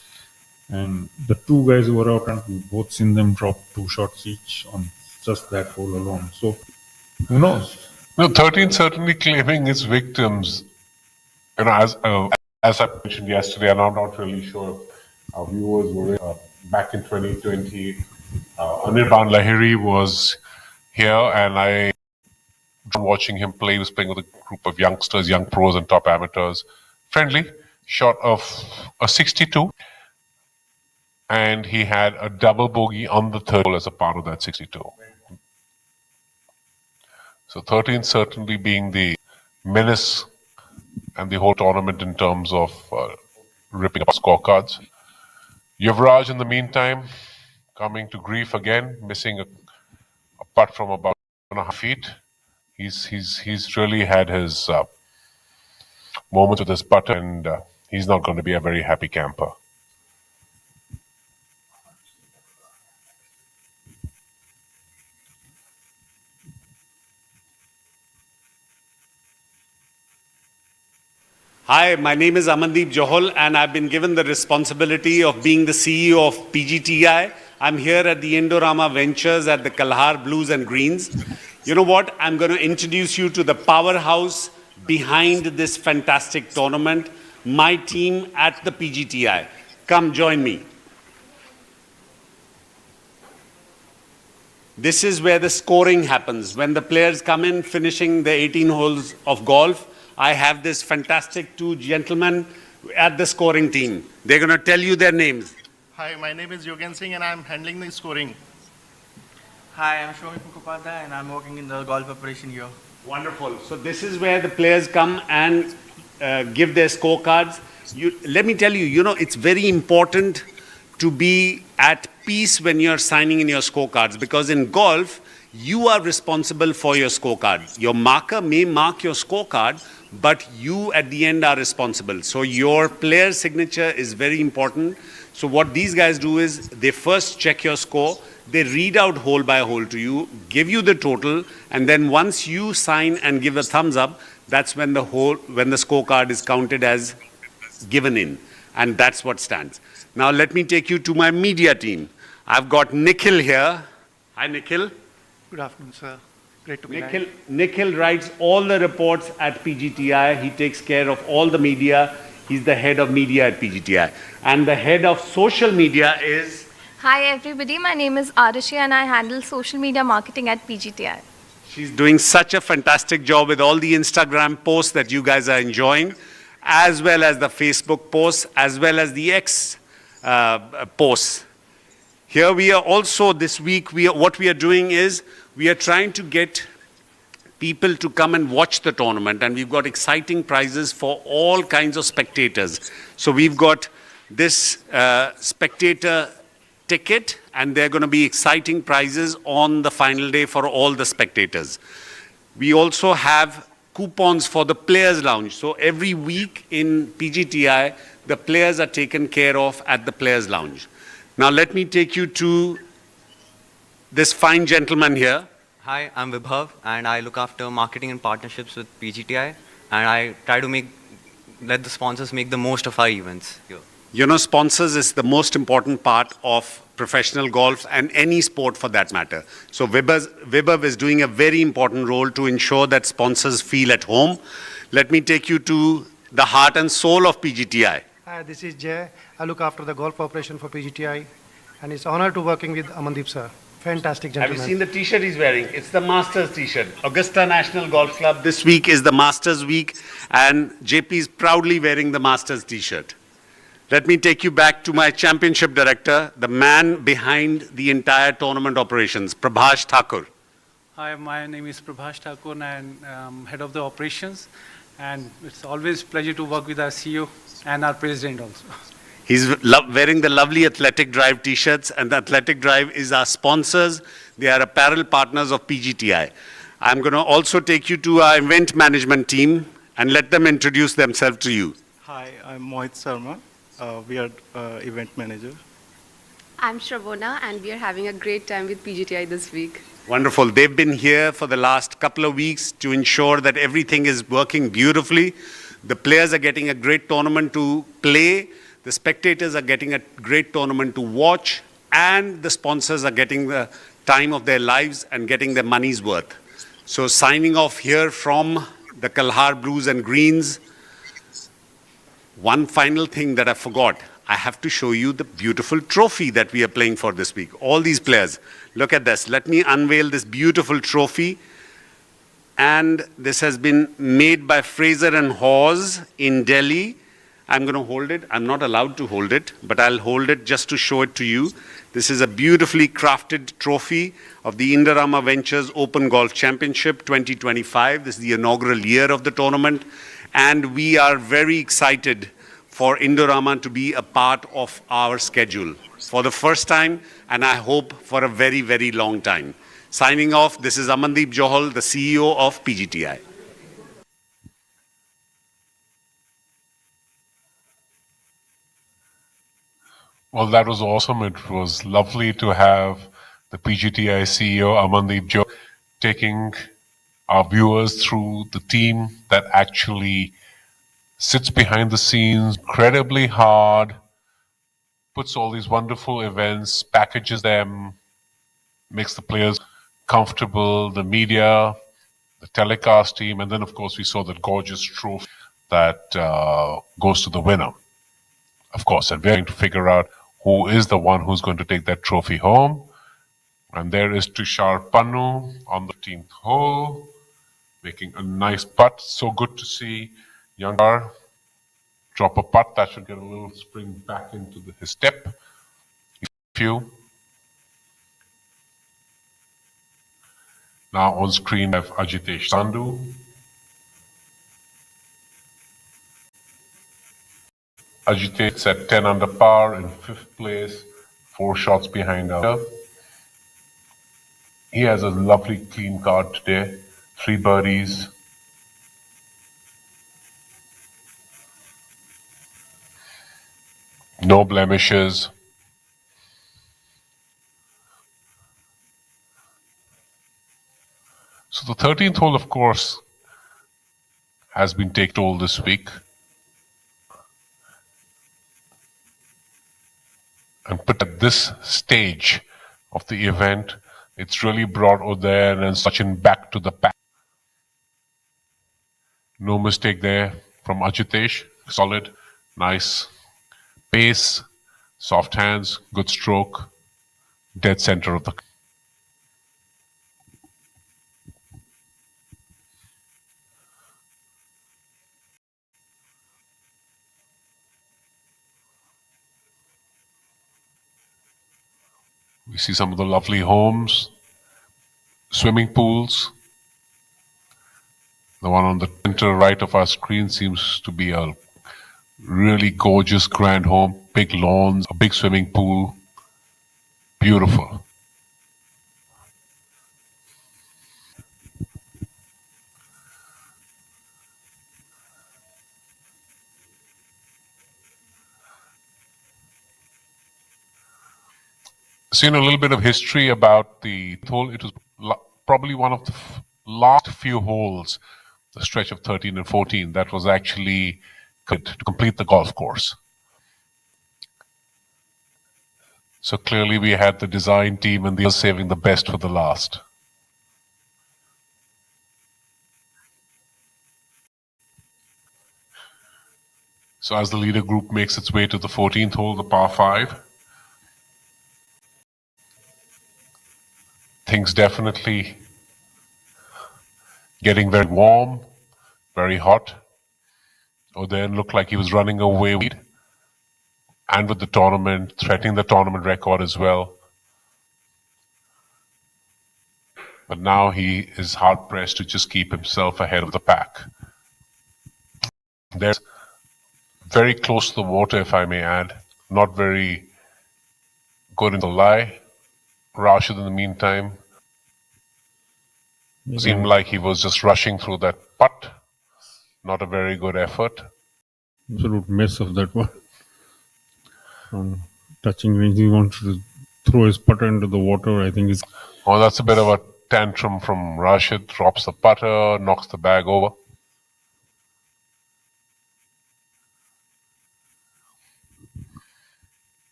And the 2 guys who were out, and we've both seen them drop 2 shots each on just that hole alone. So, who knows? No, 13 certainly claiming his victims. As I mentioned yesterday, and I'm not really sure if our viewers were back in 2020. Anirban Lahiri was here, and I watching him play. He was playing with a group of youngsters, young pros and top amateurs. Friendly shot of a 62, and he had a double bogey on the 3rd hole as a part of that 62. So 13 certainly being the menace and the whole tournament in terms of ripping up scorecards. Yuvraj, in the meantime, coming to grief again, missing a putt from about 1.5 feet. He's really had his moments with his putter, and he's not going to be a very happy camper. Hi, my name is Amandeep Johal, and I've been given the responsibility of being the CEO of PGTI. I'm here at the Indorama Ventures at the Kalhar Blues and Greens. You know what? I'm going to introduce you to the powerhouse behind this fantastic tournament, my team at the PGTI. Come join me. This is where the scoring happens. When the players come in, finishing the 18 holes of golf, I have this fantastic 2 gentlemen at the scoring team. They're going to tell you their names. Hi, my name is Yogen Singh and I'm handling the scoring. Hi, I'm Shomik Mukhopadhyay and I'm working in the golf operation here. Wonderful. So this is where the players come and give their scorecards. Let me tell you, it's very important to be at peace when you're signing in your scorecards, because in golf, you are responsible for your scorecard. Your marker may mark your scorecard, but you at the end are responsible. So your player's signature is very important. So what these guys do is they first check your score, they read out hole by hole to you, give you the total, and then once you sign and give a thumbs up, that's when the scorecard is counted as given in. And that's what stands. Now let me take you to my media team. I've got Nikhil here. Hi, Nikhil. Good afternoon, sir. Great to be here. Nikhil writes all the reports at PGTI. He takes care of all the media. He's the head of media at PGTI. And the head of social media is... Hi everybody, my name is Arushi and I handle social media marketing at PGTI. She's doing such a fantastic job with all the Instagram posts that you guys are enjoying, as well as the Facebook posts, as well as the X posts. Here we are also, this week, what we are doing is, we are trying to get people to come and watch the tournament, and we've got exciting prizes for all kinds of spectators. So we've got this spectator ticket, and there are going to be exciting prizes on the final day for all the spectators. We also have coupons for the Players Lounge. So every week in PGTI, the players are taken care of at the Players Lounge. Now let me take you to this fine gentleman here. Hi, I'm Vibhav, and I look after marketing and partnerships with PGTI, and I try to let the sponsors make the most of our events here. You know, sponsors is the most important part of professional golf and any sport for that matter. So Vibhav is doing a very important role to ensure that sponsors feel at home. Let me take you to the heart and soul of PGTI. Hi, this is Jay. I look after the golf operation for PGTI, and it's honor to working with Amandeep sir. Fantastic gentleman. Have you seen the t-shirt he's wearing? It's the Masters t-shirt. Augusta National Golf Club. This week is the Masters week, and JP is proudly wearing the Masters t-shirt. Let me take you back to my championship director, the man behind the entire tournament operations, Prabhash Thakur. Hi, my name is Prabhash Thakur, and I'm head of the operations. And it's always a pleasure to work with our CEO and our president also. He's wearing the lovely Athletic Drive t-shirts, and the Athletic Drive is our sponsors. They are apparel partners of PGTI. I'm going to also take you to our event management team and let them introduce themselves to you. Hi, I'm Mohit Sharma. We are event manager. I'm Shravona, and we are having a great time with PGTI this week. Wonderful. They've been here for the last couple of weeks to ensure that everything is working beautifully. The players are getting a great tournament to play. The spectators are getting a great tournament to watch. And the sponsors are getting the time of their lives and getting their money's worth. So signing off here from the Kalhar Blues and Greens. One final thing that I forgot. I have to show you the beautiful trophy that we are playing for this week. All these players. Look at this. Let me unveil this beautiful trophy. And this has been made by Fraser and Hawes in Delhi. I'm going to hold it. I'm not allowed to hold it, but I'll hold it just to show it to you. This is a beautifully crafted trophy of the Indorama Ventures Open Golf Championship 2025. This is the inaugural year of the tournament. And we are very excited for Indorama to be a part of our schedule for the first time, and I hope for a very, very long time. Signing off, this is Amandeep Johal, the CEO of PGTI. Well, that was awesome. It was lovely to have the PGTI CEO, Amandeep Johal, taking our viewers through the team that actually sits behind the scenes incredibly hard, puts all these wonderful events, packages them, makes the players comfortable, the media, the telecast team, and then of course we saw that gorgeous trophy that goes to the winner. Of course, and we're going to figure out who is the one who's going to take that trophy home. And there is Tushar Pannu on the 15th hole, making a nice putt. So good to see young Tushar drop a putt that should get a little spring back into his step. Now on screen I have Ajitesh Sandhu. Ajitesh at 10 under par in 5th place, 4 shots behind us. He has a lovely clean card today, 3 birdies. No blemishes. So the 13th hole, of course, has been taken all this week. And put at this stage of the event, it's really brought Udayan and Sachin back to the pack. No mistake there from Ajitesh. Solid, nice pace, soft hands, good stroke, dead center of the. We see some of the lovely homes, swimming pools. The one on the center right of our screen seems to be a really gorgeous grand home, big lawns, a big swimming pool, beautiful. Seen a little bit of history about the hole. It was probably one of the last few holes, the stretch of 13 and 14, that was actually good to complete the golf course. So clearly we had the design team and they were saving the best for the last. So as the leader group makes its way to the 14th hole, the par 5, things definitely getting very warm, very hot. Oden looked like he was running away with, and with the tournament, threatening the tournament record as well. But now he is hard pressed to just keep himself ahead of the pack. They're very close to the water, if I may add. Not very good in the lie. Rashid, in the meantime, seemed like he was just rushing through that putt. Not a very good effort. Absolute mess of that one. From touching range, he wanted to throw his putter into the water. I think it's. Oh, that's a bit of a tantrum from Rashid. Drops the putter, knocks the bag over.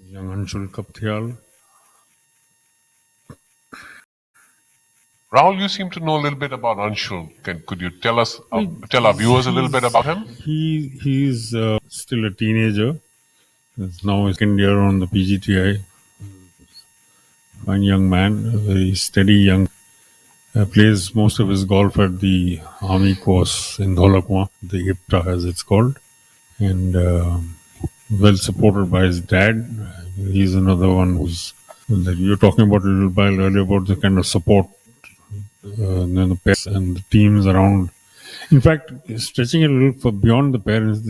Young Anshul Kapthial. Rahul, you seem to know a little bit about Anshul. Could you tell us, tell our viewers a little bit about him? He's still a teenager. He's now his second year on the PGTI. Fine young man, a very steady young. Plays most of his golf at the Army course in Dholakwa, the IPTA as it's called, and well supported by his dad. He's another one who's that you were talking about a little while earlier about the kind of support the parents and the teams around. In fact, stretching it a little for beyond the parents,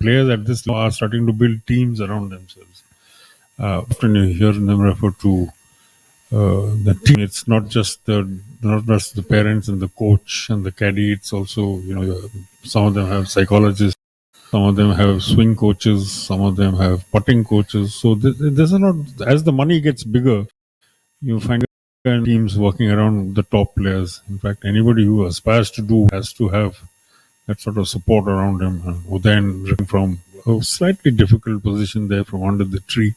players at this level are starting to build teams around themselves. Often you hear them refer to the team. It's not just the parents and the coach and the caddy. It's also, some of them have psychologists, some of them have swing coaches, some of them have putting coaches. So there's a lot. As the money gets bigger, you find teams working around the top players. In fact, anybody who aspires to do has to have that sort of support around him. Udayan from a slightly difficult position there from under the tree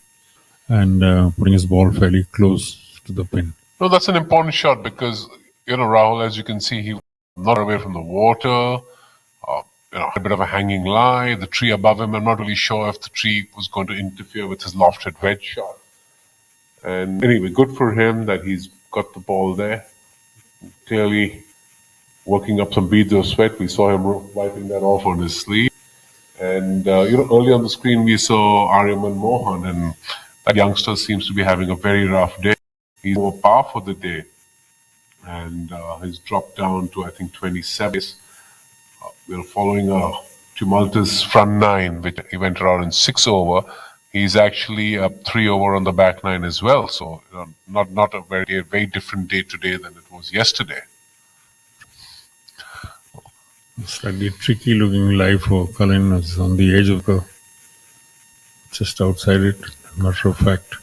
and putting his ball fairly close to the pin. No, that's an important shot because, Rahul, as you can see, he was not away from the water, a bit of a hanging lie, the tree above him. I'm not really sure if the tree was going to interfere with his lofted wedge shot. And anyway, good for him that he's got the ball there. Clearly working up some beads of sweat. We saw him wiping that off on his sleeve. And, early on the screen, we saw Aryaman Mohan, and that youngster seems to be having a very rough day. He's more par for the day. And he's dropped down to, I think, 27. We're following a tumultuous front nine, which he went around in 6 over. He's actually up 3 over on the back nine as well. So not a very different day today than it was yesterday. Slightly tricky looking lie for Cullen. It's on the edge of the, just outside it, matter of fact.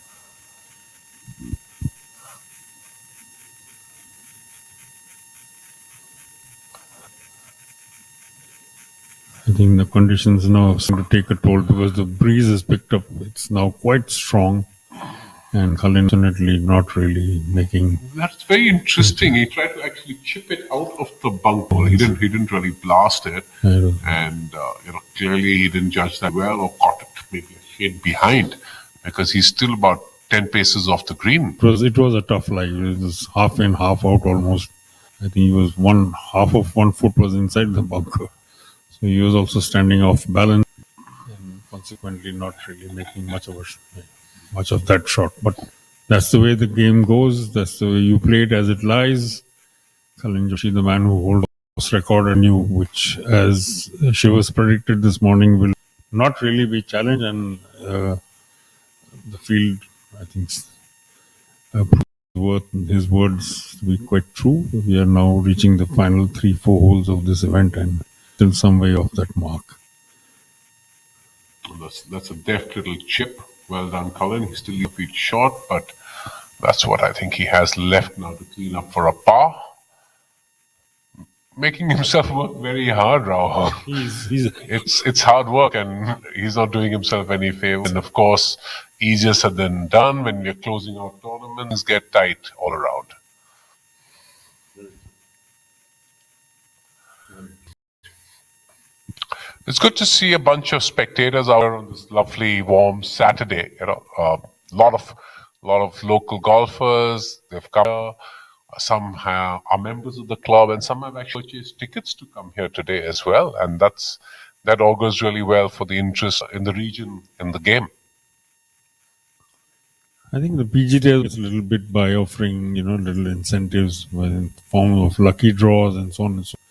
I think the conditions now seem to take a toll because the breeze has picked up. It's now quite strong, and Cullen definitely not really making. That's very interesting. He tried to actually chip it out of the bunker. He didn't really blast it, and clearly he didn't judge that well, or caught it maybe a shade behind, because he's still about 10 paces off the green. It was a tough lie. It was half in, half out almost. I think he was half of 1 foot was inside the bunker. So he was also standing off balance and consequently not really making much of that shot. But that's the way the game goes. That's the way you play it as it lies. Cullen Joshi, the man who holds the record anew, which, as Shivas predicted this morning, will not really be challenged, and the field, I think, proved his words to be quite true. We are now reaching the final 3-4 holes of this event and still some way off that mark. That's a deft little chip. Well done, Cullen. He's still a feet short, but That's what I think he has left now to clean up for a par. Making himself work very hard, Rahul. It's hard work, and he's not doing himself any favor. And of course, easier said than done when we're closing out tournaments, get tight all around. It's good to see a bunch of spectators out on this lovely, warm Saturday. A lot of local golfers. They've come here. Some are members of the club, and some have actually purchased tickets to come here today as well. And that augurs really well for the interest in the region in the game. I think the PGTA is a little bit by offering, little incentives in the form of lucky draws and so on and so on,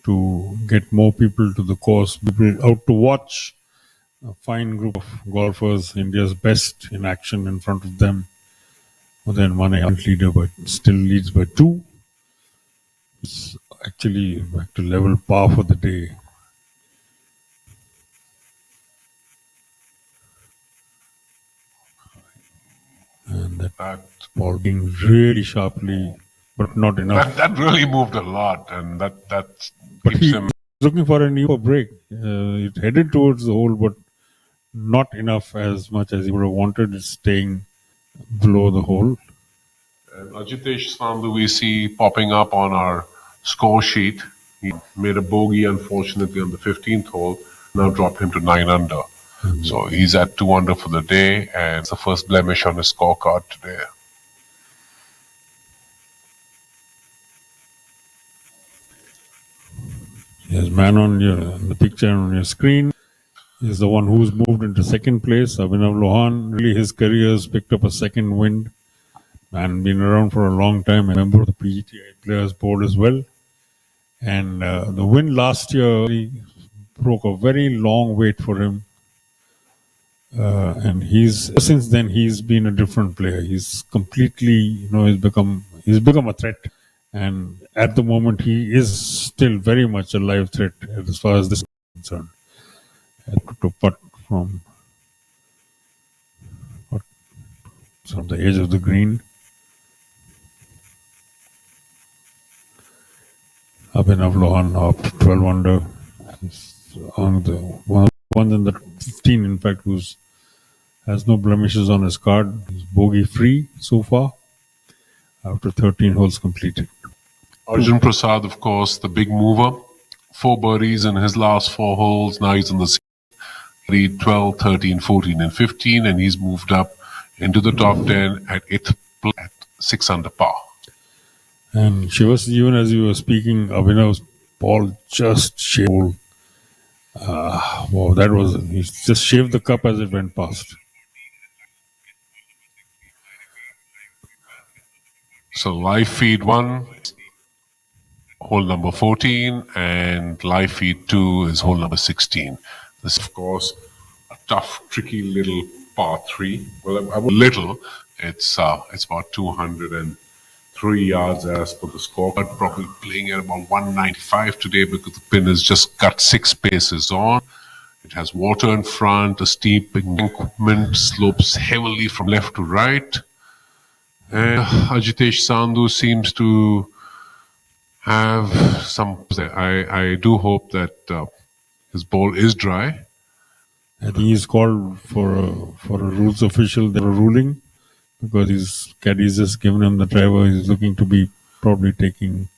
to get more people to the course, people out to watch a fine group of golfers, India's best in action in front of them. Well, then one leader, but still leads by 2. It's actually back to level par for the day. And that ball being really sharply, but not enough. That really moved a lot, and that But keeps him looking for a new break. It headed towards the hole, but not enough as much as he would have wanted. It's staying below the hole. And Ajitesh Sandhu we see popping up on our score sheet. He made a bogey, unfortunately, on the 15th hole. Now dropped him to 9 under. So he's at 2 under for the day, and it's the first blemish on his scorecard today. Yes, man on the picture on your screen is the one who's moved into second place. Abhinav Lohan, really his career has picked up a second wind and been around for a long time. A member of the PGTI Players Board as well. And the win last year he broke a very long wait for him. And since then he's been a different player. He's completely, he's become a threat. And at the moment he is still very much a live threat as far as this is concerned. To putt from the edge of the green. Abhinav Lohan up 12 under. On the one in the 15, in fact, has no blemishes on his card. He's bogey free so far after 13 holes completed. Arjun Prasad, of course, the big mover. 4 birdies in his last 4 holes. Now he's in the 12, 13, 14, and 15, and he's moved up into the top 10 at 8th at 6 under par. And Shivas, even as you were speaking, Abhinav's ball just shaved. Wow, he just shaved the cup as it went past. So live feed 1, hole number 14, and live feed 2 is hole number 16. This is, of course, a tough, tricky little par 3. Well, I would little. It's about 203 yards as per the scorecard. Probably playing at about 195 today because the pin has just got 6 paces on. It has water in front, a steep embankment, slopes heavily from left to right. And Ajitesh Sandhu seems to have some. I do hope that his ball is dry. I think he's called for a rules official. They're ruling because his caddy's just given him the driver. He's looking to be probably taking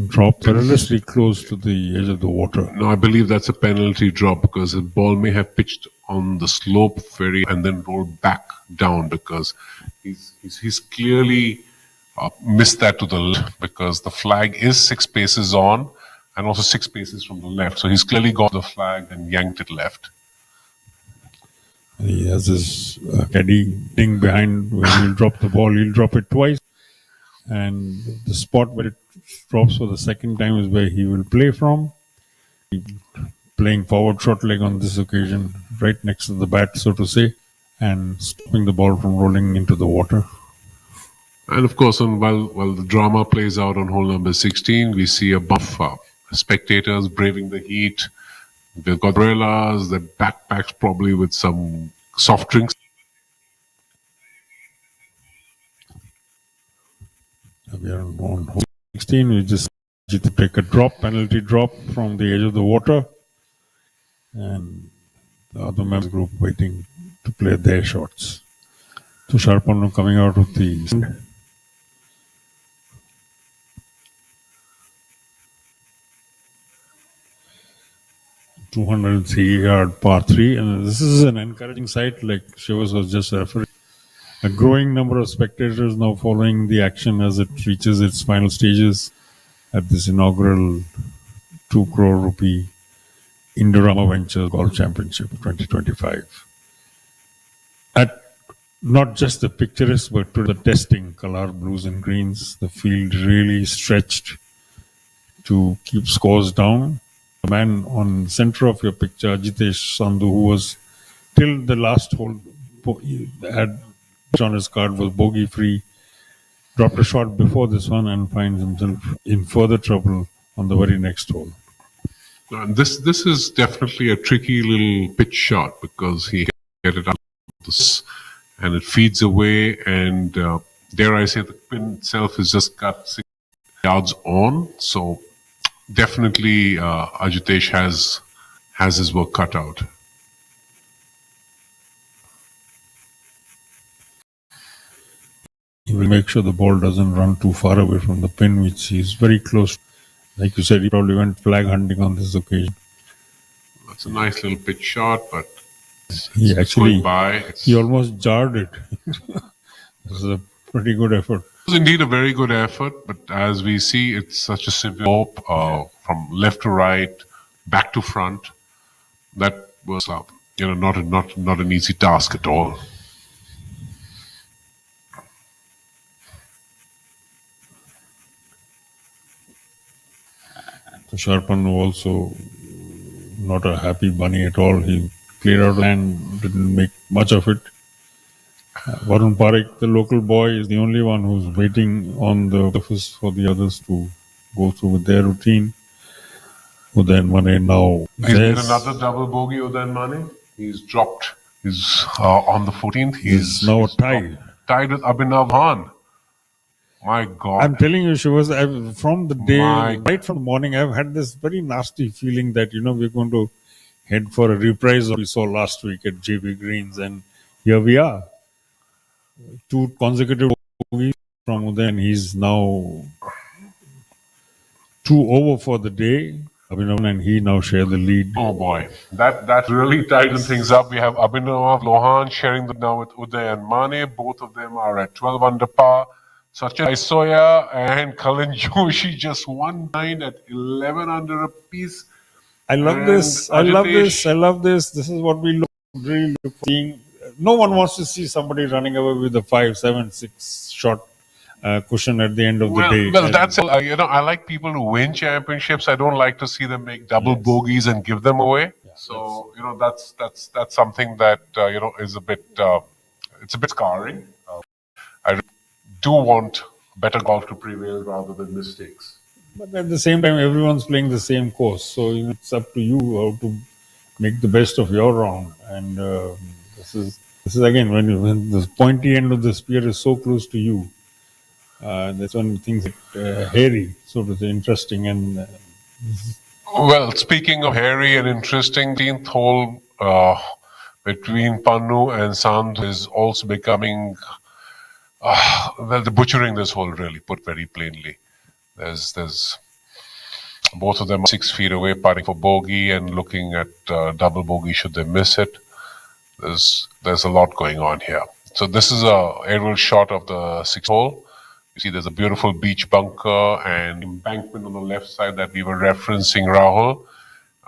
drop perilously close to the edge of the water. No, I believe that's a penalty drop because the ball may have pitched on the slope and then rolled back down because he's clearly missed that to the left because the flag is 6 paces on and also 6 paces from the left. So he's clearly got the flag and yanked it left. He has his caddy ding behind. When he'll drop the ball, he'll drop it twice. And the spot where it drops for the second time is where he will play from. Playing forward short leg on this occasion, right next to the bat, so to say, and stopping the ball from rolling into the water. And of course, while the drama plays out on hole number 16, we see a bunch of spectators braving the heat. They've got umbrellas, their backpacks probably with some soft drinks. We are on hole 16. We just need to take a penalty drop from the edge of the water, and the other members group waiting to play their shots. Tushar Pannu coming out of the end. .203-yard par 3, and this is an encouraging sight, like Shivas was just referring. A growing number of spectators now following the action as it reaches its final stages at this inaugural 2 crore rupee Indorama Ventures Golf Championship 2025. At not just the picturesque, but to the testing color blues and greens, the field really stretched to keep scores down. The man on center of your picture, Ajitesh Sandhu, who was till the last hole had on his card, was bogey free, dropped a shot before this one and finds himself in further trouble on the very next hole. This is definitely a tricky little pitch shot because he hit it up this, and it feeds away, and dare I say the pin itself is just cut 6 yards on. So definitely Ajitesh has his work cut out. He will make sure the ball doesn't run too far away from the pin, which is very close. Like you said, he probably went flag hunting on this occasion. That's a nice little pitch shot, but he actually he It's almost jarred it. This is a pretty good effort. It was indeed a very good effort, but as we see, it's such a severe slope from left to right, back to front. That was not an easy task at all. Tushar Pannu also not a happy bunny at all. He cleared out and didn't make much of it. Varun Parekh, the local boy, is the only one who's waiting on the surface for the others to go through with their routine. Udayan Mane now. He's made another double bogey, Udayan Mane. He's dropped. He's on the 14th. He's now tied. Tied with Abhinav Han. My God. I'm telling you, Shivas, from the day, right from the morning, I've had this very nasty feeling that, we're going to head for a reprise of what we saw last week at JB Greens, and here we are. 2 consecutive bogeys from Udayan. He's now 2 over for the day. Abhinav and he now share the lead. Oh boy, that really tightens things up. We have Abhinav Lohan sharing the now with Udayan Mane. Both of them are at 12 under par. Sachin Aisoya and Kalin Joshi just 1-9 at 11 under a piece. I love this. I love this. I love this. This is what we really look for. Seeing. No one wants to see somebody running away with a 5, 7, 6 shot cushion at the end of the day. Well, that's I like people to win championships. I don't like to see them make double bogeys and give them away. Yeah, so that's something that is a bit it's a bit scarring. I do want better golf to prevail rather than mistakes. But at the same time, everyone's playing the same course, so it's up to you how to make the best of your round. And this is again when the pointy end of the spear is so close to you. That's when things get hairy, so to say, interesting. And well, speaking of hairy and interesting, 10th hole between Pannu and Sandhu is also becoming well, they're butchering this hole, really, put very plainly. There's both of them are 6 feet away, putting for bogey and looking at double bogey should they miss it. There's a lot going on here. So this is a aerial shot of the 6th hole. You see there's a beautiful beach bunker and embankment on the left side that we were referencing, Rahul.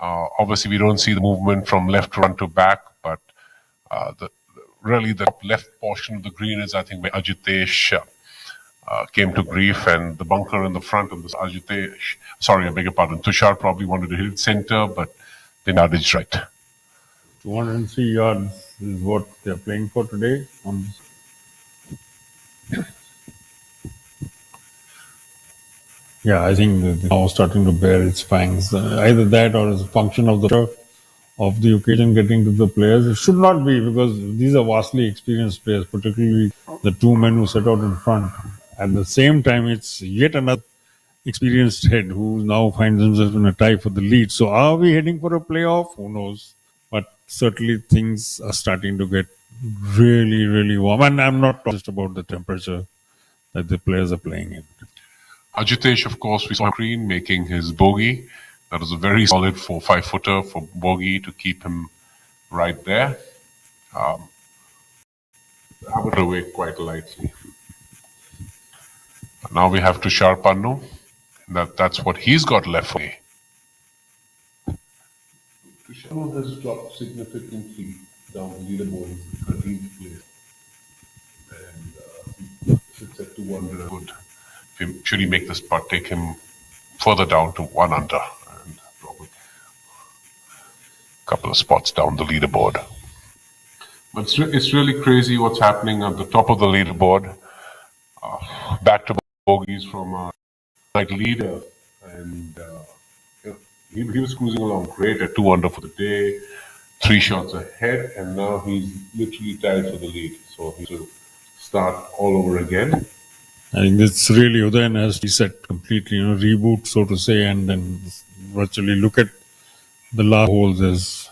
Obviously, we don't see the movement from left to front to back, but really the top left portion of the green is, I think, where Ajitesh came to grief, and the bunker in the front of this Ajitesh, sorry, I beg your pardon, Tushar probably wanted to hit it center, but they nudged right. 203 yards is what they're playing for today. Yeah, I think it's now starting to bear its fangs. Either that or as a function of the occasion getting to the players. It should not be, because these are vastly experienced players, particularly the 2 men who set out in front. At the same time, it's yet another experienced head who now finds himself in a tie for the lead. So are we heading for a playoff? Who knows? But certainly things are starting to get really, really warm. And I'm not talking just about the temperature that the players are playing in. Ajitesh, of course, we saw on screen making his bogey. That was a very solid 4-5 footer for bogey to keep him right there. I would away quite lightly. Now we have Tushar Pannu. That's what he's got left for me. Tushar has dropped significantly down the leaderboard in 13th place. And sits at 2 under. Good. Should he make this putt, take him further down to 1 under and probably a couple of spots down the leaderboard. But it's really crazy what's happening at the top of the leaderboard. Back to bogeys from our night leader, and he was cruising along great at 2 under for the day, 3 shots ahead, and now he's literally tied for the lead. So he will start all over again. I think it's really Udayan has reset completely, reboot, so to say, and then virtually look at the last holes as.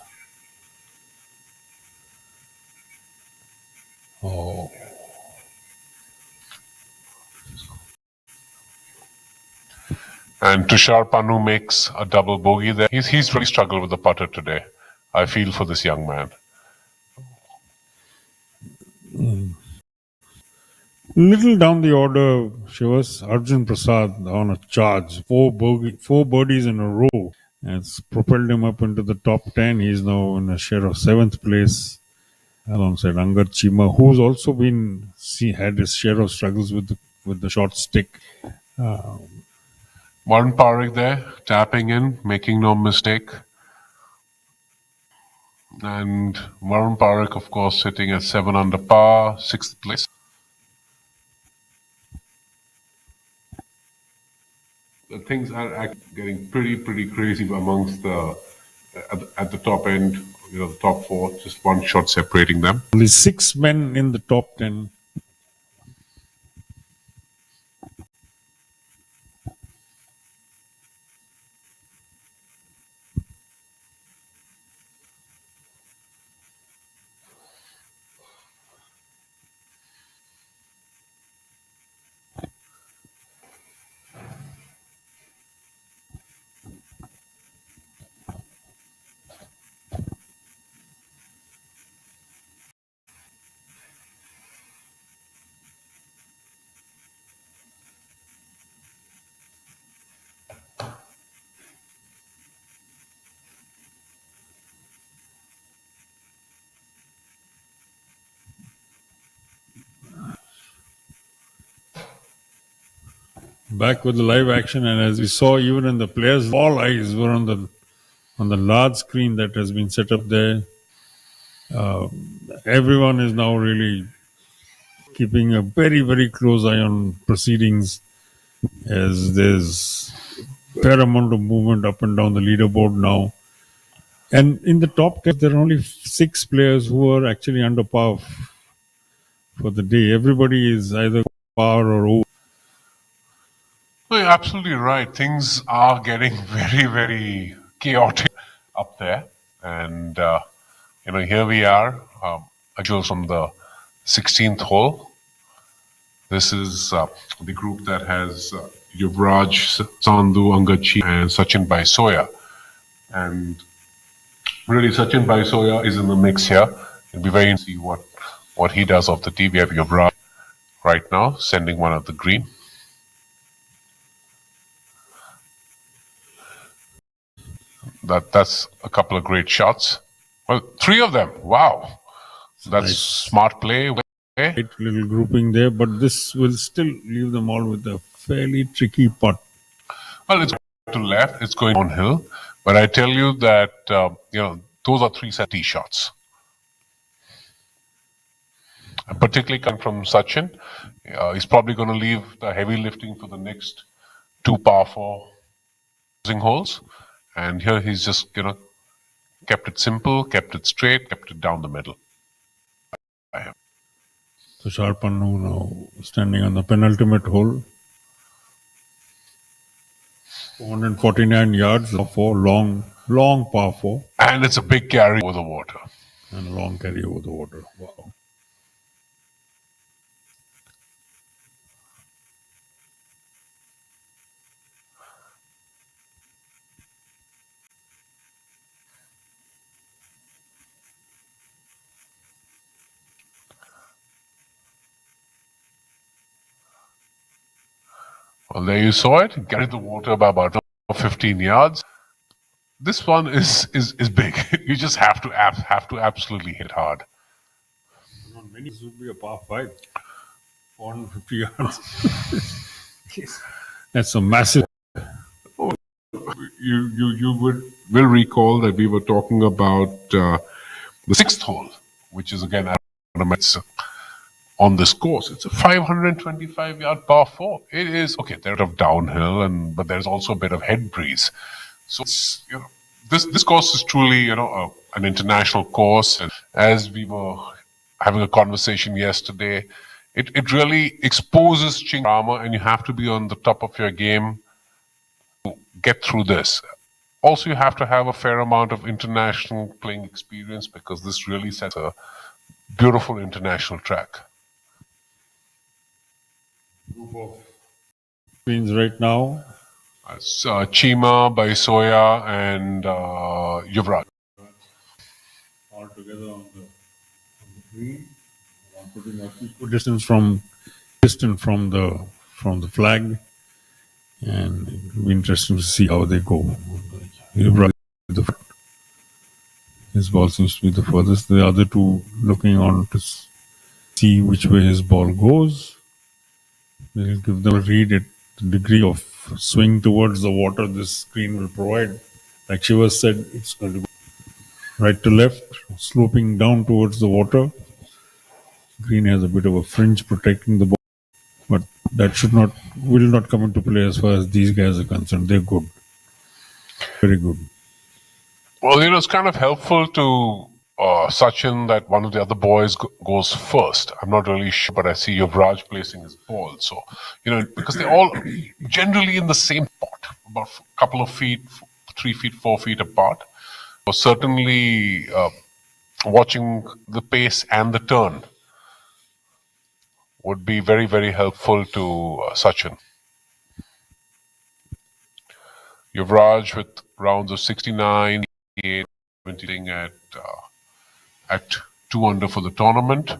Oh. And Tushar Pannu makes a double bogey there. He's really struggled with the putter today. I feel for this young man. Little down the order, Shivas, Arjun Prasad on a charge, 4 birdies in a row. And it's propelled him up into the top 10. He's now in a share of 7th place alongside Angad Chima, who's also had his share of struggles with the short stick. Warren Parekh there, tapping in, making no mistake. And Warren Parekh, of course, sitting at 7 under par, 6th place. The things are getting pretty crazy amongst at the top end, the top 4, just 1 shot separating them. Only 6 men in the top 10. Back with the live action, and as we saw, even in the players, all eyes were on the large screen that has been set up there. Everyone is now really keeping a very close eye on proceedings, as there's a fair amount of movement up and down the leaderboard now. And in the top 10, there are only 6 players who are actually under par for the day. Everybody is either par or over. Well, you're absolutely right. Things are getting very chaotic up there. And, here we are, actually from the 16th hole. This is the group that has Yuvraj, Sandhu, Angad Chima, and Sachin Baisoya. And really, Sachin Baisoya is in the mix here. It'll be very interesting to see what he does off the tee. We have Yuvraj right now, sending one at the green. That's a couple of great shots. Well, 3 of them. Wow. That's nice. Smart play. Great little grouping there, but this will still leave them all with a fairly tricky putt. Well, it's to left. It's going downhill. But I tell you that, those are 3 set tee shots. And particularly coming from Sachin. He's probably going to leave the heavy lifting for the next 2 par 4 holes. And here he's just, kept it simple, kept it straight, kept it down the middle. Tushar Pannu now standing on the penultimate hole. 449 yards for long par 4. And it's a big carry over the water. And a long carry over the water. Wow. Well, there you saw it. Carried the water by about 15 yards. This one is big. You just have to absolutely hit hard. On many, this would be a par 5. 450 yards. That's a massive. You will recall that we were talking about the 6th hole, which is again on this course. It's a 525-yard par 4. It is okay. There's a bit of downhill, but there's also a bit of head breeze. So it's, this course is truly an international course. And as we were having a conversation yesterday, it really exposes Indorama, and you have to be on the top of your game to get through this. Also, you have to have a fair amount of international playing experience, because this really sets a beautiful international track. Group of queens right now. It's Chima, Baisoya, and Yuvraj. All together on the green. I'm putting a equal distance from the flag, and it'll be interesting to see how they go. Yuvraj, his ball seems to be the furthest. The other two looking on to see which way his ball goes. We'll give them a read at the degree of swing towards the water this screen will provide. Like Shiva said, it's going to be right to left, sloping down towards the water. Green has a bit of a fringe protecting the ball, but that will not come into play as far as these guys are concerned. They're good. Very good. Well, it's kind of helpful to Sachin that one of the other boys goes first. I'm not really sure, but I see Yuvraj placing his ball. So, because they're all generally in the same spot, about a couple of feet, 3 feet, 4 feet apart. So certainly watching the pace and the turn would be very, very helpful to Sachin. Yuvraj with rounds of 69, 88, 20 at 2 under for the tournament.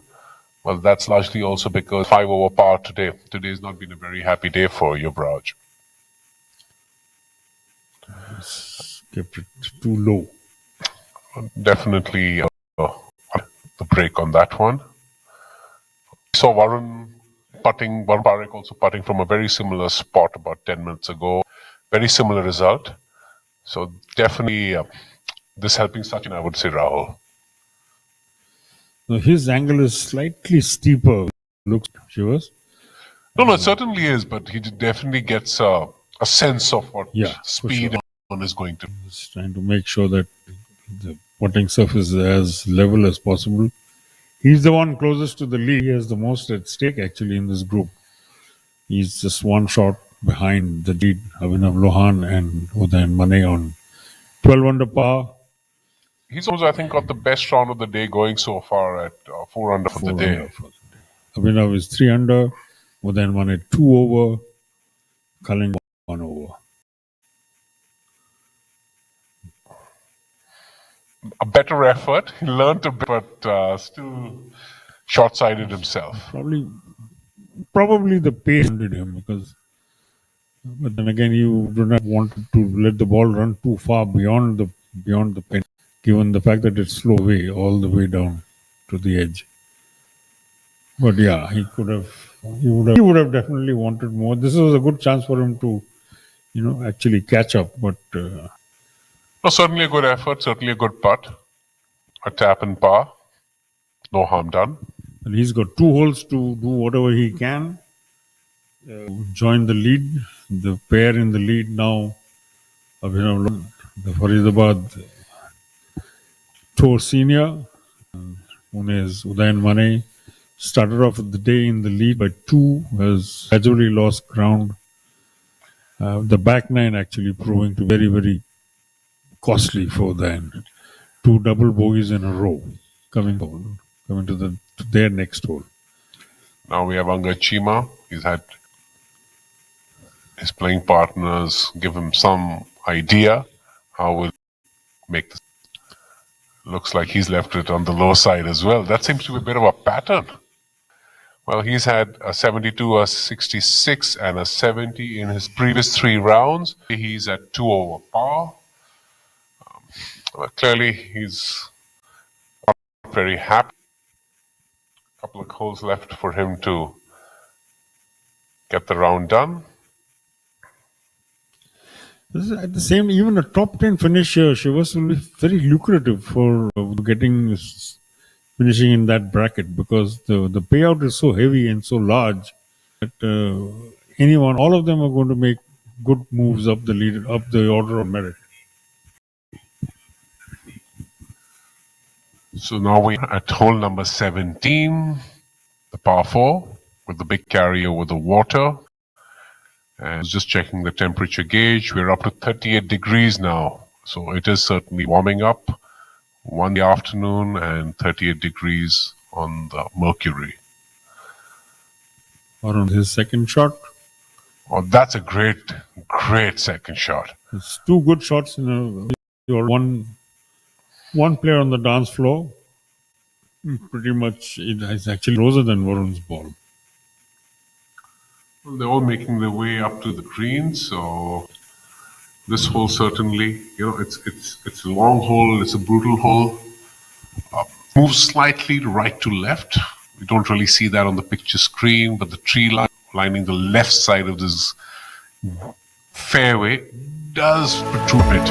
Well, that's largely also because 5 over par today. Today has not been a very happy day for Yuvraj. Kept it too low. Definitely the break on that one. We saw Varun Parekh also putting from a very similar spot about 10 minutes ago. Very similar result. So definitely this helping Sachin, I would say, Rahul. Now his angle is slightly steeper, looks Shivas. No, it certainly is, but he definitely gets a sense of what speed one is going to. He's trying to make sure that the putting surface is as level as possible. He's the one closest to the lead. He has the most at stake actually in this group. He's just one shot behind the lead, Abhinav Lohan and Udayan Mane on 12 under par. He's also, I think, got the best round of the day going so far at 4 under for the day. Abhinav is 3 under, Udayan Mane 2 over, Kaling 1 over. A better effort. He learned a bit, but still short-sighted himself. Probably the pace did him, because. But then again, you do not want to let the ball run too far beyond the pin, given the fact that it's slow way all the way down to the edge. But yeah, he would have definitely wanted more. This was a good chance for him to, actually catch up. But certainly a good effort, certainly a good putt, a tap and par, no harm done. And he's got 2 holes to do whatever he can. Join the lead. The pair in the lead now, Abhinav, the Faridabad Tour Senior. One is Udayan Mane. Started off the day in the lead by 2, has gradually lost ground. The back nine actually proving to very, very costly for the end. 2 double bogeys in a row coming to their next hole. Now we have Anga Chima. He's had his playing partners give him some idea how we'll make this. Looks like he's left it on the low side as well. That seems to be a bit of a pattern. Well, he's had a 72, a 66, and a 70 in his previous 3 rounds. He's at 2 over par. Clearly, he's not very happy. A couple of holes left for him to get the round done. This is at the same, even a top 10 finish here, she was very lucrative for finishing in that bracket, because the payout is so heavy and so large that all of them are going to make good moves up the order of merit. So now we're at hole number 17, the par 4, with the big carry over the water. And just checking the temperature gauge, we're up to 38 degrees now. So it is certainly warming up. 1 in the afternoon and 38 degrees on the mercury. Or on his second shot. Oh, that's a great second shot. It's 2 good shots in one player on the dance floor. Pretty much, it is actually closer than Varun's ball. Well, they're all making their way up to the green, so this hole certainly, it's a long hole, it's a brutal hole. Moves slightly right to left. We don't really see that on the picture screen, but the tree line lining the left side of this fairway does protrude a bit.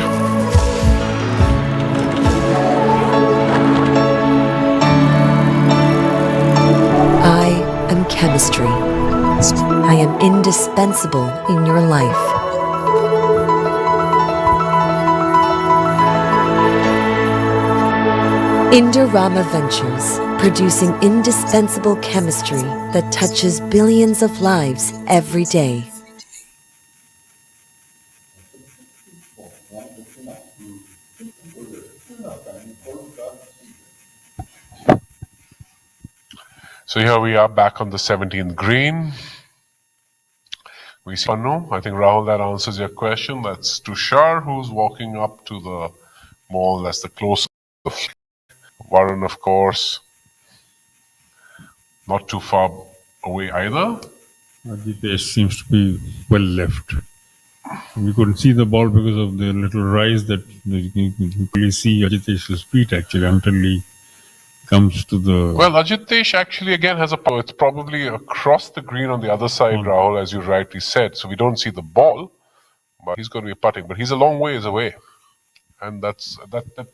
I am chemistry. I am indispensable in your life. Indorama Ventures, producing indispensable chemistry that touches billions of lives every day. So here we are back on the 17th green. We see Panu. I think, Rahul, that answers your question. That's Tushar, who's walking up to the ball. That's the closest. Varun, of course, not too far away either. Ajitesh seems to be well left. We couldn't see the ball because of the little rise that you can really see Ajitesh's feet actually until he comes to the... Well, Ajitesh actually again has a... It's probably across the green on the other side, Rahul, as you rightly said. So we don't see the ball, but he's going to be putting. But he's a long ways away. And that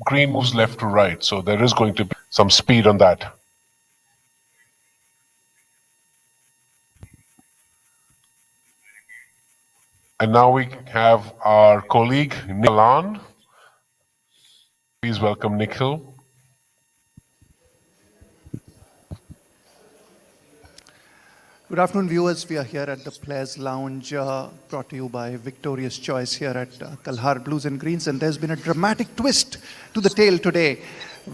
green moves left to right. So there is going to be some speed on that. And now we have our colleague, Nikhil. Please welcome Nikhil. Good afternoon, viewers. We are here at the Players Lounge, brought to you by Victorious Choice here at Kalhar Blues and Greens. And there's been a dramatic twist to the tale today.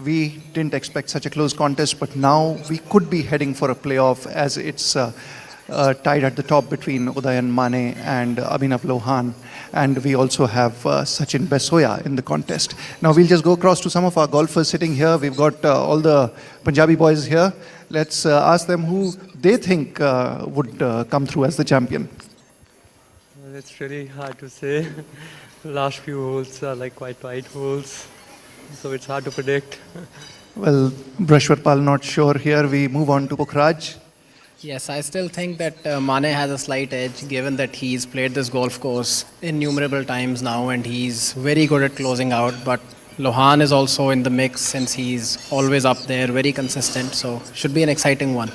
We didn't expect such a close contest, but now we could be heading for a playoff, as it's tied at the top between Udayan Mane and Abhinav Lohan. And we also have Sachin Besoya in the contest. Now we'll just go across to some of our golfers sitting here. We've got all the Punjabi boys here. Let's ask them who they think would come through as the champion. Well, it's really hard to say. Last few holes are like quite tight holes, so it's hard to predict. Well, Brashwarpal not sure here. We move on to Pukhraj. Yes, I still think that Mane has a slight edge, given that he's played this golf course innumerable times now and he's very good at closing out. But Lohan is also in the mix since he's always up there, very consistent. So should be an exciting one.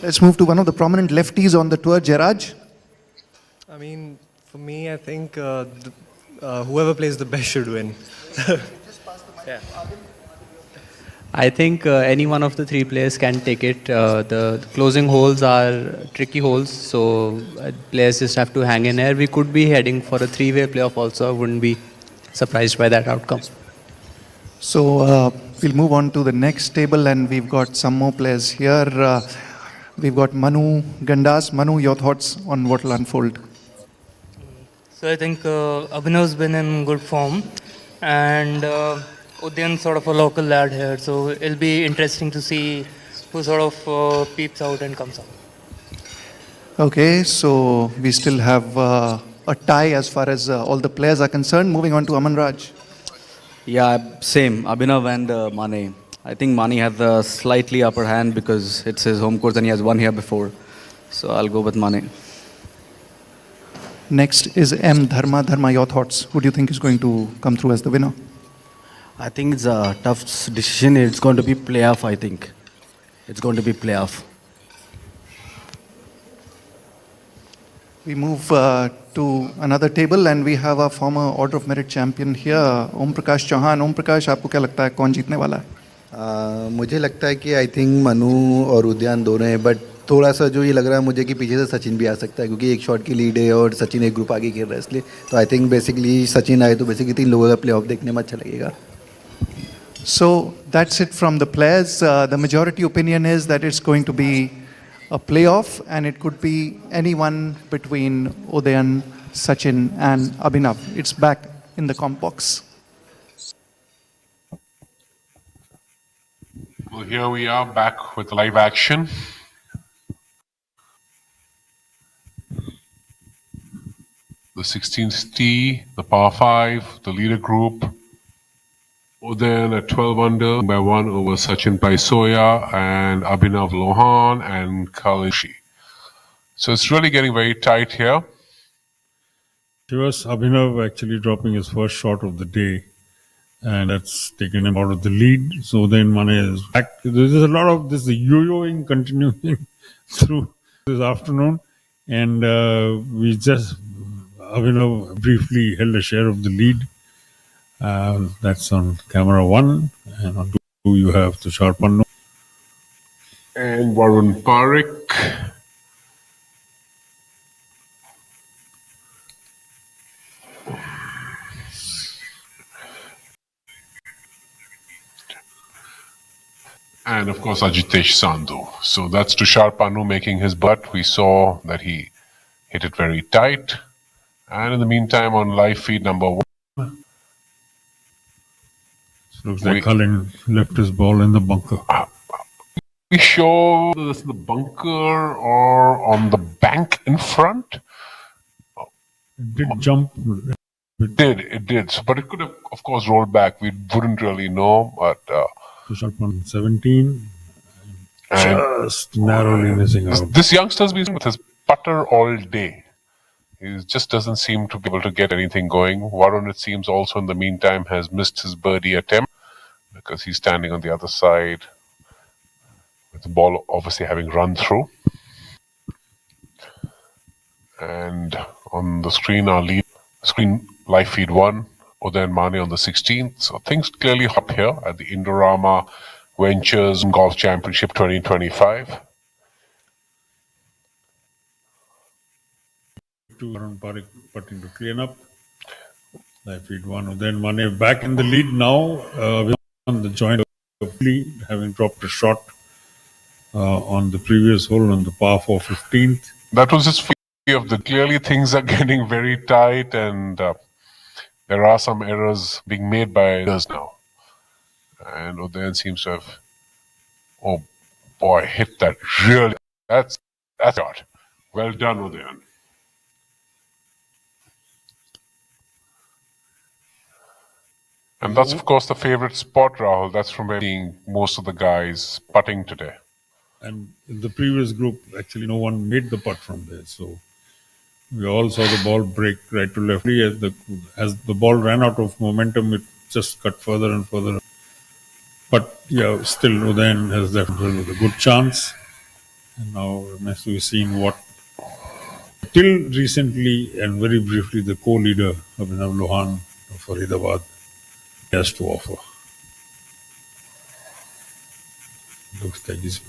Let's move to one of the prominent lefties on the tour, Jairaj. I mean, for me, I think whoever plays the best should win. Yeah. I think any one of the three players can take it. The closing holes are tricky holes, so players just have to hang in there. We could be heading for a three-way playoff also. I wouldn't be surprised by that outcome. So we'll move on to the next table, and we've got some more players here. We've got Manu Gandas. Manu, your thoughts on what will unfold? So I think Abhinav's been in good form, and Udyan's sort of a local lad here, so it'll be interesting to see who sort of peeps out and comes out. Okay, so we still have a tie as far as all the players are concerned. Moving on to Aman Raj. Yeah, same. Abhinav and Mane. I think Mane has a slightly upper hand because it's his home course and he has won here before. So I'll go with Mane. Next is M. Dharma. Dharma, your thoughts? Who do you think is going to come through as the winner? I think it's a tough decision. It's going to be playoff, I think. It's going to be playoff. We move to another table and we have a former Order of Merit champion here, Om Prakash Chauhan. Om Prakash, आपको क्या लगता है कौन जीतने वाला है? मुझे लगता है कि आई थिंक मनु और उद्यान दोनों हैं, बट थोड़ा सा जो ये लग रहा है मुझे कि पीछे से सचिन भी आ सकता है क्योंकि एक शॉट की लीड है और सचिन एक ग्रुप आगे खेल रहा है, इसलिए तो आई थिंक बेसिकली सचिन आए तो बेसिकली 3 लोगों का प्ले ऑफ देखने में अच्छा लगेगा. So that's it from the players. The majority opinion is that it's going to be a playoff and it could be anyone between Udayan, Sachin and Abhinav. It's back in the comp box. Well, here we are back with live action. The 16th tee, the par 5, the leader group. Udayan at 12 under by 1 over Sachin Paisoya and Abhinav Lohan and Kalishi. So it's really getting very tight here. Here's Abhinav actually dropping his first shot of the day, and that's taken him out of the lead. So then Mane is back. There's a lot of this yo-yoing continuing through this afternoon, and Abhinav briefly held a share of the lead. That's on camera 1, and on 2 you have Tushar Pannu. And Varun Parekh. And of course Ajitesh Sandhu. So that's Tushar Pannu making his butt. We saw that he hit it very tight. And in the meantime on live feed number 1. Looks like Cullen left his ball in the bunker. We show this the bunker or on the bank in front? It did jump. It did. So, but it could have, of course, rolled back. We wouldn't really know. But Tushar Pannu 17, just narrowly missing out. This youngster's been with his putter all day. He just doesn't seem to be able to get anything going. Varun, it seems, also in the meantime has missed his birdie attempt because he's standing on the other side with the ball obviously having run through. And on the screen, our lead screen live feed 1, Udayan Mane on the 16th. So things clearly up here at the Indorama Ventures Golf Championship 2025. Varun Parekh putting to clean up. Live feed 1. Udayan Mane back in the lead now. On the joint of lead, having dropped a shot on the previous hole on the par 4 15th. That was just of the clearly things are getting very tight and there are some errors being made by others now. And Udayan seems to have, oh boy, hit that really. That's shot. Well done, Udayan. And that's, of course, the favorite spot, Rahul. That's from where seeing most of the guys putting today. And in the previous group, actually, no one made the putt from there. So we all saw the ball break right to left. As the ball ran out of momentum, it just cut further and further. But yeah, still, Udayan has left with a good chance. And now remains to be seen what, till recently and very briefly, the co-leader, Abhinav Lohan of Ahmedabad, has to offer. Looks like he's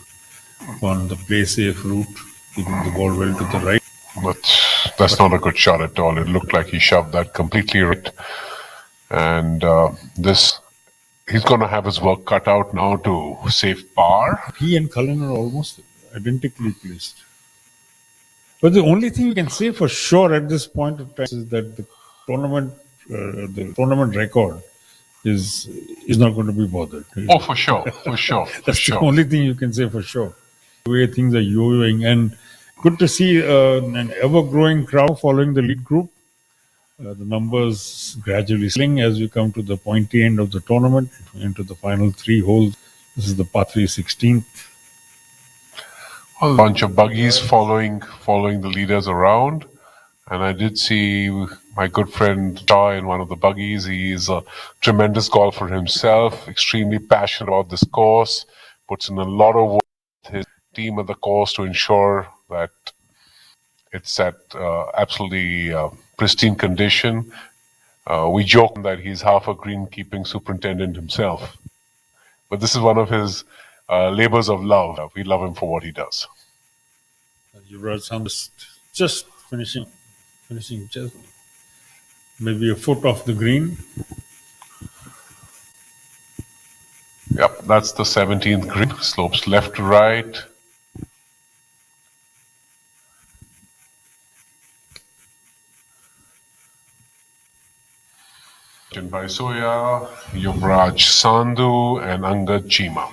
on the play safe route, keeping the ball well to the right. But that's not a good shot at all. It looked like he shoved that completely right. And he's going to have his work cut out now to save par. He and Cullen are almost identically placed. But the only thing you can say for sure at this point of time is that the tournament record is not going to be bothered. Oh, for sure. That's the only thing you can say for sure. The way things are yo-yoing, and good to see an ever-growing crowd following the lead group. The numbers gradually swelling as we come to the pointy end of the tournament, into the final 3 holes. This is the par 3 16th. A bunch of buggies following the leaders around. And I did see my good friend Shah in one of the buggies. He's a tremendous golfer himself, extremely passionate about this course, puts in a lot of work with his team at the course to ensure that it's at absolutely pristine condition. We joke that he's half a greenkeeping superintendent himself. But this is one of his labors of love. We love him for what he does. Yuvraj Sandhu just finishing just maybe a foot off the green. Yep, that's the 17th green. Slopes left to right. By Soya, Yuvraj Sandhu, and Angad Chima.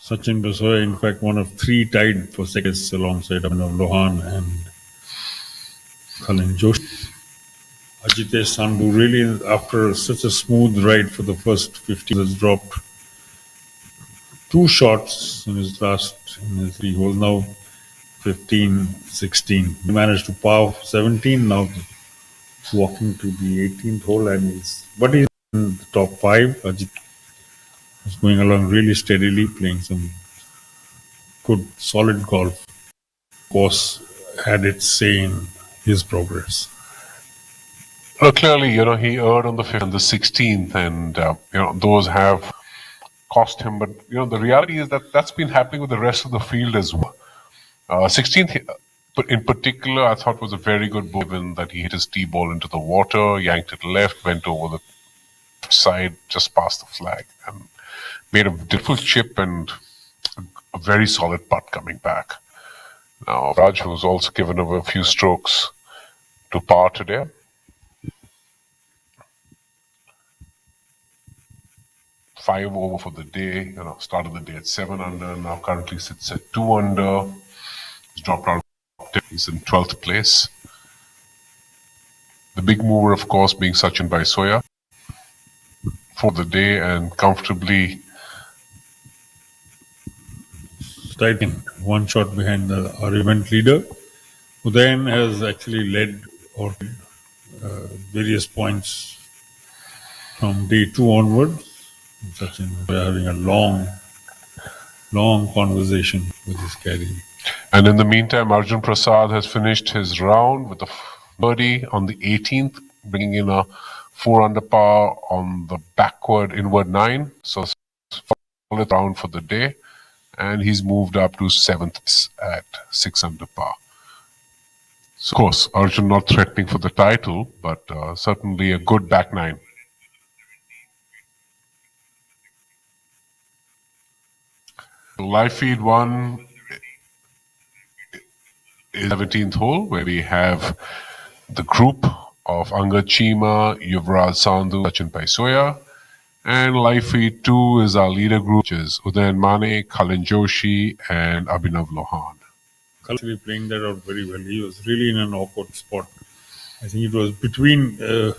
Sachin Basoya, in fact, one of 3 tied for seconds alongside Abhinav Lohan and Cullen Joshi. Ajitesh Sandhu really, after such a smooth ride for the first 50, has dropped 2 shots in his 3 holes. Now 15, 16. He managed to par 17. Now walking to the 18th hole, and he's in the top 5. Ajit is going along really steadily, playing some good, solid golf. Of course, had its say in his progress. Well, clearly, he erred on the 5th and the 16th, and those have cost him. But the reality is that that's been happening with the rest of the field as well. 16th, in particular, I thought was a very good ball, given that he hit his tee ball into the water, yanked it left, went over the side, just past the flag, and made a beautiful chip and a very solid putt coming back. Now, Raj was also given a few strokes to par today. Five over for the day. Started the day at 7 under. Now currently sits at 2 under. He's dropped out. He's in 12th place. The big mover, of course, being Sachin Basoya for the day and comfortably Striking 1 shot behind our event leader, who then has actually led or various points from day 2 onwards. Sachin, we're having a long conversation with his caddy. And in the meantime, Arjun Prasad has finished his round with a birdie on the 18th, bringing in a 4 under par on the inward 9. So solid round for the day. And he's moved up to 7th at 6 under par. So, of course, Arjun not threatening for the title, but certainly a good back 9. Live feed 1 is 17th hole, where we have the group of Angad Chima, Yuvraj Sandhu, Sachin Basoya. And live feed 2 is our leader group, which is Udayan Mane, Cullen Joshi, and Abhinav Lohan. Cullen playing that out very well. He was really in an awkward spot. I think it was between the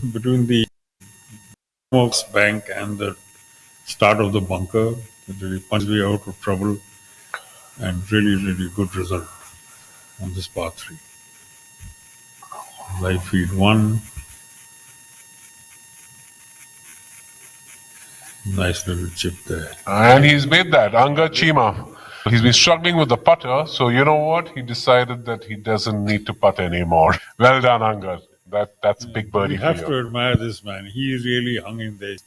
bank and the start of the bunker. It really punched me out of trouble, and really good result on this par 3. Live feed 1. Nice little chip there. And he's made that. Angad Chima He's been struggling with the putter, so you know what? He decided that he doesn't need to putt anymore. Well done, Angad. That's a big birdie We for have you. to admire this man. He really hung in there.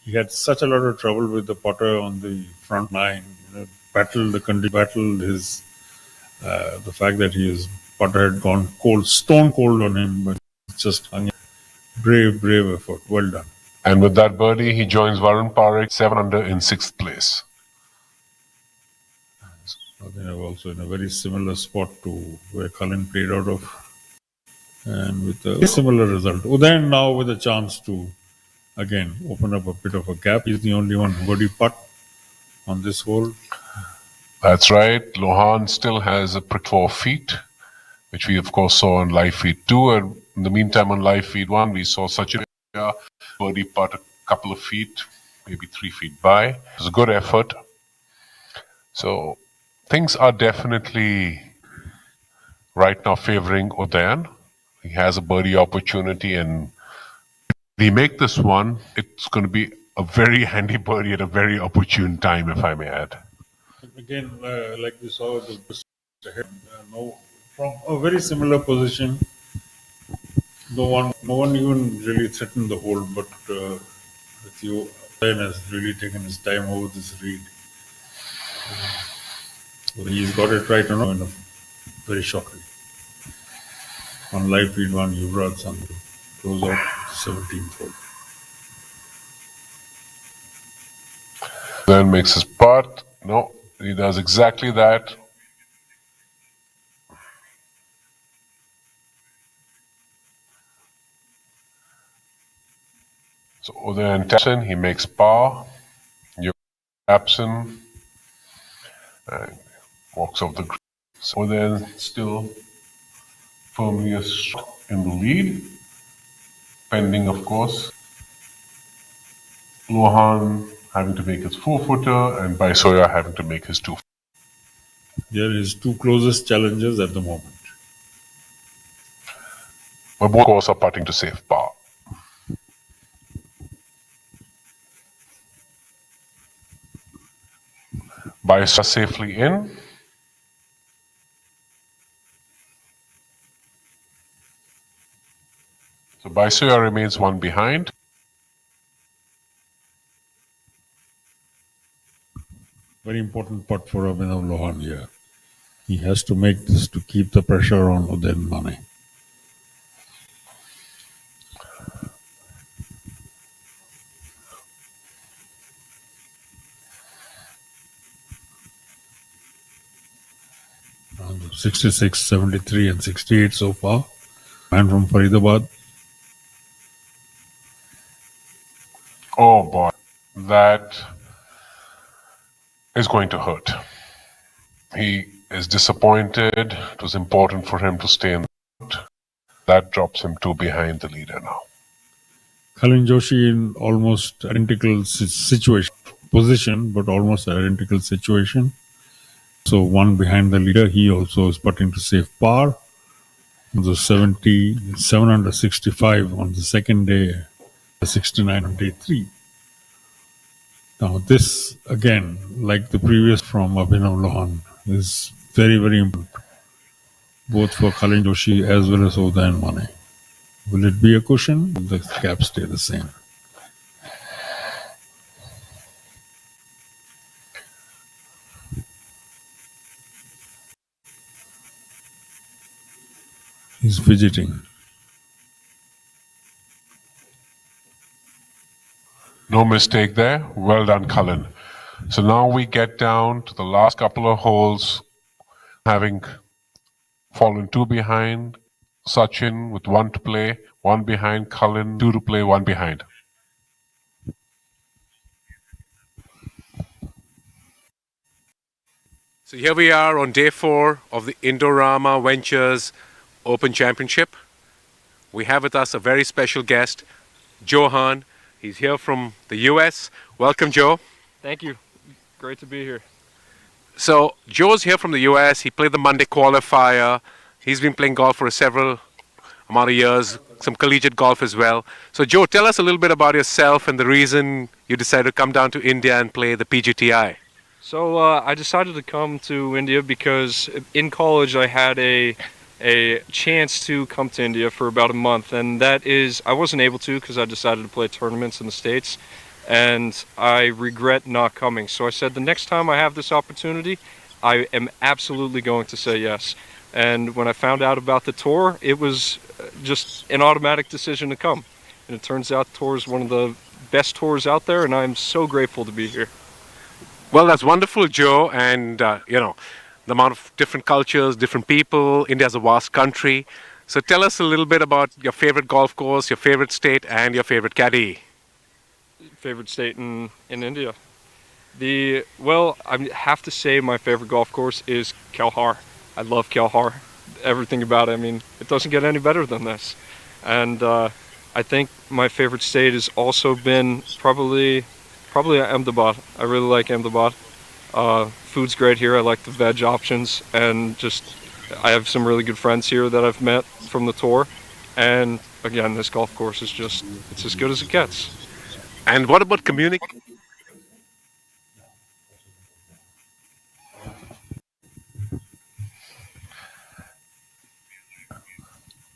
He had such a lot of trouble with the putter on the front nine. Battled his the fact that his putter had gone cold, stone cold on him, but just hung in. Brave effort. Well done. And with that birdie, he joins Varun Parekh 7 under in 6th place. Abhinav also in a very similar spot to where Cullen played out of, and with a similar result. Udayan now with a chance to again open up a bit of a gap. He's the only one birdie putt on this hole. That's right. Lohan still has a prick 4 feet, which we of course saw on live feed 2. And in the meantime, on live feed 1, we saw Sachin birdie putt a couple of feet, maybe 3 feet by. It was a good effort. So things are definitely right now favoring Udayan. He has a birdie opportunity, and if we make this one, it's going to be a very handy birdie at a very opportune time, if I may add. Again, like we saw the from a very similar position. No one even really threatened the hole, but with you, Ben has really taken his time over this read. He's got it right now in a very shortly. On live feed 1, Yuvraj Sangh close out 17th hole. Then makes his putt. No, he does exactly that. So Udayan taps in, he makes par. You taps in and walks off the green. So Udayan still firmly in the lead, pending, of course, Lohan having to make his 4-footer and Baisoya having to make his 2. They are his two closest challengers at the moment. But both, of course, are putting to save par. Baisoya safely in. So Baisoya remains 1 behind. Very important putt for Abhinav Lohan here. He has to make this to keep the pressure on Udayan Mane. And 66, 73 and 68 so far. Man from Faridabad. Oh boy, that is going to hurt. He is disappointed. It was important for him to stay in the front. That drops him 2 behind the leader now. Kalin Joshi in almost identical position, but almost identical situation. So 1 behind the leader. He also is putting to save par. The 77 under 65 on the second day, 69 on day 3. Now this, again, like the previous from Abhinav Lohan, is very, very important, both for Kalin Joshi as well as Udayan Mane. Will it be a cushion? Will the gap stay the same? He's fidgeting. No mistake there. Well done, Cullen. So now we get down to the last couple of holes, having fallen 2 behind. Sachin with 1 to play, 1 behind. Cullen 2 to play, 1 behind. So here we are on day 4 of the Indorama Ventures Open Championship. We have with us a very special guest, Johan. He's here from the US. Welcome, Joe. Thank you. Great to be here. So Joe's here from the US. He played the Monday qualifier. He's been playing golf for several amount of years, some collegiate golf as well. So Joe, tell us a little bit about yourself and the reason you decided to come down to India and play the PGTI. So I decided to come to India because in college I had a chance to come to India for about a month, and that is I wasn't able to because I decided to play tournaments in the States, and I regret not coming. So I said the next time I have this opportunity, I am absolutely going to say yes. And when I found out about the tour, it was just an automatic decision to come. And it turns out the tour is one of the best tours out there, and I'm so grateful to be here. Well, that's wonderful, Joe. And, the amount of different cultures, different people. India's a vast country. So tell us a little bit about your favorite golf course, your favorite state, and your favorite caddy. Favorite state in India. I have to say my favorite golf course is Kelhar. I love Kelhar. Everything about it. I mean, it doesn't get any better than this. And I think my favorite state has also been probably Ahmedabad. I really like Ahmedabad. Food's great here. I like the veg options, and just I have some really good friends here that I've met from the tour. And again, this golf course is it's as good as it gets. And what about communication?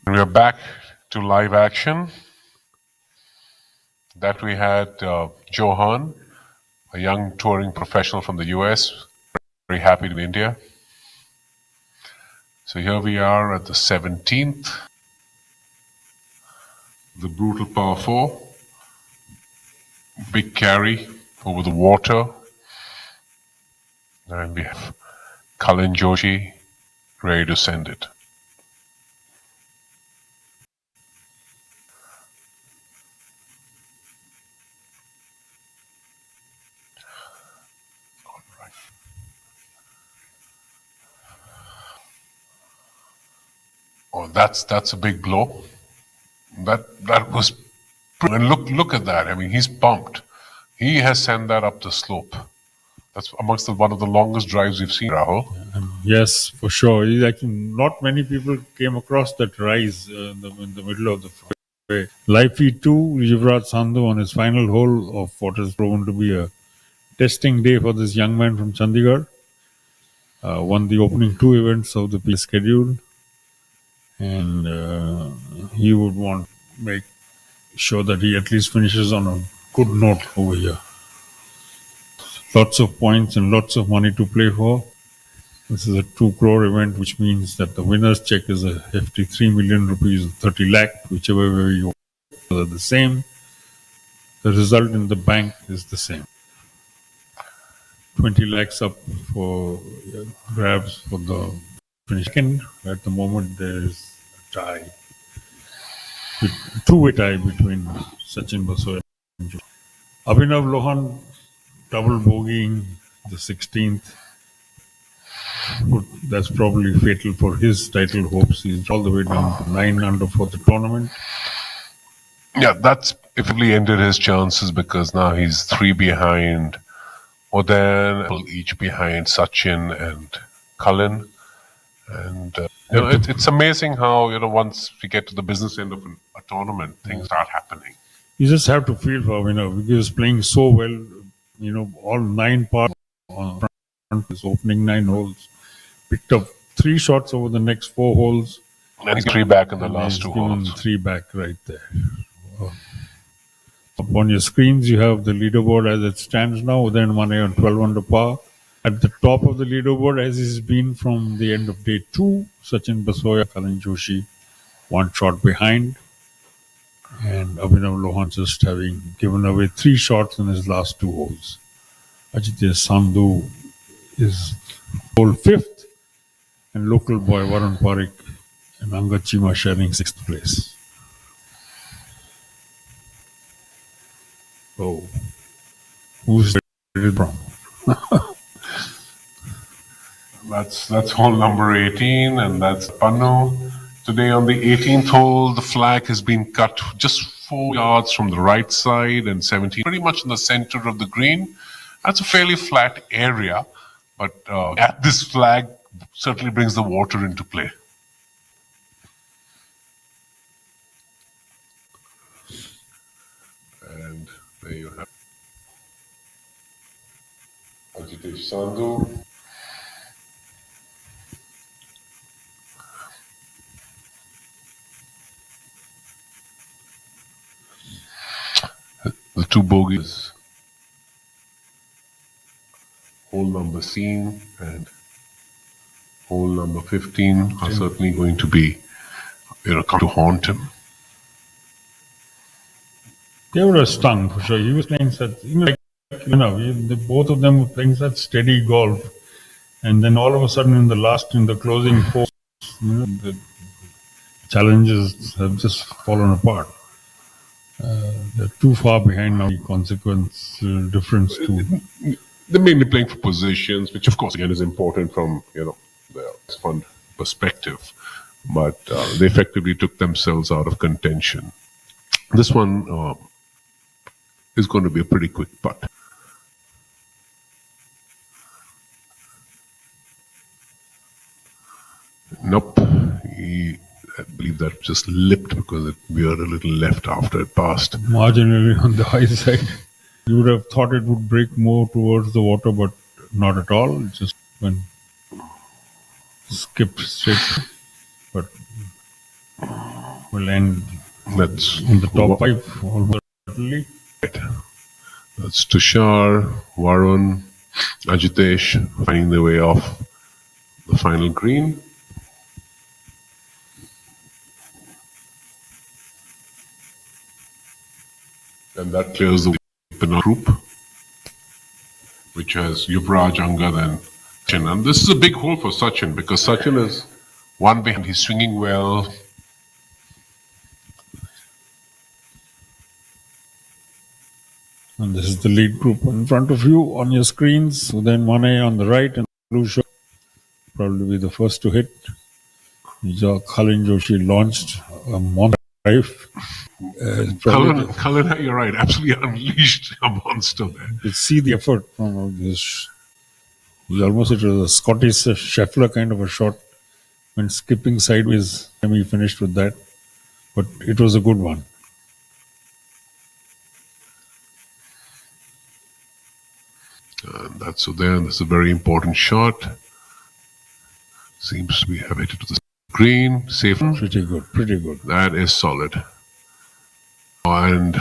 And we're back to live action. That we had Johan, a young touring professional from the US, very happy to be in India. So here we are at the 17th, the brutal par 4, big carry over the water, and we have Cullen Joshi ready to send it. Oh, that's a big blow. That was, and look at that. I mean, he's pumped. He has sent that up the slope. That's amongst one of the longest drives we've seen, Rahul. Yes, for sure. Not many people came across that rise in the middle of the fairway. Live feed 2, Yuvraj Sandhu on his final hole of what has proven to be a testing day for this young man from Chandigarh. Won the opening 2 events of the schedule, and he would want to make sure that he at least finishes on a good note over here. Lots of points and lots of money to play for. This is a 2 crore event, which means that the winner's check is a hefty 3 million rupees, 30 lakh, whichever way you are the same. The result in the bank is the same. 20 lakhs up for grabs for the finish. Second, at the moment, there is a tie. Two-way tie between Sachin Basoya and Joe. Abhinav Lohan double bogeying the 16th. That's probably fatal for his title hopes. He's all the way down to 9 under for the tournament. Yeah, that's effectively ended his chances because now he's 3 behind Oden, each behind Sachin and Cullen. And it's amazing how once we get to the business end of a tournament, things start happening. You just have to feel for Abhinav because he was playing so well. All 9 parts on front, his opening 9 holes. Picked up 3 shots over the next 4 holes. And he's 3 back in the last 2 holes. 3 back right there. Up on your screens, you have the leaderboard as it stands now. Then Mane on 12 under par. At the top of the leaderboard, as he's been from the end of day 2, Sachin Basoya, Cullen Joshi, 1 shot behind. And Abhinav Lohan just having given away 3 shots in his last 2 holes. Ajitya Sandhu is hole 5th, and local boy Varun Parikh and Angad Chima sharing 6th place. So, who's it from? That's hole number 18, and that's Pannu. Today on the 18th hole, the flag has been cut just 4 yards from the right side and 17, pretty much in the center of the green. That's a fairly flat area, but this flag certainly brings the water into play. And there you have Ajitesh Sandhu. The two bogeys, hole number 16 and hole number 15 are certainly going to be, come to haunt him. They would have stung for sure. He was playing such, both of them were playing such steady golf. And then all of a sudden in the closing four, the challenges have just fallen apart. They're too far behind now. The consequence difference too. They're mainly playing for positions, which of course again is important from the fund perspective. But they effectively took themselves out of contention. This one is going to be a pretty quick putt. Nope. I believe that just lipped because it veered a little left after it passed. Marginally on the high side. You would have thought it would break more towards the water, but not at all. It just went skipped straight. But we'll end That's in the top five almost. Right. That's Tushar, Varun, Ajitesh finding their way off the final green. And that clears the penalty group, which has Yuvraj, Angad and Sachin. And this is a big hole for Sachin because Sachin is one behind. He's swinging well. And this is the lead group in front of you on your screens. So then Mane on the right and Lusha probably be the first to hit. Khalin Joshi launched a monster drive. Cullen, you're right, absolutely unleashed a monster there. You see the effort from this. It was a Scottish Scheffler kind of a shot. Went skipping sideways, and he finished with that. But it was a good one. And that's so there. That's a very important shot. Seems to be headed to the green. Safe. Pretty good. That is solid. And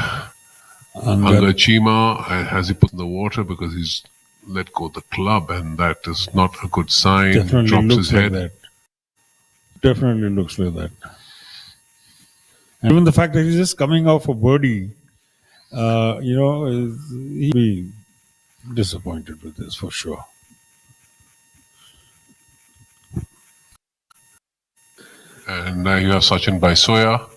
Angad Chima, has he put in the water because he's let go of the club, and that is not a good sign. Definitely Drops looks his head. like that. Definitely looks like that. And even the fact that he's just coming off a birdie, he'll be disappointed with this for sure. And now you have Sachin Baisoya.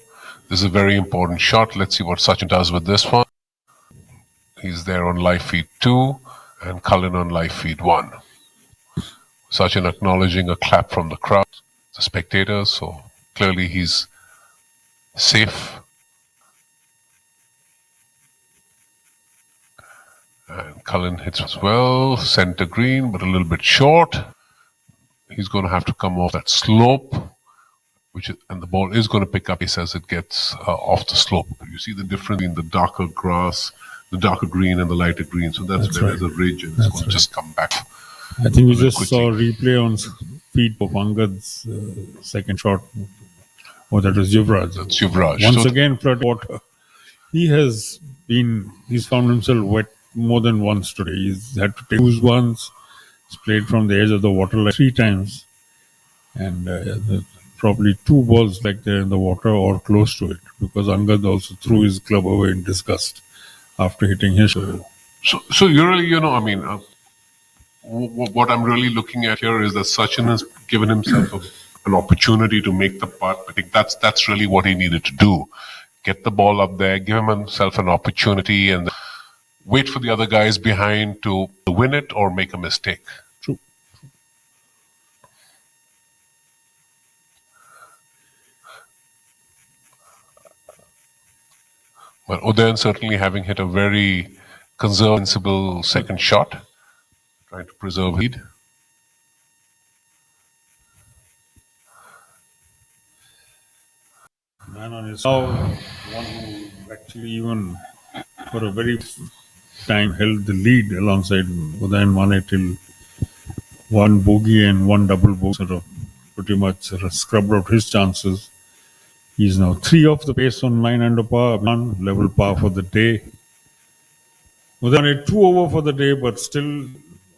This is a very important shot. Let's see what Sachin does with this one. He's there on live feed 2 and Cullen on live feed 1. Sachin acknowledging a clap from the crowd, the spectators, so clearly he's safe. And Cullen hits as well, center green, but a little bit short. He's going to have to come off that slope, and the ball is going to pick up pace as it gets off the slope. You see the difference in the darker grass, the darker green and the lighter green. So that's where there's a ridge and it's going to just come back. I think we just saw a replay on feed of Angad's second shot. Oh, that was Yuvraj. That's Yuvraj. Once again, flood water. He's found himself wet more than once today. He's had to take loose once. He's played from the edge of the water like 3 times. And probably 2 balls like they're in the water or close to it, because Angad also threw his club away in disgust after hitting his shot. So you really, what I'm really looking at here is that Sachin has given himself an opportunity to make the putt. I think that's really what he needed to do. Get the ball up there, give himself an opportunity, and wait for the other guys behind to win it or make a mistake. True. But Udayan certainly having hit a very conservative second shot, trying to preserve lead. Man on his now, one who actually even for a very time held the lead alongside Uday and Mane till one bogey and one double bogey, sort of pretty much scrubbed out his chances. He's now 3 off the pace on 9 under par, 1 level par for the day. Uday 2 over for the day, but still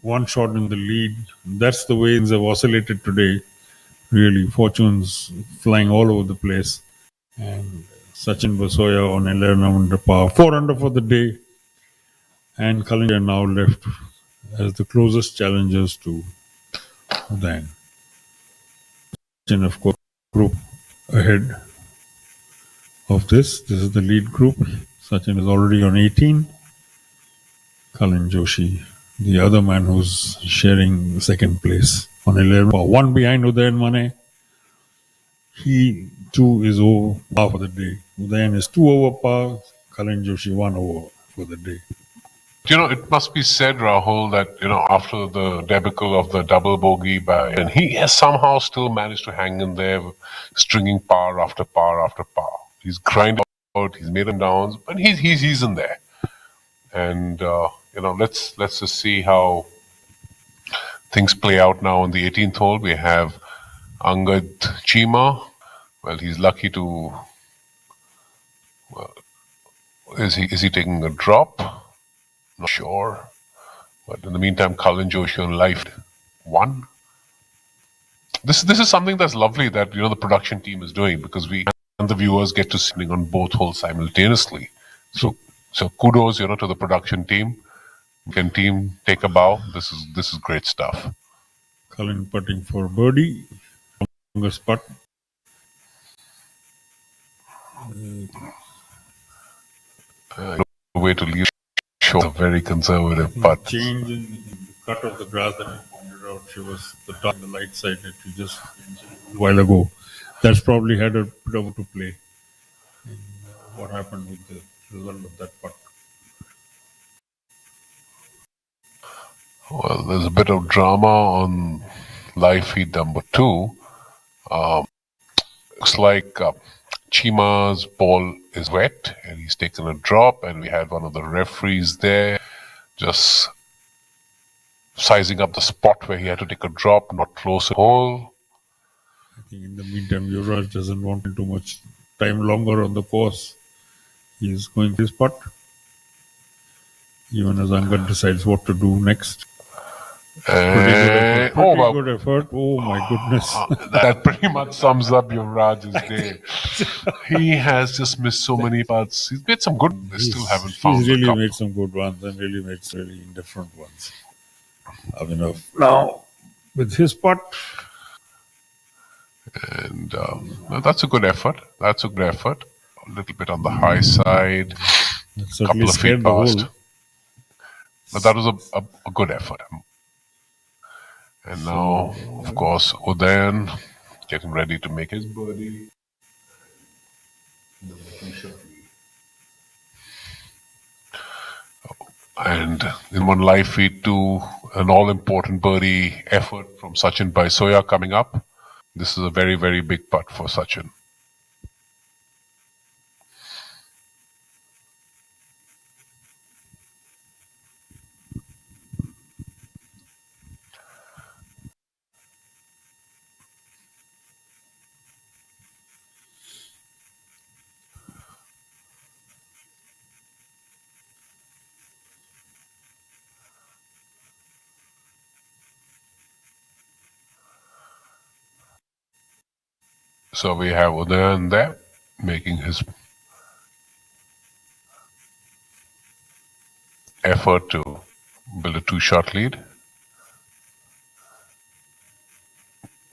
1 shot in the lead. That's the way things have oscillated today. Really, fortunes flying all over the place. And Sachin Basoya on 11 under par, 4 under for the day. And Kalin are now left as the closest challengers to Uday. Sachin, of course, group ahead of this. This is the lead group. Sachin is already on 18. Kalin Joshi, the other man who's sharing second place on 11, 1 behind Udayan Mane. He too is over par for the day. Udayan is 2 over par, Kalin Joshi 1 over for the day. It must be said, Rahul, that, after the debacle of the double bogey and he has somehow still managed to hang in there, stringing par after par after par. He's grinded out, he's made them downs, but he's in there. And, let's just see how things play out now on the 18th hole. We have Angad Chima. Well, he's lucky to... is he taking a drop? Not sure. But in the meantime, Kalin Joshi on life 1. This is something that's lovely that the production team is doing, because we and the viewers get to see on both holes simultaneously. So kudos, to the production team. Can team take a bow? This is great stuff. Kalin putting for birdie. Longest putt. Way to leave show a very conservative putt. Change in the cut of the grass that you pointed out. She was the top on the light side that you just a while ago. That's probably had a bit of to play in what happened with the result of that putt. Well, there's a bit of drama on live feed number 2. Looks like Chima's ball is wet and he's taken a drop, and we had one of the referees there just sizing up the spot where he had to take a drop, not close at hole. I think in the meantime, Yuvraj doesn't want too much time longer on the course. He's going his putt. Even as Angad decides what to do next. Pretty good effort. Oh my goodness. That pretty much sums up Yuvraj's day. He has just missed so many putts. He's made some good ones. They still haven't found He's really the made some good ones and really made some really indifferent ones. Abhinav now with his putt. And that's a good effort. A little bit on the high side. A couple of feet past. But that was a good effort. And now, of course, Udayan getting ready to make his birdie. And in one live feed too, an all-important birdie effort from Sachin Basoya coming up. This is a very, very big putt for Sachin. So we have Udayan there making his effort to build a 2-shot lead.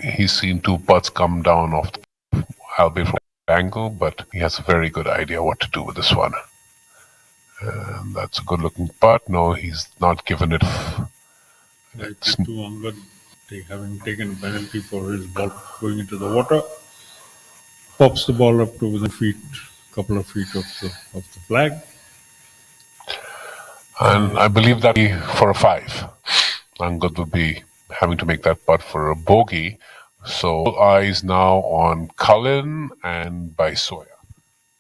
He's seen 2 putts come down off the albeit from angle, but he has a very good idea what to do with this one. And that's a good looking putt. No, he's not given it. Like to Angad, having taken a penalty for his ball going into the water, pops the ball up to within a couple of feet of the flag. And I believe that for a 5. Angad would be having to make that putt for a bogey. So all eyes now on Kalin and Basoya.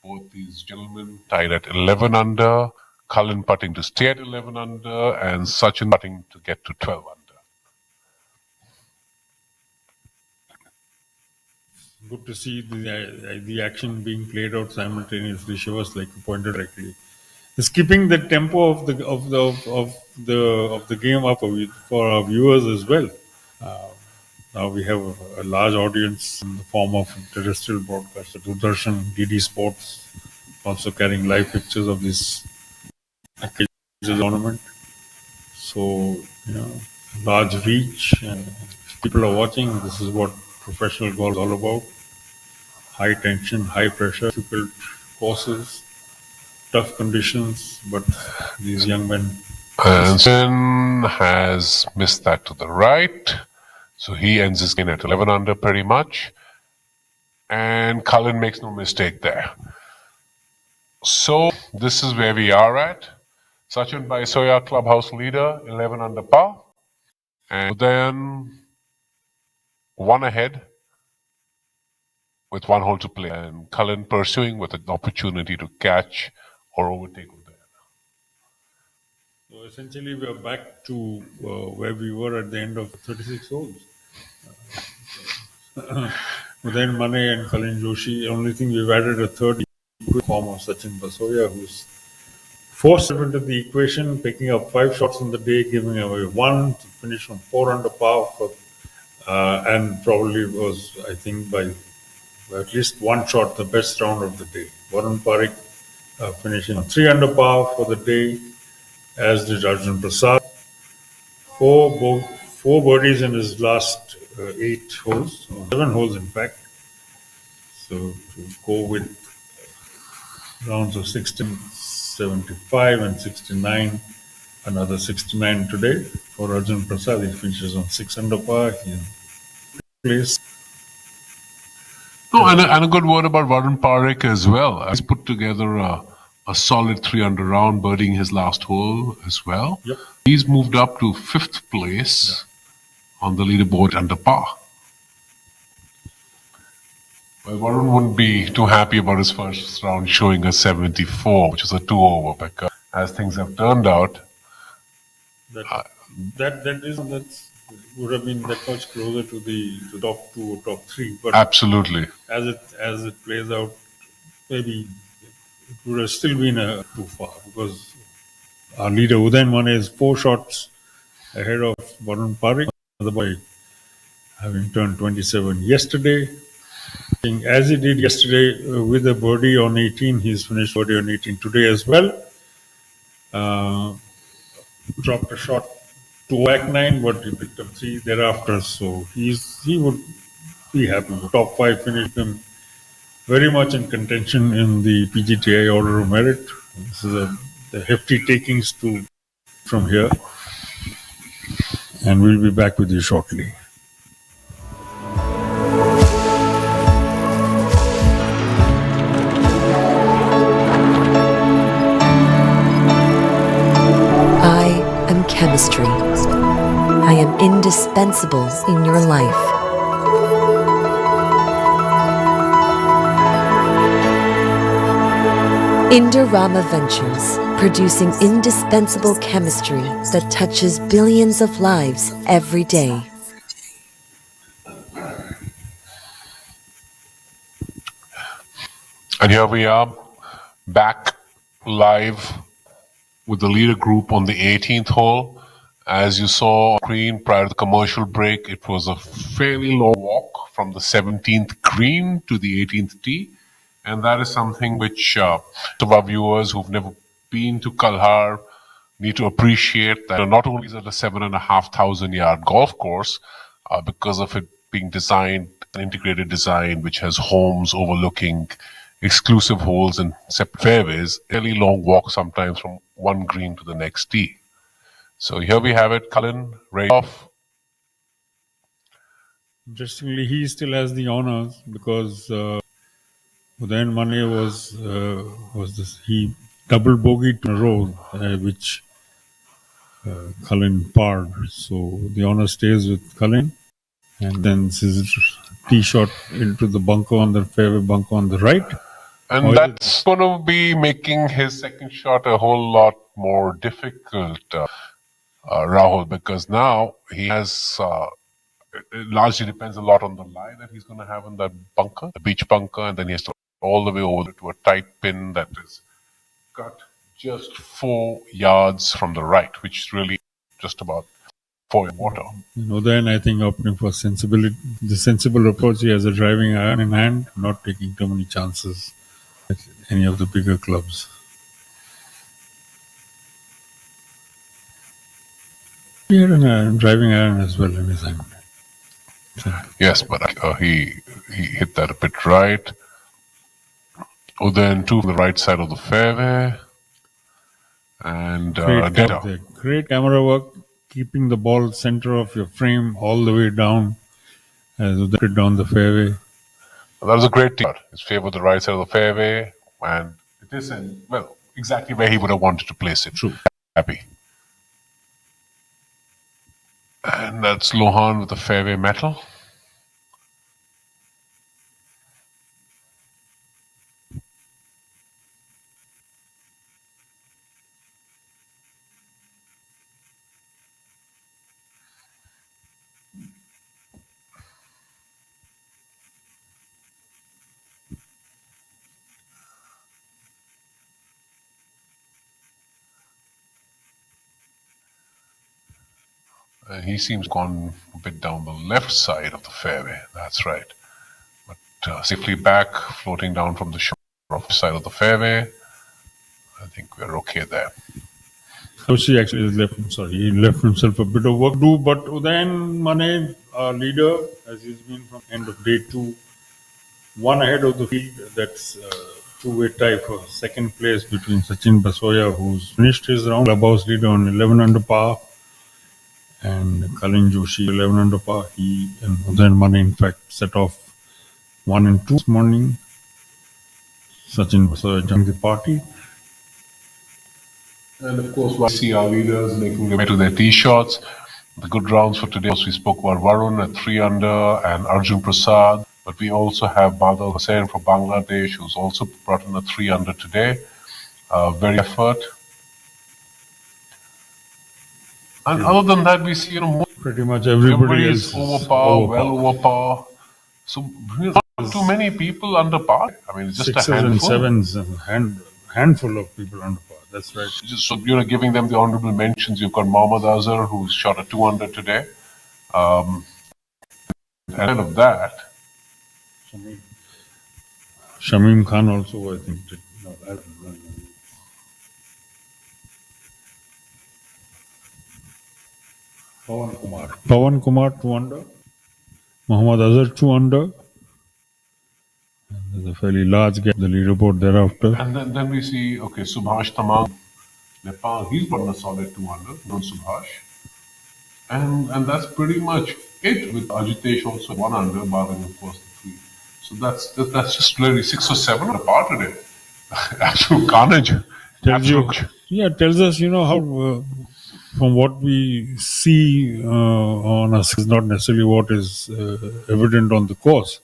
Both these gentlemen tied at 11 under. Cullen putting to stay at 11 under, and Sachin putting to get to 12 under. Good to see the action being played out simultaneously. Shivas, like you pointed correctly, is keeping the tempo of the game up for our viewers as well. Now we have a large audience in the form of terrestrial broadcasts, Doordarshan, DD Sports, also carrying live pictures of this tournament. So, large reach, and people are watching. This is what professional golf is all about. High tension, high pressure, difficult courses, tough conditions, but these young men. And Sin has missed that to the right. So he ends his game at 11 under pretty much. And Cullen makes no mistake there. So this is where we are at. Sachin Baisoya, clubhouse leader, 11 under par. And then one ahead with one hole to play. And Cullen pursuing with an opportunity to catch or overtake there. So essentially we are back to where we were at the end of 36 holes. Udayan Mane and Cullen Joshi. Only thing we've added a third form of Sachin Baisoya, who's forced into the equation, picking up 5 shots in the day, giving away 1 to finish on 4 under par, and probably was, I think, by at least 1 shot the best round of the day. Varun Parekh finishing on 3 under par for the day, as did Arjun Prasad. 4 birdies in his last 8 holes, 7 holes in fact. So to go with rounds of 16, 75 and 69, another 69 today for Arjun Prasad. He finishes on 6 under par. He's in place. No, and a good word about Varun Parekh as well. He's put together a solid 3 under round, birding his last hole as well. Yep. He's moved up to 5th place on the leaderboard under par. Well, Varun wouldn't be too happy about his first round showing a 74, which is a 2 over, because as things have turned out, that would have been that much closer to the top 2 or top 3. But absolutely, as it plays out, maybe it would have still been too far, because our leader Udayan Mane is 4 shots ahead of Varun Parekh, the boy having turned 27 yesterday. As he did yesterday with a birdie on 18, he's finished birdie on 18 today as well. Dropped a shot to back 9, but he picked up 3 thereafter. So he would be happy. The top 5 finished him very much in contention in the PGTI Order of Merit. This is the hefty takings from here. And we'll be back with you shortly. Chemistry. I am indispensable in your life. Indorama Ventures, producing indispensable chemistry that touches billions of lives every day. And here we are, back live with the leader group on the 18th hole. As you saw on screen prior to the commercial break, it was a fairly long walk from the 17th green to the 18th tee. And that is something which some of our viewers who've never been to Kalhar need to appreciate, that not only is it a 7,500 yard golf course, because of it being designed, an integrated design which has homes overlooking exclusive holes and separate fairways, a fairly long walk sometimes from one green to the next tee. So here we have it, Cullen, right off. Interestingly, he still has the honors, because Udayan Mane he double bogeyed in a row, which Cullen parred. So the honor stays with Cullen. And then his tee shot into the bunker on the fairway bunker on the right. And that's going to be making his second shot a whole lot more difficult, Rahul, because now he has, it largely depends a lot on the lie that he's going to have in that bunker, the beach bunker, and then he has to all the way over to a tight pin that is cut just 4 yards from the right, which is really just about 4 in water. Then I think opting for sensibility, the sensible approach, he has a driving iron in hand, not taking too many chances at any of the bigger clubs. He had a driving iron as well in his hand. Yes, but he hit that a bit right. Then 2 from the right side of the fairway. And Great camera work, keeping the ball center of your frame all the way down as it down the fairway. That was a great shot. It's favored the right side of the fairway, and it is exactly where he would have wanted to place it. True. Happy. And that's Lohan with the fairway metal. And he seems gone a bit down the left side of the fairway. That's right. But safely back, floating down from the side of the fairway. I think we're okay there. Joshi actually he left himself a bit of work to do, but Udayan Mane, our leader, as he's been from end of day 2, 1 ahead of the field. That's two-way tie for second place between Sachin Basoya, who's finished his round, clubhouse leader on 11 under par, and Kalin Joshi, 11 under par. He and Udayan Mane, in fact, set off 1 and 2 this morning. Sachin Basoya joined the party. And of course, we see our leaders making their way to their tee shots. The good rounds for today, we spoke about Varun at 3 under and Arjun Prasad. But we also have Badal Hussain from Bangladesh, who's also brought in a 3 under today. Very effort. And other than that, we see pretty much everybody is over par, well over par. So not too many people under par. I mean, it's just Sixes a handful. and sevens, and handful of people under par. That's right. So giving them the honorable mentions. You've got Mohammad Azhar, who's shot a 2 under today. Ahead of that, Shamim Khan also, I think, did. No, I don't know. Pawan Kumar 2 under. Mohammad Azhar 2 under. And there's a fairly large gap, the leaderboard thereafter. And then we see, Subhash Tamang, Nepal, he's got a solid 2 under, no Subhash. And that's pretty much it, with Ajitesh also 1 under, barring of course the 3. So that's just really 6 or 7 apart today. Actual carnage. Tells us, how from what we see on us is not necessarily what is evident on the course.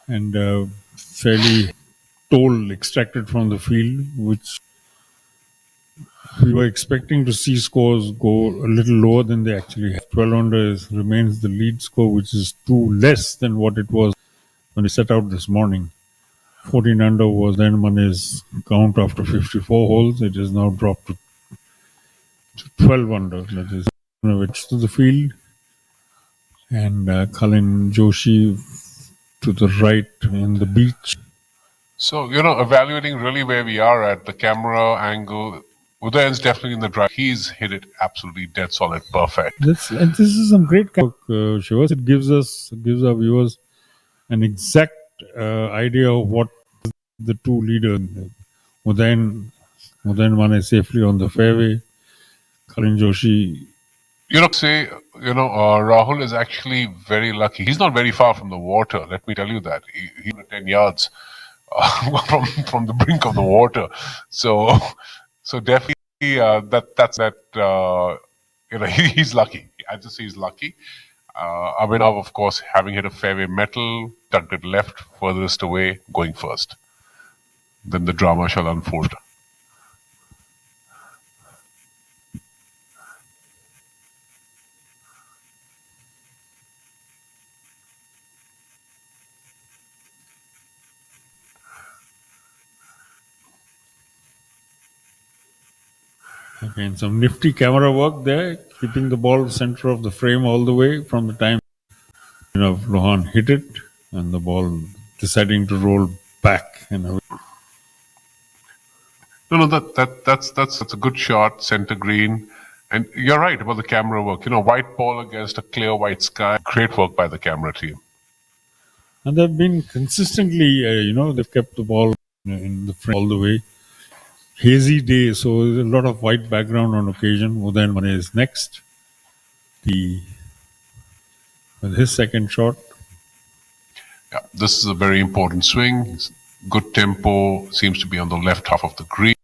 And fairly toll extracted from the field, which we were expecting to see scores go a little lower than they actually have. 12 under remains the lead score, which is 2 less than what it was when he set out this morning. 14 under was then Mane's count after 54 holes. It is now dropped to 12 under. That is which to the field. And Kalin Joshi to the right in the beach. So, evaluating really where we are at, the camera angle, Udayan's definitely in the drive. He's hit it absolutely dead solid, perfect. This is some great work, Shivas. It gives our viewers an exact idea of what the two leaders, Udayan Mane safely on the fairway, Kalin Joshi. Rahul is actually very lucky. He's not very far from the water, let me tell you that. He's 10 yards from the brink of the water. So definitely he's lucky. I just say he's lucky. Abhinav, of course, having hit a fairway metal, tucked it left, furthest away, going first. then the drama shall unfold. Again, some nifty camera work there, keeping the ball center of the frame all the way from the time Lohan hit it, and the ball deciding to roll back. No, that's a good shot, center green. And you're right about the camera work. White ball against a clear white sky. Great work by the camera team. And they've been consistently, they've kept the ball in the frame all the way. Hazy day, so there's a lot of white background on occasion. Udayan Mane is next. With his second shot. Yeah, this is a very important swing. Good tempo, seems to be on the left half of the green.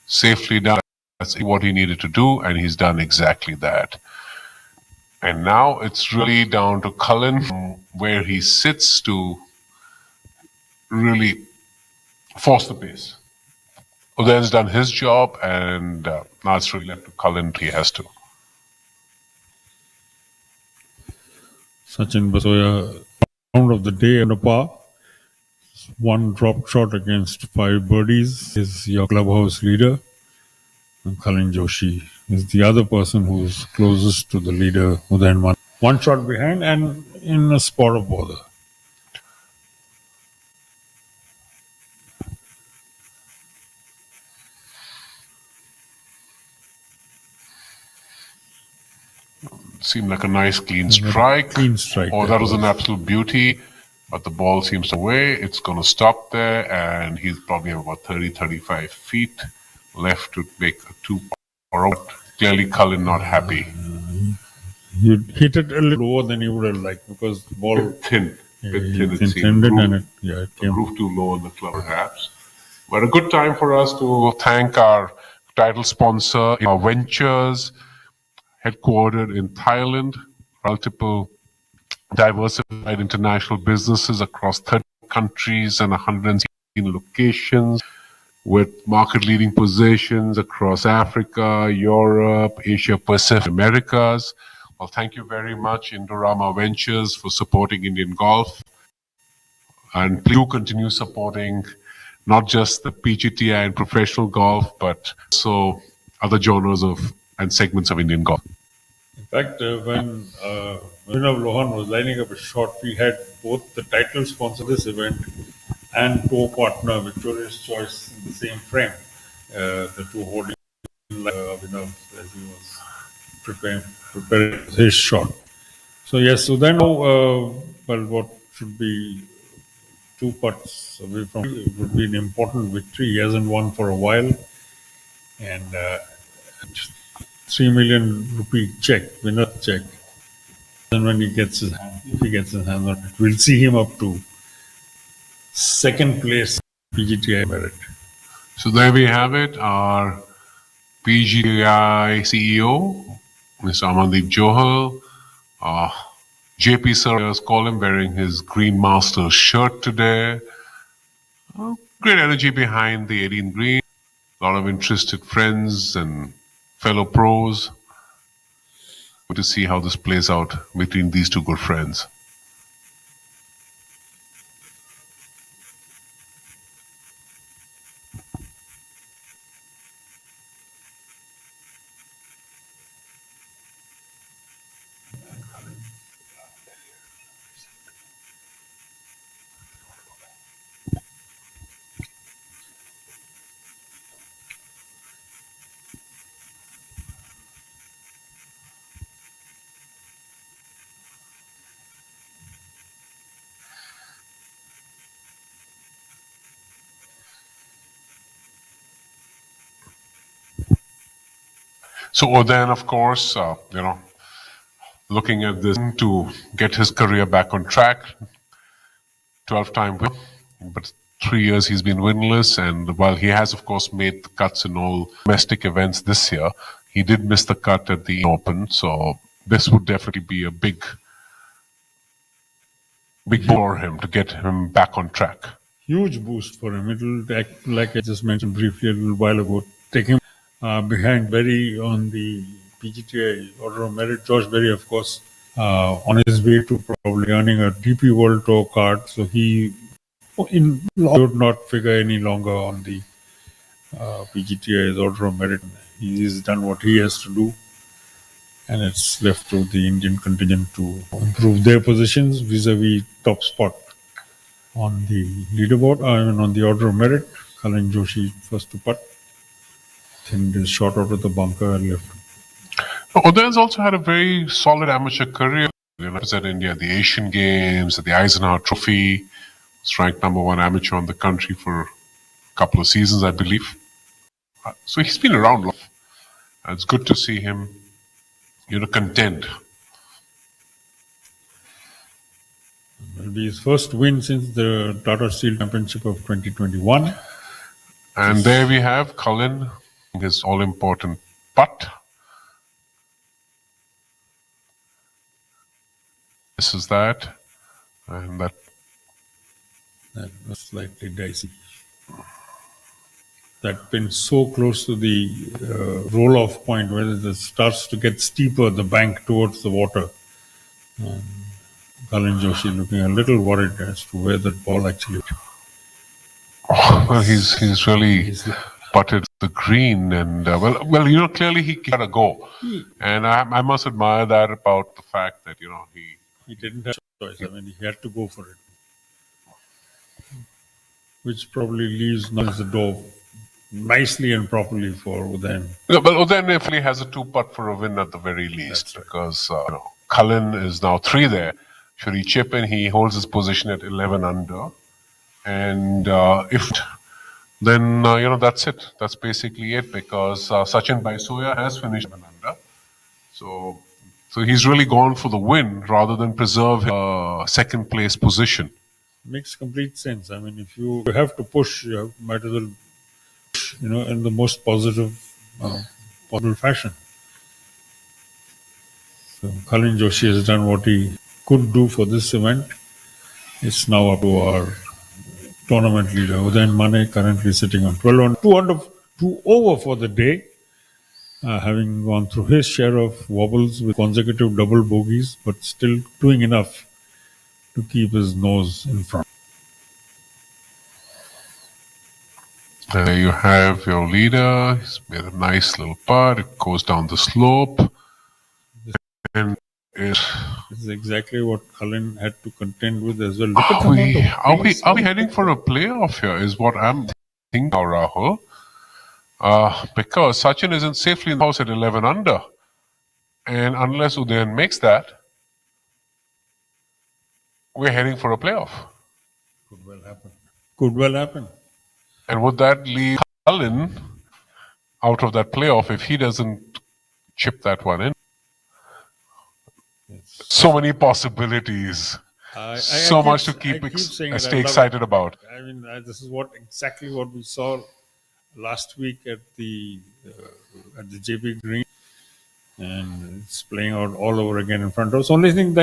Safely done. That's what he needed to do, and he's done exactly that. And now it's really down to Cullen, where he sits to really force the pace. Udayan's done his job, and now it's really left to Cullen. He has to. Sachin Basoya, round of the day on a par. One dropped shot against 5 birdies is your clubhouse leader. And Cullen Joshi is the other person who's closest to the leader, Udayan Mane. One shot behind and in a spot of bother. Seemed like a nice clean strike. Clean strike. Oh, that was an absolute beauty. But the ball seems to away. It's going to stop there, and he's probably about 30-35 feet left to make a 2 or out. Clearly, Cullen not happy. You hit it a little lower than you would have liked because the ball thin. It intended and it came. Groove too low in the club, perhaps. But a good time for us to thank our title sponsor, our ventures, headquartered in Thailand, multiple diversified international businesses across 30 countries and 116 locations, with market-leading positions across Africa, Europe, Asia Pacific, Americas. Well, thank you very much, Indorama Ventures, for supporting Indian golf. And please do continue supporting not just the PGTI and professional golf, but also other genres and segments of Indian golf. In fact, when Lohan was lining up a shot, we had both the title sponsor of this event and co-partner Victoria's Choice in the same frame. The two holding Abhinav as he was preparing his shot. So yes, so then what should be 2 putts away from it would be an important victory. He hasn't won for a while, and 3 million rupee check, winner check. And when he gets his hand, if he gets his hand on it, we'll see him up to second place PGTI merit. So there we have it. Our PGTI CEO, Mr. Amandeep Johal. JP sir, as call him, wearing his Green Masters shirt today. Great energy behind the 18 green. A lot of interested friends and fellow pros. Good to see how this plays out between these two good friends. So Udayan, of course, looking at this to get his career back on track. 12-time win, but 3 years he's been winless. And while he has, of course, made the cuts in all domestic events this year, he did miss the cut at the Open. So this would definitely be a big for him to get him back on track. huge boost for him. It will act, like I just mentioned briefly a little while ago, take him behind Berry on the PGTI Order of Merit. George Berry, of course, on his way to probably earning a DP World Tour card. So he would not figure any longer on the PGTI's Order of Merit. He's done what he has to do, and it's left to the Indian contingent to improve their positions vis-a-vis top spot on the leaderboard, and on the Order of Merit. Kalin Joshi first to putt. Thinned his shot out of the bunker and left. Udayan's also had a very solid amateur career. He represented India at the Asian Games, at the Eisenhower Trophy. Was ranked #1 amateur on the country for a couple of seasons, I believe. So he's been around. It's good to see him, contend. It'll be his first win since the Tata Steel Championship of 2021. And there we have Cullen, his all-important putt. This is that, and that was slightly dicey. That pin so close to the roll-off point where it starts to get steeper, the bank towards the water. Kalin Joshi looking a little worried as to where that ball actually went. Well, he's really putted the green, and clearly he had a go, and I must admire that about the fact that he didn't have a choice. I mean, he had to go for it, which probably leaves the door nicely and properly for Udayan. But Udayan definitely has a 2-putt for a win at the very least, because Cullen is now 3 there. Should he chip in, he holds his position at 11 under. And if then, that's it. That's basically it, because Sachin Baisoya has finished 11 under. So he's really gone for the win rather than preserve his second place position. Makes complete sense. I mean, if you have to push, you might as well push, in the most positive possible fashion. So Kalin Joshi has done what he could do for this event. It's now up to our tournament leader, Udayan Mane, currently sitting on 12 on 2 over for the day, having gone through his share of wobbles with consecutive double bogeys, but still doing enough to keep his nose in front. There you have your leader. He's made a nice little putt. It goes down the slope. And this is exactly what Cullen had to contend with as well. Are we heading for a playoff here? Is what I'm thinking now, Rahul. Because Sachin isn't safely in the house at 11 under, and unless Udayan makes that, we're heading for a playoff. Could well happen. Could well happen. And would that leave Cullen out of that playoff if he doesn't chip that one in? So many possibilities. So much to stay excited about. I mean, this is exactly what we saw last week at the JP Green, and it's playing out all over again in front of us. Only thing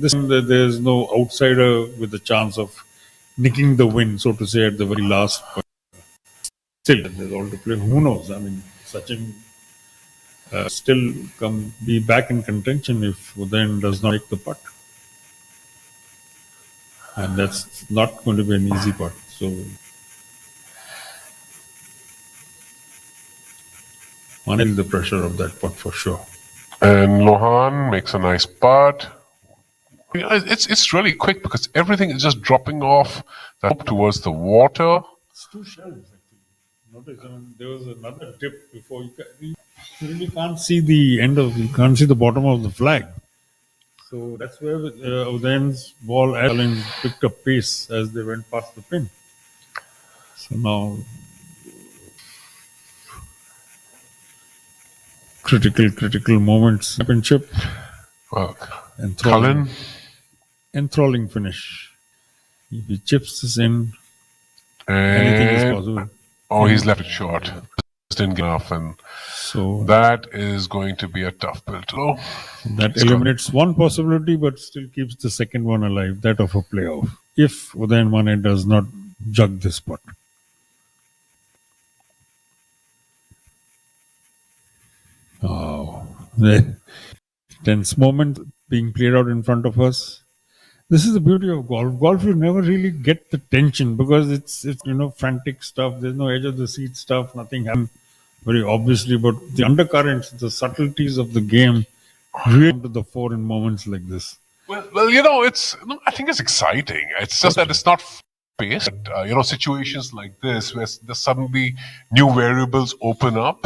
this time that there's no outsider with the chance of nicking the win, so to say, at the very last point. Still, there's all to play. Who knows? I mean, Sachin still be back in contention if Udayan does not make the putt. And that's not going to be an easy putt. So manage the pressure of that putt for sure. And Lohan makes a nice putt. It's really quick because everything is just dropping off towards the water. It's 2 shells actually. Notice, I mean, there was another dip before you really can't see the you can't see the bottom of the flag. So that's where Udayan's ball picked up pace as they went past the pin. So now critical moments championship. Enthralling finish. If he chips this in, anything is possible. Oh, he's left it short. Just didn't get enough, and so that is going to be a tough pill to That eliminates one possibility, but still keeps the second one alive, that of a playoff. if Udayan Mane does not jug this putt. Oh, the tense moment being played out in front of us. This is the beauty of golf. Golf, you never really get the tension because it's frantic stuff. There's no edge of the seat stuff. Nothing happens very obviously, but the undercurrents, the subtleties of the game, really come to the fore in moments like this. Well, I think it's exciting. It's just that it's not fast. Situations like this where there's suddenly new variables open up.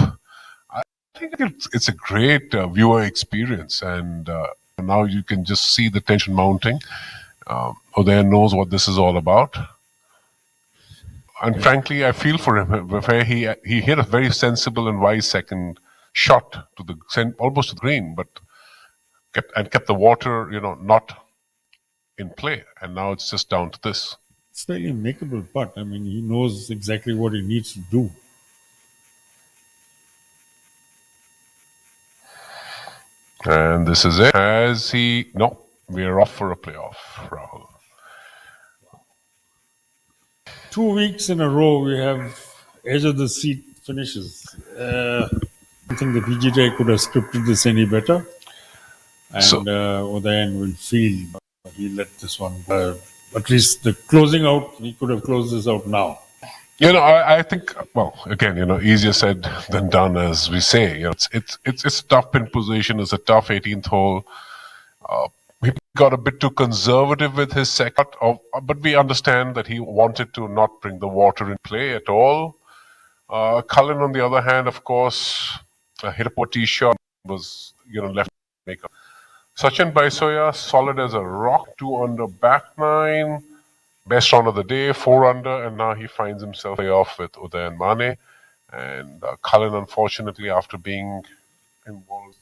I think it's a great viewer experience, and now you can just see the tension mounting. Udayan knows what this is all about. And frankly, I feel for him where he hit a very sensible and wise second shot to almost to the green, but kept the water, not in play. And now it's just down to this. It's really a makeable putt. I mean, he knows exactly what he needs to do. And this is it. No, we're off for a playoff, Rahul. 2 weeks in a row, we have edge of the seat finishes. I don't think the PGA could have scripted this any better. And Udayan will feel he let this one go. At least the closing out, he could have closed this out now. I think, well, again, easier said than done, as we say. It's a tough pin position. It's a tough 18th hole. He got a bit too conservative with his second, but we understand that he wanted to not bring the water in play at all. Cullen, on the other hand, of course, hit a poor tee shot, was left maker. Sachin Baisoya, solid as a rock, 2 under back nine, best round of the day, 4 under, and now he finds himself off with Udayan Mane. And Cullen, unfortunately, after being involved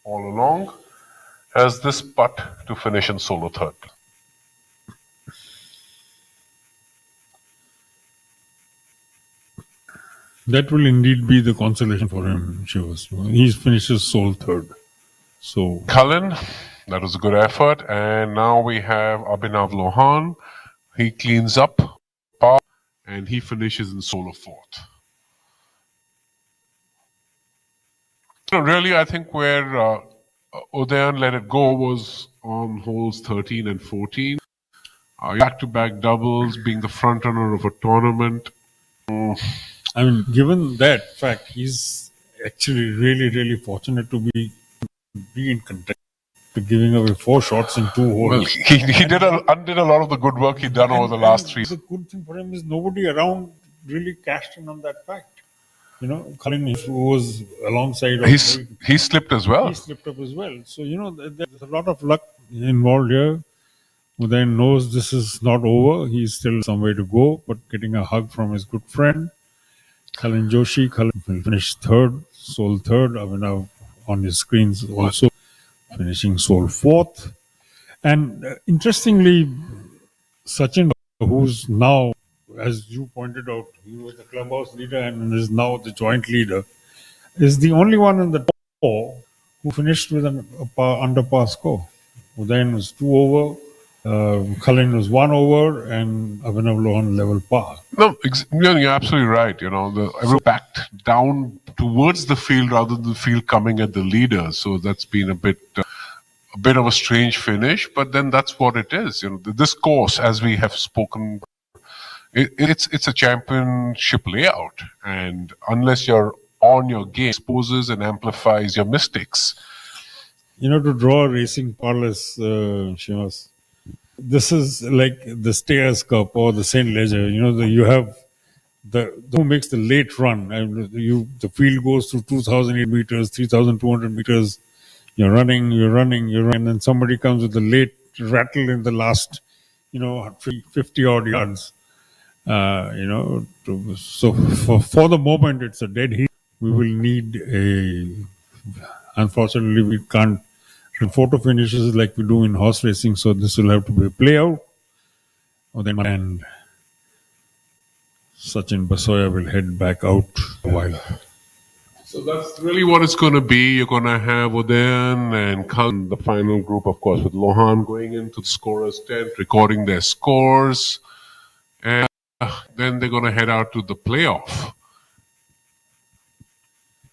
all along, has this putt to finish in solo third. That will indeed be the consolation for him, Shivas. He finishes sole third. So Cullen, that was a good effort. And now we have Abhinav Lohan. He cleans up par and he finishes in solo fourth. So really, I think where Udayan let it go was on holes 13 and 14. Back-to-back doubles, being the front runner of a tournament. I mean, given that fact, he's actually really, really fortunate to be in contention. Giving away 4 shots in 2 holes. Well, he did undid a lot of the good work he'd done over the last 3. The good thing for him is nobody around really cashed in on that fact. Cullen, who was alongside, he slipped as well. He slipped up as well. So there's a lot of luck involved here. Udayan knows this is not over. He's still some way to go, but getting a hug from his good friend, Cullen Joshi. Cullen will finish third, sole third. Abhinav on his screens also finishing sole fourth. And interestingly, Sachin, who's now, as you pointed out, he was the clubhouse leader and is now the joint leader, is the only one in the top 4 who finished with an under par score. Udayan was 2 over, Cullen was 1 over, and Abhinav Lohan level par. No, you're absolutely right. Everyone backed down towards the field rather than the field coming at the leader. So that's been a bit of a strange finish. But then that's what it is. This course, as we have spoken, it's a championship layout, and unless you're on your game, it exposes and amplifies your mistakes. To draw a racing parlance, Shivas, this is like the Stayers Cup or the St. Leger. You have the who makes the late run. And the field goes through 2,008 meters, 3,200 meters. You're running, and then somebody comes with the late rattle in the last, 50 odd yards. So for the moment, it's a dead heat. We will need unfortunately, we can't photo finishes like we do in horse racing, so this will have to be a play out. And Sachin Baisoya will head back out a while. So that's really what it's going to be. You're going to have Udayan and Khan, the final group, of course, with Lohan going into the scorer's tent, recording their scores. And then they're going to head out to the playoff.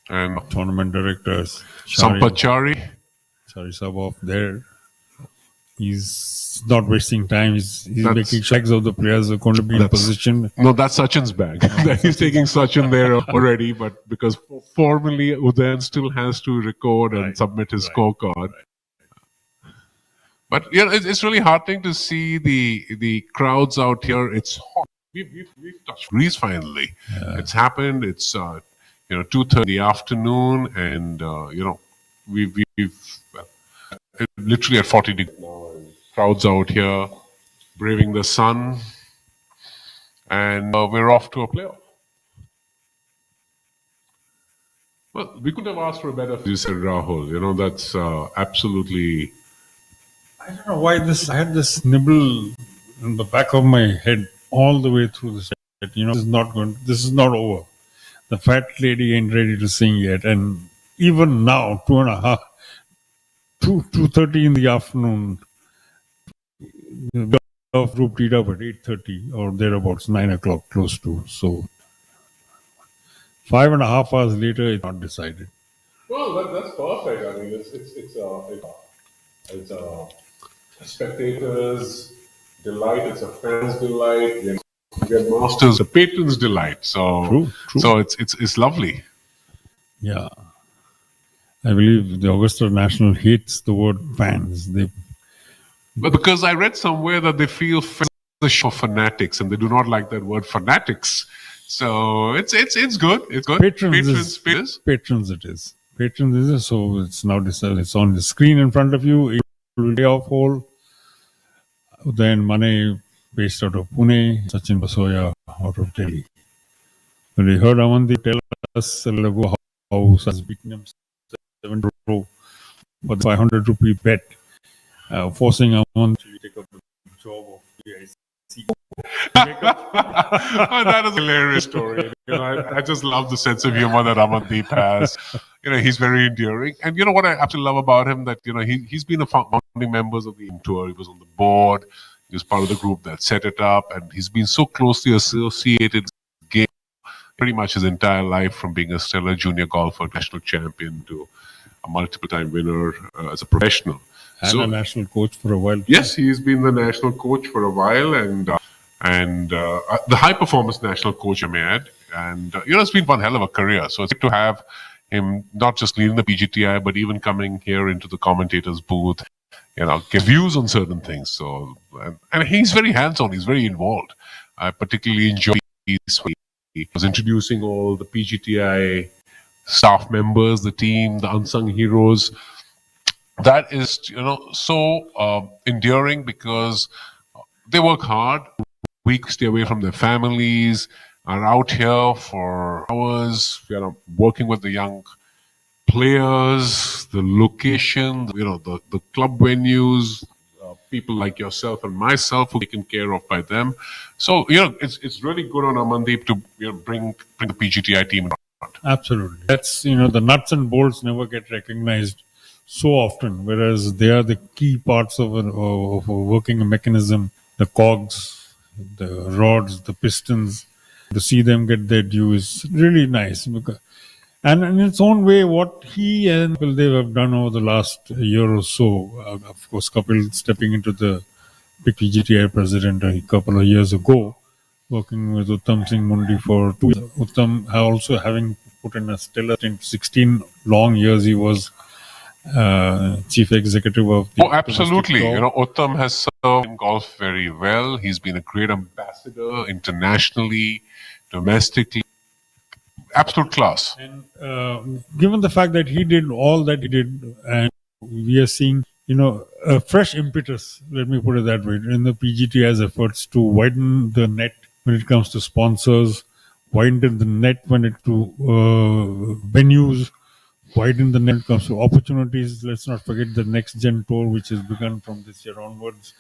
And Tournament directors, Sampachari. Chari Sab off there. He's not wasting time. He's making flags of the players who are going to be in position. No, that's Sachin's bag. He's taking Sachin there already, but because formally Udayan still has to record and submit his scorecard. But it's really heartening to see the crowds out here. It's hot. We've touched Greece finally. Yeah. It's happened. It's 2:30 in the afternoon, and we've literally at 40 degrees now. Crowds out here, braving the sun, and we're off to a playoff. Well, we couldn't have asked for a better. You said Rahul. That's absolutely. I don't know why this. I had this nibble in the back of my head all the way through this. This is not going. This is not over. The fat lady ain't ready to sing yet, and even now, 2:30 in the afternoon. The group teed up at 8:30 or thereabouts, 9 o'clock, close to. So 5.5 hours later, it's not decided. Well, that's perfect. I mean, it's a spectators' delight. It's a fans' delight. You get masters, a patrons' delight. So true. So it's lovely. Yeah, I believe the Augusta National hates the word fans. But because I read somewhere that they feel the show fanatics, and they do not like that word fanatics. So it's good. It's good. Patrons it is. So it's now decided. It's on the screen in front of you. Playoff hole. Then Mane based out of Pune, Sachin Basoya out of Delhi. When we heard Amandeep tell us a little ago how has beaten him 7 row for the 500 rupee bet, forcing Aman to take up the job of PIC. That is a hilarious story. I just love the sense of humor that Amandeep has. He's very endearing. And you know what I absolutely love about him? That, he's been a founding member of the tour. He was on the board. He was part of the group that set it up. And he's been so closely associated with the game pretty much his entire life, from being a stellar junior golfer, national champion, to a multiple-time winner as a professional. And a national coach for a while. Yes, he's been the national coach for a while, and the high-performance national coach, I may add. And, it's been one hell of a career. So it's good to have him not just leading the PGTI, but even coming here into the commentator's booth, give views on certain things. So, and he's very hands-on. He's very involved. I particularly enjoy these. He was introducing all the PGTI staff members, the team, the unsung heroes. That is, so endearing, because they work hard, weeks stay away from their families, are out here for hours, working with the young players, the location, the club venues, people like yourself and myself who are taken care of by them. So, it's really good on Amandeep to bring the PGTI team in front. Absolutely. That's, the nuts and bolts never get recognized so often, whereas they are the key parts of a working mechanism, the cogs, the rods, the pistons. To see them get their due is really nice. And in its own way, what he and Kapil have done over the last year or so, of course, Kapil stepping into the PGTI president a couple of years ago, working with Uttam Singh Mundi for 2 years. Uttam also having put in a stellar 16 long years he was chief executive of the absolutely. Uttam has served in golf very well. He's been a great ambassador internationally, domestically. Absolute class. And given the fact that he did all that he did, and we are seeing, a fresh impetus, let me put it that way, in the PGTI's efforts to widen the net when it comes to sponsors, widen the net when it to venues, widen the net when it comes to opportunities. Let's not forget the next gen tour, which has begun from this year onwards.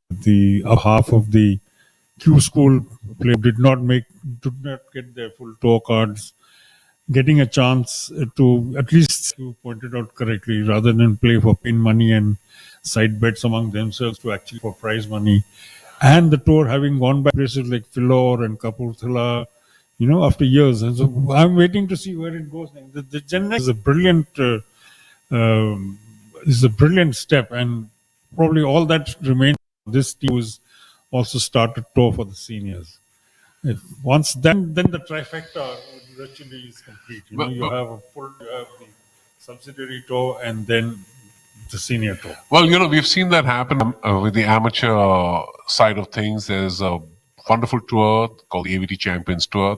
The half of the Q school player did not get their full tour cards. getting a chance to, at least you pointed out correctly, rather than play for pin money and side bets among themselves, to actually for prize money. And the tour having gone by places like Philor and Kapurthala, after years. And so I'm waiting to see where it goes. The Gen X um, is a brilliant step, and probably all that remains. This team was also started tour for the seniors. Once then the trifecta virtually is complete. You have the subsidiary tour and then the senior tour. Well, we've seen that happen with the amateur side of things. There's a wonderful tour called the AVT Champions Tour.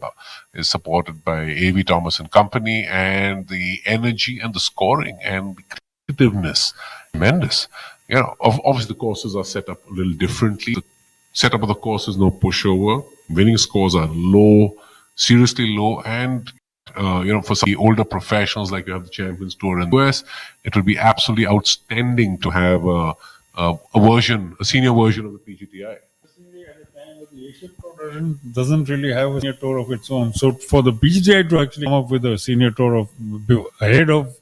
Is supported by AV Thomas and Company, and the energy and the scoring and the creativeness, tremendous. Obviously the courses are set up a little differently. The setup of the course is no pushover. Winning scores are low, seriously low, and for some older professionals like you have the Champions Tour in the US, it would be absolutely outstanding to have a senior version of the PGTI. The Asian Tour doesn't really have a senior tour of its own. So for the PGTI to actually come up with a senior tour ahead of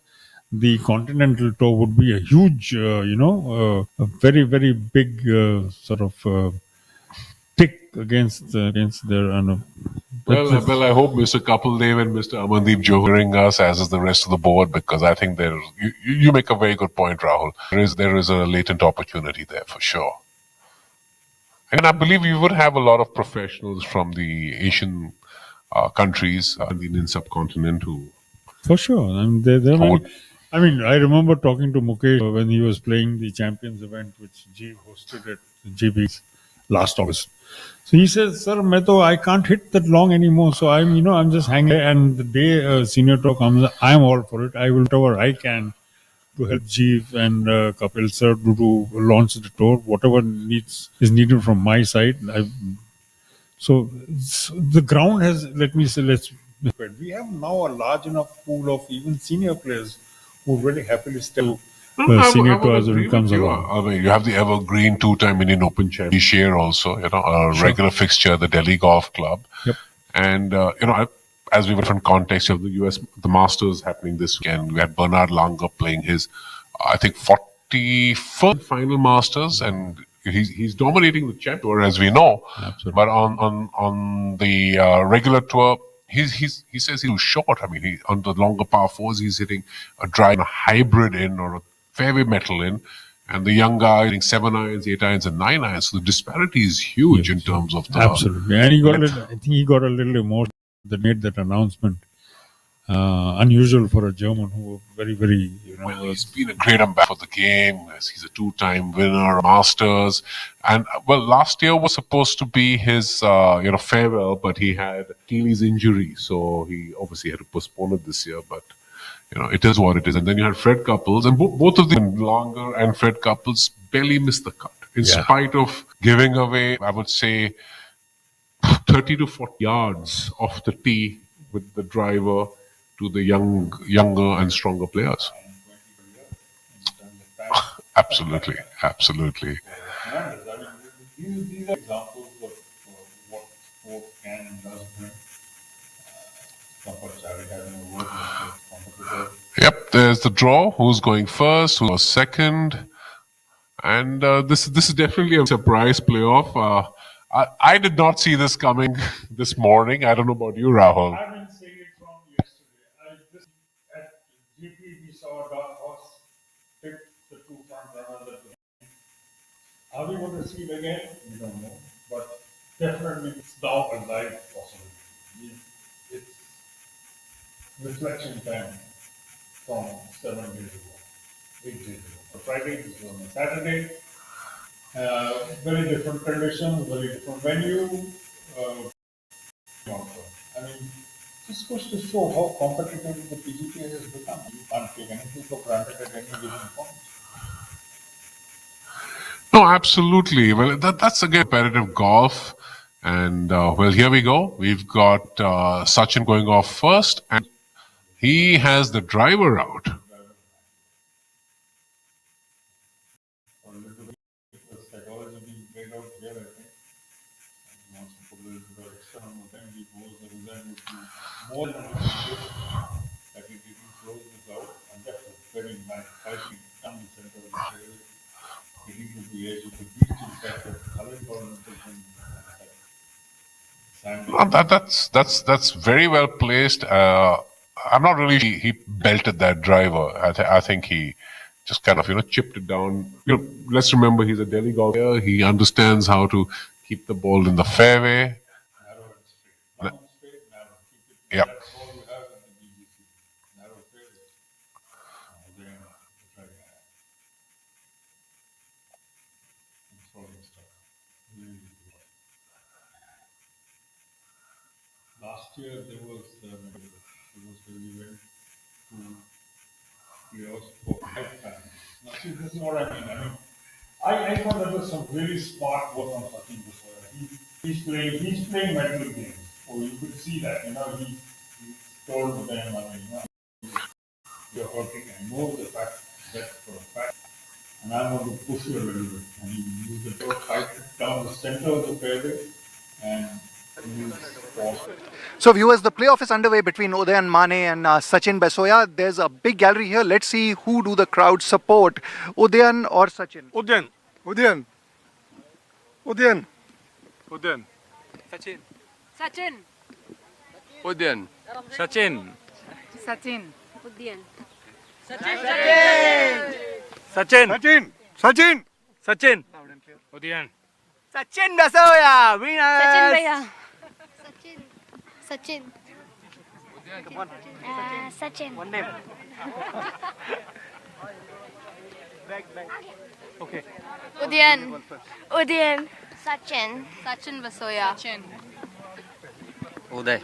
the Continental Tour would be a huge, a very, very big sort of tick against their. Well, I hope Mr. Kapildev and Mr. Amandeep Johar hearing us, as is the rest of the board, because I think you make a very good point, Rahul. There is a latent opportunity there for sure. And I believe we would have a lot of professionals from the Asian countries, the Indian subcontinent, who... For sure. I remember talking to Mukesh when he was playing the Champions event, which G hosted at GB last August. So he says, "Sir, I can't hit that long anymore. So I'm just hanging. And the day senior tour comes, I'm all for it. I will do whatever I can to help Jeev and Kapil sir to launch the tour. Whatever is needed from my side. So the ground has, we have now a large enough pool of even senior players who very happily step senior tours when it comes along. You have the evergreen two-time Indian Open champion, Share also, a regular fixture, the Delhi Golf Club. Yep. And, as we were from context of the US, the Masters happening this weekend, we had Bernard Langer playing his, I think, 41st final Masters, and he's dominating the champ tour, as we know. Absolutely. But on the regular tour, he says he was short. On the longer par fours, he's hitting a drive, a hybrid in, or a fairway metal in, and the young guy hitting 7 irons, 8 irons, and 9 irons. So the disparity is huge in terms of the... Absolutely. And I think he got a little emotional that made that announcement. Unusual for a German who were very, very... Well, he's been a great ambassador for the game. He's a two-time winner, Masters. And, last year was supposed to be his, farewell, but he had Achilles injury. So he obviously had to postpone it this year. But, it is what it is. And then you had Fred Couples. And both of them, Langer and Fred Couples, barely missed the cut. In spite of giving away, I would say, 30 to 40 yards off the tee with the driver to the younger and stronger players. Absolutely. These are examples of what sport can and does bring. Yep, there's the draw. Who's going first? Who's second? And this is definitely a surprise playoff. I did not see this coming this morning. I don't know about you, Rahul. I've been saying it from yesterday. At GP, we saw a dark horse pick the two front runners at the end. Are we going to see it again? We don't know. But definitely it's now a live possibility. It's reflection time from 7 days ago, 8 days ago. So Friday is on a Saturday. Very different conditions, very different venue. This goes to show how competitive the PGTA has become. You can't take anything for granted at any given point. No, absolutely. Well, that's again competitive golf. And, here we go. We've got Sachin going off first, and he has the driver out. That's very well placed. I'm not really. He belted that driver. I think he just kind of chipped it down. Let's remember he's a Delhi golfer. He understands how to keep the ball in the fairway. Yeah. Last year there was an event to playoffs for 5 times. Now see, this is what I mean. I thought that was some really smart work on Sachin Bhuswara. He's playing mental games. Oh, you could see that. He's told them, you're hurting. I know that for a fact. And I'm going to push you a little bit. And he used the door right down the center of the fairway and So, viewers, the playoff is underway between Udayan Mane and Sachin Basoya. There's a big gallery here. Let's see who do the crowd support, Udayan or Sachin. Udayan. Udayan. Udayan. Udayan. Sachin. Sachin. Udayan. Sachin. Sachin. Udayan. Sachin. Sachin. Sachin. Sachin. Udayan. Sachin Basoya. Winners. Sachin Bhaiya. Sachin. Come on. Sachin. One name. Okay. Udayan. Udayan. Sachin. Sachin Basoya. Sachin. Uday.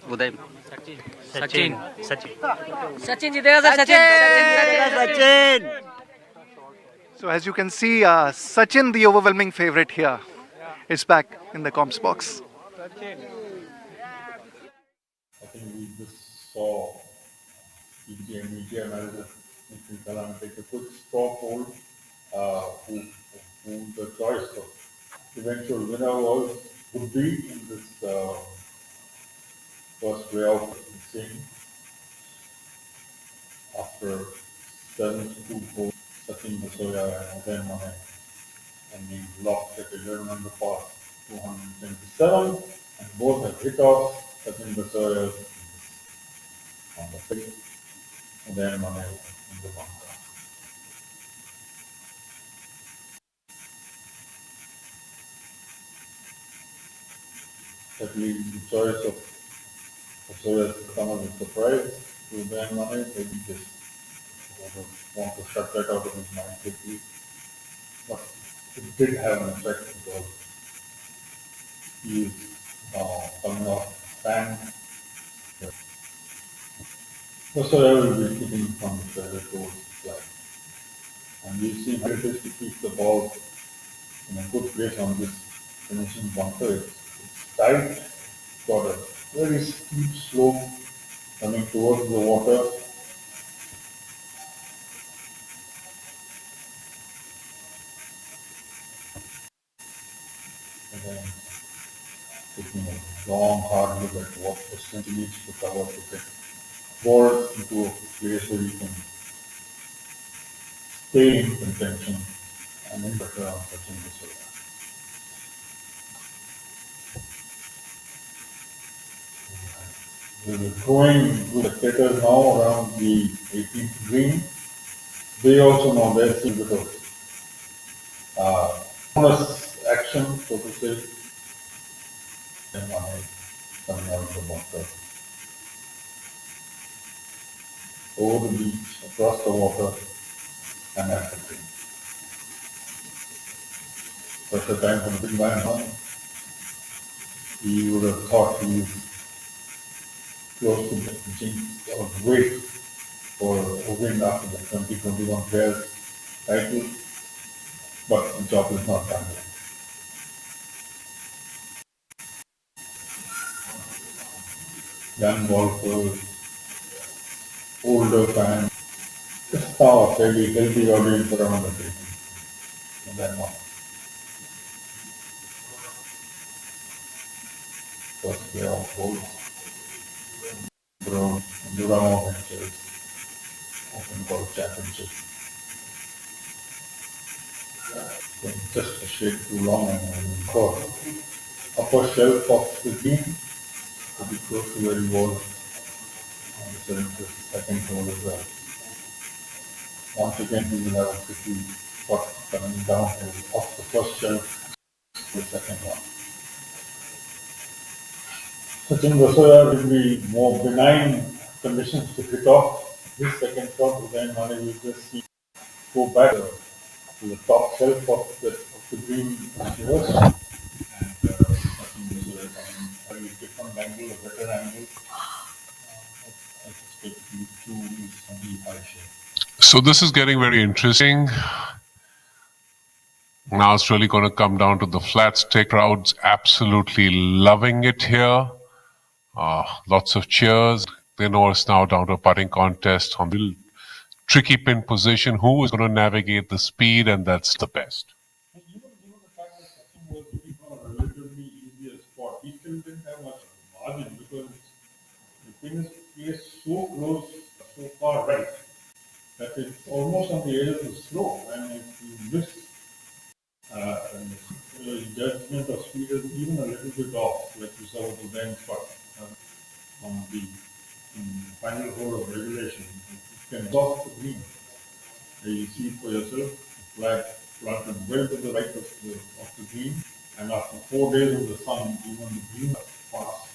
Uday. Sachin. Sachin. Sachin जीतेगा sir Sachin So, as you can see, Sachin, the overwhelming favorite here, is back in the comps box. I think we just saw media manager Mr. Kalam take a quick straw poll who the choice of eventual winner would be in this first playoff thing after 7-2 goals. Sachin Basoya and Udayan Mane, and we locked at 11 under par, 277, and both have hit off. Sachin Basoya on the face, Udayan Mane in the bunker. Certainly, the choice of Basoya has come as a surprise to Udayan Mane. Maybe just want to shut that out of his mind quickly. But it did have an effect because he is coming off stand. Basoya will be keeping from the fairway towards the flag. And we see how it is to keep the ball in a good place on this finishing bunker. It's tight, got a very steep slope coming towards the water. And then taking a long, hard look at what distance he needs to cover to get ball into a place where you can stay in contention and in better on Sachin Basoya. There is growing spectators now around the 18th green. They also know there's a bit of bonus action, so to say, and Mane coming out of the bunker. Over the beach, across the water, and at the green. Such a time for the big man, huh? You would have thought he was close to the jinx or wait for a win after the 2021 Players title, but the job is not done yet. Young golfers, older fans, just now a fairly healthy audience around the table. And then on. First playoff goals. Indorama Ventures Open Golf Championship. Just a shade too long and caught up upper shelf of the green, pretty close to where he was on the second hole as well. Once again, he will have a tricky putt coming down off the first shelf to the second one. Sachin Vasoya will be more benign conditions to hit off his second shot, but then Mane will just see go back to the top shelf of the green reverse. And Sachin Vasoya coming a very different angle, a better angle. I suspect he too is on the high shape. So this is getting very interesting. Now it's really going to come down to the flat stick. Crowd's absolutely loving it here. Lots of cheers. They know it's now down to a putting contest on the tricky pin position. Who is going to navigate the speed, and that's the best. Even the fact that Sachin was hitting from a relatively easier spot, he still didn't have much margin because the pin is placed so close, so far right, that it's almost on the edge of the slope, and if you miss judgment of speed is even a little bit off, like you saw with the bench putt on the final hole of regulation. It can off the green. You see it for yourself, the flag planted well to the right of the green, and after 4 days of the sun, even the green pass.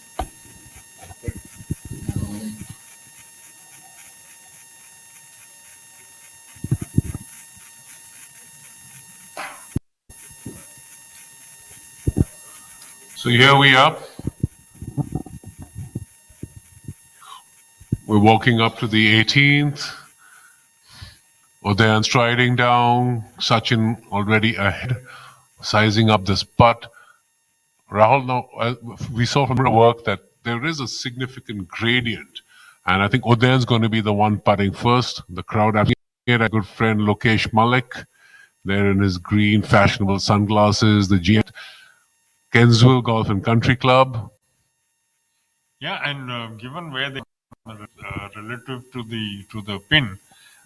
So here we are. We're walking up to the 18th. Udayan striding down. Sachin already ahead, sizing up this putt. Rahul, now we saw from the work that there is a significant gradient, and I think Udayan's going to be the one putting first. The crowd, I've got a good friend Lokesh Malik there in his green fashionable sunglasses. The G at Kenswell Golf and Country Club. Yeah, and given where they relative to the pin,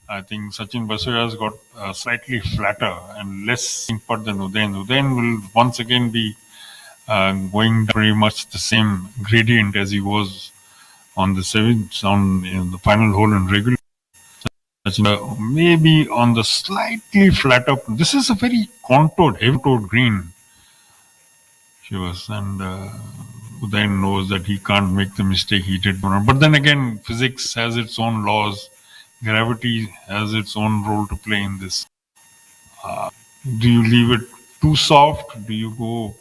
I think Sachin Vasoya has got slightly flatter and less putt than Udayan. Udayan will once again be going down pretty much the same gradient as he was on the seventh in the final hole in regular. Maybe on the slightly flatter. This is a very contoured, heavy-toed green. And Udayan knows that he can't make the mistake he did. But then again, physics has its own laws. Gravity has its own role to play in this. Do you leave it too soft? Do you go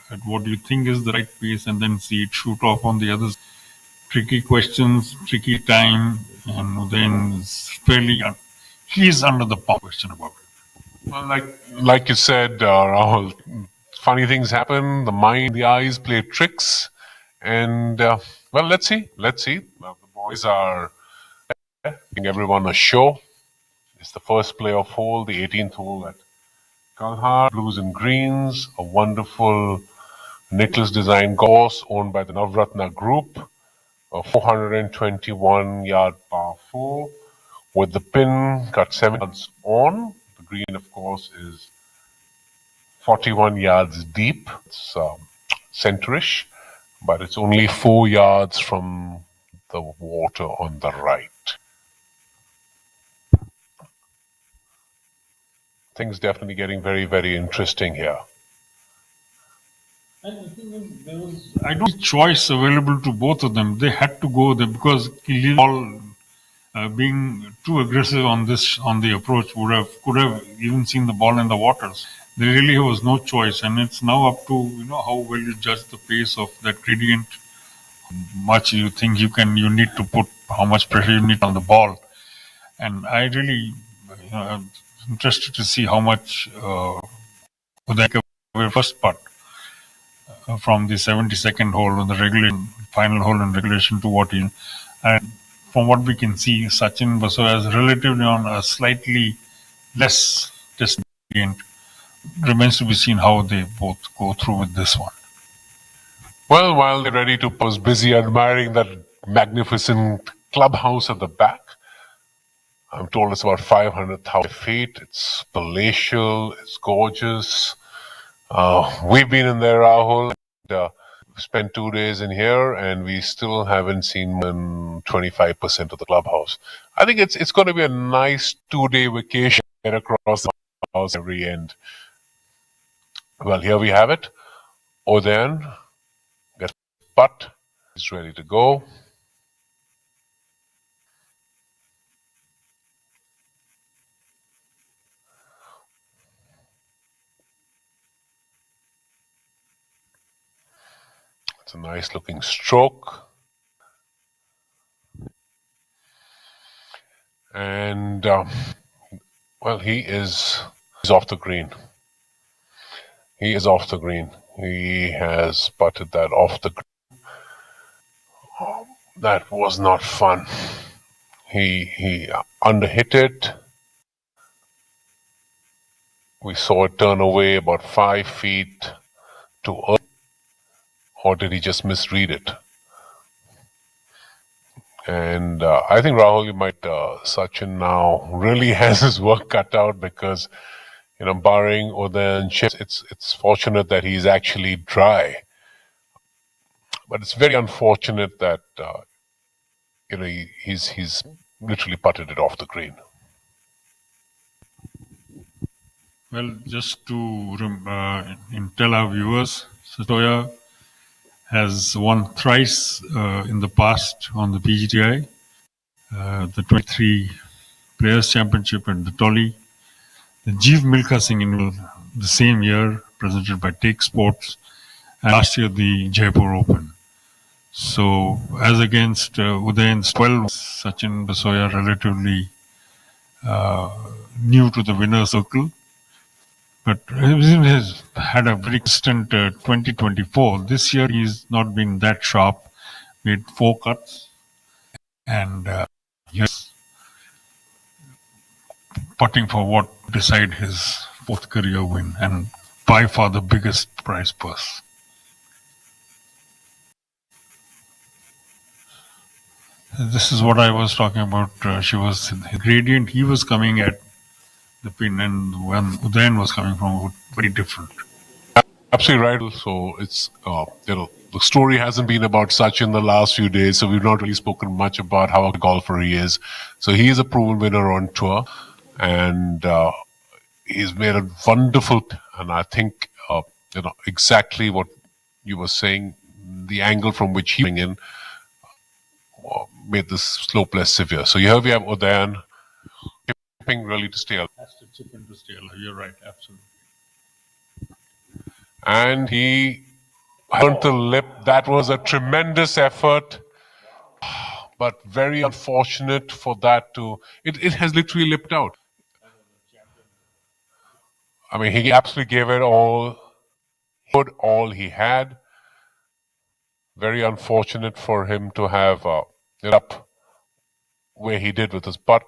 at what you think is the right pace and then see it shoot off on the others? Tricky questions, tricky time, and Udayan is fairly... he's under the pump, question about it. Well, like you said, Rahul, funny things happen. The mind, the eyes play tricks. And, well, let's see. Well, the boys are giving everyone a show. It's the first playoff hole, the 18th hole at Kalhar. Blues and greens, a wonderful Nicholas design course owned by the Navratna Group. A 421-yard par 4 with the pin cut 7 yards on. The green, of course, is 41 yards deep. It's centerish, but it's only 4 yards from the water on the right. Things definitely getting very, very interesting here. And the thing is, there was, I don't see choice available to both of them. They had to go there because all being too aggressive on the approach could have even seen the ball in the waters. There really was no choice, and it's now up to how well you judge the pace of that gradient. Much you think you need to put, how much pressure you need on the ball, and I really I'm interested to see how much the first putt from the 72nd hole on the final hole in regulation to what he, and from what we can see, Sachin Vasoya is relatively on a slightly less distant gradient. Remains to be seen how they both go through with this one. Well, while they're ready to, I was busy admiring that magnificent clubhouse at the back. I'm told it's about 500,000 feet. It's palatial. It's gorgeous. We've been in there, Rahul. spent 2 days in here, and we still haven't seen more than 25% of the clubhouse. I think it's going to be a nice 2-day vacation across the house every end. Well, here we have it. Oden gets putt. He's ready to go. It's a nice looking stroke. And, well, he's off the green. He is off the green. He has putted that off the green. That was not fun. He underhit it. We saw it turn away about 5 feet to earth. Or did he just misread it? And I think Rahul, you might, Sachin now really has his work cut out because, barring Oden chips, it's fortunate that he's actually dry. But it's very unfortunate that, he's literally putted it off the green. Well, just to tell our viewers, Satoya has won thrice in the past on the PGTI, the 23 Players Championship at the Tolly, the Jeev Milkha Singh in the same year, presented by Take Sports, and last year the Jaipur Open. So, as against Udayan's 12, Sachin Basoya relatively new to the winner's circle. But he has had a very consistent 2024. This year he's not been that sharp, made 4 cuts, and yes, putting for what decide his 4th career win, and by far the biggest prize purse. This is what I was talking about. She was the gradient. He was coming at the pin, and when Udayan was coming from, very different. Absolutely right. So it's, the story hasn't been about Sachin the last few days, so we've not really spoken much about how a golfer he is. So he is a proven winner on tour, and he's made a wonderful, and I think, exactly what you were saying, the angle from which he came in made this slope less severe. So here we have Udayan chipping really to stay alive. Has to chip in to stay alive. You're right, absolutely. And he turned the lip. That was a tremendous effort, but very unfortunate for that to... It has literally lipped out. I mean, he absolutely gave it all. He put all he had. Very unfortunate for him to have it up where he did with his putt.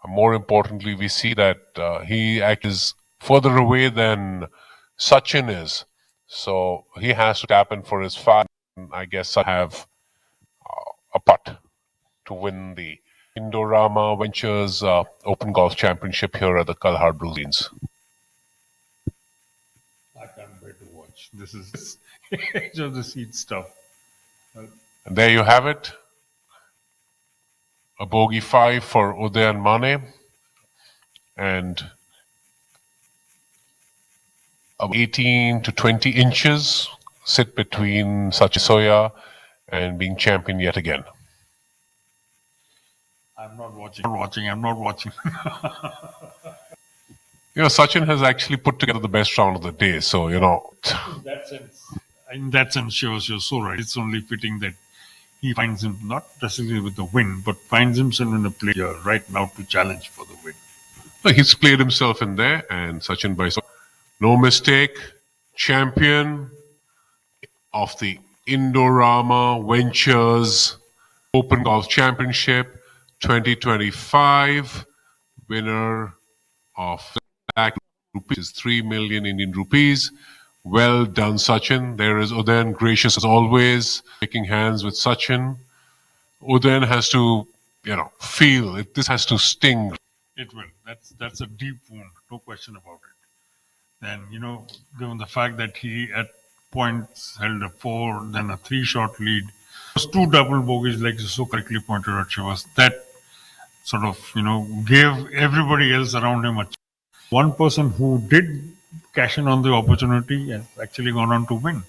More importantly, we see that he is further away than Sachin is. So he has to tap in for his 5. I guess I have a putt to win the Indorama Ventures Open Golf Championship here at the Kalhar Blue Greens. I can't wait to watch. This is edge of the seat stuff. And there you have it. A bogey 5 for Udayan Mane. And 18 to 20 inches sit between Sachin Basoya and being champion yet again. I'm not watching. Sachin has actually put together the best round of the day. So, In that sense, you're so right. It's only fitting that he finds him, not necessarily with the win, but finds himself in a place right now to challenge for the win. Well, he's played himself in there, and Sachin Basoya, no mistake, champion of the Indorama Ventures Open Golf Championship 2025, winner of rupees 3 million Indian rupees. Well done, Sachin. There is Udayan, gracious as always, shaking hands with Sachin. Udayan has to, feel it. This has to sting. It will. That's a deep wound, no question about it. And given the fact that he at points, held a 4, then a 3-shot lead. It was 2 double bogeys, like you so correctly pointed out, Shivas. That sort of, gave everybody else around him a chance. One person who did cash in on the opportunity has actually gone on to win.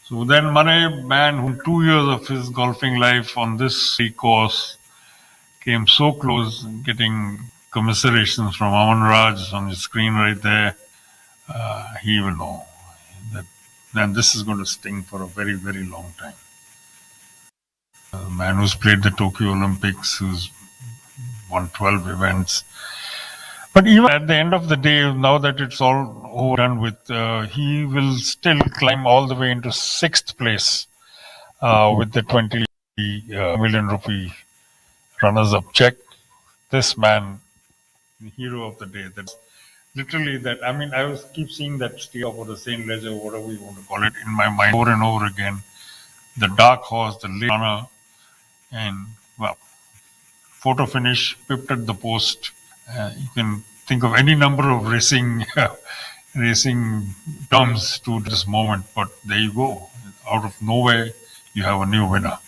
So then Mane, man, who 2 years of his golfing life on this course came so close, getting commiserations from Aman Raj on the screen right there. He will know that then this is going to sting for a very, very long time. A man who's played the Tokyo Olympics, who's won 12 events. But even at the end of the day, now that it's all over done with, he will still climb all the way into 6th place with the 20 million rupee runners-up check. This man, the hero of the day. That's literally that. I mean, I was keep seeing that steer or the Saint Ledger, whatever you want to call it, in my mind over and over again. The dark horse, the late runner, and well, photo finish, pipped at the post. You can think of any number of racing terms to this moment, but there you go. Out of nowhere, you have a new winner.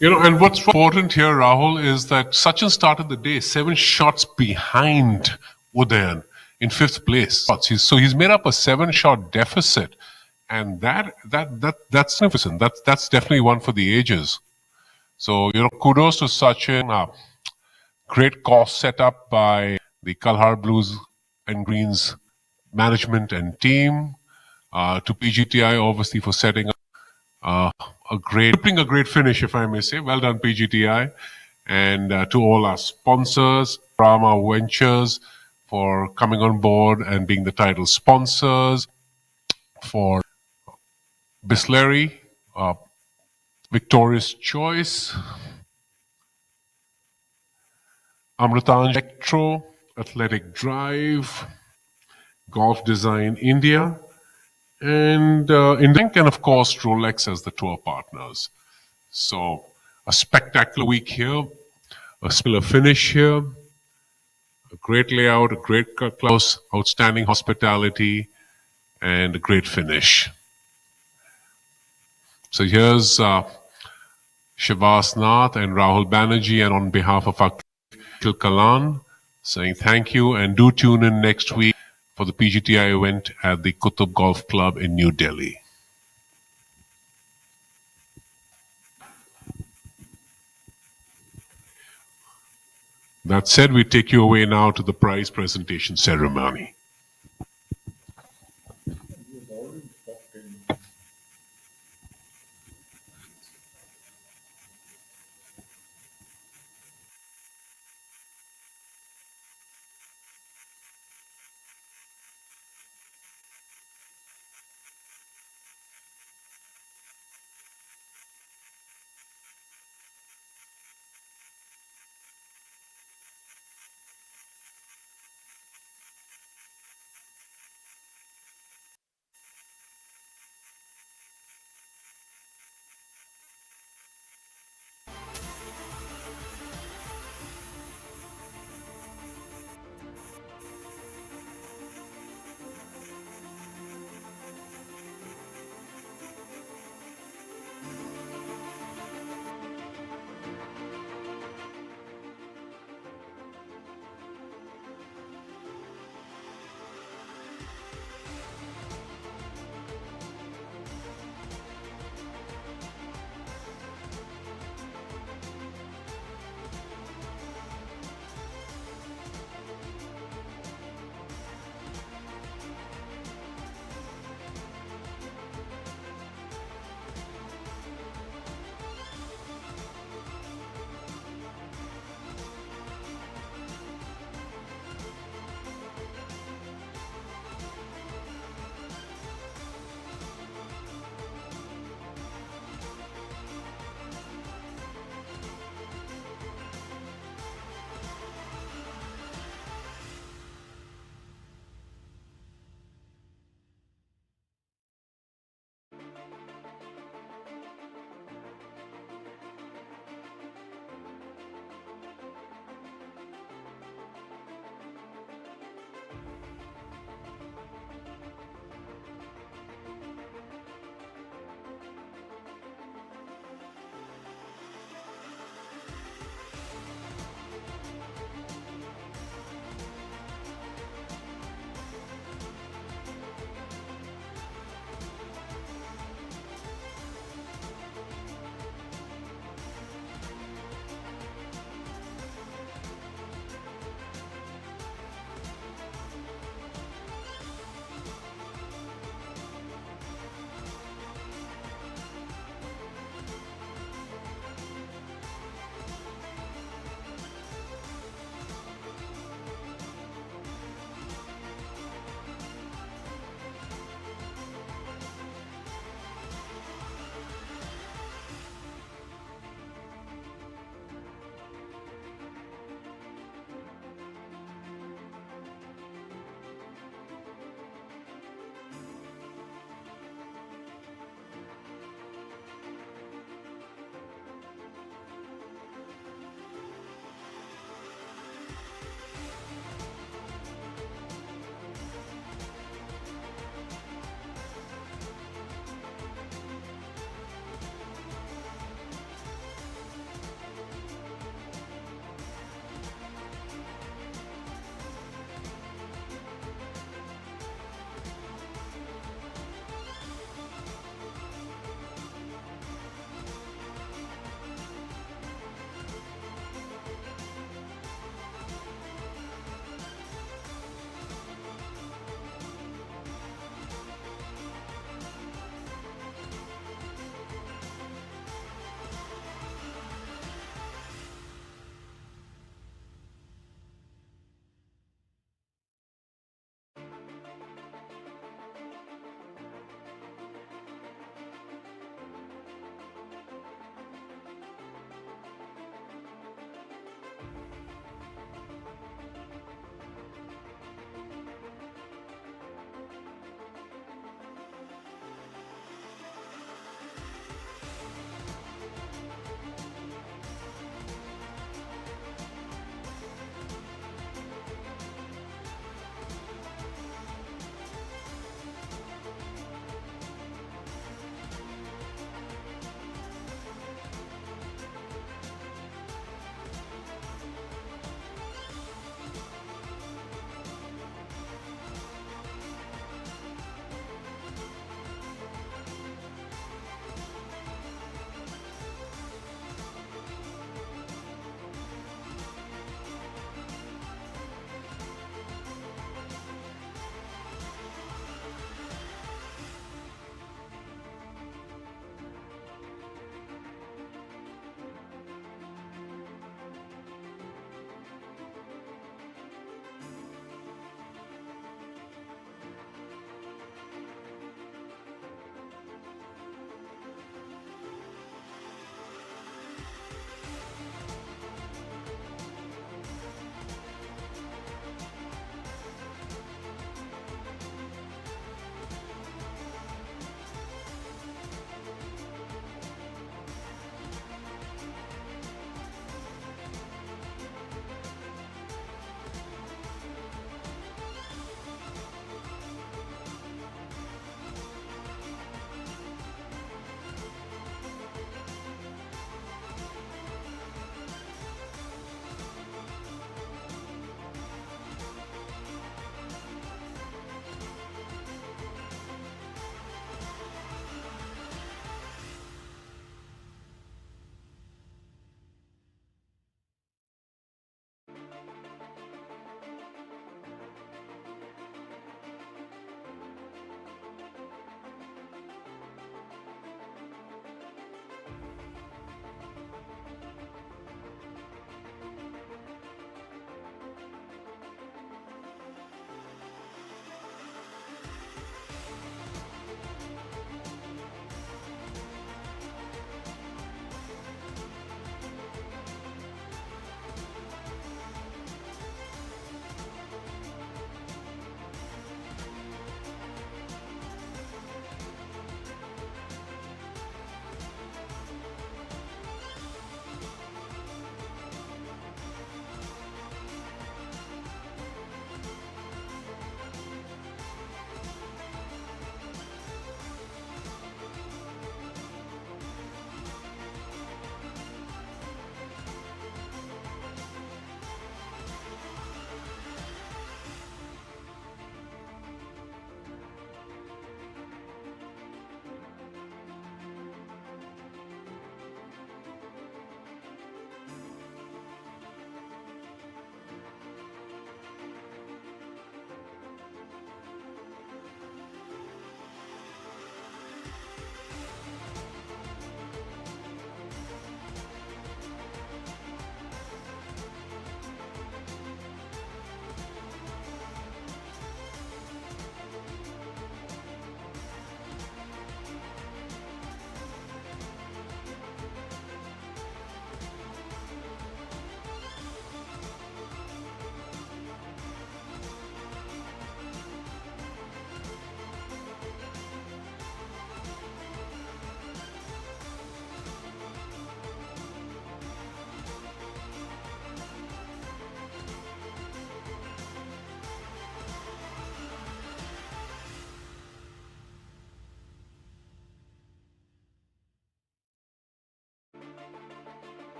And what's important here, Rahul, is that Sachin started the day 7 shots behind Udayan in 5th place. So he's made up a 7-shot deficit, and that's significant. That's definitely one for the ages. So kudos to Sachin. Great course set up by the Kalhar Blues and Greens management and team. To PGTI, obviously, for setting up a great finish, if I may say. Well done, PGTI. And to all our sponsors, Rama Ventures, for coming on board and being the title sponsors, for Bisleri, Victorious Choice, Amritanj Electro, Athletic Drive, Golf Design India, and Indank, and of course Rolex as the tour partners. So a spectacular week here, a stellar finish here, a great layout, a great close, outstanding hospitality, and a great finish. So here's Shivas Nath and Rahul Banerjee, and on behalf of our Kalan, saying thank you, and do tune in next week for the PGTI event at the Qutub Golf Club in New Delhi. That said, we take you away now to the prize presentation ceremony.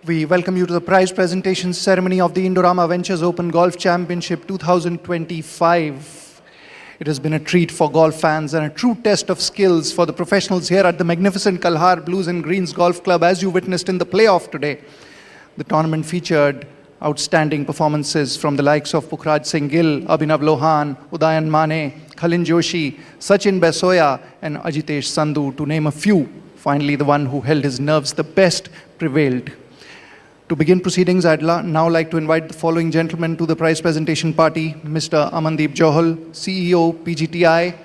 We welcome you to the prize presentation ceremony of the Indorama Ventures Open Golf Championship 2025. It has been a treat for golf fans and a true test of skills for the professionals here at the magnificent Kalhar Blues and Greens Golf Club, as you witnessed in the playoff today. The tournament featured outstanding performances from the likes of Pukhraj Singh Gill, Abhinav Lohan, Udayan Mane, Khalin Joshi, Sachin Basoya and Ajitesh Sandhu, to name a few. Finally, the one who held his nerves the best prevailed. To begin proceedings, I'd now like to invite the following gentlemen to the prize presentation party: Mr. Amandeep Johal, CEO, PGTI;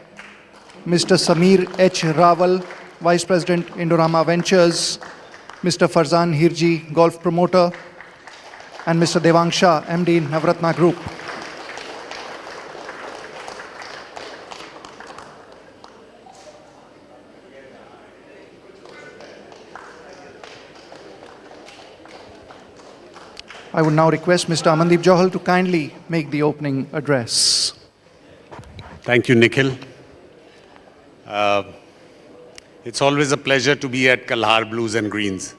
Mr. Sameer H. Rawal, Vice President, Indorama Ventures; Mr. Farzan Hirji, Golf Promoter; and Mr. Devang Shah, MD, Navratna Group. I would now request Mr. Amandeep Johal to kindly make the opening address. Thank you, Nikhil. It's always a pleasure to be at Kalhar Blues and Greens.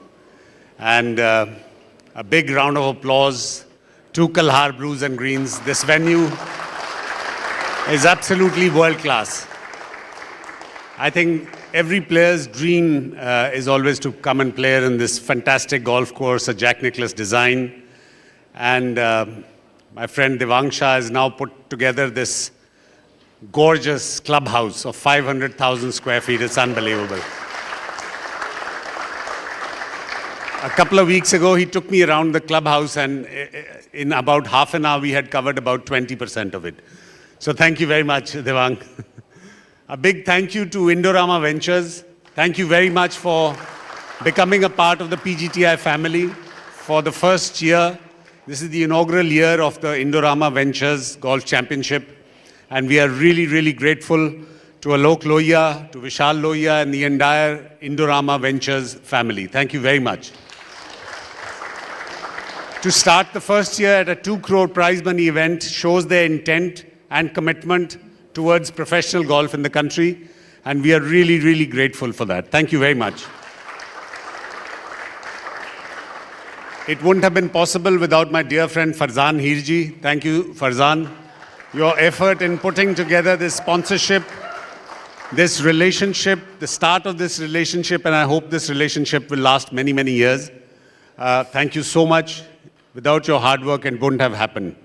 And a big round of applause to Kalhar Blues and Greens. This venue is absolutely world class. I think every player's dream is always to come and play in this fantastic golf course, a Jack Nicklaus design. And my friend Devang Shah has now put together this gorgeous clubhouse of 500,000 square feet. It's unbelievable. A couple of weeks ago, he took me around the clubhouse, and in about half an hour, we had covered about 20% of it. So thank you very much, Devang. A big thank you to Indorama Ventures. Thank you very much for becoming a part of the PGTI family for the first year. This is the inaugural year of the Indorama Ventures Golf Championship. And we are really, really grateful to Alok Lohia, to Vishal Lohia, and the entire Indorama Ventures family. Thank you very much. To start the first year at a 2 crore prize money event shows their intent and commitment towards professional golf in the country. And we are really, really grateful for that. Thank you very much. It wouldn't have been possible without my dear friend Farzan Hirji. Thank you, Farzan. Your effort in putting together this sponsorship, this relationship, the start of this relationship, and I hope this relationship will last many, many years. Thank you so much. Without your hard work, it wouldn't have happened.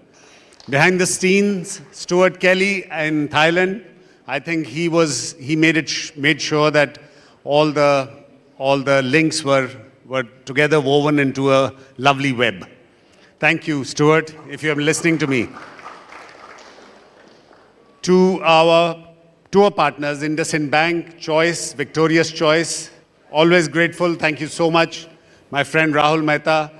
Behind the scenes, Stuart Kelly in Thailand, I think he made sure that all the links were together woven into a lovely web. Thank you, Stuart, if you're listening to me. To our tour partners, IndusInd Bank, Choice, Victorious Choice, always grateful. Thank you so much. My friend Rahul Mehta.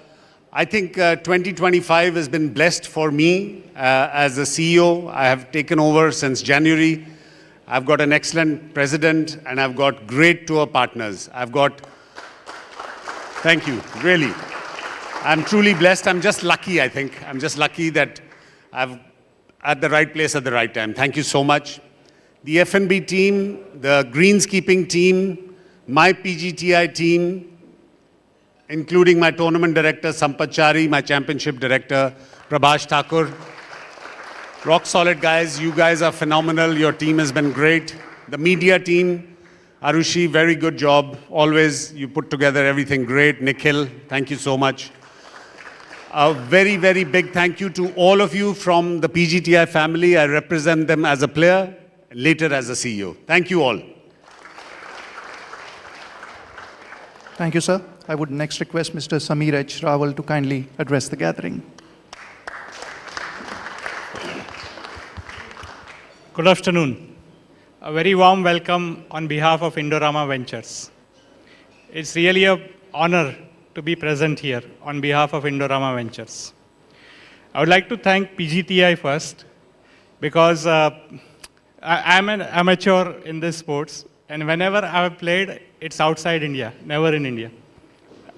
I think 2025 has been blessed for me as a CEO. I have taken over since January. I've got an excellent president and I've got great tour partners. Thank you, really. I'm truly blessed. I'm just lucky, I think. I'm just lucky that I'm at the right place at the right time. Thank you so much. The F&B team, the greenskeeping team, my PGTI team, including my tournament director, Sampath Chari, my championship director, Prabhash Thakur. Rock solid guys. You guys are phenomenal. Your team has been great. The media team, Arushi, very good job. Always, you put together everything great. Nikhil, thank you so much. A very, very big thank you to all of you from the PGTI family. I represent them as a player, later as a CEO. Thank you all. Thank you, sir. I would next request Mr. Sameer H. Rawal to kindly address the gathering. Good afternoon. A very warm welcome on behalf of Indorama Ventures. It's really an honor to be present here on behalf of Indorama Ventures. I would like to thank PGTI first because I'm an amateur in this sports, and whenever I've played, it's outside India, never in India.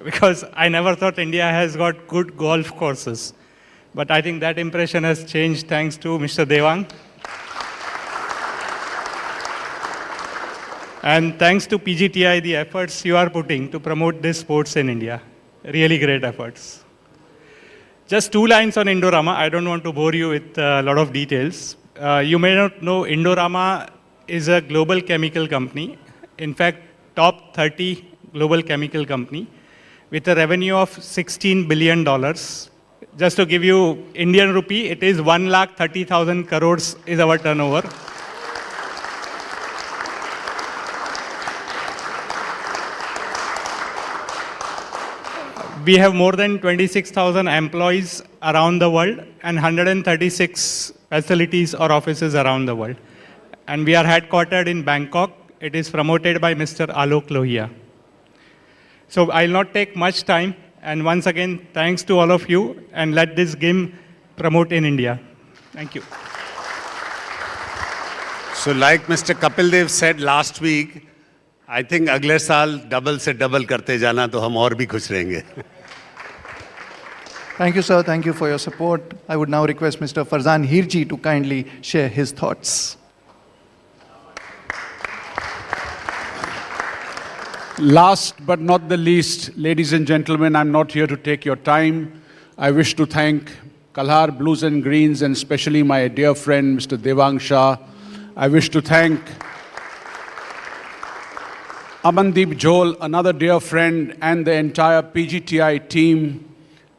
Because I never thought India has got good golf courses. But I think that impression has changed thanks to Mr. Devang. And thanks to PGTI, the efforts you are putting to promote this sports in India. Really great efforts. Just 2 lines on Indorama. I don't want to bore you with a lot of details. You may not know Indorama is a global chemical company. In fact, top 30 global chemical company with a revenue of $16 billion. Just to give you Indian rupee, it is 1,30,000 crores is our turnover. We have more than 26,000 employees around the world and 136 facilities or offices around the world. And we are headquartered in Bangkok. It is promoted by Mr. Alok Lohia. So I'll not take much time. And once again, thanks to all of you, and let this game promote in India. Thank you. So like Mr. Kapil Dev said last week, I think अगले साल double से double करते जाना तो हम और भी खुश रहेंगे. Thank you, sir. Thank you for your support. I would now request Mr. Farzan Hirji to kindly share his thoughts. Last but not the least, ladies and gentlemen, I'm not here to take your time. I wish to thank Kalhar Blues and Greens and especially my dear friend, Mr. Devang Shah. I wish to thank Amandeep Jol, another dear friend, and the entire PGTI team.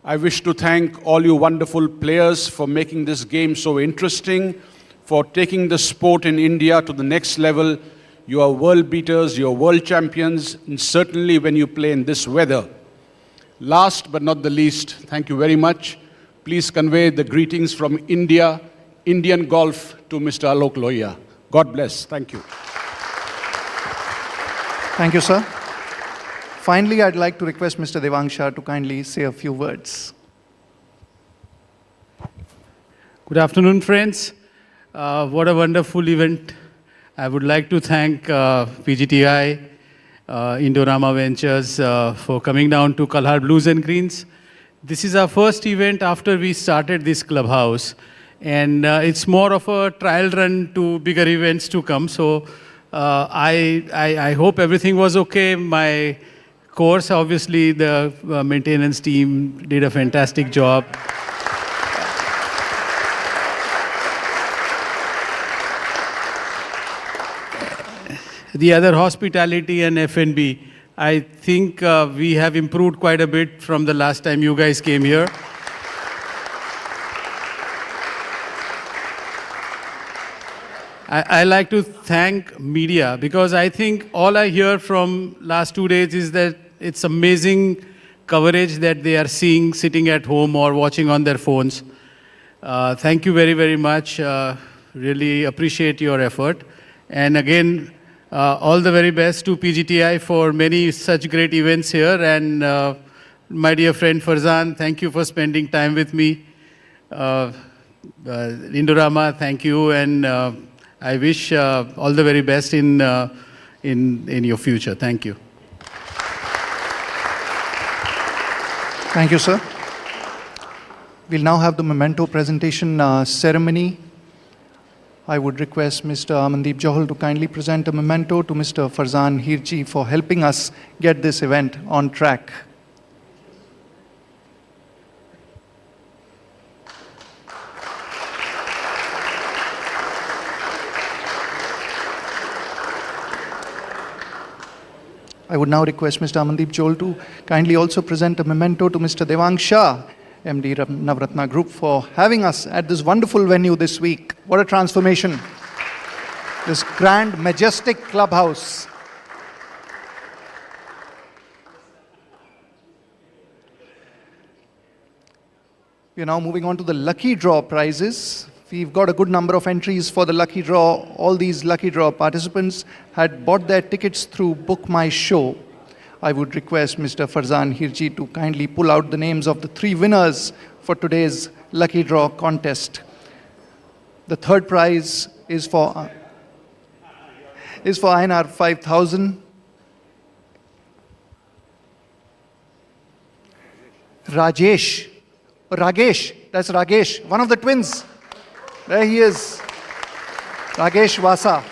I wish to thank all you wonderful players for making this game so interesting, for taking the sport in India to the next level. You are world beaters, you are world champions, and certainly when you play in this weather. Last but not the least, thank you very much. Please convey the greetings from India, Indian golf to Mr. Alok Lohia. God bless. Thank you. Thank you, sir. Finally, I'd like to request Mr. Devang Shah to kindly say a few words. Good afternoon, friends. What a wonderful event. I would like to thank PGTI, Indorama Ventures for coming down to Kalhar Blues and Greens. This is our first event after we started this clubhouse. And it's more of a trial run to bigger events to come. So I hope everything was okay. My course, obviously, the maintenance team did a fantastic job. The other hospitality and F&B, I think we have improved quite a bit from the last time you guys came here. I like to thank media because I think all I hear from last 2 days is that it's amazing coverage that they are seeing sitting at home or watching on their phones. Thank you very, very much. Really appreciate your effort. And again, all the very best to PGTI for many such great events here. And my dear friend Farzan, thank you for spending time with me. Indorama, thank you. And I wish all the very best in your future. Thank you. Thank you, sir. We'll now have the memento presentation ceremony. I would request Mr. Amandeep Johal to kindly present a memento to Mr. Farzan Hirji for helping us get this event on track. I would now request Mr. Amandeep Johal to kindly also present a memento to Mr. Devang Shah, MD Navratna Group, for having us at this wonderful venue this week. What a transformation. This grand, majestic clubhouse. We are now moving on to the lucky draw prizes. We've got a good number of entries for the lucky draw. All these lucky draw participants had bought their tickets through Book My Show. I would request Mr. Farzan Hirji to kindly pull out the names of the 3 winners for today's lucky draw contest. The third prize is for INR 5,000. Ragesh, that's Ragesh, one of the twins. There he is, Ragesh Vasa.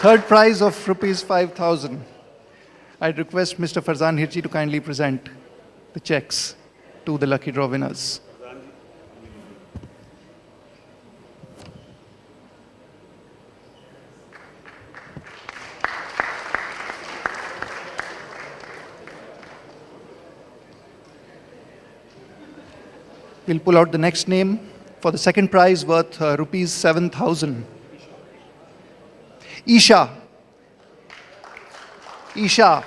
Third prize of rupees 5,000. I'd request Mr. Farzan Hirji to kindly present the checks to the lucky draw winners. We'll pull out the next name for the second prize worth rupees 7,000. Isha. Isha.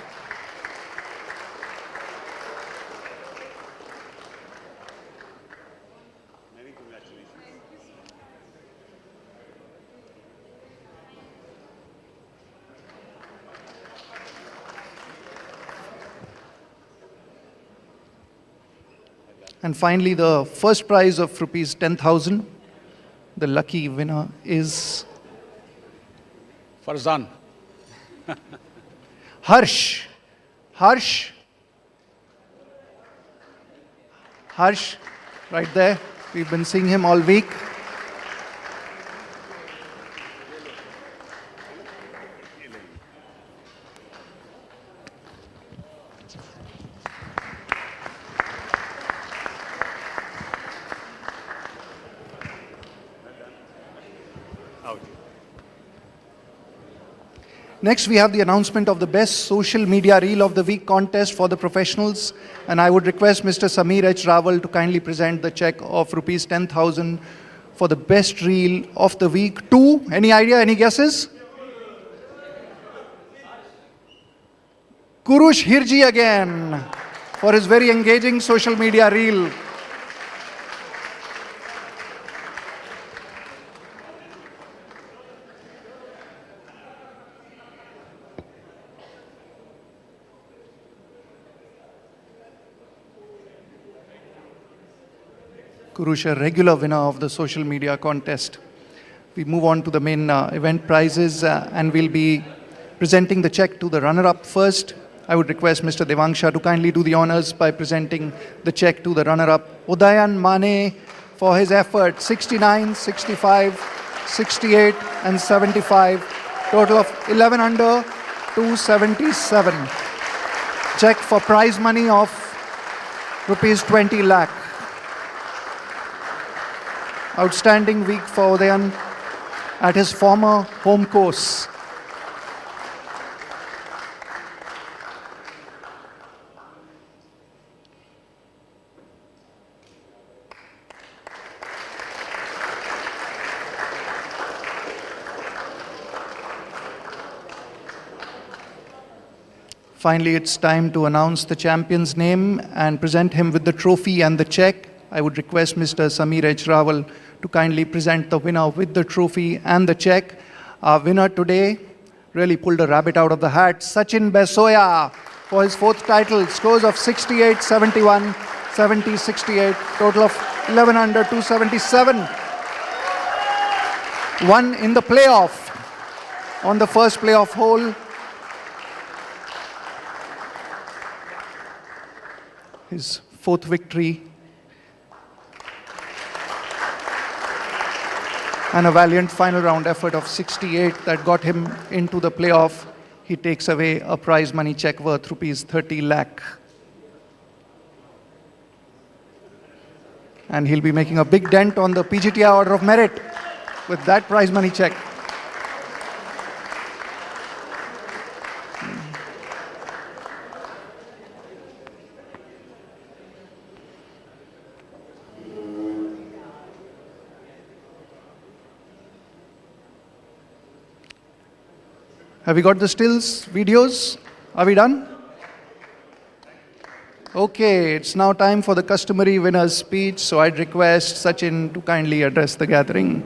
And finally, the first prize of rupees 10,000. The lucky winner is Farzan. Harsh. Harsh. Harsh, right there. We've been seeing him all week. Next, we have the announcement of the best social media reel of the week contest for the professionals. And I would request Mr. Sameer H. Rawal to kindly present the check of rupees 10,000 for the best reel of the week. To, any idea, any guesses? Kurush Hirji again for his very engaging social media reel. Kurush, a regular winner of the social media contest. We move on to the main event prizes and we'll be presenting the check to the runner-up first. I would request Mr. Devangsha to kindly do the honors by presenting the check to the runner-up, Udayan Mane, for his effort, 69, 65, 68 and 75, total of 11 under 277. Check for prize money of rupees 20 lakh. Outstanding week for Udayan at his former home course. Finally, it's time to announce the champion's name and present him with the trophy and the check. I would request Mr. Sameer H. Rawal to kindly present the winner with the trophy and the check. Our winner today really pulled a rabbit out of the hat, Sachin Besoya, for his fourth title, scores of 68, 71, 70, 68, total of 11 under 277. Won in the playoff on the first playoff hole. His fourth victory. And a valiant final round effort of 68 that got him into the playoff. He takes away a prize money check worth rupees 30 lakh. And he'll be making a big dent on the PGTI Order of Merit with that prize money check. Have we got the stills, videos? Are we done? Okay, it's now time for the customary winner's speech, so I'd request Sachin to kindly address the gathering.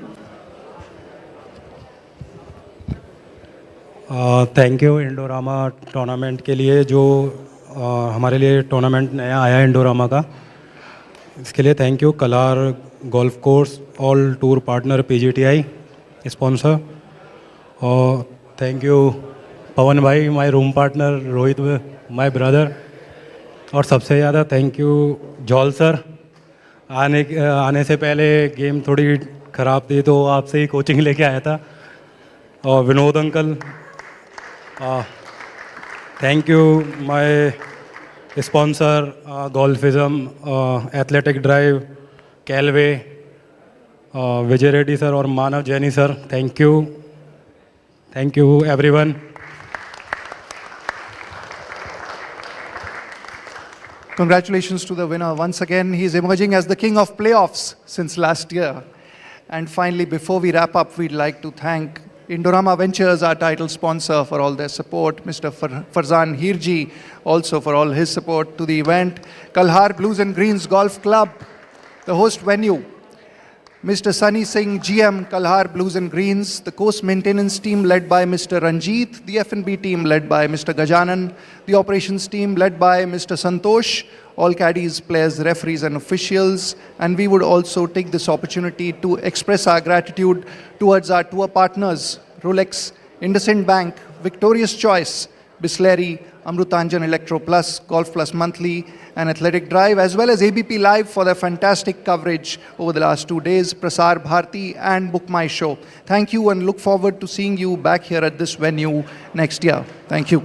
Thank you Indorama tournament के लिए जो हमारे लिए tournament नया आया Indorama का इसके लिए थैंक यू कलार golf course all tour partner PGTI sponsor और थैंक यू पवन भाई my room partner Rohit my brother और सबसे ज़्यादा थैंक यू जॉल सर आने से पहले गेम थोड़ी ख़राब थी तो आपसे ही कोचिंग लेके आया था Vinod uncle. Thank you, my sponsor, Golfism, Athletic Drive, Calway, Vijay Reddy sir or Manav Jaini sir. Thank you. Thank you, everyone. Congratulations to the winner. Once again, he's emerging as the king of playoffs since last year. And finally, before we wrap up, we'd like to thank Indorama Ventures, our title sponsor, for all their support. Mr. Farzan Hirji, also for all his support to the event. Kalhar Blues and Greens Golf Club, the host venue. Mr. Sunny Singh, GM, Kalhar Blues and Greens. The course maintenance team led by Mr. Ranjit. The F&B team led by Mr. Gajanan. The operations team led by Mr. Santosh. All caddies, players, referees and officials. And we would also take this opportunity to express our gratitude towards our tour partners, Rolex, IndusInd Bank, Victorious Choice, Bisleri, Amrutanjan Electro Plus, Golf Plus Monthly and Athletic Drive, as well as ABPLIVE for their fantastic coverage over the last 2 days, Prasar Bharati and Book My Show. Thank you and look forward to seeing you back here at this venue next year. Thank you.